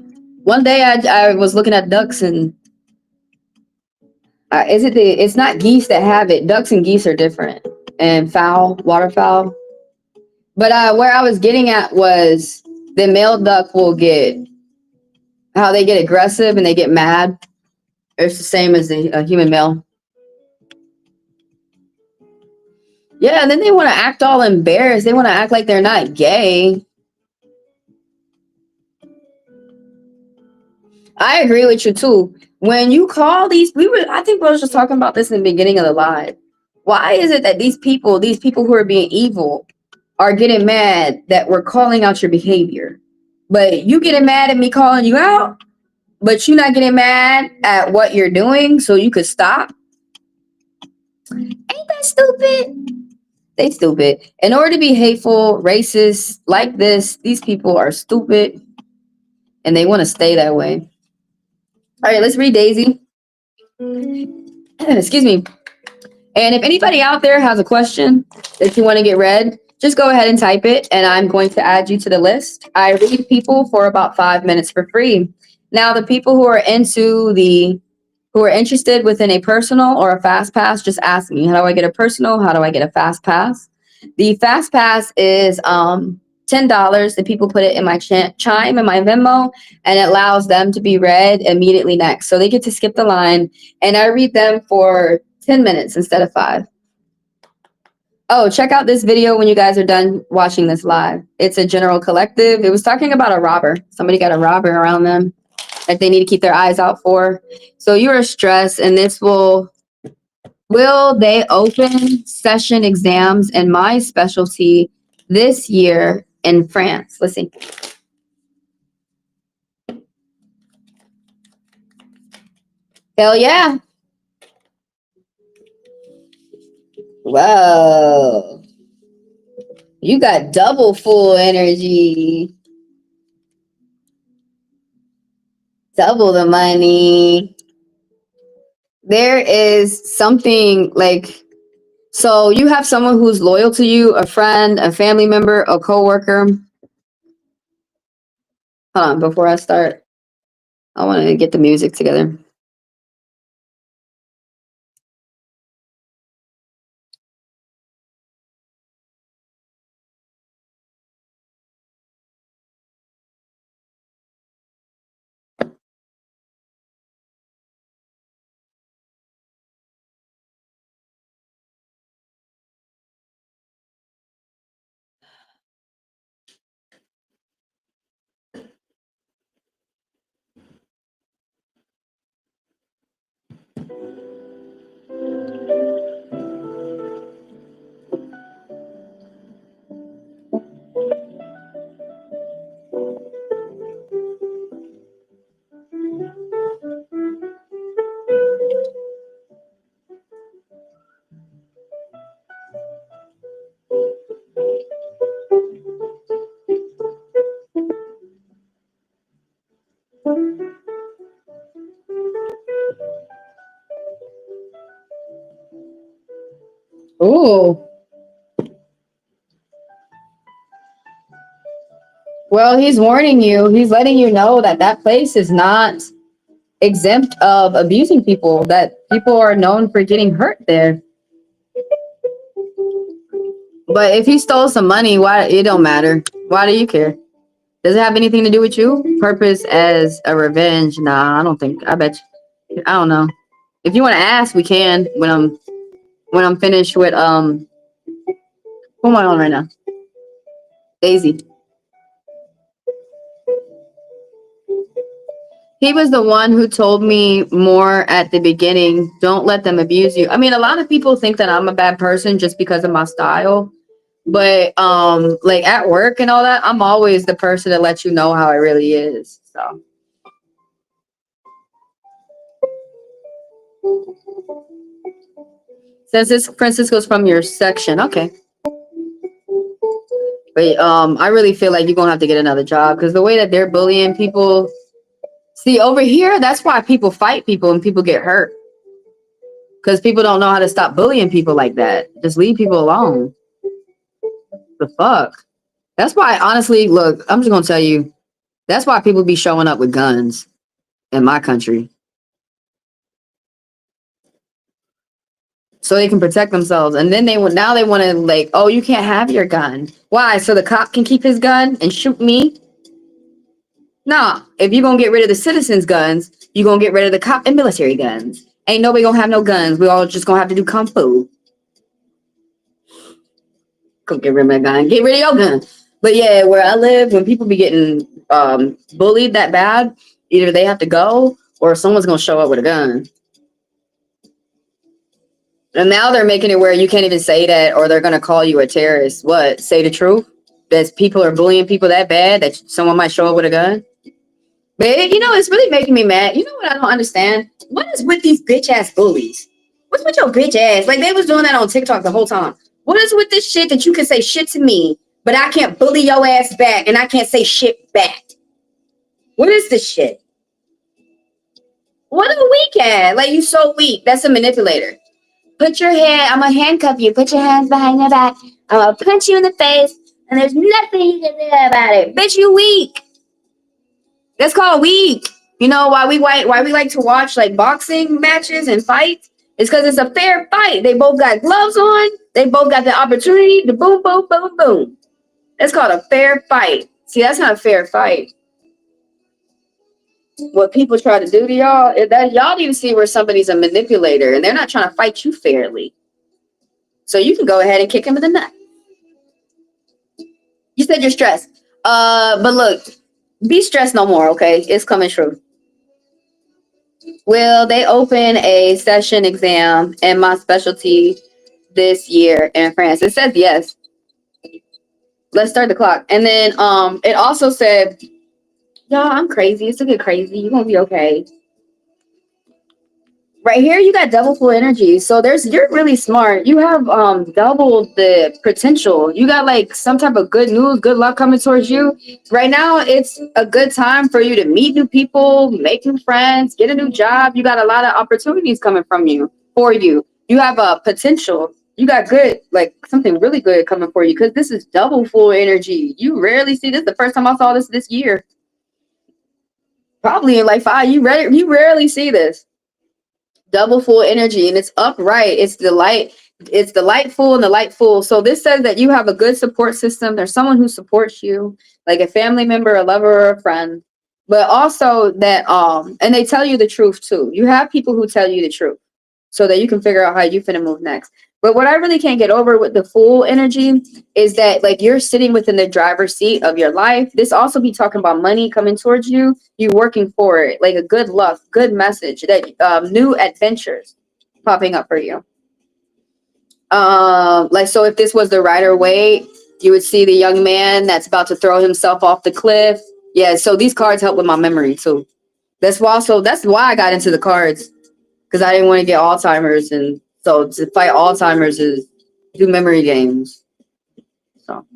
One day I was looking at ducks and it's not geese that have it. Ducks and geese are different. And waterfowl. But where I was getting at was the male duck will get how they get aggressive and they get mad. It's the same as the human male. Yeah, and then they want to act all embarrassed. They want to act like they're not gay. I agree with you too. When you call I think we were just talking about this in the beginning of the live. Why is it that these people who are being evil, are getting mad that we're calling out your behavior? But you getting mad at me calling you out, but you're not getting mad at what you're doing so you could stop? Ain't that stupid? They stupid. In order to be hateful, racist, like this, these people are stupid and they want to stay that way. All right, let's read Daisy. Excuse me. And if anybody out there has a question that you want to get read, just go ahead and type it and I'm going to add you to the list. I read people for about 5 minutes for free. Now, the people who are interested within a personal or a fast pass, just ask me, how do I get a personal? How do I get a fast pass? The fast pass is $10. The people put it in my Chime and my Venmo, and it allows them to be read immediately next. So they get to skip the line, and I read them for 10 minutes instead of 5. Oh, check out this video when you guys are done watching this live. It's a general collective. It was talking about a robber. Somebody got a robber around them that they need to keep their eyes out for. So you are stressed, and this will they open session exams in my specialty this year in France? Let's see. Hell yeah. Whoa. You got double full energy. Double the money. There is something like, so you have someone who's loyal to you, a friend, a family member, a coworker. Hold on, before I start, I want to get the music together. Ooh. Well, he's warning you. He's letting you know that that place is not exempt of abusing people, that people are known for getting hurt there. But if he stole some money, why? It don't matter. Why do you care? Does it have anything to do with you? Purpose as a revenge? Nah, I don't think. I bet you. I don't know. If you want to ask, we can when I'm finished with who am I on right now? Daisy. He was the one who told me more at the beginning. Don't let them abuse you. I mean, a lot of people think that I'm a bad person just because of my style. But like at work and all that, I'm always the person that lets you know how it really is. So says this Francisco's from your section. Okay. But I really feel like you're gonna have to get another job because the way that they're bullying people. See, over here, that's why people fight people and people get hurt. Because people don't know how to stop bullying people like that. Just leave people alone. The fuck? That's why, honestly, look, I'm just going to tell you, that's why people be showing up with guns in my country. So they can protect themselves. And then now they want to like, oh, you can't have your gun. Why? So the cop can keep his gun and shoot me? Nah, if you're going to get rid of the citizens' guns, you're going to get rid of the cop and military guns. Ain't nobody going to have no guns. We all just going to have to do kung fu. Go get rid of my gun. Get rid of your gun. But yeah, where I live, when people be getting bullied that bad, either they have to go or someone's going to show up with a gun. And now they're making it where you can't even say that or they're going to call you a terrorist. What? Say the truth? That people are bullying people that bad that someone might show up with a gun? But, it's really making me mad. You know what I don't understand? What is with these bitch-ass bullies? What's with your bitch ass? Like, they was doing that on TikTok the whole time. What is with this shit that you can say shit to me, but I can't bully your ass back and I can't say shit back? What is this shit? What a weak ass. Like, you so weak. That's a manipulator. Put your hand, I'm going to handcuff you. Put your hands behind your back. I'm going to punch you in the face, and there's nothing you can do about it. Bitch, you weak. That's called weak. You know why we like to watch like boxing matches and fights? It's because it's a fair fight. They both got gloves on. They both got the opportunity to boom, boom, boom, boom. That's called a fair fight. See, that's not a fair fight. What people try to do to y'all, that y'all need to see where somebody's a manipulator and they're not trying to fight you fairly. So you can go ahead and kick him in the nut. You said you're stressed. But look, be stressed no more, okay? It's coming true. Will they open a session exam in my specialty this year in France? It says yes. Let's start the clock. And then it also said, y'all, I'm crazy. It's a bit crazy. You're gonna be okay. Right here, you got double full energy. So you're really smart. You have double the potential. You got like some type of good news, good luck coming towards you. Right now, it's a good time for you to meet new people, make new friends, get a new job. You got a lot of opportunities coming for you. You have a potential. You got good, like something really good coming for you because this is double full energy. You rarely see this. The first time I saw this year, probably in like 5. You rarely see this. Double full energy, and it's upright. It's the light full and the light full. So this says that you have a good support system. There's someone who supports you, like a family member, a lover, or a friend. But also that and they tell you the truth too. You have people who tell you the truth so that you can figure out how you finna move next. But what I really can't get over with the full energy is that like you're sitting within the driver's seat of your life. This also be talking about money coming towards you. You working for it, like a good luck, good message, that new adventures popping up for you. Like, so if this was the Rider Waite, you would see the young man that's about to throw himself off the cliff. Yeah, so these cards help with my memory too. That's why I got into the cards, because I didn't want to get Alzheimer's, and so to fight Alzheimer's is do memory games. So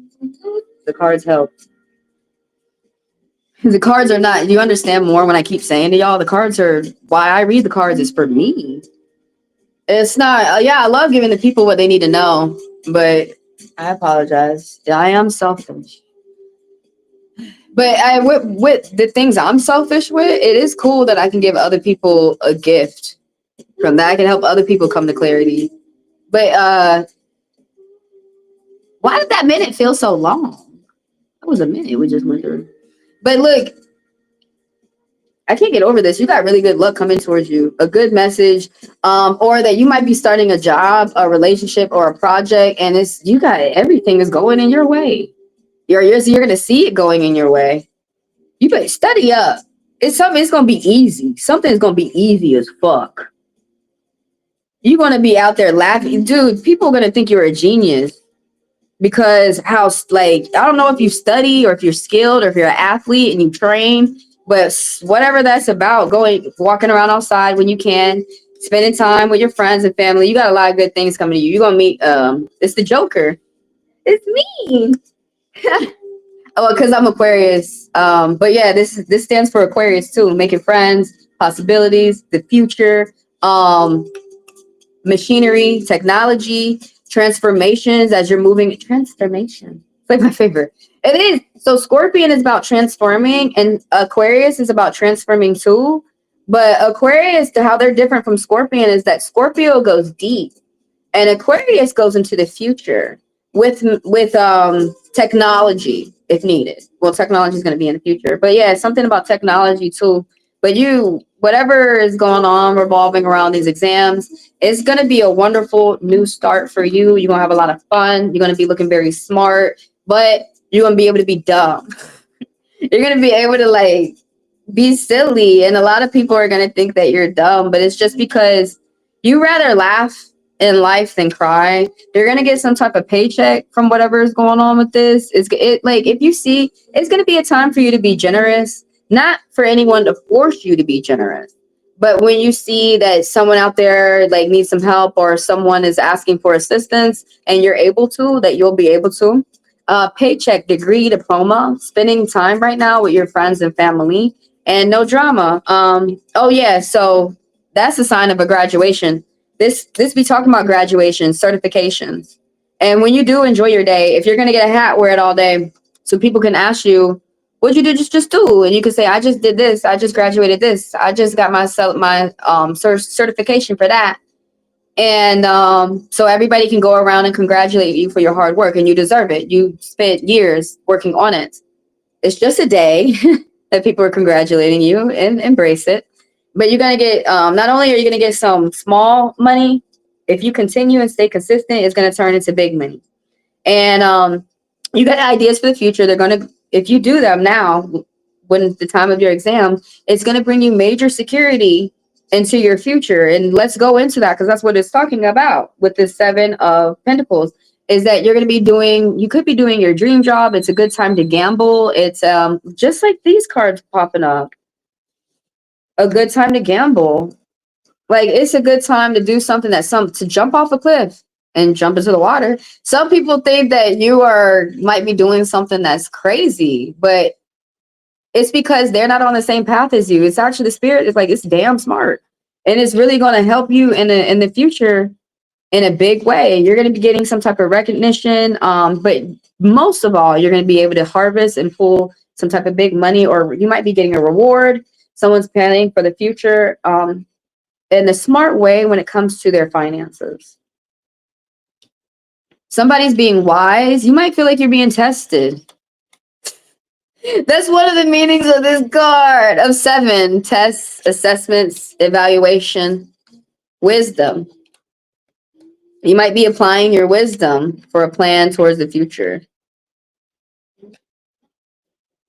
the cards help. The cards are not, you understand more when I keep saying to y'all, the cards are, why I read the cards is for me. It's not. Yeah, I love giving the people what they need to know, but I apologize. I am selfish. But with the things I'm selfish with, it is cool that I can give other people a gift from that. I can help other people come to clarity. But why did that minute feel so long? That was a minute we just went through. But look, I can't get over this. You got really good luck coming towards you. A good message, or that you might be starting a job, a relationship, or a project, and you got everything is going in your way. You're gonna see it going in your way. You better study up. It's gonna be easy. Something's gonna be easy as fuck. You're gonna be out there laughing, dude. People are gonna think you're a genius because I don't know if you study or if you're skilled or if you're an athlete and you train, but whatever that's about, walking around outside when you can, spending time with your friends and family. You got a lot of good things coming to you. You're gonna meet it's the Joker. It's me. Oh, because I'm Aquarius. But yeah, this stands for Aquarius too, making friends, possibilities, the future, machinery, technology, transformations as you're moving. Transformation. It's like my favorite. It is. So Scorpion is about transforming, and Aquarius is about transforming too. But Aquarius, how they're different from Scorpion is that Scorpio goes deep. And Aquarius goes into the future with technology if needed. Well, technology is going to be in the future, but yeah, something about technology too. But whatever is going on revolving around these exams, it's going to be a wonderful new start for you. You're going to have a lot of fun. You're going to be looking very smart, but you're going to be able to be dumb. You're going to be able to be silly, and a lot of people are going to think that you're dumb, but it's just because you rather laugh in life than cry. You're going to get some type of paycheck from whatever is going on with this. If you see, it's going to be a time for you to be generous, not for anyone to force you to be generous, but when you see that someone out there needs some help or someone is asking for assistance and you're able to, that you'll be able to. Paycheck, degree, diploma, spending time right now with your friends and family, and no drama. Oh yeah, so that's a sign of a graduation. This be talking about graduation, certifications. And when you do enjoy your day, if you're gonna get a hat, wear it all day. So people can ask you, what'd you do? Just do. And you can say, I just did this, I just graduated this, I just got my certification for that. And so everybody can go around and congratulate you for your hard work, and you deserve it. You spent years working on it. It's just a day that people are congratulating you, and embrace it. But you're going to get, not only are you going to get some small money, if you continue and stay consistent, it's going to turn into big money. And you got ideas for the future. They're going to, if you do them now, when the time of your exam, it's going to bring you major security into your future. And let's go into that, because that's what it's talking about with the 7 of Pentacles, is that you could be doing your dream job. It's a good time to gamble. It's just like these cards popping up. A good time to gamble. It's a good time to do something to jump off a cliff and jump into the water. Some people think that might be doing something that's crazy, but it's because they're not on the same path as you. It's actually the spirit is it's damn smart. And it's really going to help you in the future in a big way. You're going to be getting some type of recognition. But most of all, you're going to be able to harvest and pull some type of big money, or you might be getting a reward. Someone's planning for the future in a smart way when it comes to their finances. Somebody's being wise. You might feel like you're being tested. That's one of the meanings of this card of 7. Tests, assessments, evaluation, wisdom. You might be applying your wisdom for a plan towards the future.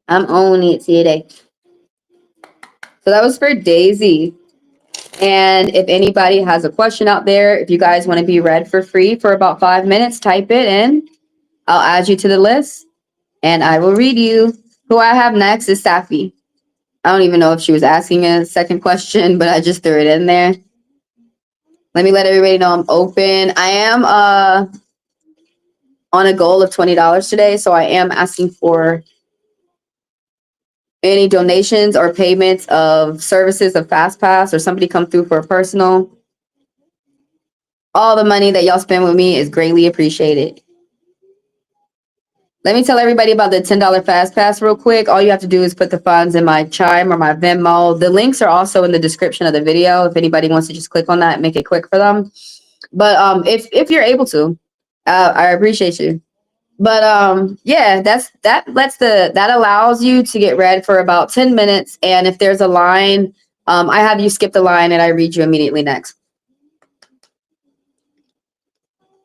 I'm owning it today. So that was for Daisy. And if anybody has a question out there, if you guys want to be read for free for about 5 minutes, type it in. I'll add you to the list and I will read you. Who I have next is Safi. I don't even know if she was asking a second question, but I just threw it in there. Let me let everybody know I'm open. I am on a goal of $20 today, so I am asking for any donations or payments of services of FastPass, or somebody come through for a personal. All the money that y'all spend with me is greatly appreciated. Let me tell everybody about the $10 Fast Pass real quick. All you have to do is put the funds in my Chime or my Venmo. The links are also in the description of the video. If anybody wants to just click on that and make it quick for them. But if you're able to, I appreciate you. But yeah, that allows you to get read for about 10 minutes. And if there's a line, I have you skip the line and I read you immediately next.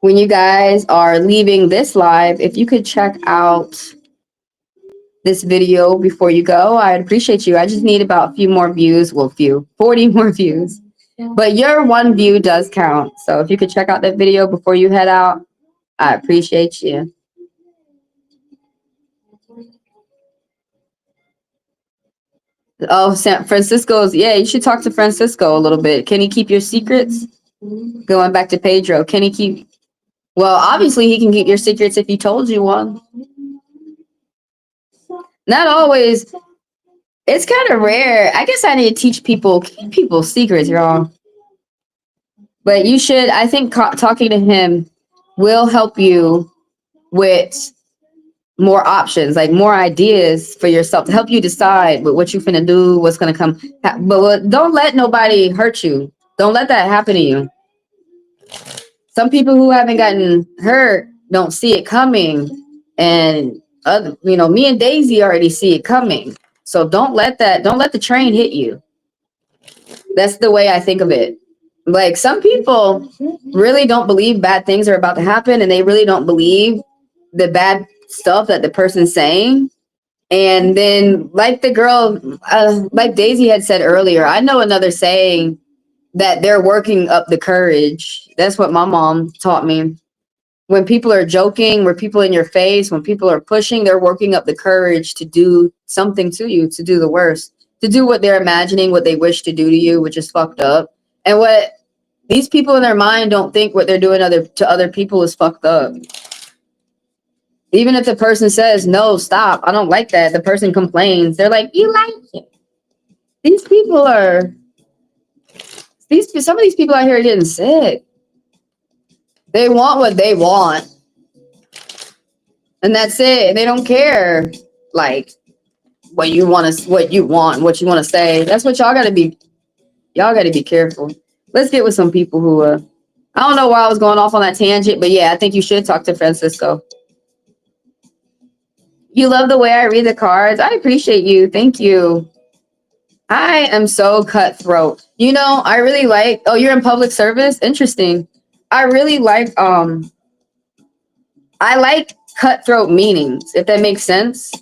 When you guys are leaving this live, if you could check out this video before you go, I'd appreciate you. I just need about a few more views. Well, 40 more views. But your one view does count. So if you could check out that video before you head out, I appreciate you. Oh, San Francisco's, yeah, you should talk to Francisco a little bit. Can he keep your secrets? Going back to Pedro, can he keep, well, obviously he can keep your secrets if he told you one. Not always. It's kind of rare. I guess I need to teach people, keep people's secrets, y'all. But you should, I think talking to him will help you with more options, like more ideas for yourself to help you decide what you finna do, what's gonna come. But don't let nobody hurt you. Don't let that happen to you. Some people who haven't gotten hurt don't see it coming, and me and Daisy already see it coming. So don't let the train hit you. That's the way I think of it. Like, some people really don't believe bad things are about to happen, and they really don't believe the bad stuff that the person's saying. And then, like the girl, like Daisy had said earlier, I know another saying that they're working up the courage. That's what my mom taught me. When people are joking, when people in your face, when people are pushing, they're working up the courage to do something to you, to do the worst, to do what they're imagining, what they wish to do to you, which is fucked up. And what these people in their mind don't think what they're doing to other people is fucked up. Even if the person says, no, stop, I don't like that, the person complains. They're like, you like it. These people are, some of these people out here are getting sick. They want what they want. And that's it. They don't care, like, what you want to say. That's what y'all got to be careful. Let's get with some people who, I don't know why I was going off on that tangent, but yeah, I think you should talk to Francisco. You love the way I read the cards. I appreciate you. Thank you. I am so cutthroat. I really like, oh, you're in public service? Interesting. I really like, I like cutthroat meanings, if that makes sense.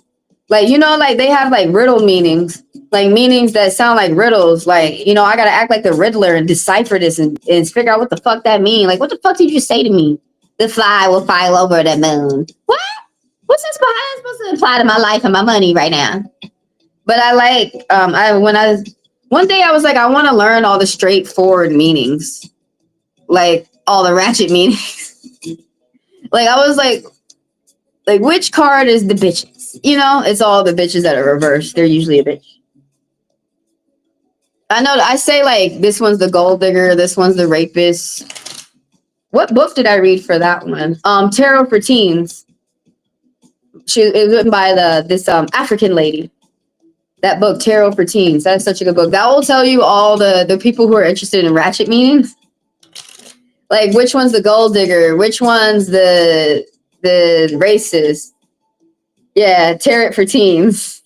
Like, like they have like riddle meanings, like meanings that sound like riddles. Like, I got to act like the Riddler and decipher this and figure out what the fuck that mean. Like, what the fuck did you say to me? The fly will fly over the moon. What? What's this supposed to apply to my life and my money right now? But I like, one day I was like, I want to learn all the straightforward meanings, like all the ratchet meanings. Like, I was like, which card is the bitches? It's all the bitches that are reversed. They're usually a bitch. I know, I say like, this one's the gold digger, this one's the rapist. What book did I read for that one? Tarot for Teens. It was written by this African lady. That book, Tarot for Teens. That's such a good book. That will tell you all the people who are interested in ratchet meanings. Like, which one's the gold digger? Which one's the racist? Yeah, Tarot for Teens.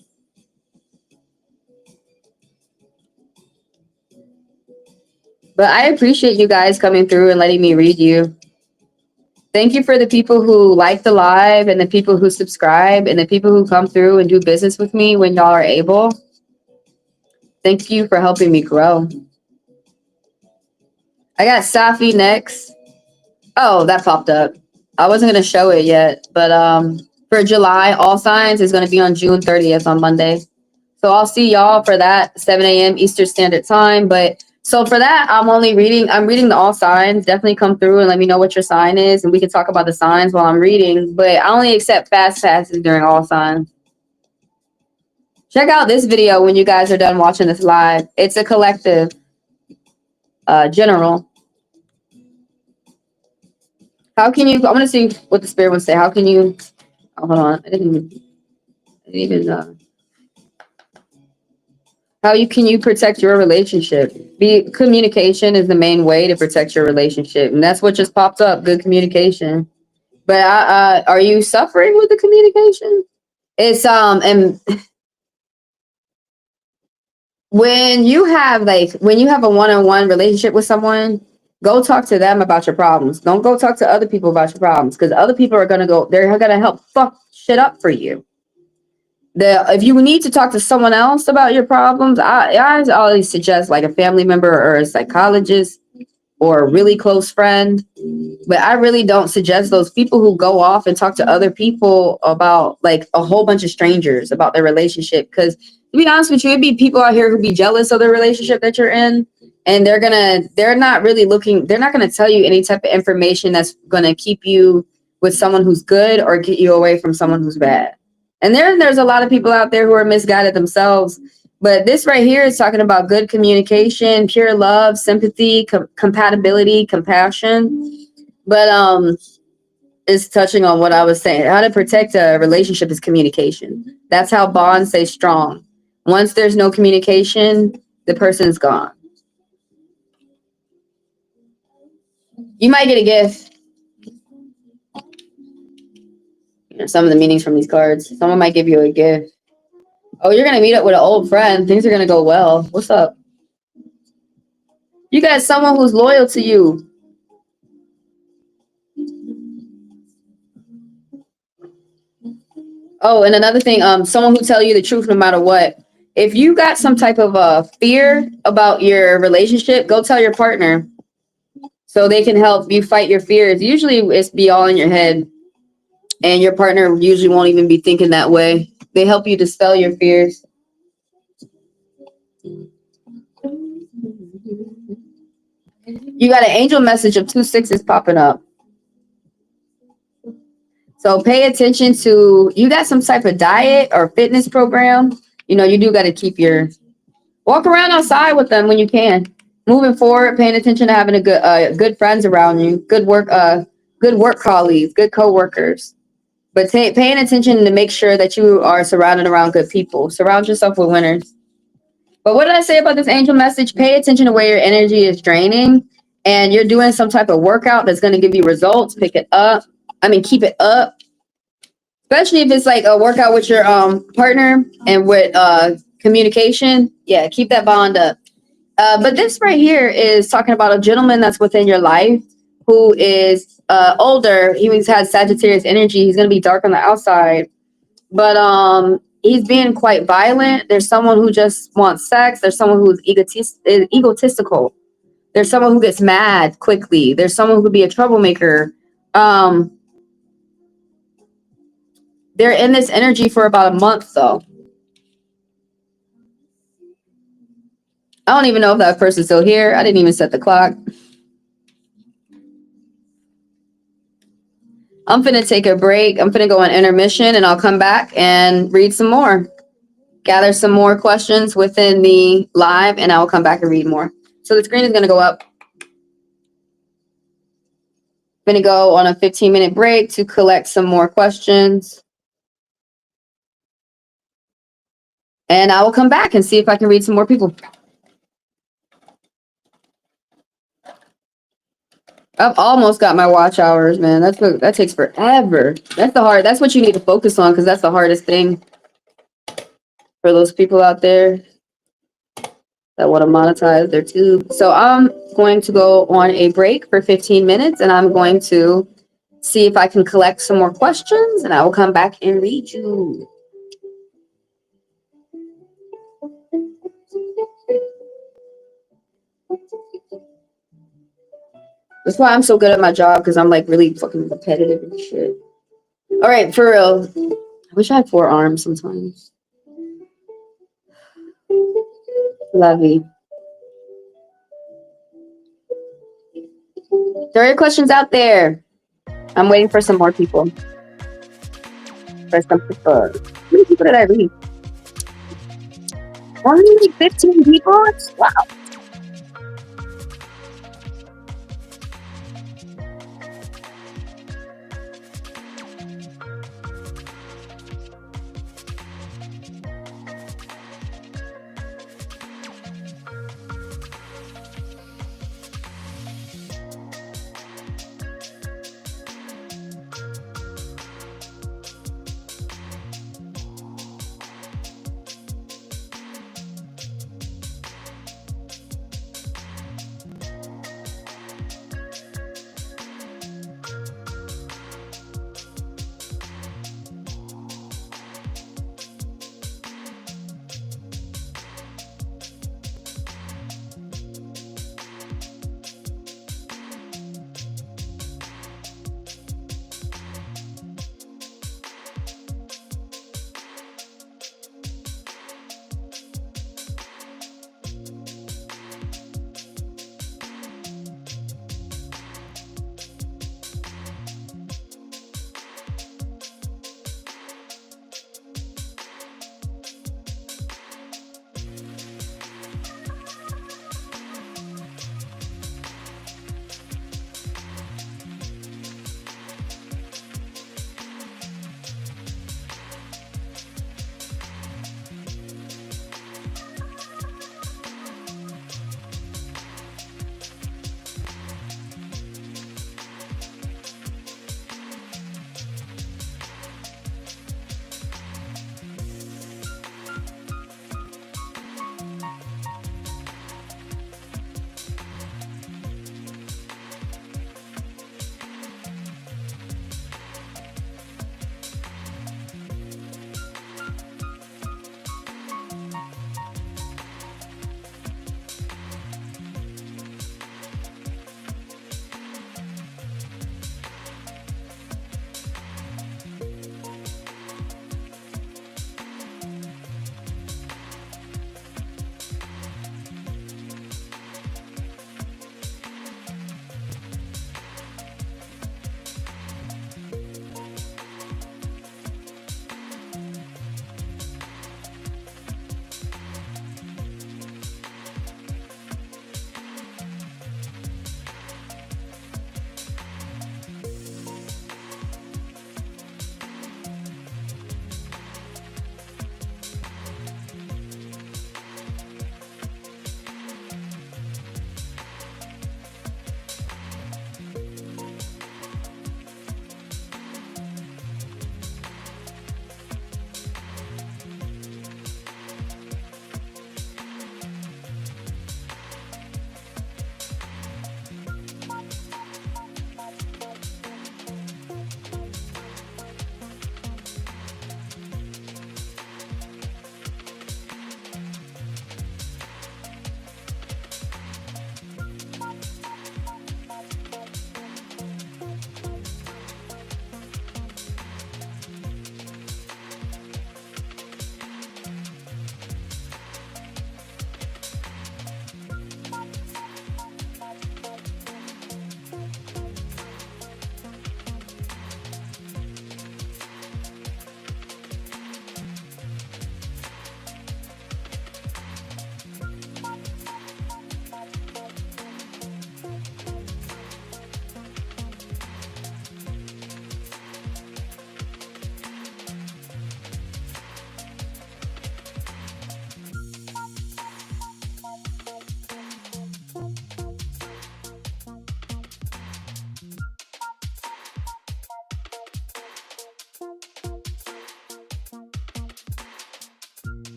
But I appreciate you guys coming through and letting me read you. Thank you for the people who like the live and the people who subscribe and the people who come through and do business with me when y'all are able. Thank you for helping me grow. I got Safi next. Oh, that popped up. I wasn't going to show it yet, but for July, All Signs is going to be on June 30th on Monday. So I'll see y'all for that, 7 a.m. Eastern Standard Time. But so for that, I'm reading the All Signs. Definitely come through and let me know what your sign is, and we can talk about the signs while I'm reading. But I only accept fast passes during All Signs. Check out this video when you guys are done watching this live. It's a collective general. How can you? I want to see what the spirit would say. How can you? Oh, hold on. I didn't even. Can you protect your relationship? Communication is the main way to protect your relationship, and that's what just popped up. Good communication. But are you suffering with the communication? It's and when you have a one-on-one relationship with someone, go talk to them about your problems. Don't go talk to other people about your problems, because other people are they're gonna help fuck shit up for you. If you need to talk to someone else about your problems, I always suggest like a family member or a psychologist or a really close friend. But I really don't suggest those people who go off and talk to other people about like a whole bunch of strangers about their relationship. Because to be honest with you, it'd be people out here who be jealous of the relationship that you're in. And they're not gonna tell you any type of information that's gonna keep you with someone who's good or get you away from someone who's bad. And there's a lot of people out there who are misguided themselves. But this right here is talking about good communication, pure love, sympathy, compatibility, compassion. But it's touching on what I was saying. How to protect a relationship is communication. That's how bonds stay strong. Once there's no communication, the person's gone. You might get a gift. Some of the meanings from these cards. Someone might give you a gift. Oh, you're gonna meet up with an old friend. Things are gonna go well. What's up? You got someone who's loyal to you. Oh, and another thing, someone who tell you the truth no matter what. If you got some type of fear about your relationship, go tell your partner so they can help you fight your fears. Usually it's be all in your head, and your partner usually won't even be thinking that way. They help you dispel your fears. You got an angel message of 2 6s popping up. So pay attention to, you got some type of diet or fitness program. You know, you do got to walk around outside with them when you can. Moving forward, paying attention to having good friends around you, good work colleagues, good coworkers. But paying attention to make sure that you are surrounded around good people. Surround yourself with winners. But what did I say about this angel message? Pay attention to where your energy is draining, and you're doing some type of workout that's going to give you results. Keep it up. Especially if it's like a workout with your partner and with communication. Yeah, keep that bond up. But this right here is talking about a gentleman that's within your life who is older. He has Sagittarius energy. He's going to be dark on the outside. But he's being quite violent. There's someone who just wants sex. There's someone who's egotistical. There's someone who gets mad quickly. There's someone who could be a troublemaker. They're in this energy for about a month, though. I don't even know if that person's still here. I didn't even set the clock. I'm finna take a break. I'm finna go on intermission, and I'll come back and read some more. Gather some more questions within the live, and I will come back and read more. So the screen is gonna go up. I'm gonna go on a 15-minute break to collect some more questions. And I will come back and see if I can read some more people. I've almost got my watch hours, man. That takes forever. That's what you need to focus on, because that's the hardest thing for those people out there that want to monetize their tube. So I'm going to go on a break for 15 minutes, and I'm going to see if I can collect some more questions, and I will come back and read you. That's why I'm so good at my job, because I'm like really fucking competitive and shit. All right, for real. I wish I had 4 arms sometimes. Lovey. Throw your questions out there. I'm waiting for some more people. For some people. How many people did I read? Only 15 people? Wow.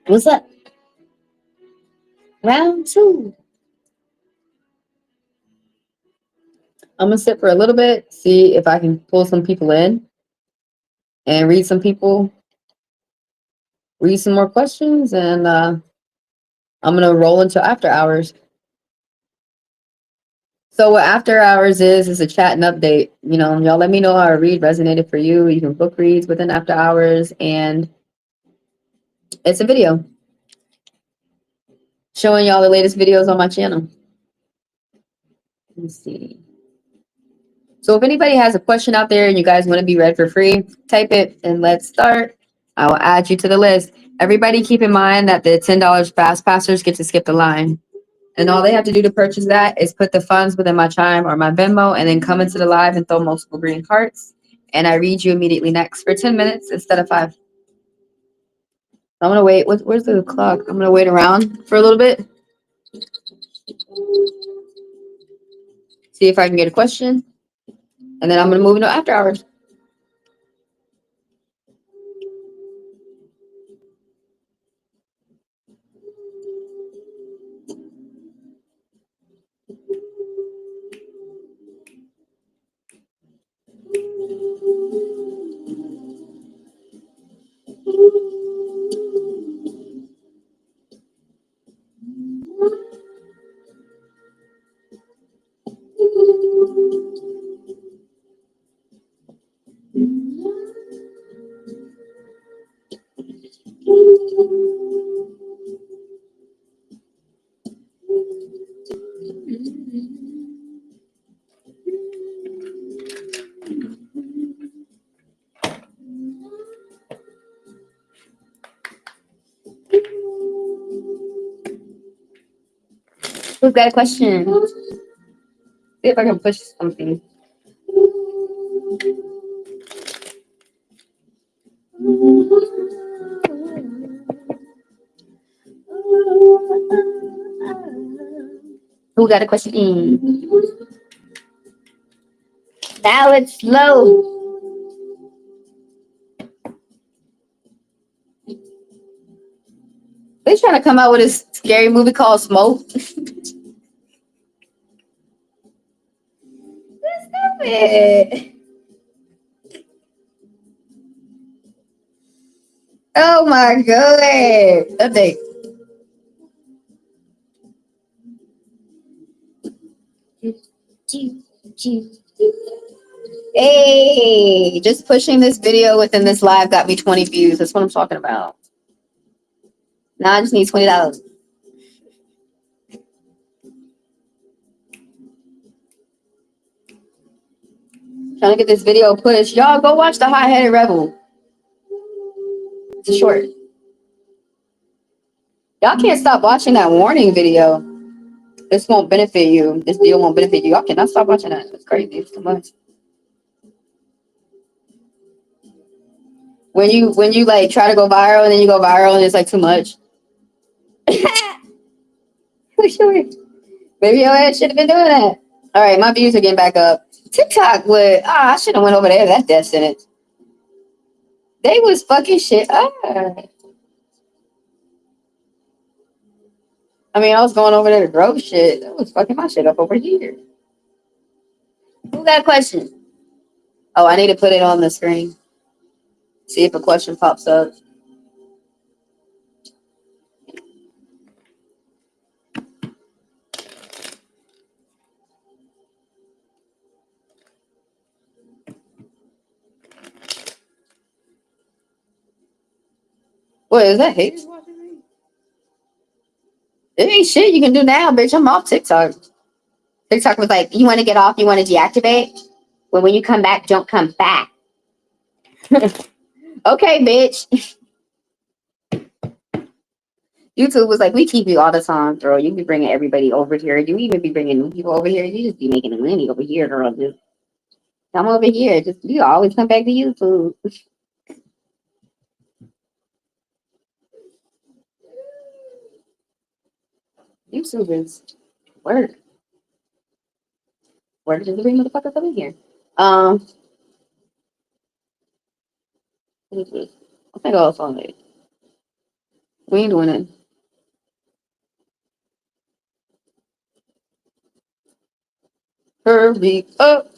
What's up? Round two. I'm gonna sit for a little bit, see if I can pull some people in and read some people, read some more questions, and I'm gonna roll into after hours. So what after hours is a chat and update. You know, y'all let me know how a read resonated for you. You can book reads within after hours, and it's a video showing y'all the latest videos on my channel. Let's see. So if anybody has a question out there and you guys want to be read for free, type it and let's start. I will add you to the list. Everybody keep in mind that the $10 fast passers get to skip the line. And all they have to do to purchase that is put the funds within my Chime or my Venmo and then come into the live and throw multiple green hearts. And I read you immediately next for 10 minutes instead of 5. I'm going to wait. Where's the clock? I'm going to wait around for a little bit. See if I can get a question. And then I'm going to move into after hours. Who's got a question? See if I can push something. Who got a question? Now it's slow. They trying to come out with a scary movie called Smoke. Stupid. Oh my god. Update. Hey, just pushing this video within this live got me 20 views. That's what I'm talking about. Now I just need $20. Trying to get this video pushed. Y'all go watch the Hot-Headed Rebel. It's a short. Y'all can't stop watching that warning video. This won't benefit you. This video won't benefit you. Y'all cannot stop watching that. It's crazy. It's too much. When you like try to go viral and then you go viral and it's like too much. Maybe your ass should have been doing that. All right, my views are getting back up. TikTok would. I should have went over there. That's death sentence. They was fucking shit up. I mean, I was going over there to grow shit. That was fucking my shit up over here. Who got a question? Oh, I need to put it on the screen. See if a question pops up. What is that? Haters watching me? There ain't shit you can do now, bitch. I'm off TikTok. TikTok was like, you want to get off? You want to deactivate? Well, when you come back, don't come back. Okay, bitch. YouTube was like, we keep you all the time, girl. You be bringing everybody over here. You even be bringing new people over here. You just be making the money over here, girl. Just come over here. Just you always come back to YouTube. YouTube is work. Work is the bring motherfuckers over here. What is this? I think I was on it. We ain't doing it. Hurry up.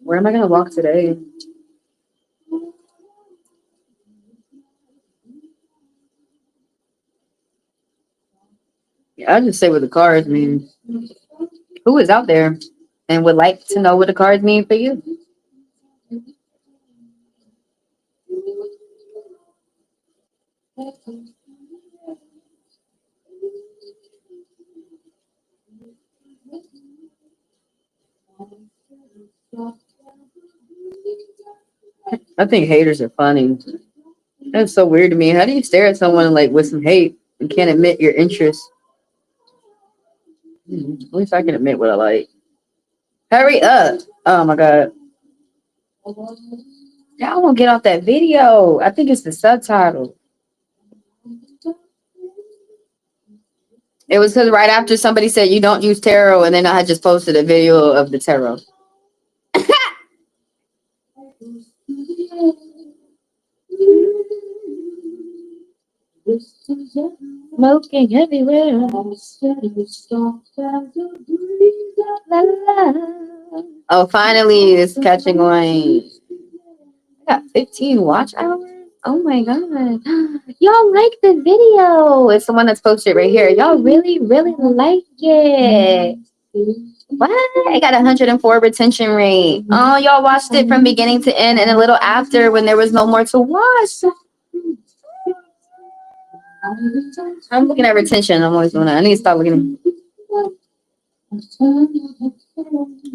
Where am I gonna walk today? Yeah, I'll just say what the cards mean. Who is out there and would like to know what the cards mean for you? I think haters are funny. That's so weird to me. How do you stare at someone like with some hate and can't admit your interest? At least I can admit what I like. Hurry up. Oh my god. Y'all won't get off that video. I think it's the subtitle. It was because right after somebody said you don't use tarot, and then I had just posted a video of the tarot. Smoking everywhere. La, la, la. Oh, finally, it's catching on. I got 15 watch hours. Oh my god. Y'all like the video. It's the one that's posted right here. Y'all really, really like it. What? I got 104 retention rate. Oh, y'all watched it from beginning to end and a little after when there was no more to watch. I'm looking at retention. I'm always doing that. I need to stop looking.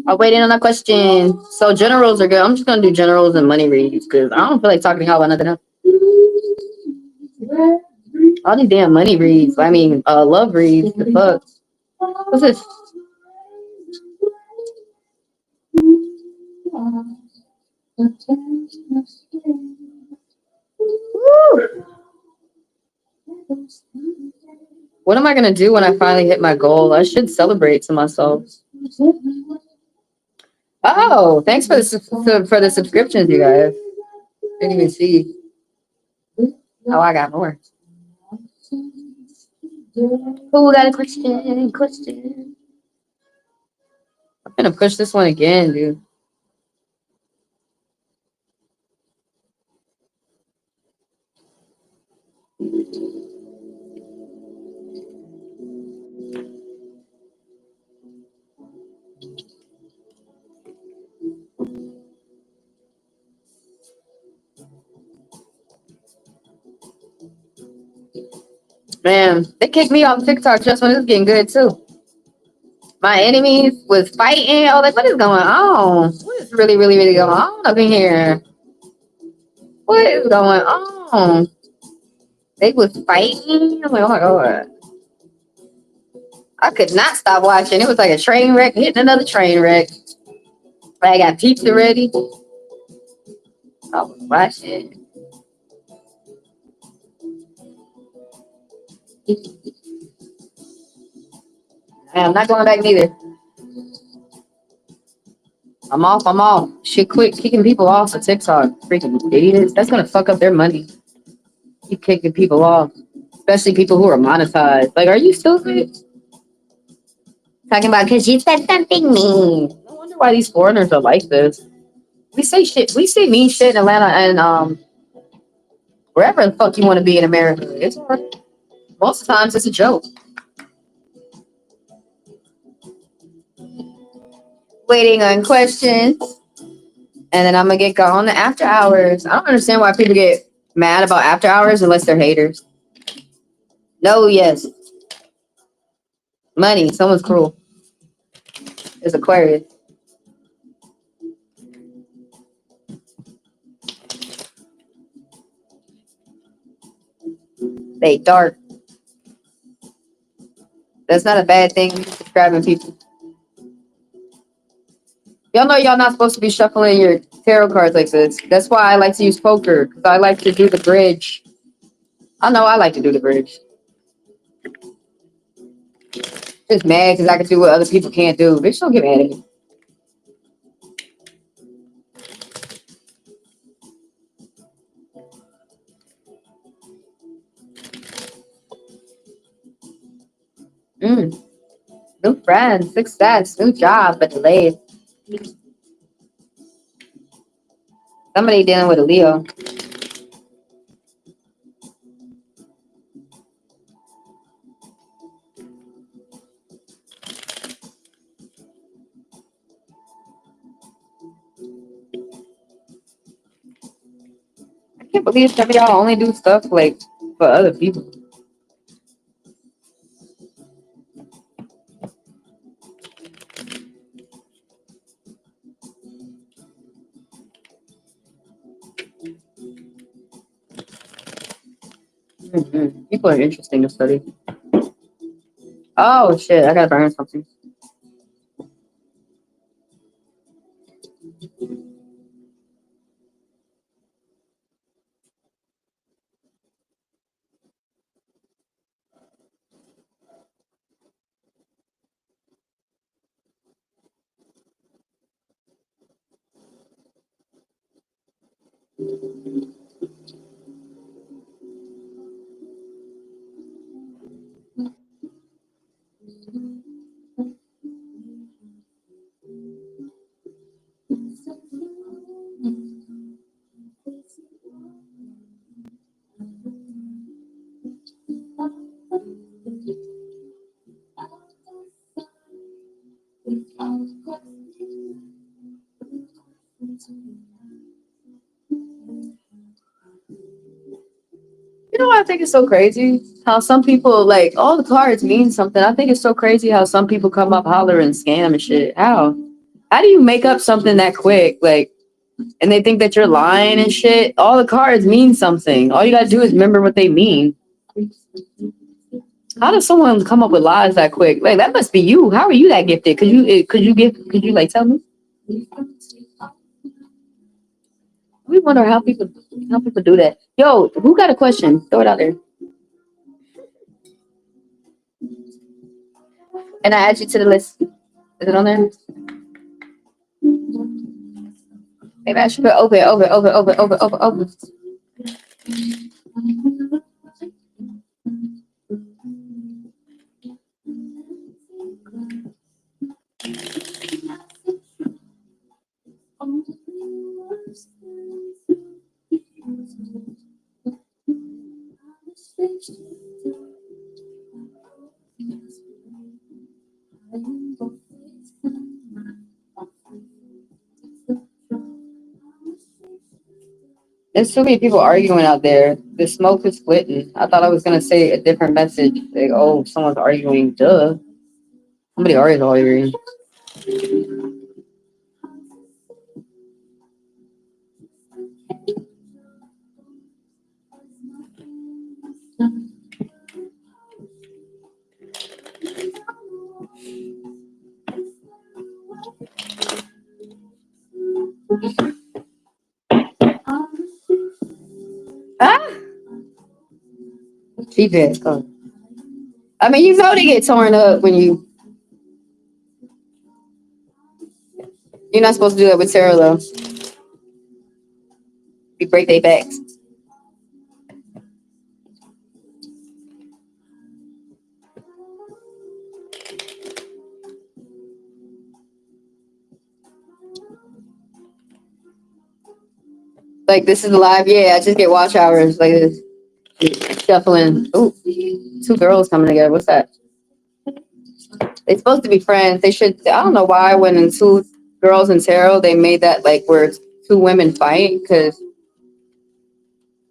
I'm waiting on a question. So generals are good. I'm just gonna do generals and money reads because I don't feel like talking about nothing else. All these damn money reads. I mean, love reads. The fuck. What's this? Woo. What am I gonna do when I finally hit my goal? I should celebrate to myself. Oh, thanks for the subscriptions, you guys. Didn't even see. Oh, I got more. Who got a question? Question. I'm gonna push this one again, dude. Man, they kicked me off TikTok just when it was getting good too. My enemies was fighting. Oh, like what is going on? What is really, really, really going on up in here? What is going on? They was fighting. I'm like, oh my god. I could not stop watching. It was like a train wreck hitting another train wreck. I got pizza ready. I was watching. I'm not going back neither. I'm off. I'm off. Shit, quit kicking people off of TikTok. Freaking idiots. That's gonna fuck up their money. Keep kicking people off, especially people who are monetized. Like, are you stupid? Talking about because you said something mean. No wonder why these foreigners are like this. We say shit. We say mean shit in Atlanta and wherever the fuck you want to be in America. It's hard. Most of the times it's a joke. Waiting on questions. And then I'm gonna get going to after hours. I don't understand why people get mad about after hours unless they're haters. No, yes. Money. Someone's cruel. It's Aquarius. They dark. That's not a bad thing. Describing people. Y'all know y'all not supposed to be shuffling your tarot cards like this. That's why I like to use poker, because I like to do the bridge. I know I like to do the bridge. Just mad because I can do what other people can't do. Bitch, don't get mad at me. New friends, success, new job, but delayed. Somebody dealing with a Leo. I can't believe some of y'all only do stuff like for other people. People are interesting to study. Oh shit, I gotta burn something. You know what I think is so crazy? How some people, like, all the cards mean something. I think it's so crazy how some people come up holler and scam and shit. How? How do you make up something that quick? Like, and they think that you're lying and shit. All the cards mean something. All you gotta do is remember what they mean. How does someone come up with lies that quick? Like, that must be you. How are you that gifted? Could you like tell me? We wonder how people do that. Yo, who got a question? Throw it out there. And I add you to the list. Is it on there? Maybe I should put open. There's so many people arguing out there. The smoke is splitting. I thought I was gonna say a different message. Like, oh, someone's arguing. Duh. Somebody already arguing. Ah! Cheap ass car. I mean, you know they get torn up when you're not supposed to do that with tarot though. You break their backs. Like, this is live. Yeah, I just get watch hours like this. Shuffling. Ooh, two girls coming together. What's that? They're supposed to be friends. They should. I don't know why when in two girls in tarot they made that like where two women fight, because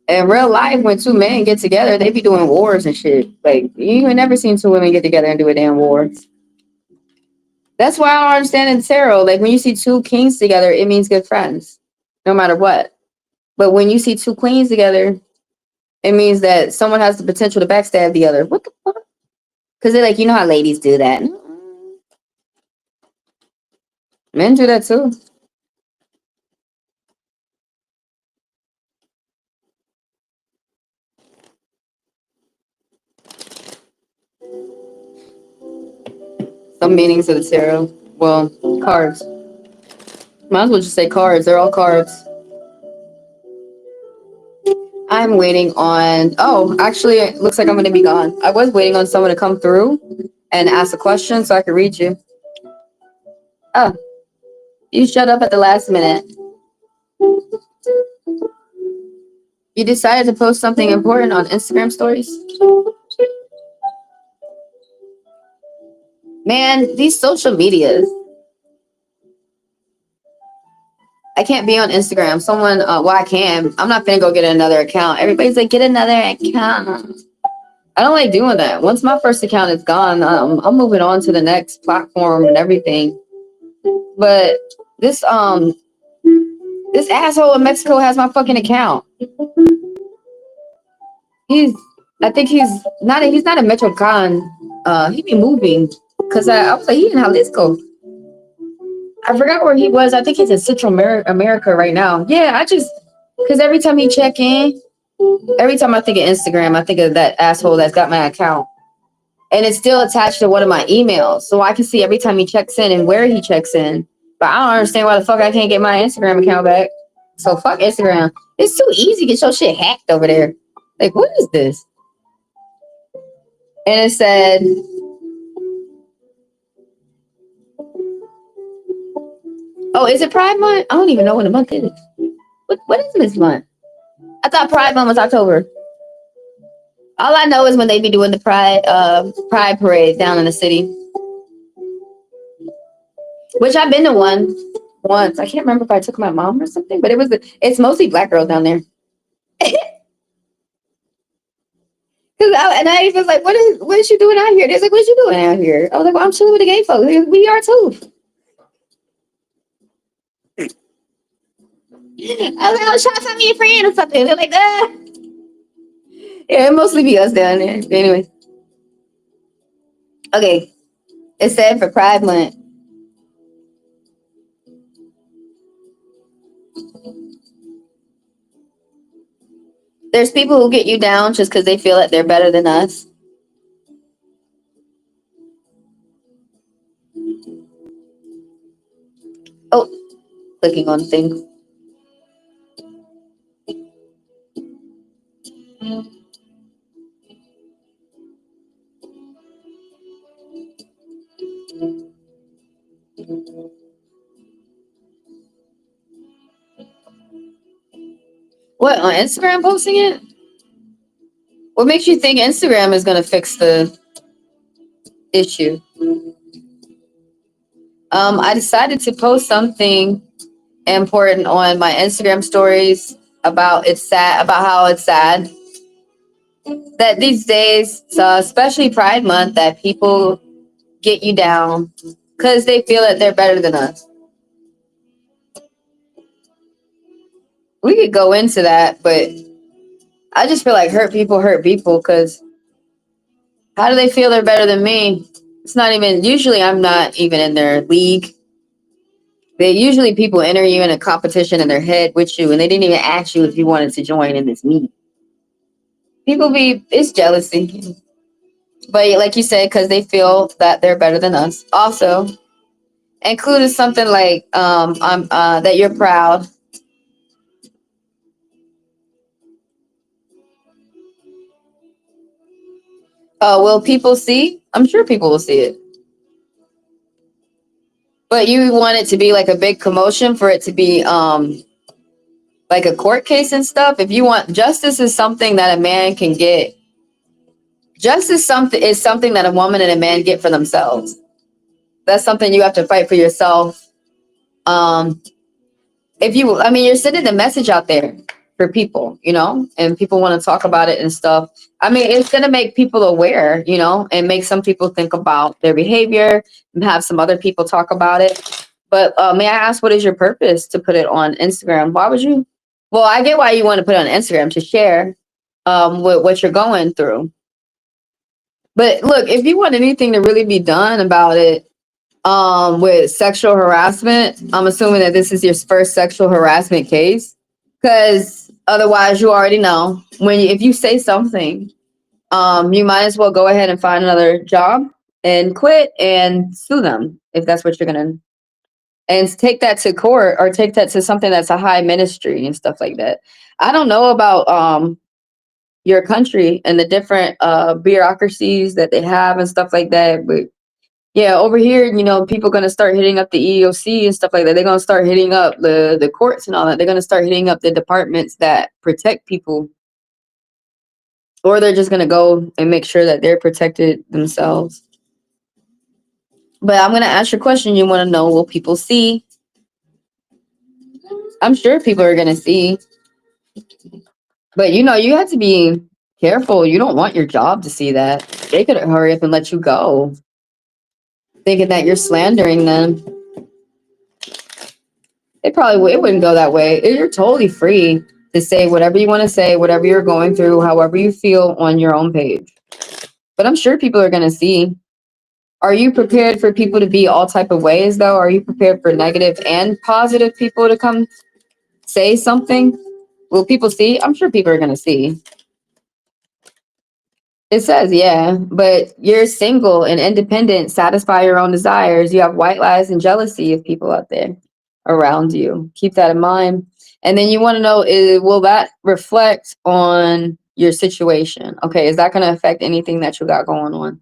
in real life when two men get together they be doing wars and shit. Like, you ain't never seen two women get together and do a damn war. That's why I don't understand in tarot. Like, when you see two kings together, it means good friends, no matter what. But when you see two queens together, it means that someone has the potential to backstab the other. What the fuck? Because they're like, you know how ladies do that. Men do that too. Some meanings of the tarot. Well, cards. Might as well just say cards. They're all cards. I'm waiting on. Oh, actually, it looks like I'm going to be gone. I was waiting on someone to come through and ask a question so I could read you. Oh, you shut up at the last minute. You decided to post something important on Instagram stories? Man, these social medias. I can't be on Instagram. Someone, well, I can. I'm not gonna go get another account. Everybody's like, get another account. I don't like doing that. Once my first account is gone, I'm moving on to the next platform and everything. But this asshole in Mexico has my fucking account. I think he's not a Metrocan. He be moving. Cause I was like, he in Jalisco. I forgot where he was. I think he's in Central America right now. Yeah, because every time he check in, every time I think of Instagram, I think of that asshole that's got my account. And it's still attached to one of my emails. So I can see every time he checks in and where he checks in. But I don't understand why the fuck I can't get my Instagram account back. So fuck Instagram. It's too easy to get your shit hacked over there. Like, what is this? And it said, oh, is it Pride Month? I don't even know what the month is. What is this month? I thought Pride Month was October. All I know is when they be doing the Pride parade down in the city. Which I've been to one once. I can't remember if I took my mom or something, but it's mostly black girls down there. And I was like, what is she doing out here? They're like, what is you doing out here? I was like, well, I'm chilling with the gay folks. We are too. I was like, I was trying to find me a friend or something. They're like, ah. Yeah, it mostly be us down there. But anyway. Okay. It said for Pride Month. There's people who get you down just because they feel that they're better than us. Oh, clicking on things. What, on Instagram posting it? What makes you think Instagram is going to fix the issue? I decided to post something important on my Instagram stories about how it's sad that these days, so especially Pride Month, that people get you down because they feel that they're better than us. We could go into that, but I just feel like hurt people because how do they feel they're better than me? It's not even, usually I'm not even in their league. Usually people enter you in a competition in their head with you, and they didn't even ask you if you wanted to join in this meet. It's jealousy. But like you said, because they feel that they're better than us. Also, included something like that you're proud. Will people see? I'm sure people will see it. But you want it to be like a big commotion for it to be like a court case and stuff. If you want justice is something that a man can get. Justice is something that a woman and a man get for themselves. That's something you have to fight for yourself. You're sending the message out there for people, and people want to talk about it and stuff. It's going to make people aware, and make some people think about their behavior and have some other people talk about it. But may I ask, what is your purpose to put it on Instagram? Why would you? Well, I get why you want to put it on Instagram to share. with what you're going through. But look, if you want anything to really be done about it, with sexual harassment, I'm assuming that this is your first sexual harassment case, because otherwise you already know if you say something, you might as well go ahead and find another job and quit and sue them if that's what you're gonna, and take that to court or take that to something that's a high ministry and stuff like that. I don't know about your country and the different bureaucracies that they have and stuff like that, but yeah, over here, people are going to start hitting up the EEOC and stuff like that. They're going to start hitting up the courts and all that. They're going to start hitting up the departments that protect people, or they're just going to go and make sure that they're protected themselves. But I'm going to ask you a question. You want to know, will people see? I'm sure people are going to see. But, you have to be careful. You don't want your job to see that. They could hurry up and let you go, thinking that you're slandering them. It wouldn't go that way. You're totally free to say whatever you want to say, whatever you're going through, however you feel on your own page. But I'm sure people are going to see. Are you prepared for people to be all type of ways, though? Are you prepared for negative and positive people to come say something? Will people see? I'm sure people are going to see. It says, yeah, but you're single and independent, satisfy your own desires. You have white lies and jealousy of people out there around you. Keep that in mind. And then you want to know, will that reflect on your situation? Okay, is that going to affect anything that you got going on?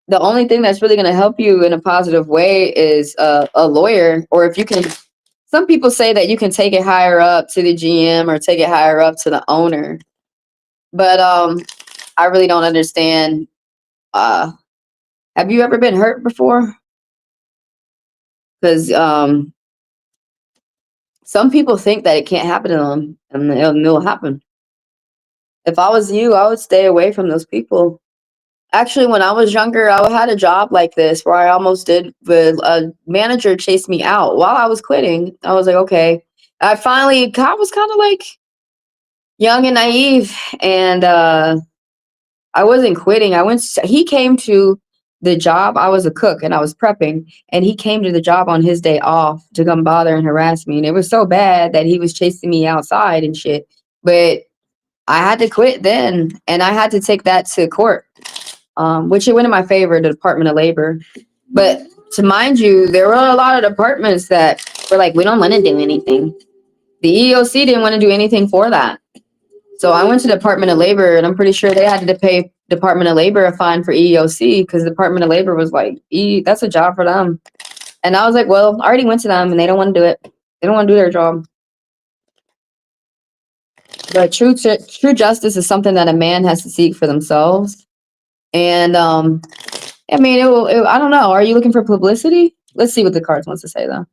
The only thing that's really going to help you in a positive way is a lawyer, or if you can. Some people say that you can take it higher up to the GM or take it higher up to the owner, but I really don't understand. Have you ever been hurt before? Because some people think that it can't happen to them, and it'll happen. If I was you, I would stay away from those people. Actually, when I was younger, I had a job like this where I almost did, but a manager chased me out while I was quitting. I was like, okay. I was kind of like young and naive, and I wasn't quitting. He came to the job. I was a cook and I was prepping, and he came to the job on his day off to come bother and harass me. And it was so bad that he was chasing me outside and shit. But I had to quit then, and I had to take that to court, which it went in my favor, the Department of Labor. But to mind you, there were a lot of departments that were like, we don't want to do anything. The EEOC didn't want to do anything for that. So I went to Department of Labor, and I'm pretty sure they had to pay Department of Labor a fine for EEOC, because the Department of Labor was like, that's a job for them. And I was like, well, I already went to them, and they don't want to do it. They don't want to do their job. But true justice is something that a man has to seek for themselves. And I mean, I don't know. Are you looking for publicity? Let's see what the cards wants to say, though.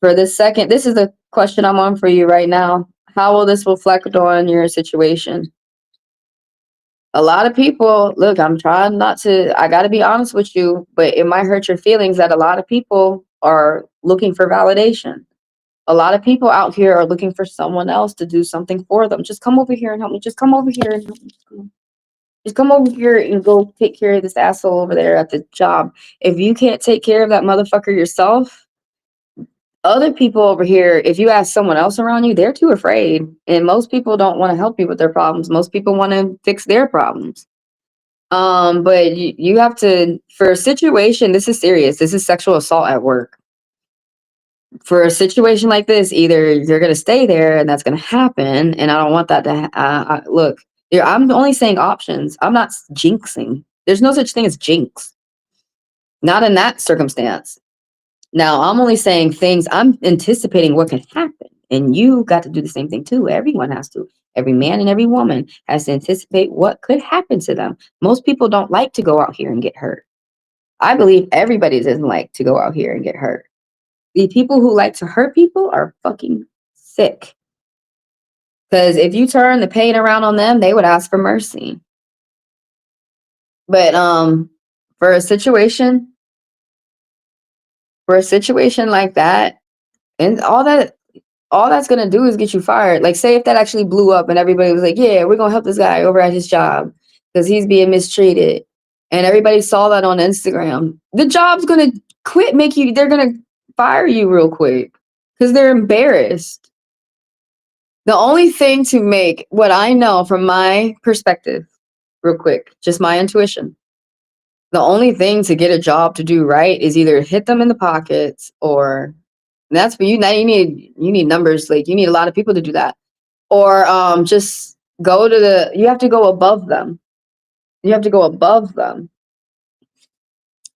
For this second, this is the question I'm on for you right now. How will this reflect on your situation? A lot of people, look, I'm trying not to, I got to be honest with you, but it might hurt your feelings that a lot of people are looking for validation. A lot of people out here are looking for someone else to do something for them. Just come over here and help me. Just come over here and help me. Just come over here and go take care of this asshole over there at the job. If you can't take care of that motherfucker yourself, other people over here, if you ask someone else around you, they're too afraid. And most people don't want to help you with their problems. Most people want to fix their problems. But you have to, for a situation, this is serious. This is sexual assault at work. For a situation like this, either you're going to stay there and that's going to happen. And I don't want that to look, I'm only saying options. I'm not jinxing. There's no such thing as jinx. Not in that circumstance. Now, I'm only saying things, I'm anticipating what can happen. And you got to do the same thing too. Everyone has to. Every man and every woman has to anticipate what could happen to them. Most people don't like to go out here and get hurt. I believe everybody doesn't like to go out here and get hurt. The people who like to hurt people are fucking sick. Because if you turn the pain around on them, they would ask for mercy. But for a situation like that, and all all that's gonna do is get you fired. Like, say if that actually blew up and everybody was like, yeah, we're gonna help this guy over at his job because he's being mistreated, and everybody saw that on Instagram, the job's gonna they're gonna fire you real quick because they're embarrassed. The only thing to make what I know from my perspective, real quick, just my intuition, the only thing to get a job to do right is either hit them in the pockets, or that's for you. Now you need numbers. Like, you need a lot of people to do that, or just you have to go above them. You have to go above them.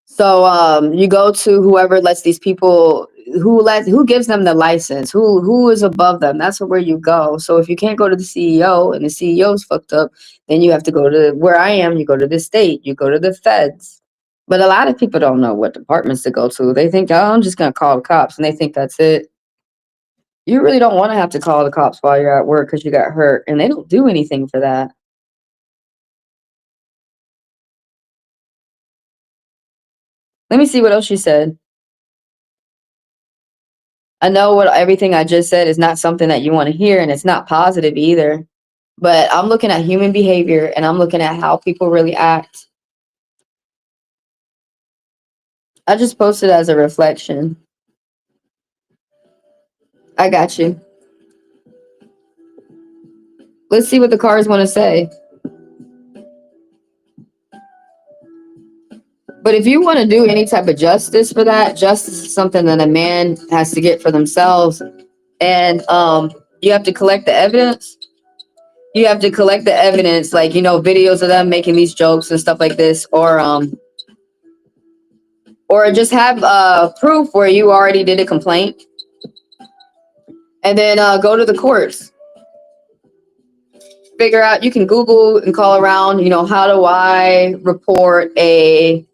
So you go to whoever lets these people, who gives them the license, who is above them. That's where you go. So if you can't go to the CEO and the CEO's fucked up, then you have to go to where I am. You go to the state. You go to the feds. But a lot of people don't know what departments to go to. They think, oh, I'm just gonna call the cops, and they think that's it. You really don't want to have to call the cops while you're at work because you got hurt, and they don't do anything for that. Let me see what else she said. I know what everything I just said is not something that you want to hear, and it's not positive either. But I'm looking at human behavior, and I'm looking at how people really act. I just posted as a reflection. I got you. Let's see what the cards want to say. But if you want to do any type of justice for that, justice is something that a man has to get for themselves. And you have to collect the evidence. You have to collect the evidence, like, videos of them making these jokes and stuff like this, or just have proof where you already did a complaint, and then go to the courts. Figure out, you can Google and call around, how do I report a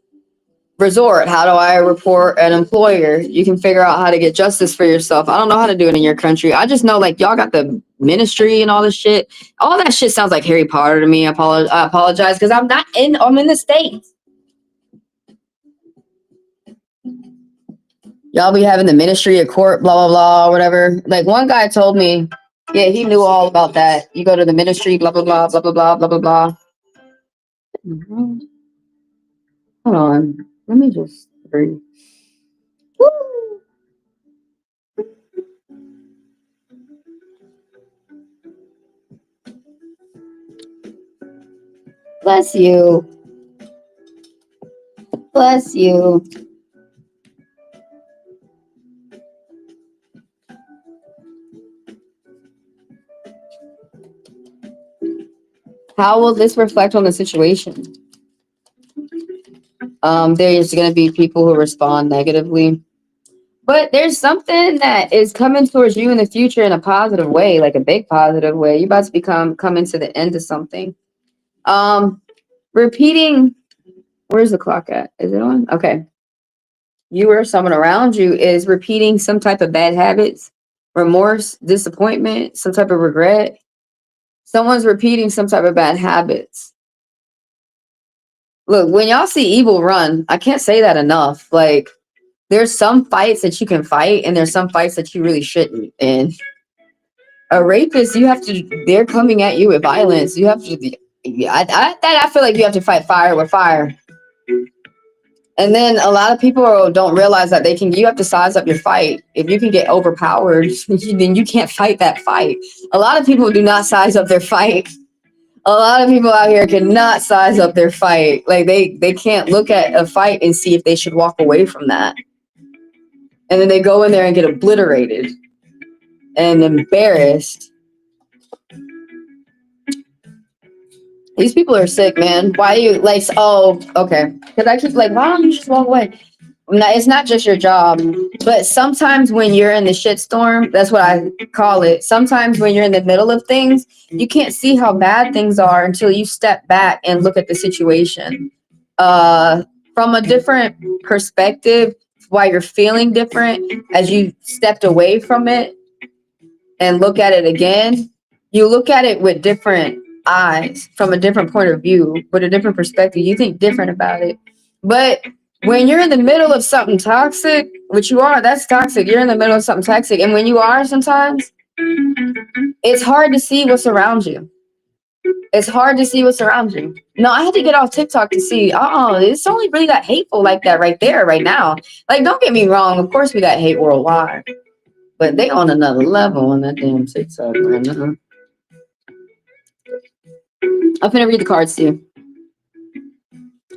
resort? How do I report an employer? You can figure out how to get justice for yourself. I don't know how to do it in your country. I just know, like, y'all got the ministry and all this shit. All that shit sounds like Harry Potter to me. I apologize because I'm in the States. Y'all be having the ministry of court, blah, blah, blah, whatever. Like, one guy told me, yeah, he knew all about that. You go to the ministry, blah, blah, blah, blah, blah, blah, blah, blah, blah. Hold on. Let me just breathe. Woo! Bless you. Bless you. How will this reflect on the situation? There's going to be people who respond negatively. But there's something that is coming towards you in the future in a positive way, like a big positive way. You're about to coming to the end of something. Repeating, where's the clock at? Is it on? Okay. You or someone around you is repeating some type of bad habits, remorse, disappointment, some type of regret. Someone's repeating some type of bad habits. Look, when y'all see evil run, I can't say that enough. Like, there's some fights that you can fight, and there's some fights that you really shouldn't. And a rapist, they're coming at you with violence. You have to, I feel like you have to fight fire with fire. And then a lot of people don't realize that you have to size up your fight. If you can get overpowered, then you can't fight that fight. A lot of people do not size up their fight. A lot of people out here cannot size up their fight. Like, they can't look at a fight and see if they should walk away from that. And then they go in there and get obliterated and embarrassed. These people are sick, man. Why you like? Oh, okay. Because I keep like, why don't you just walk away? No, it's not just your job, but sometimes when you're in the shitstorm, that's what I call it. Sometimes when you're in the middle of things, you can't see how bad things are until you step back and look at the situation from a different perspective. Why you're feeling different as you stepped away from it and look at it again. You look at it with different eyes, from a different point of view, with a different perspective. You think different about it. But when you're in the middle of something toxic, which you are, that's toxic. You're in the middle of something toxic. And when you are sometimes, it's hard to see what's around you. It's hard to see what's around you. No, I had to get off TikTok to see, it's only really that hateful like that right there, right now. Like, don't get me wrong. Of course, we got hate worldwide. But they on another level on that damn TikTok right now. I'm finna read the cards to you.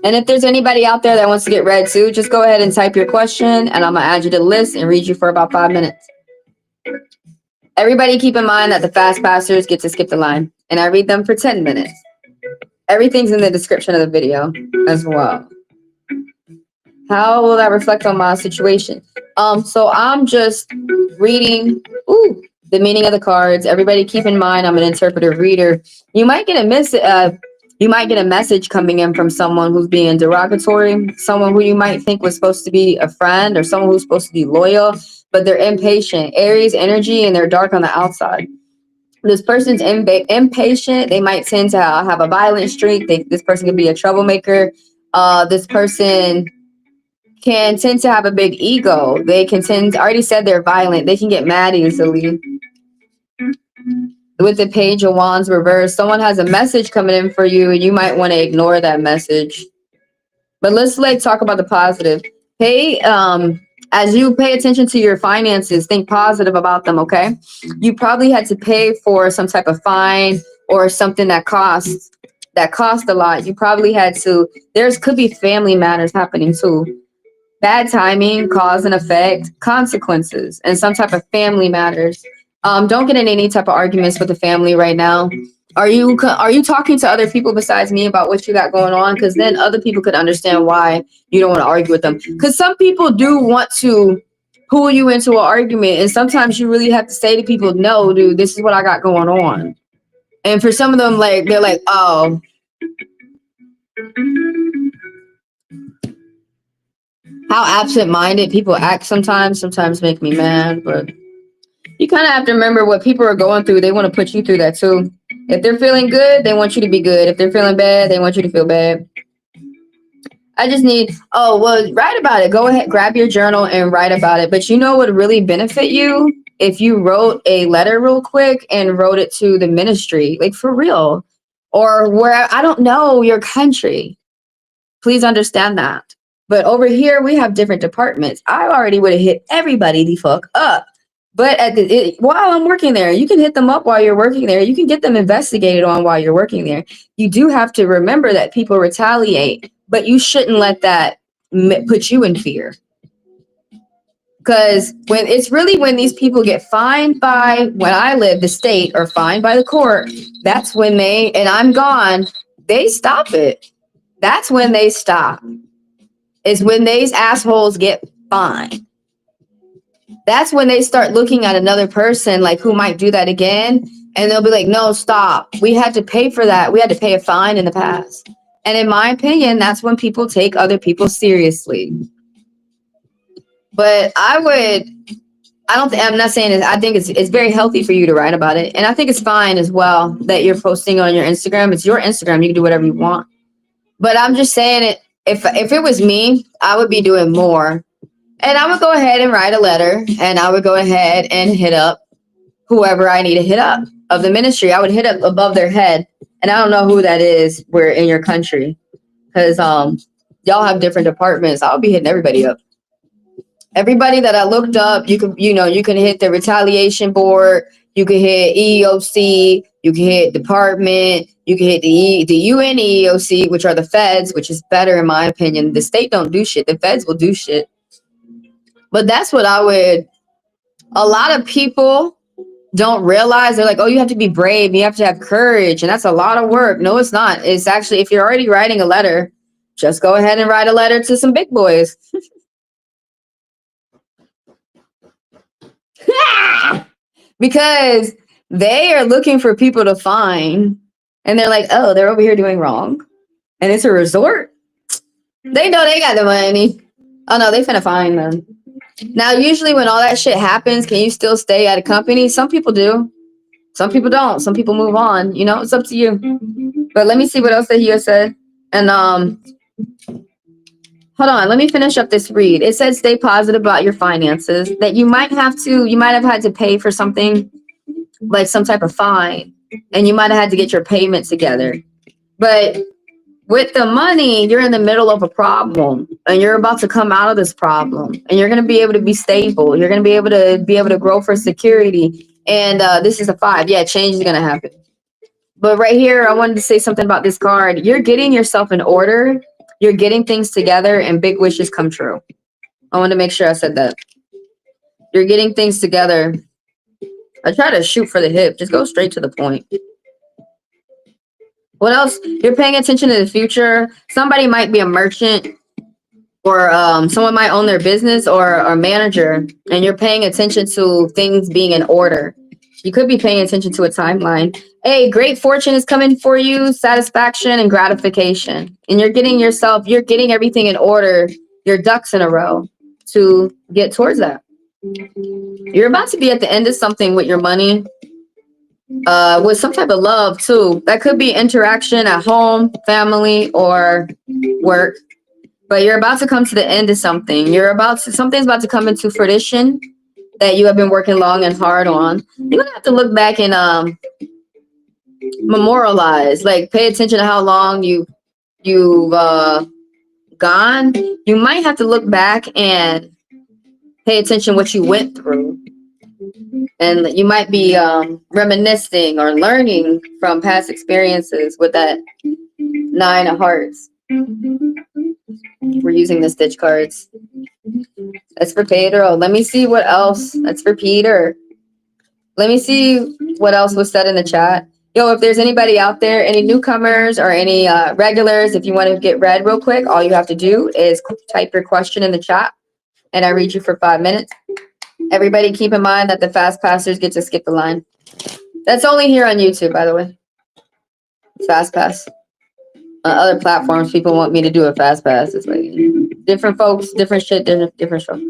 And if there's anybody out there that wants to get read too, just go ahead and type your question and I'm gonna add you to the list and read you for about 5 minutes. Everybody keep in mind that the fast passers get to skip the line and I read them for 10 minutes. Everything's in the description of the video as well. How will that reflect on my situation? So I'm just reading the meaning of the cards. Everybody keep in mind I'm an interpretive reader. You might get a message coming in from someone who's being derogatory, someone who you might think was supposed to be a friend or someone who's supposed to be loyal, but they're impatient. Aries energy and they're dark on the outside. This person's impatient. They might tend to have a violent streak. This person could be a troublemaker. This person can tend to have a big ego. They can tend, I already said they're violent. They can get mad easily. With the Page of Wands reversed, someone has a message coming in for you and you might want to ignore that message. But let's talk about the positive. Hey, as you pay attention to your finances, think positive about them, okay? You probably had to pay for some type of fine or something that cost a lot. You probably had to, could be family matters happening too. Bad timing, cause and effect, consequences, and some type of family matters. Don't get in any type of arguments with the family right now. Are you talking to other people besides me about what you got going on? Because then other people could understand why you don't want to argue with them. Because some people do want to pull you into an argument, and sometimes you really have to say to people, "No, dude, this is what I got going on." And for some of them, they're like, "Oh." How absent-minded people act sometimes make me mad, but you kind of have to remember what people are going through. They want to put you through that too. If they're feeling good, they want you to be good. If they're feeling bad, they want you to feel bad. I just need, write about it. Go ahead, grab your journal and write about it. But you know what would really benefit you? If you wrote a letter real quick and wrote it to the ministry, like for real. Or where, I don't know, your country. Please understand that. But over here, we have different departments. I already would have hit everybody the fuck up. But while I'm working there, you can hit them up while you're working there. You can get them investigated on while you're working there. You do have to remember that people retaliate, but you shouldn't let that put you in fear. Because when these people get fined by, when I live, the state, or fined by the court, that's when and I'm gone, they stop it. That's when they stop. Is when these assholes get fined. That's when they start looking at another person like who might do that again. And they'll be like, no, stop. We had to pay for that. We had to pay a fine in the past. And in my opinion, that's when people take other people seriously. But I'm not saying it. I think it's very healthy for you to write about it. And I think it's fine as well that you're posting on your Instagram. It's your Instagram. You can do whatever you want. But I'm just saying it. If it was me, I would be doing more. And I would go ahead and write a letter, and I would go ahead and hit up whoever I need to hit up of the ministry. I would hit up above their head, and I don't know who that is. We're in your country, because y'all have different departments. I'll be hitting everybody up. Everybody that I looked up, you can hit the retaliation board. You can hit EEOC. You can hit department. You can hit the UN EEOC, which are the feds, which is better in my opinion. The state don't do shit. The feds will do shit. But that's what a lot of people don't realize. They're like, oh, you have to be brave. You have to have courage. And that's a lot of work. No, it's not. It's actually, if you're already writing a letter, just go ahead and write a letter to some big boys. Because they are looking for people to fine. And they're like, oh, they're over here doing wrong. And it's a resort. They know they got the money. Oh, no, they finna fine them. Now, usually when all that shit happens, can you still stay at a company? Some people do. Some people don't. Some people move on. You know, it's up to you. But let me see what else that he has said. And hold on, let me finish up this read. It says stay positive about your finances, that you might have had to pay for something like some type of fine, and you might have had to get your payments together. But with the money, you're in the middle of a problem and you're about to come out of this problem and you're going to be able to be stable. You're going to be able to grow for security. And this is a 5. Yeah, change is going to happen. But right here, I wanted to say something about this card. You're getting yourself in order. You're getting things together and big wishes come true. I want to make sure I said that. You're getting things together. I try to shoot for the hip. Just go straight to the point. What else? You're paying attention to the future. Somebody might be a merchant or someone might own their business or a manager, and you're paying attention to things being in order. You could be paying attention to a timeline. Hey, great fortune is coming for you, satisfaction and gratification. And you're getting everything in order, your ducks in a row to get towards that. You're about to be at the end of something with your money. With some type of love too. That could be interaction at home, family, or work. But you're about to come to the end of something. Something's about to come into fruition that you have been working long and hard on. You're gonna have to look back and memorialize, like pay attention to how long you've gone. You might have to look back and pay attention what you went through. And you might be reminiscing or learning from past experiences with that 9 of hearts. We're using the stitch cards. That's for Pedro. Let me see what else. That's for Peter. Let me see what else was said in the chat. Yo, if there's anybody out there, any newcomers or any regulars, if you want to get read real quick, all you have to do is type your question in the chat and I read you for 5 minutes. Everybody keep in mind that the fast passers get to skip the line. That's only here on YouTube, by the way. Fast pass. On other platforms, people want me to do a fast pass. It's like different folks, different shit, different stuff.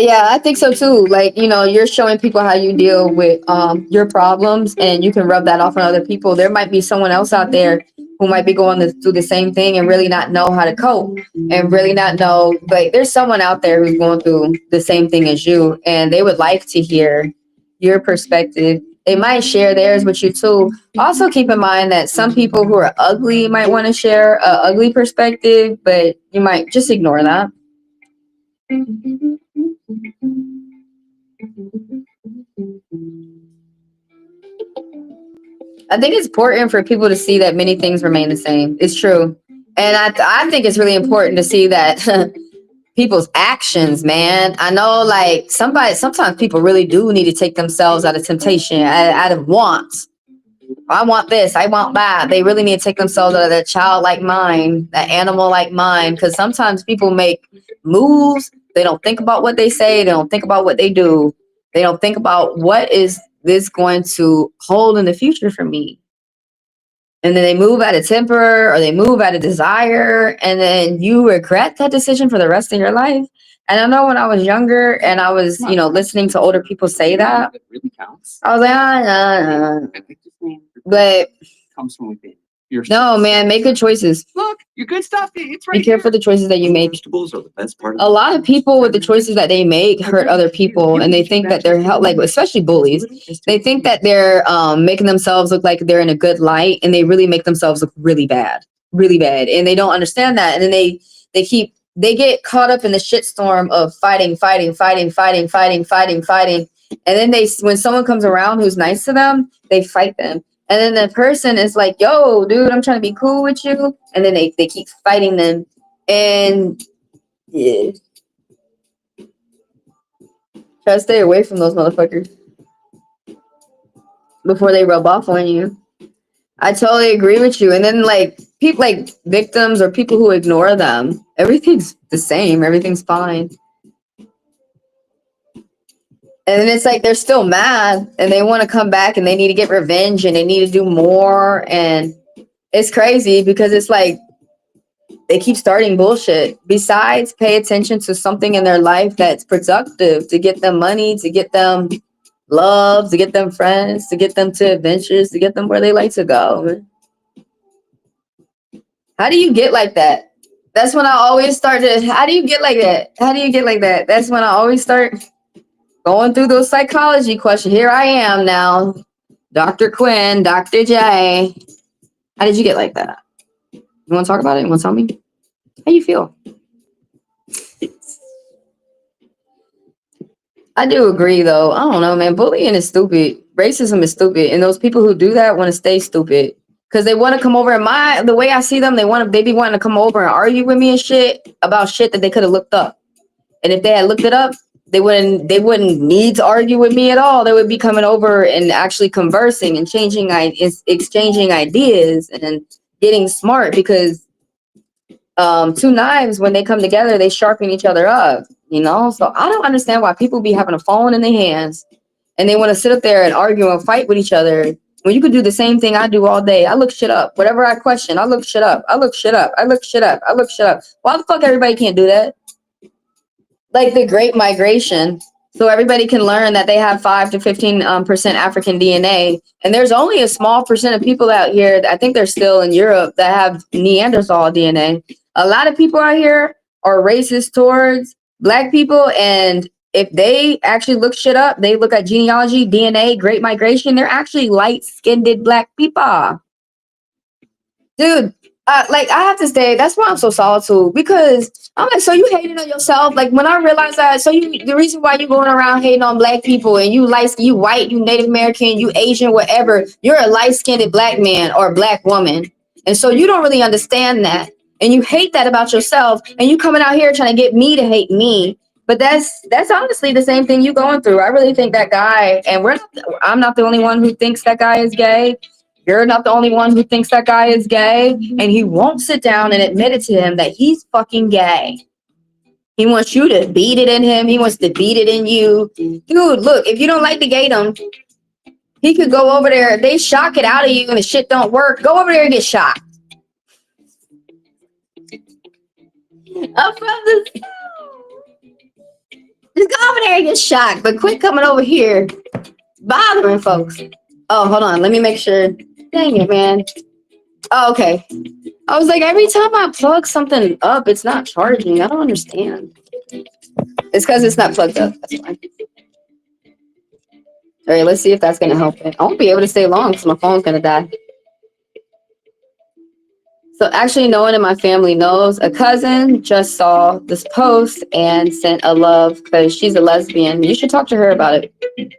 Yeah, I think so too. Like, you're showing people how you deal with your problems and you can rub that off on other people. There might be someone else out there who might be going through the same thing and really not know how to cope and really not know, like there's someone out there who's going through the same thing as you and they would like to hear your perspective. They might share theirs with you too. Also keep in mind that some people who are ugly might want to share an ugly perspective, but you might just ignore that. I think it's important for people to see that many things remain the same. It's true. And I think it's really important to see that people's actions, man. I know like sometimes people really do need to take themselves out of temptation, out of wants. I want this, I want that. They really need to take themselves out of that childlike mind, that animal-like mind, because sometimes people make moves. They don't think about what they say. They don't think about what they do. They don't think about what is this going to hold in the future for me. And then they move out of temper or they move out of desire, and then you regret that decision for the rest of your life. And I know when I was younger and I was, listening to older people say that, It really counts. I was like, but Comes from within. no, man, make good choices. Look, your good stuff. It's right Be careful here. the choices that you make. Vegetables are the best part of A lot of people with the choices that they make hurt other people, and they think that they're especially bullies. They think that they're making themselves look like they're in a good light, and they really make themselves look really bad, and they don't understand that, and then they get caught up in the shitstorm of fighting, and then when someone comes around who's nice to them, they fight them. And then the person is like, yo, dude, I'm trying to be cool with you. And then they keep fighting them. And yeah. Try to stay away from those motherfuckers before they rub off on you. I totally agree with you. And then like people like victims or people who ignore them, everything's the same. Everything's fine. And then it's like they're still mad and they want to come back and they need to get revenge and they need to do more. And it's crazy because it's like They keep starting bullshit. Besides, pay attention to something in their life that's productive to get them money, to get them love, to get them friends, to get them to adventures, to get them where they like to go. How do you get like that? That's when I always start to, how do you get like that? How do you get like that? That's when I always start going through those psychology questions. Here I am now, Dr. Quinn, Dr. J. How did you get like that? You want to talk about it? You want to tell me? How you feel? I do agree, though. I don't know, man. Bullying is stupid. Racism is stupid. And those people who do that want to stay stupid. Because they want to come over and the way I see them, they be wanting to come over and argue with me and shit about shit that they could have looked up. And if they had looked it up, they wouldn't need to argue with me at all. They would be coming over and actually conversing and exchanging ideas and getting smart, because two knives, when they come together, they sharpen each other up, you know? So I don't understand why people be having a phone in their hands and they want to sit up there and argue and fight with each other when you could do the same thing I do all day. I look shit up. Whatever I question, I look shit up. I look shit up. I look shit up. I look shit up. Why the fuck everybody can't do that? Like the Great Migration. So everybody can learn that they have 5 to 15% African DNA. And there's only a small percent of people out here, I think they're still in Europe, that have Neanderthal DNA. A lot of people out here are racist towards Black people. And if they actually look shit up, they look at genealogy, DNA, Great Migration, they're actually light-skinned Black people. Dude, like, I have to say, that's why I'm so solitude, because I'm like, so you hating on yourself? Like, when I realized that, the reason why you going around hating on Black people, and you white, you Native American, you Asian, whatever, you're a light-skinned Black man or Black woman. And so you don't really understand that. And you hate that about yourself, and you coming out here trying to get me to hate me. But that's honestly the same thing you going through. I really think that guy, and I'm not the only one who thinks that guy is gay. You're not the only one who thinks that guy is gay, and he won't sit down and admit it to him that he's fucking gay. He wants you to beat it in him. He wants to beat it in you. Dude, look, if you don't like to gate him, he could go over there. They shock it out of you and the shit don't work. Go over there and get shocked. I'm from the South. Just go over there and get shocked, but quit coming over here bothering folks. Oh, hold on. Let me make sure. Dang it, man. Oh, okay. I was like, every time I plug something up, it's not charging. I don't understand. It's because it's not plugged up. That's why. All right, let's see if that's going to help it. I won't be able to stay long because my phone's going to die. So actually, no one in my family knows. A cousin just saw this post and sent a love because she's a lesbian. You should talk to her about it.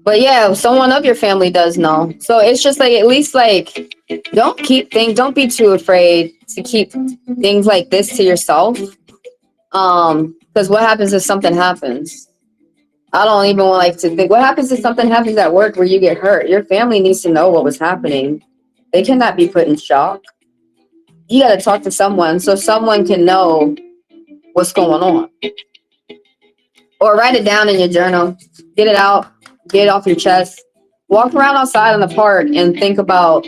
But yeah, someone of your family does know. So it's just like, at least like, don't be too afraid to keep things like this to yourself. Because what happens if something happens? I don't even like to think, what happens if something happens at work where you get hurt? Your family needs to know what was happening. They cannot be put in shock. You got to talk to someone so someone can know what's going on. Or write it down in your journal. Get it out. Get it off your chest. Walk around outside in the park and think about,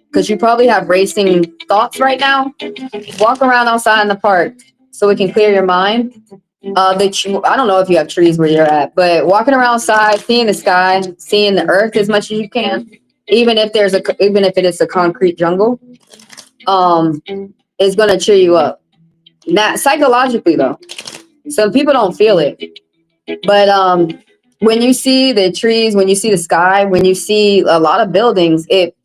because you probably have racing thoughts right now. Walk around outside in the park so it can clear your mind. I don't know if you have trees where you're at, but walking around outside, seeing the sky, seeing the earth as much as you can, even if it is a concrete jungle, is gonna cheer you up. Not psychologically though. Some people don't feel it, but when you see the trees, when you see the sky, when you see a lot of buildings, it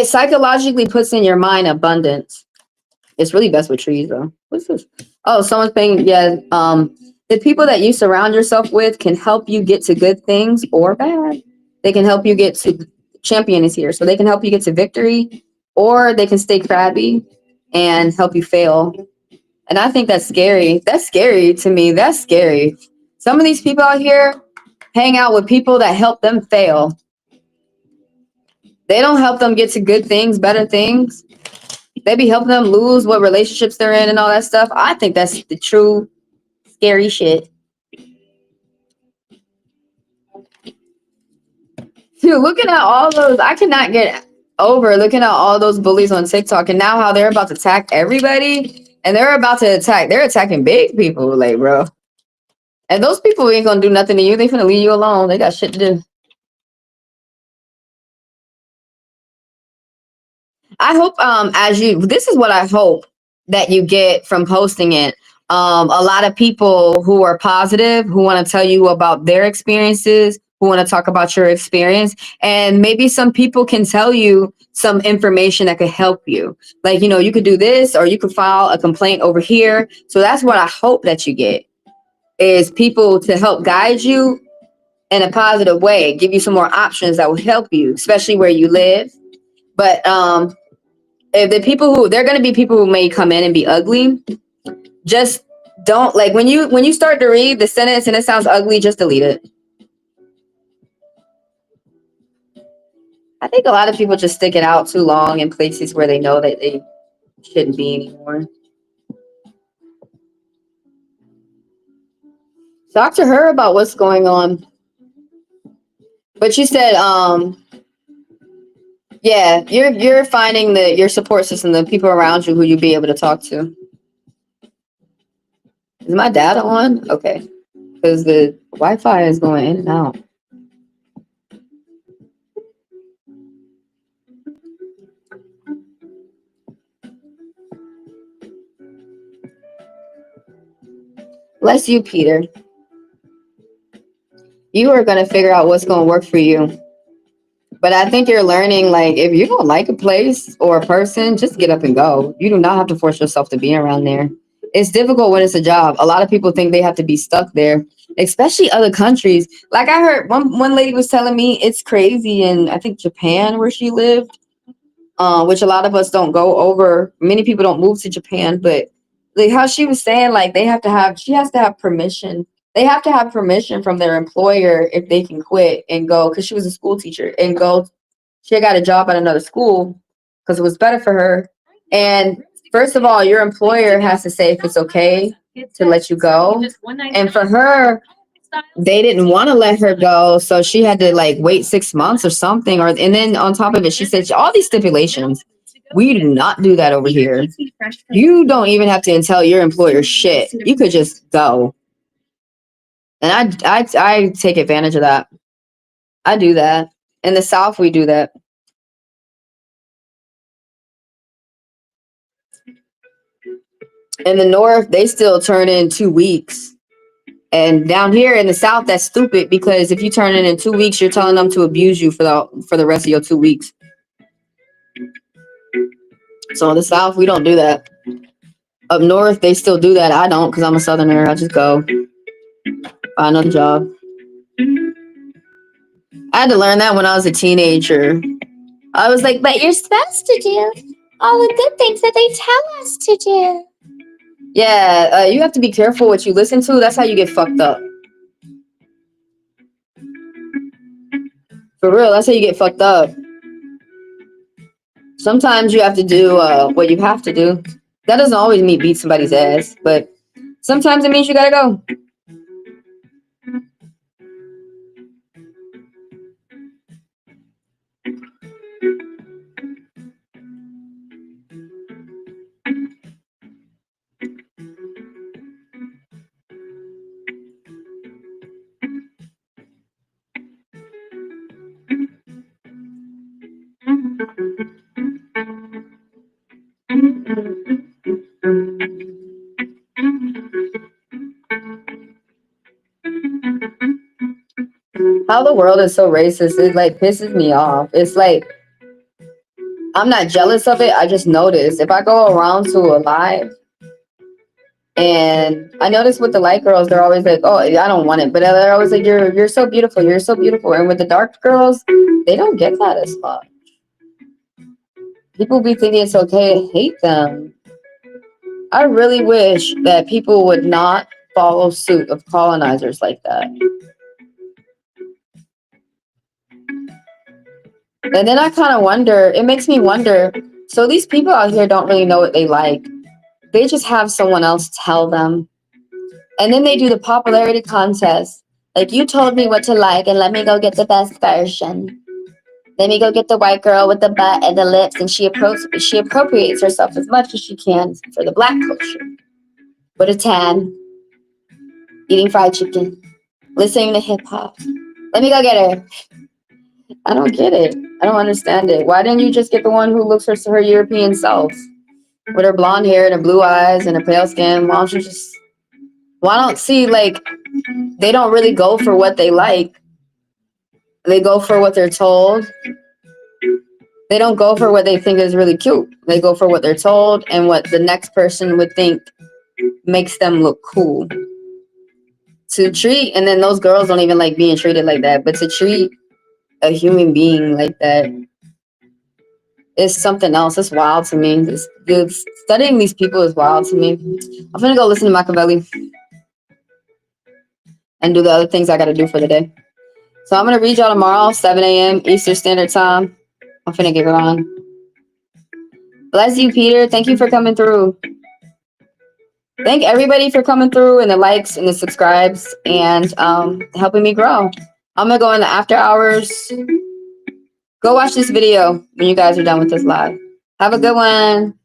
psychologically puts in your mind abundance. It's really best with trees though. What's this? Oh, someone's saying, yeah, the people that you surround yourself with can help you get to good things or bad. They can help you get to, champion is here. So they can help you get to victory, or they can stay crabby and help you fail. And I think that's scary. That's scary to me. That's scary. Some of these people out here hang out with people that help them fail. They don't help them get to good things, better things. They be helping them lose what relationships they're in and all that stuff. I think that's the true scary shit. Dude, looking at all those, I cannot get over looking at all those bullies on TikTok and now how they're about to attack everybody and they're attacking big people, like, bro. And those people ain't gonna do nothing to you. They finna leave you alone. They got shit to do. I hope, this is what I hope that you get from posting it. A lot of people who are positive, who want to tell you about their experiences, who want to talk about your experience, and maybe some people can tell you some information that could help you. Like, you could do this, or you could file a complaint over here. So that's what I hope that you get, is people to help guide you in a positive way, give you some more options that will help you, especially where you live. But if they're going to be people who may come in and be ugly, just don't, like, when you start to read the sentence and it sounds ugly, just delete it. I think a lot of people just stick it out too long in places where they know that they shouldn't be anymore. Talk to her about what's going on. But you said, yeah, you're finding your support system, the people around you who you'll be able to talk to. Is my data on? Okay. Because the Wi-Fi is going in and out. Bless you, Peter. You are going to figure out what's going to work for you. But I think you're learning, like, if you don't like a place or a person, just get up and go. You do not have to force yourself to be around there. It's difficult when it's a job. A lot of people think they have to be stuck there, especially other countries. Like, I heard one lady was telling me it's crazy in, I think, Japan, where she lived, which a lot of us don't go over. Many people don't move to Japan, but like how she was saying, like, she has to have permission. They have to have permission from their employer if they can quit and go, because she was a school teacher, and go. She got a job at another school because it was better for her. And first of all, your employer has to say if it's okay to let you go. And for her, they didn't want to let her go, so she had to, like, wait 6 months or something. And then on top of it, she said all these stipulations. We do not do that over here. You don't even have to tell your employer shit. You could just go. And I take advantage of that. I do that. In the South, we do that. In the North, they still turn in 2 weeks. And down here in the South, that's stupid, because if you turn it in 2 weeks, you're telling them to abuse you for the rest of your 2 weeks. So in the South, we don't do that. Up North, they still do that. I don't, because I'm a Southerner. I just go find another job. I had to learn that when I was a teenager. I was like, but you're supposed to do all the good things that they tell us to do. Yeah, you have to be careful what you listen to. That's how you get fucked up. For real, that's how you get fucked up. Sometimes you have to do what you have to do. That doesn't always mean beat somebody's ass, but sometimes it means you gotta go. How the world is so racist, it, like, pisses me off. It's like, I'm not jealous of it. I just notice if I go around to a live, and I notice with the light girls, they're always like, oh, I don't want it. But they're always like, you're so beautiful. You're so beautiful. And with the dark girls, they don't get that as much. People be thinking it's okay to hate them. I really wish that people would not follow suit of colonizers like that. And then I kind of wonder, it makes me wonder, so these people out here don't really know what they like. They just have someone else tell them. And then they do the popularity contest. Like, you told me what to like, and let me go get the best version. Let me go get the white girl with the butt and the lips, and she appropriates herself as much as she can for the black culture. With a tan, eating fried chicken, listening to hip hop. Let me go get her. I don't get it. I don't understand it. Why didn't you just get the one who looks her European self? With her blonde hair and her blue eyes and her pale skin. Why don't see, like, they don't really go for what they like. They go for what they're told. They don't go for what they think is really cute. They go for what they're told and what the next person would think makes them look cool. To treat, and then those girls don't even like being treated like that, but to treat a human being like that is something else. It's wild to me. Studying these people is wild to me. I'm gonna go listen to Machiavelli and do the other things I gotta do for the day. So I'm gonna read y'all tomorrow, 7 a.m. Eastern Standard Time. I'm finna get on. Bless you, Peter. Thank you for coming through. Thank everybody for coming through and the likes and the subscribes and helping me grow. I'm gonna go in the after hours. Go watch this video when you guys are done with this live. Have a good one.